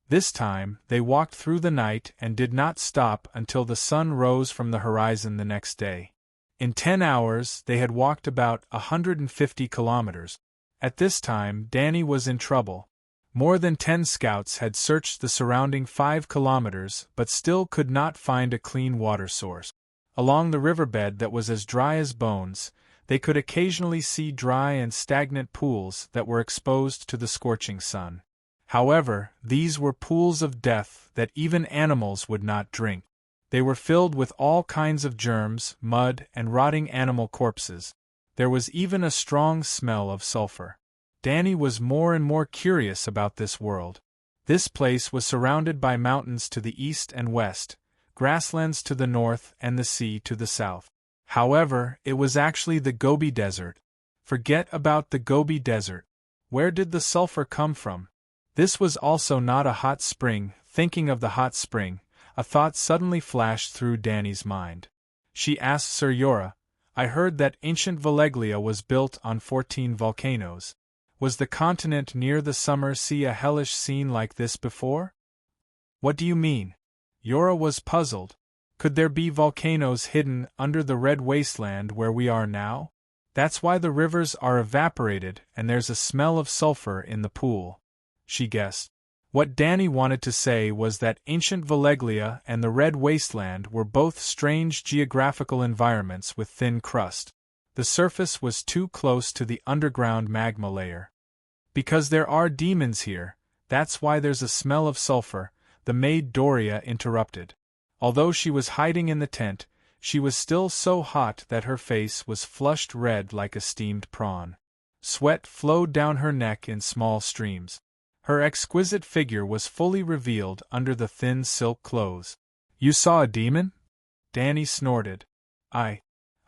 This time, they walked through the night and did not stop until the sun rose from the horizon the next day. In 10 hours, they had walked about 150 kilometers. At this time, Danny was in trouble. More than 10 scouts had searched the surrounding 5 kilometers but still could not find a clean water source. Along the riverbed that was as dry as bones, they could occasionally see dry and stagnant pools that were exposed to the scorching sun. However, these were pools of death that even animals would not drink. They were filled with all kinds of germs, mud, and rotting animal corpses. There was even a strong smell of sulfur. Danny was more and more curious about this world. This place was surrounded by mountains to the east and west, grasslands to the north, and the sea to the south. However, it was actually the Gobi Desert. Forget about the Gobi Desert. Where did the sulfur come from? This was also not a hot spring. Thinking of the hot spring, a thought suddenly flashed through Danny's mind. She asked Sir Yora, "I heard that ancient Valeglia was built on 14 volcanoes. Was the continent near the summer sea a hellish scene like this before?" "What do you mean?" Yora was puzzled. "Could there be volcanoes hidden under the red wasteland where we are now? That's why the rivers are evaporated and there's a smell of sulfur in the pool," she guessed. What Danny wanted to say was that ancient Valeglia and the red wasteland were both strange geographical environments with thin crust. The surface was too close to the underground magma layer. "Because there are demons here, that's why there's a smell of sulfur," the maid Doria interrupted. Although she was hiding in the tent, she was still so hot that her face was flushed red like a steamed prawn. Sweat flowed down her neck in small streams. Her exquisite figure was fully revealed under the thin silk clothes. "You saw a demon?" Danny snorted. I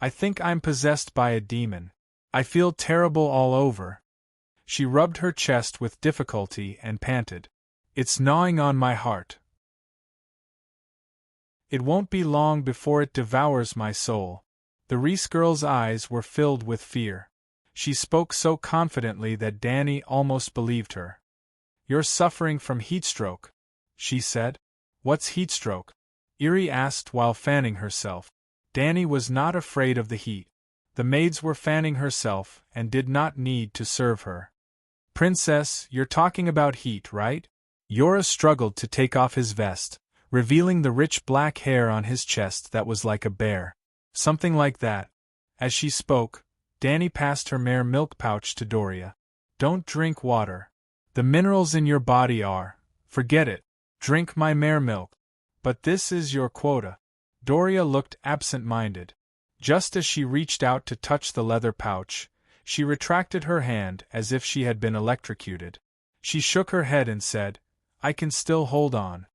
think I'm possessed by a demon. I feel terrible all over." She rubbed her chest with difficulty and panted. "It's gnawing on my heart. It won't be long before it devours my soul." The Reese girl's eyes were filled with fear. She spoke so confidently that Danny almost believed her. "You're suffering from heatstroke," she said. "What's heatstroke?" Eerie asked while fanning herself. Danny was not afraid of the heat. The maids were fanning herself and did not need to serve her. "Princess, you're talking about heat, right?" Yora struggled to take off his vest, revealing the rich black hair on his chest that was like a bear. "Something like that." As she spoke, Danny passed her mare milk pouch to Doria. "Don't drink water. The minerals in your body are. Forget it. Drink my mare milk." "But this is your quota." Doria looked absent-minded. Just as she reached out to touch the leather pouch, she retracted her hand as if she had been electrocuted. She shook her head and said, "I can still hold on.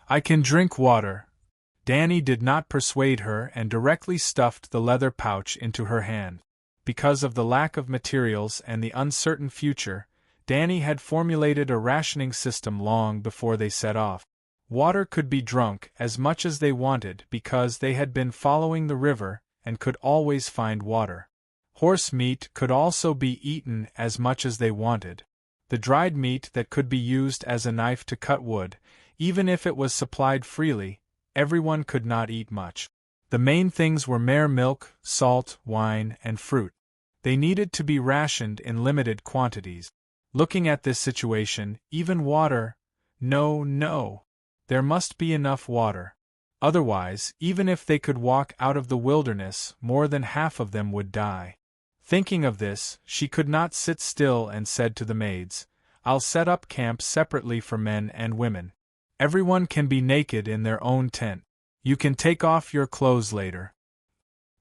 I can drink water." Danny did not persuade her and directly stuffed the leather pouch into her hand. Because of the lack of materials and the uncertain future, Danny had formulated a rationing system long before they set off. Water could be drunk as much as they wanted because they had been following the river and could always find water. Horse meat could also be eaten as much as they wanted. The dried meat that could be used as a knife to cut wood, even if it was supplied freely, everyone could not eat much. The main things were mere milk, salt, wine, and fruit. They needed to be rationed in limited quantities. Looking at this situation, even water— no, there must be enough water. Otherwise, even if they could walk out of the wilderness, more than half of them would die. Thinking of this, she could not sit still and said to the maids, "I'll set up camp separately for men and women. Everyone can be naked in their own tent. You can take off your clothes later.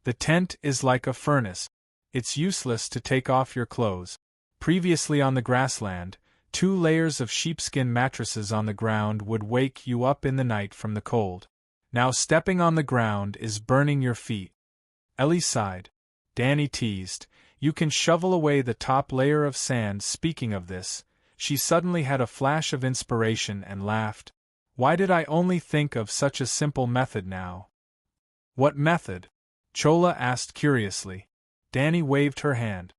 The tent is like a furnace. It's useless to take off your clothes." Previously on the grassland, 2 layers of sheepskin mattresses on the ground would wake you up in the night from the cold. Now stepping on the ground is burning your feet. Ellie sighed. Danny teased, "You can shovel away the top layer of sand." Speaking of this, she suddenly had a flash of inspiration and laughed. Why did I only think of such a simple method now? What method? Chola asked curiously. Danny waved her hand.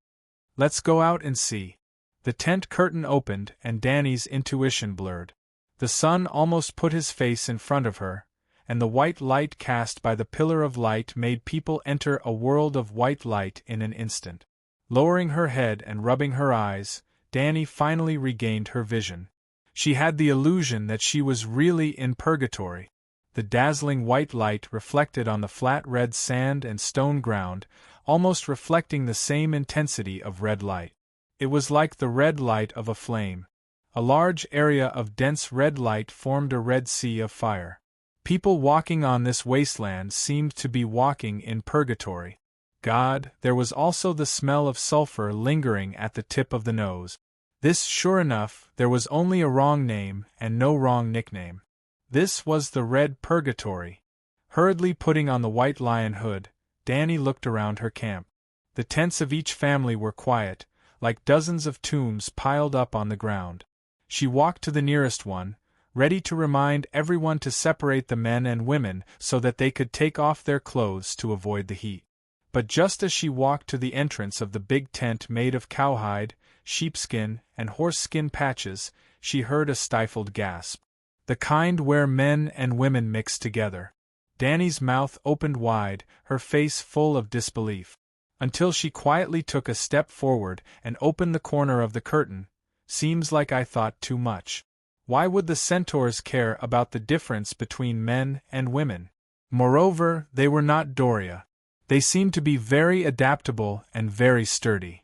Let's go out and see. The tent curtain opened and Danny's intuition blurred. The sun almost put his face in front of her, and the white light cast by the pillar of light made people enter a world of white light in an instant. Lowering her head and rubbing her eyes, Danny finally regained her vision. She had the illusion that she was really in purgatory. The dazzling white light reflected on the flat red sand and stone ground, almost reflecting the same intensity of red light. It was like the red light of a flame. A large area of dense red light formed a red sea of fire. People walking on this wasteland seemed to be walking in purgatory. God, there was also the smell of sulfur lingering at the tip of the nose. This, sure enough, there was only a wrong name and no wrong nickname. This was the Red Purgatory. Hurriedly putting on the white lion hood, Danny looked around her camp. The tents of each family were quiet, like dozens of tombs piled up on the ground. She walked to the nearest one, ready to remind everyone to separate the men and women so that they could take off their clothes to avoid the heat. But just as she walked to the entrance of the big tent made of cowhide, sheepskin, and horse-skin patches, she heard a stifled gasp. The kind where men and women mix together. Danny's mouth opened wide, her face full of disbelief. Until she quietly took a step forward and opened the corner of the curtain. Seems like I thought too much. Why would the centaurs care about the difference between men and women? Moreover, they were not Doria. They seemed to be very adaptable and very sturdy.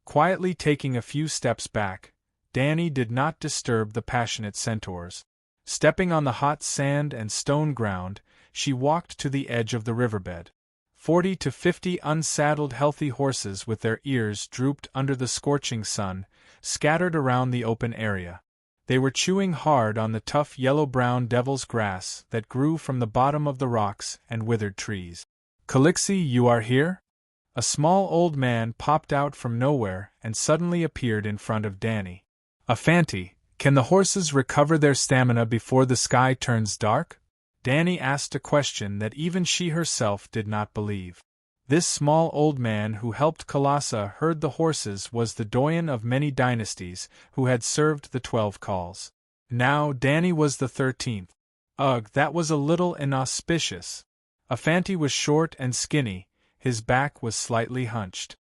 Quietly taking a few steps back, Danny did not disturb the passionate centaurs. Stepping on the hot sand and stone ground, she walked to the edge of the riverbed. 40 to 50 unsaddled healthy horses with their ears drooped under the scorching sun, scattered around the open area. They were chewing hard on the tough yellow-brown devil's grass that grew from the bottom of the rocks and withered trees. "Calixi, you are here?" A small old man popped out from nowhere and suddenly appeared in front of Danny. "Afanti, can the horses recover their stamina before the sky turns dark?" Danny asked a question that even she herself did not believe. This small old man who helped Kalasa herd the horses was the doyen of many dynasties who had served the 12 calls. Now Danny was the 13th. Ugh, that was a little inauspicious. Afanti was short and skinny, his back was slightly hunched.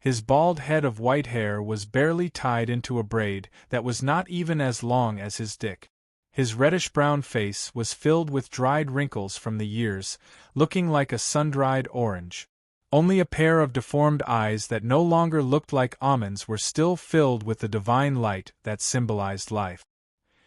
His bald head of white hair was barely tied into a braid that was not even as long as his dick. His reddish-brown face was filled with dried wrinkles from the years, looking like a sun-dried orange. Only a pair of deformed eyes that no longer looked like almonds were still filled with the divine light that symbolized life.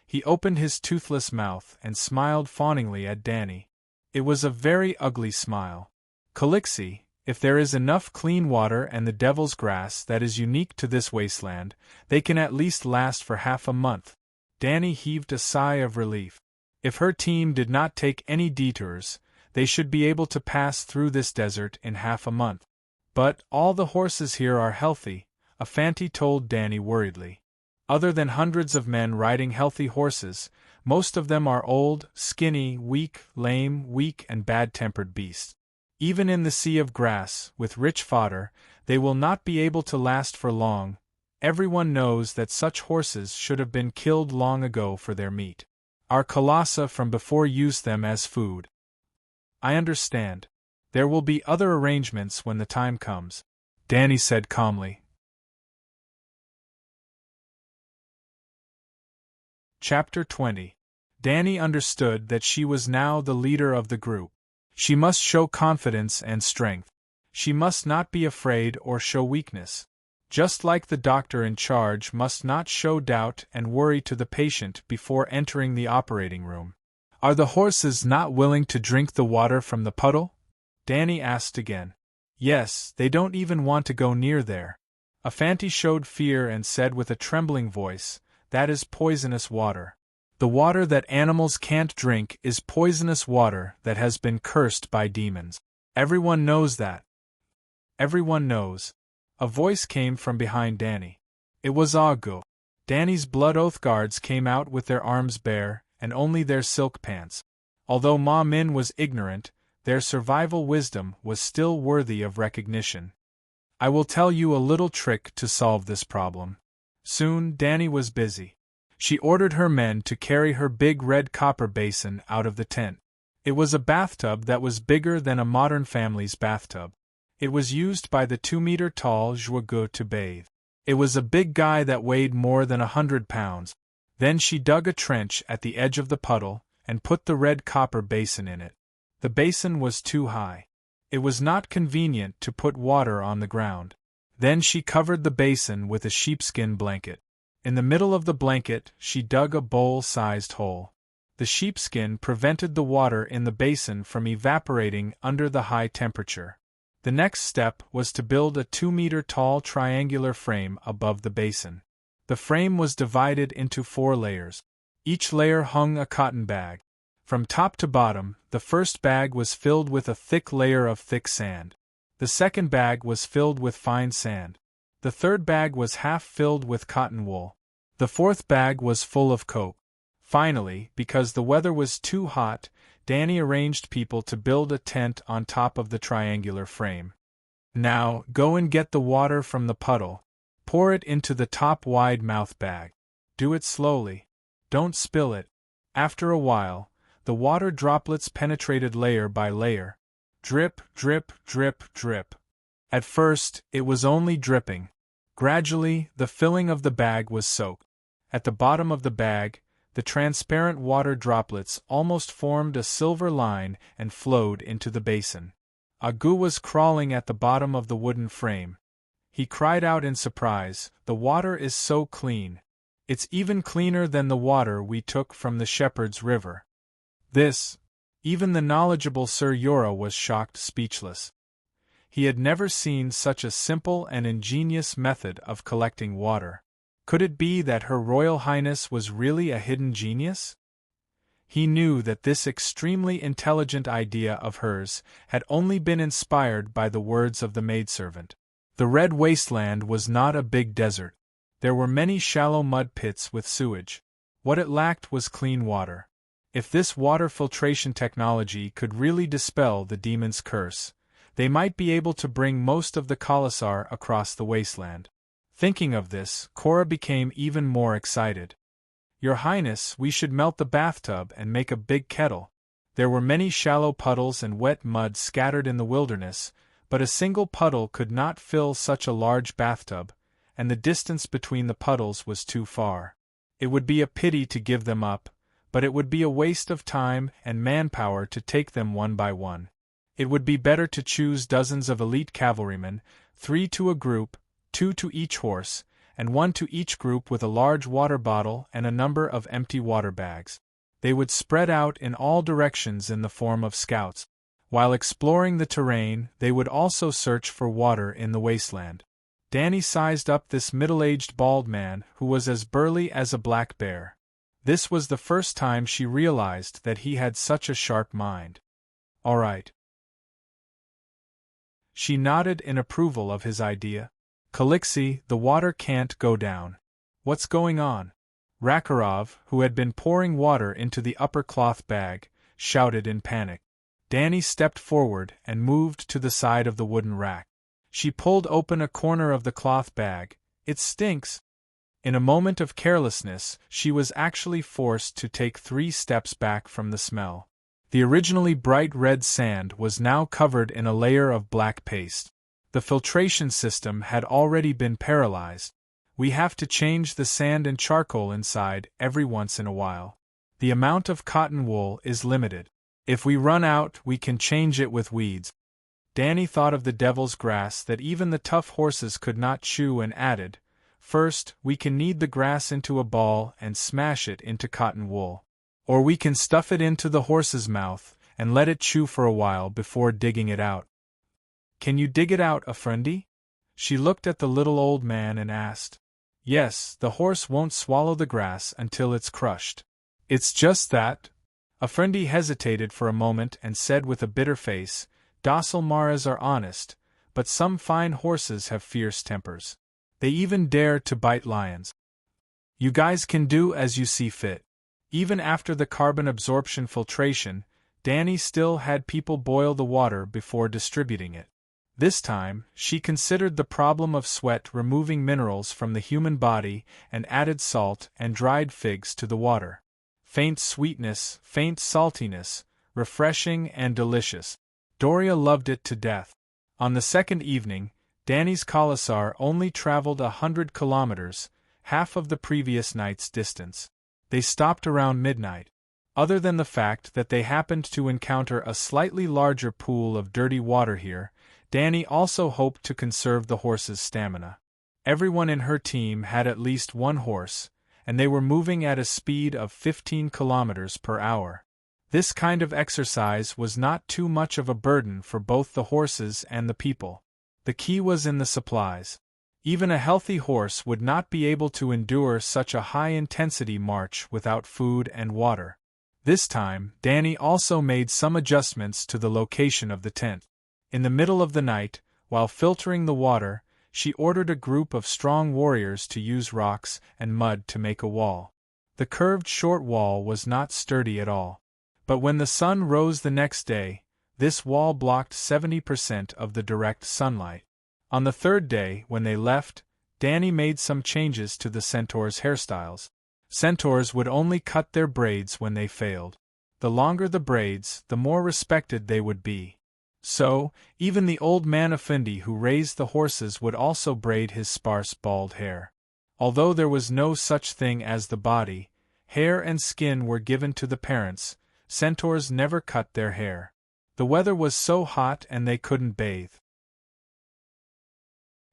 He opened his toothless mouth and smiled fawningly at Danny. It was a very ugly smile. "Calixi, if there is enough clean water and the devil's grass that is unique to this wasteland, they can at least last for half a month." Danny heaved a sigh of relief. If her team did not take any detours, they should be able to pass through this desert in half a month. "But all the horses here are healthy," Afanti told Danny worriedly. Other than hundreds of men riding healthy horses, most of them are old, skinny, weak, lame, weak and bad-tempered beasts. Even in the sea of grass, with rich fodder, they will not be able to last for long. Everyone knows that such horses should have been killed long ago for their meat. Our colossi from before used them as food. I understand. There will be other arrangements when the time comes, Danny said calmly. Chapter 20. Danny understood that she was now the leader of the group. She must show confidence and strength. She must not be afraid or show weakness. Just like the doctor in charge must not show doubt and worry to the patient before entering the operating room. Are the horses not willing to drink the water from the puddle? Danny asked again. Yes, they don't even want to go near there. Afanti showed fear and said with a trembling voice, that is poisonous water. The water that animals can't drink is poisonous water that has been cursed by demons. Everyone knows that. Everyone knows. A voice came from behind Danny. It was Agu. Danny's blood oath guards came out with their arms bare, and only their silk pants. Although Ma Min was ignorant, their survival wisdom was still worthy of recognition. I will tell you a little trick to solve this problem. Soon Danny was busy. She ordered her men to carry her big red copper basin out of the tent. It was a bathtub that was bigger than a modern family's bathtub. It was used by the 2-meter-tall Zhuge to bathe. It was a big guy that weighed more than 100 pounds. Then she dug a trench at the edge of the puddle and put the red copper basin in it. The basin was too high. It was not convenient to put water on the ground. Then she covered the basin with a sheepskin blanket. In the middle of the blanket, she dug a bowl-sized hole. The sheepskin prevented the water in the basin from evaporating under the high temperature. The next step was to build a 2-meter-tall triangular frame above the basin. The frame was divided into 4 layers. Each layer hung a cotton bag. From top to bottom, the first bag was filled with a thick layer of thick sand. The second bag was filled with fine sand. The third bag was half filled with cotton wool. The fourth bag was full of coke. Finally, because the weather was too hot, Danny arranged people to build a tent on top of the triangular frame. Now, go and get the water from the puddle. Pour it into the top wide-mouth bag. Do it slowly. Don't spill it. After a while, the water droplets penetrated layer by layer. Drip, drip, drip, drip. At first, it was only dripping. Gradually, the filling of the bag was soaked. At the bottom of the bag, the transparent water droplets almost formed a silver line and flowed into the basin. Agu was crawling at the bottom of the wooden frame. He cried out in surprise, "The water is so clean. It's even cleaner than the water we took from the Shepherd's River." Even the knowledgeable Sir Yora was shocked speechless. He had never seen such a simple and ingenious method of collecting water. Could it be that Her Royal Highness was really a hidden genius? He knew that this extremely intelligent idea of hers had only been inspired by the words of the maidservant. The Red Wasteland was not a big desert. There were many shallow mud pits with sewage. What it lacked was clean water. If this water filtration technology could really dispel the demon's curse, they might be able to bring most of the Khalasar across the wasteland. Thinking of this, Cora became even more excited. "Your Highness, we should melt the bathtub and make a big kettle." There were many shallow puddles and wet mud scattered in the wilderness, but a single puddle could not fill such a large bathtub, and the distance between the puddles was too far. It would be a pity to give them up, but it would be a waste of time and manpower to take them one by one. It would be better to choose dozens of elite cavalrymen, 3 to a group, 2 to each horse, and 1 to each group with a large water bottle and a number of empty water bags. They would spread out in all directions in the form of scouts. While exploring the terrain, they would also search for water in the wasteland. Danny sized up this middle-aged bald man who was as burly as a black bear. This was the first time she realized that he had such a sharp mind. "All right." She nodded in approval of his idea. "Calixi, the water can't go down. What's going on? Rakarov, who had been pouring water into the upper cloth bag, shouted in panic. Danny stepped forward and moved to the side of the wooden rack. She pulled open a corner of the cloth bag. It stinks. In a moment of carelessness, she was actually forced to take 3 steps back from the smell. The originally bright red sand was now covered in a layer of black paste. The filtration system had already been paralyzed. We have to change the sand and charcoal inside every once in a while. The amount of cotton wool is limited. If we run out, we can change it with weeds. Danny thought of the devil's grass that even the tough horses could not chew and added, first, we can knead the grass into a ball and smash it into cotton wool. Or we can stuff it into the horse's mouth and let it chew for a while before digging it out. Can you dig it out, Effendi? She looked at the little old man and asked. Yes, the horse won't swallow the grass until it's crushed. It's just that. Effendi hesitated for a moment and said with a bitter face, Docile Maras are honest, but some fine horses have fierce tempers. They even dare to bite lions. You guys can do as you see fit. Even after the carbon absorption filtration, Danny still had people boil the water before distributing it. This time, she considered the problem of sweat removing minerals from the human body and added salt and dried figs to the water. Faint sweetness, faint saltiness, refreshing and delicious. Doria loved it to death. On the second evening, Danny's Khalasar only traveled 100 kilometers, half of the previous night's distance. They stopped around midnight. Other than the fact that they happened to encounter a slightly larger pool of dirty water here, Danny also hoped to conserve the horse's stamina. Everyone in her team had at least 1 horse, and they were moving at a speed of 15 kilometers per hour. This kind of exercise was not too much of a burden for both the horses and the people. The key was in the supplies. Even a healthy horse would not be able to endure such a high-intensity march without food and water. This time, Danny also made some adjustments to the location of the tent. In the middle of the night, while filtering the water, she ordered a group of strong warriors to use rocks and mud to make a wall. The curved short wall was not sturdy at all. But when the sun rose the next day, this wall blocked 70% of the direct sunlight. On the third day, when they left, Danny made some changes to the centaurs' hairstyles. Centaurs would only cut their braids when they failed. The longer the braids, the more respected they would be. So, even the old man Effendi who raised the horses would also braid his sparse bald hair. Although there was no such thing as the body, hair and skin were given to the parents. Centaurs never cut their hair. The weather was so hot and they couldn't bathe.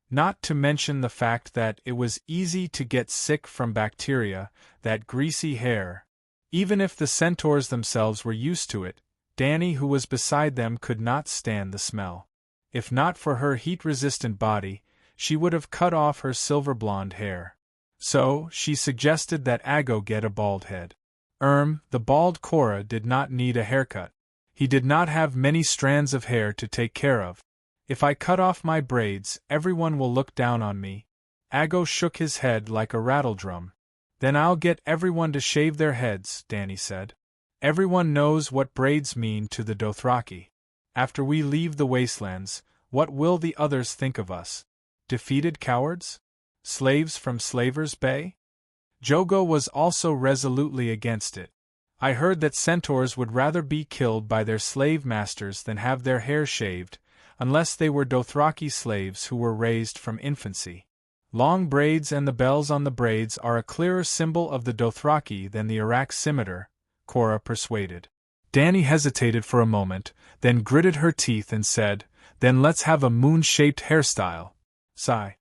Not to mention the fact that it was easy to get sick from bacteria, that greasy hair. Even if the centaurs themselves were used to it, Danny, who was beside them, could not stand the smell. If not for her heat-resistant body, she would have cut off her silver-blonde hair. So, she suggested that Ago get a bald head. The bald Cora did not need a haircut. He did not have many strands of hair to take care of. If I cut off my braids, everyone will look down on me. Ago shook his head like a rattledrum. Then I'll get everyone to shave their heads, Danny said. Everyone knows what braids mean to the Dothraki. After we leave the wastelands, what will the others think of us? Defeated cowards? Slaves from Slaver's Bay? Jogo was also resolutely against it. I heard that centaurs would rather be killed by their slave masters than have their hair shaved, unless they were Dothraki slaves who were raised from infancy. Long braids and the bells on the braids are a clearer symbol of the Dothraki than the Iraq scimitar, Cora persuaded. Danny hesitated for a moment, then gritted her teeth and said, Then let's have a moon-shaped hairstyle. Sigh.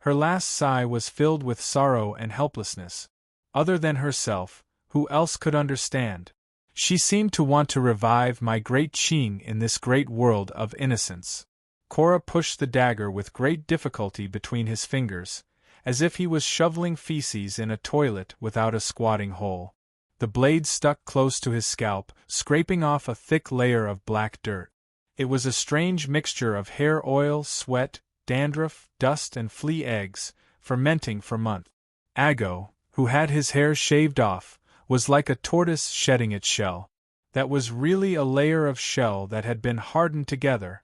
Her last sigh was filled with sorrow and helplessness. Other than herself, who else could understand? She seemed to want to revive my great Qing in this great world of innocence. Cora pushed the dagger with great difficulty between his fingers, as if he was shoveling feces in a toilet without a squatting hole. The blade stuck close to his scalp, scraping off a thick layer of black dirt. It was a strange mixture of hair oil, sweat, dandruff, dust and flea eggs, fermenting for months. Ago, who had his hair shaved off, was like a tortoise shedding its shell. That was really a layer of shell that had been hardened together.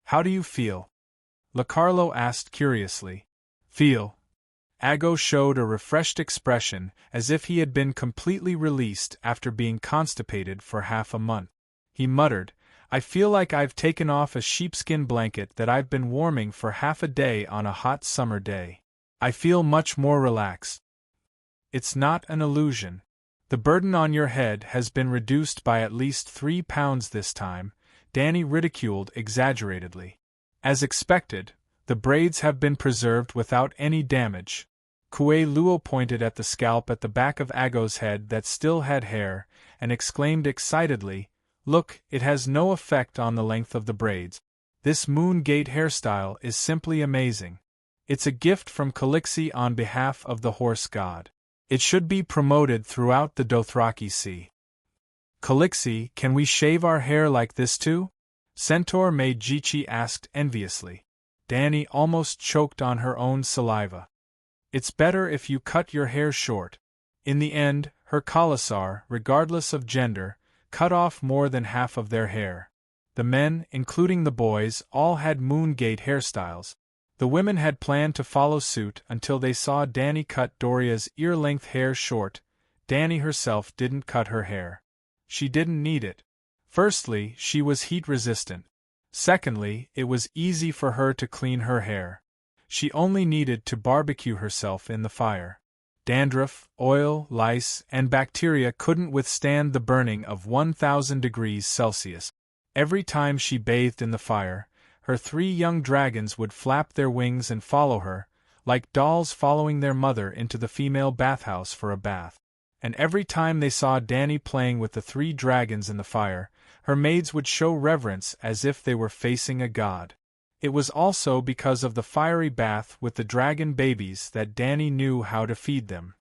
How do you feel? Carlo asked curiously. Feel? Ago showed a refreshed expression, as if he had been completely released after being constipated for half a month. He muttered, I feel like I've taken off a sheepskin blanket that I've been warming for half a day on a hot summer day. I feel much more relaxed. It's not an illusion. The burden on your head has been reduced by at least 3 pounds this time, Danny ridiculed exaggeratedly. As expected, the braids have been preserved without any damage. Kue Luo pointed at the scalp at the back of Ago's head that still had hair, and exclaimed excitedly, Look, it has no effect on the length of the braids. This Moon Gate hairstyle is simply amazing. It's a gift from Calixi on behalf of the horse god. It should be promoted throughout the Dothraki Sea. Calixi, can we shave our hair like this too? Centaur Meiji asked enviously. Danny almost choked on her own saliva. It's better if you cut your hair short. In the end, her Khalasar, regardless of gender, cut off more than half of their hair. The men, including the boys, all had Moongate hairstyles. The women had planned to follow suit until they saw Danny cut Doria's ear-length hair short. Danny herself didn't cut her hair. She didn't need it. Firstly, she was heat-resistant. Secondly, it was easy for her to clean her hair. She only needed to barbecue herself in the fire. Dandruff, oil, lice, and bacteria couldn't withstand the burning of 1,000 degrees Celsius. Every time she bathed in the fire, her 3 young dragons would flap their wings and follow her, like dolls following their mother into the female bathhouse for a bath. And every time they saw Danny playing with the 3 dragons in the fire, her maids would show reverence as if they were facing a god. It was also because of the fiery bath with the dragon babies that Danny knew how to feed them.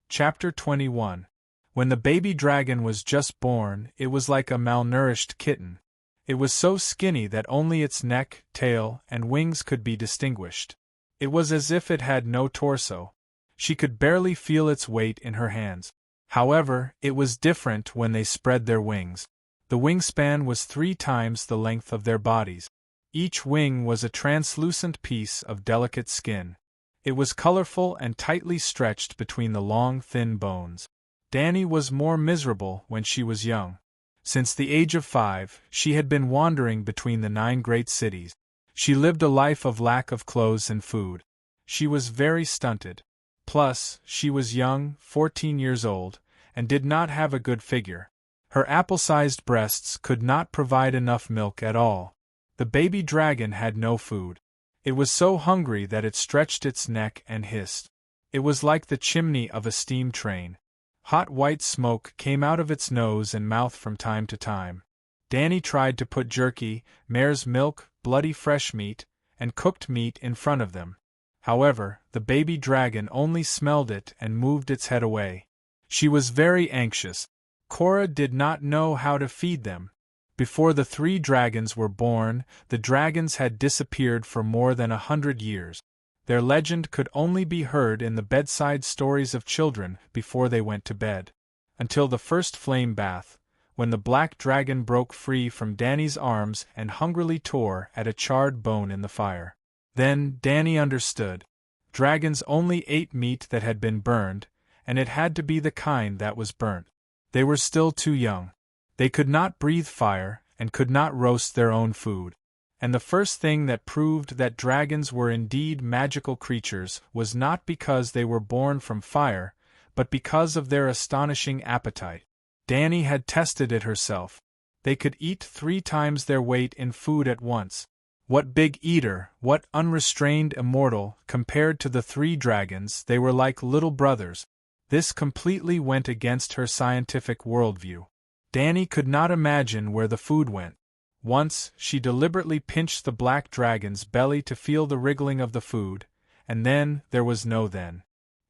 Chapter 21. When the baby dragon was just born, it was like a malnourished kitten. It was so skinny that only its neck, tail, and wings could be distinguished. It was as if it had no torso. She could barely feel its weight in her hands. However, it was different when they spread their wings. The wingspan was 3 times the length of their bodies. Each wing was a translucent piece of delicate skin. It was colorful and tightly stretched between the long, thin bones. Danny was more miserable when she was young. Since the age of 5, she had been wandering between the 9 great cities. She lived a life of lack of clothes and food. She was very stunted. Plus, she was young, 14 years old, and did not have a good figure. Her apple-sized breasts could not provide enough milk at all. The baby dragon had no food. It was so hungry that it stretched its neck and hissed. It was like the chimney of a steam train. Hot white smoke came out of its nose and mouth from time to time. Danny tried to put jerky, mare's milk, bloody fresh meat, and cooked meat in front of them. However, the baby dragon only smelled it and moved its head away. She was very anxious. Cora did not know how to feed them. Before the 3 dragons were born, the dragons had disappeared for more than 100 years. Their legend could only be heard in the bedside stories of children before they went to bed. Until the first flame bath, when the black dragon broke free from Danny's arms and hungrily tore at a charred bone in the fire. Then Danny understood. Dragons only ate meat that had been burned, and it had to be the kind that was burnt. They were still too young. They could not breathe fire, and could not roast their own food. And the first thing that proved that dragons were indeed magical creatures was not because they were born from fire, but because of their astonishing appetite. Danny had tested it herself. They could eat 3 times their weight in food at once. What big eater, what unrestrained immortal, compared to the 3 dragons, they were like little brothers. This completely went against her scientific worldview. Danny could not imagine where the food went. Once, she deliberately pinched the black dragon's belly to feel the wriggling of the food, and then there was no then.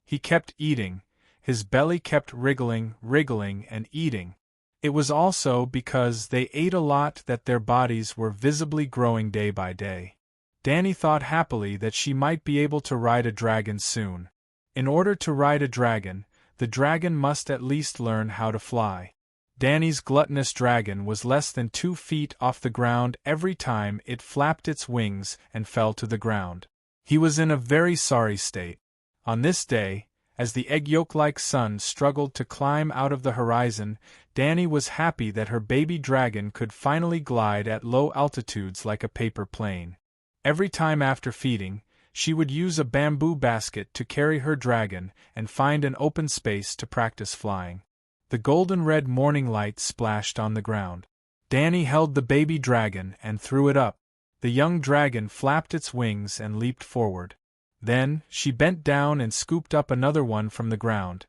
He kept eating, his belly kept wriggling, and eating. It was also because they ate a lot that their bodies were visibly growing day by day. Danny thought happily that she might be able to ride a dragon soon. In order to ride a dragon, the dragon must at least learn how to fly. Danny's gluttonous dragon was less than 2 feet off the ground every time it flapped its wings and fell to the ground. He was in a very sorry state. On this day, as the egg yolk-like sun struggled to climb out of the horizon, Danny was happy that her baby dragon could finally glide at low altitudes like a paper plane. Every time after feeding, she would use a bamboo basket to carry her dragon and find an open space to practice flying. The golden-red morning light splashed on the ground. Danny held the baby dragon and threw it up. The young dragon flapped its wings and leaped forward. Then, she bent down and scooped up another one from the ground.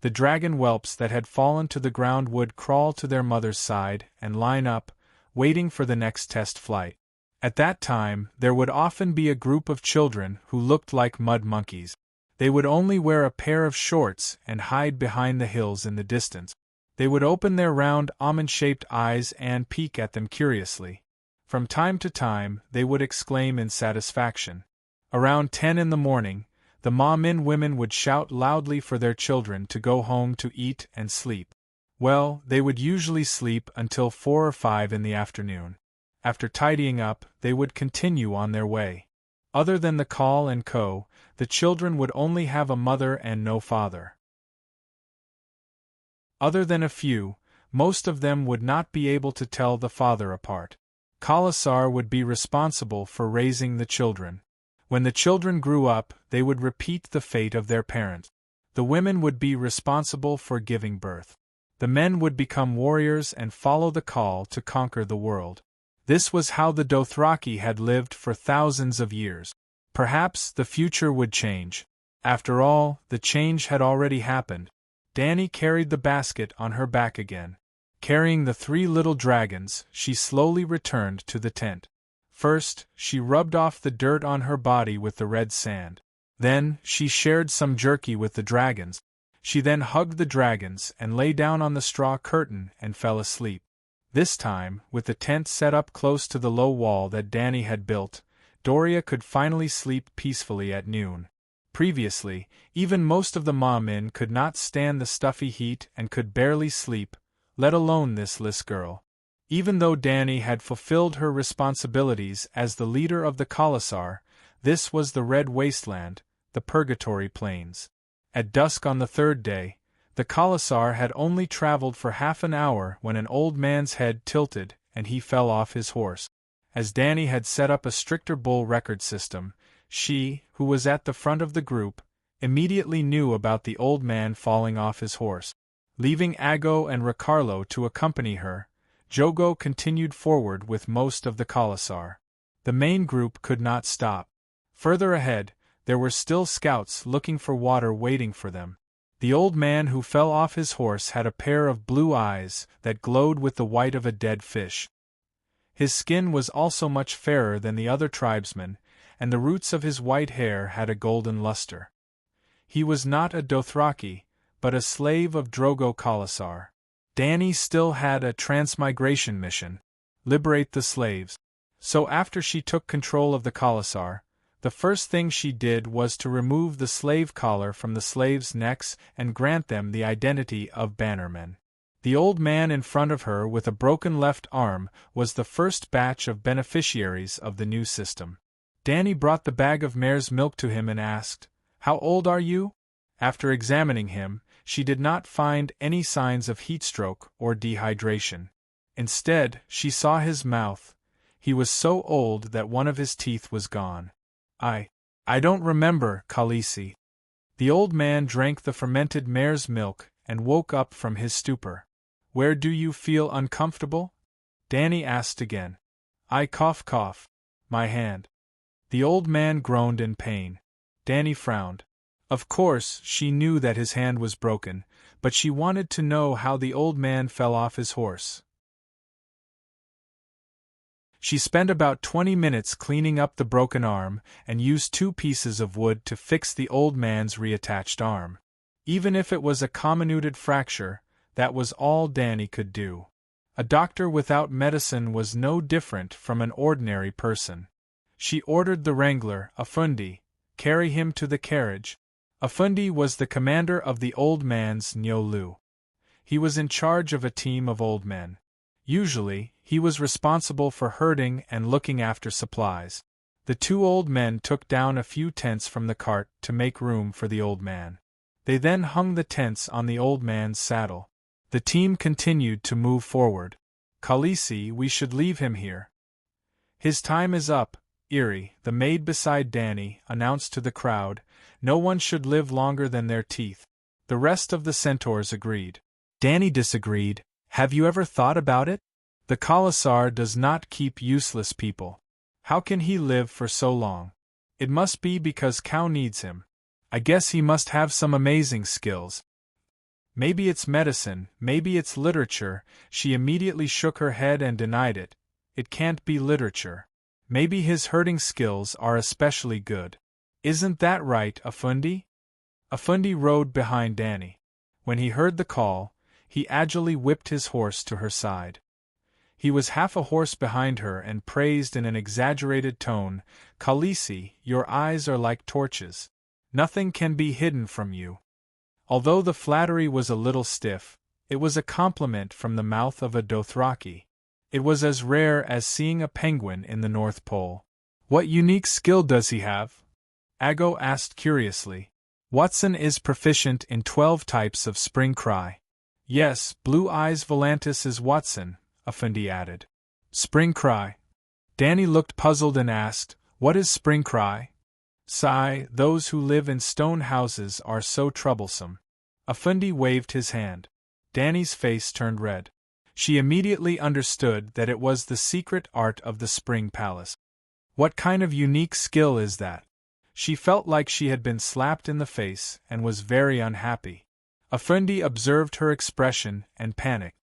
The dragon whelps that had fallen to the ground would crawl to their mother's side and line up, waiting for the next test flight. At that time, there would often be a group of children who looked like mud monkeys. They would only wear a pair of shorts and hide behind the hills in the distance. They would open their round, almond-shaped eyes and peek at them curiously. From time to time, they would exclaim in satisfaction. Around 10 in the morning, the Ma-Min women would shout loudly for their children to go home to eat and sleep. Well, they would usually sleep until 4 or 5 in the afternoon. After tidying up, they would continue on their way. Other than the call and co, the children would only have a mother and no father. Other than a few, most of them would not be able to tell the father apart. Kalasar would be responsible for raising the children. When the children grew up, they would repeat the fate of their parents. The women would be responsible for giving birth. The men would become warriors and follow the call to conquer the world. This was how the Dothraki had lived for thousands of years. Perhaps the future would change. After all, the change had already happened. Danny carried the basket on her back again. Carrying the 3 little dragons, she slowly returned to the tent. First, she rubbed off the dirt on her body with the red sand. Then, she shared some jerky with the dragons. She then hugged the dragons and lay down on the straw curtain and fell asleep. This time, with the tent set up close to the low wall that Danny had built, Doria could finally sleep peacefully at noon. Previously, even most of the Ma-Min could not stand the stuffy heat and could barely sleep, let alone this little girl. Even though Danny had fulfilled her responsibilities as the leader of the Kalasar, this was the Red Wasteland, the Purgatory Plains. At dusk on the 3rd day, the Kalasar had only traveled for half an hour when an old man's head tilted and he fell off his horse. As Danny had set up a stricter bull record system, she, who was at the front of the group, immediately knew about the old man falling off his horse. Leaving Ago and Ricarlo to accompany her, Jogo continued forward with most of the Kalasar. The main group could not stop. Further ahead, there were still scouts looking for water waiting for them. The old man who fell off his horse had a pair of blue eyes that glowed with the white of a dead fish. His skin was also much fairer than the other tribesmen, and the roots of his white hair had a golden luster. He was not a Dothraki, but a slave of Drogo Kalasar. Danny still had a transmigration mission: liberate the slaves. So after she took control of the Kalasar, the first thing she did was to remove the slave collar from the slaves' necks and grant them the identity of bannermen. The old man in front of her with a broken left arm was the first batch of beneficiaries of the new system. Danny brought the bag of mare's milk to him and asked, "How old are you?" After examining him, she did not find any signs of heatstroke or dehydration. Instead, she saw his mouth. He was so old that one of his teeth was gone. I don't remember, Khaleesi." The old man drank the fermented mare's milk and woke up from his stupor. "Where do you feel uncomfortable?" Danny asked again. "I cough. My hand." The old man groaned in pain. Danny frowned. Of course, she knew that his hand was broken, but she wanted to know how the old man fell off his horse. She spent about 20 minutes cleaning up the broken arm and used 2 pieces of wood to fix the old man's reattached arm. Even if it was a comminuted fracture, that was all Danny could do. A doctor without medicine was no different from an ordinary person. She ordered the wrangler, Afundi, carry him to the carriage. Afundi was the commander of the old man's Nyolu. He was in charge of a team of old men. Usually, he was responsible for herding and looking after supplies. The two old men took down a few tents from the cart to make room for the old man. They then hung the tents on the old man's saddle. The team continued to move forward. Khaleesi, we should leave him here. His time is up, Eri, the maid beside Dany, announced to the crowd. No one should live longer than their teeth. The rest of the centaurs agreed. Dany disagreed. Have you ever thought about it? The Khalasar does not keep useless people. How can he live for so long? It must be because Cow needs him. I guess he must have some amazing skills. Maybe it's medicine, maybe it's literature. She immediately shook her head and denied it. It can't be literature. Maybe his herding skills are especially good. Isn't that right, Afundi? Afundi rode behind Dany. When he heard the call, he agilely whipped his horse to her side. He was half a horse behind her and praised in an exaggerated tone, Khaleesi, your eyes are like torches. Nothing can be hidden from you. Although the flattery was a little stiff, it was a compliment from the mouth of a Dothraki. It was as rare as seeing a penguin in the North Pole. What unique skill does he have? Aggo asked curiously. Watson is proficient in 12 types of spring cry. Yes, Blue Eyes Volantis is Watson, Afundi added. Spring cry. Dany looked puzzled and asked, what is spring cry? Sigh, those who live in stone houses are so troublesome. Afundi waved his hand. Dany's face turned red. She immediately understood that it was the secret art of the Spring Palace. What kind of unique skill is that? She felt like she had been slapped in the face and was very unhappy. Afundi observed her expression and panicked.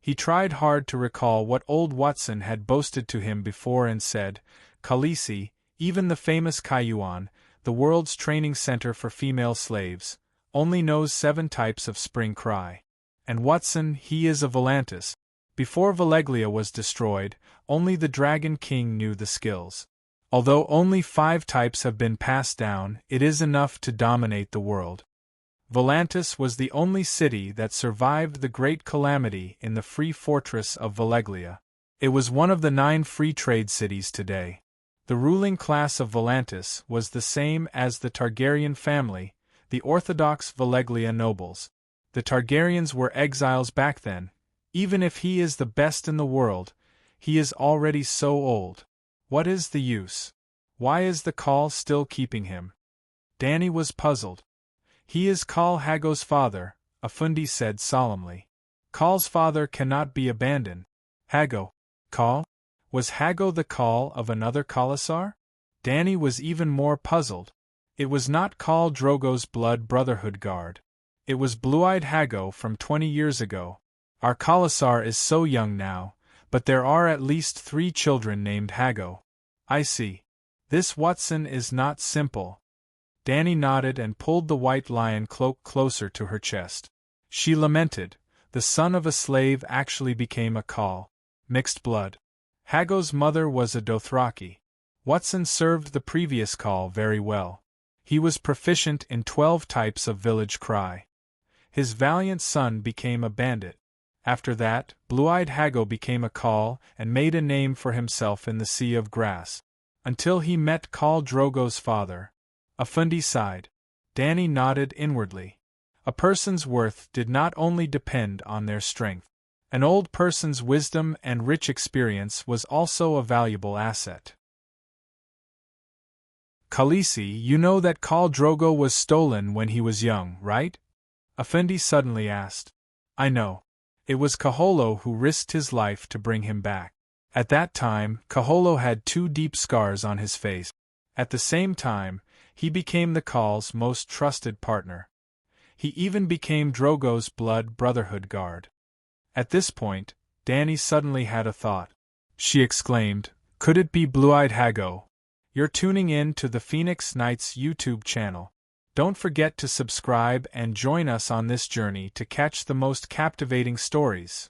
He tried hard to recall what old Watson had boasted to him before and said, Khaleesi, even the famous Kayuan, the world's training center for female slaves, only knows 7 types of spring cry. And Watson, he is a Volantis. Before Valeglia was destroyed, only the Dragon King knew the skills. Although only 5 types have been passed down, it is enough to dominate the world. Volantis was the only city that survived the Great Calamity in the Free Fortress of Valeglia. It was one of the 9 free trade cities today. The ruling class of Volantis was the same as the Targaryen family, the Orthodox Valeglia nobles. The Targaryens were exiles back then. Even if he is the best in the world, he is already so old. What is the use? Why is the Khal still keeping him? Dany was puzzled. He is Khal Hago's father, Afundi said solemnly. Khal's father cannot be abandoned. Hago. Khal? Was Hago the Khal of another Khalasar? Dany was even more puzzled. It was not Khal Drogo's blood brotherhood guard. It was blue-eyed Hago from 20 years ago. Our Khalasar is so young now, but there are at least 3 children named Hago. I see. This Watson is not simple. Dany nodded and pulled the white lion cloak closer to her chest. She lamented, the son of a slave actually became a Khal. Mixed blood. Hago's mother was a Dothraki. Watson served the previous Khal very well. He was proficient in 12 types of village cry. His valiant son became a bandit. After that, blue-eyed Hago became a Khal and made a name for himself in the Sea of Grass. Until he met Khal Drogo's father. Afundi sighed. Dany nodded inwardly. A person's worth did not only depend on their strength. An old person's wisdom and rich experience was also a valuable asset. Khaleesi, you know that Khal Drogo was stolen when he was young, right? Afundi suddenly asked. I know. It was Kaholo who risked his life to bring him back. At that time, Kaholo had 2 deep scars on his face. At the same time, he became the Khal's most trusted partner. He even became Drogo's blood brotherhood guard. At this point, Dany suddenly had a thought. She exclaimed, could it be Blue-Eyed Hago? You're tuning in to the Phoenix Knights YouTube channel. Don't forget to subscribe and join us on this journey to catch the most captivating stories.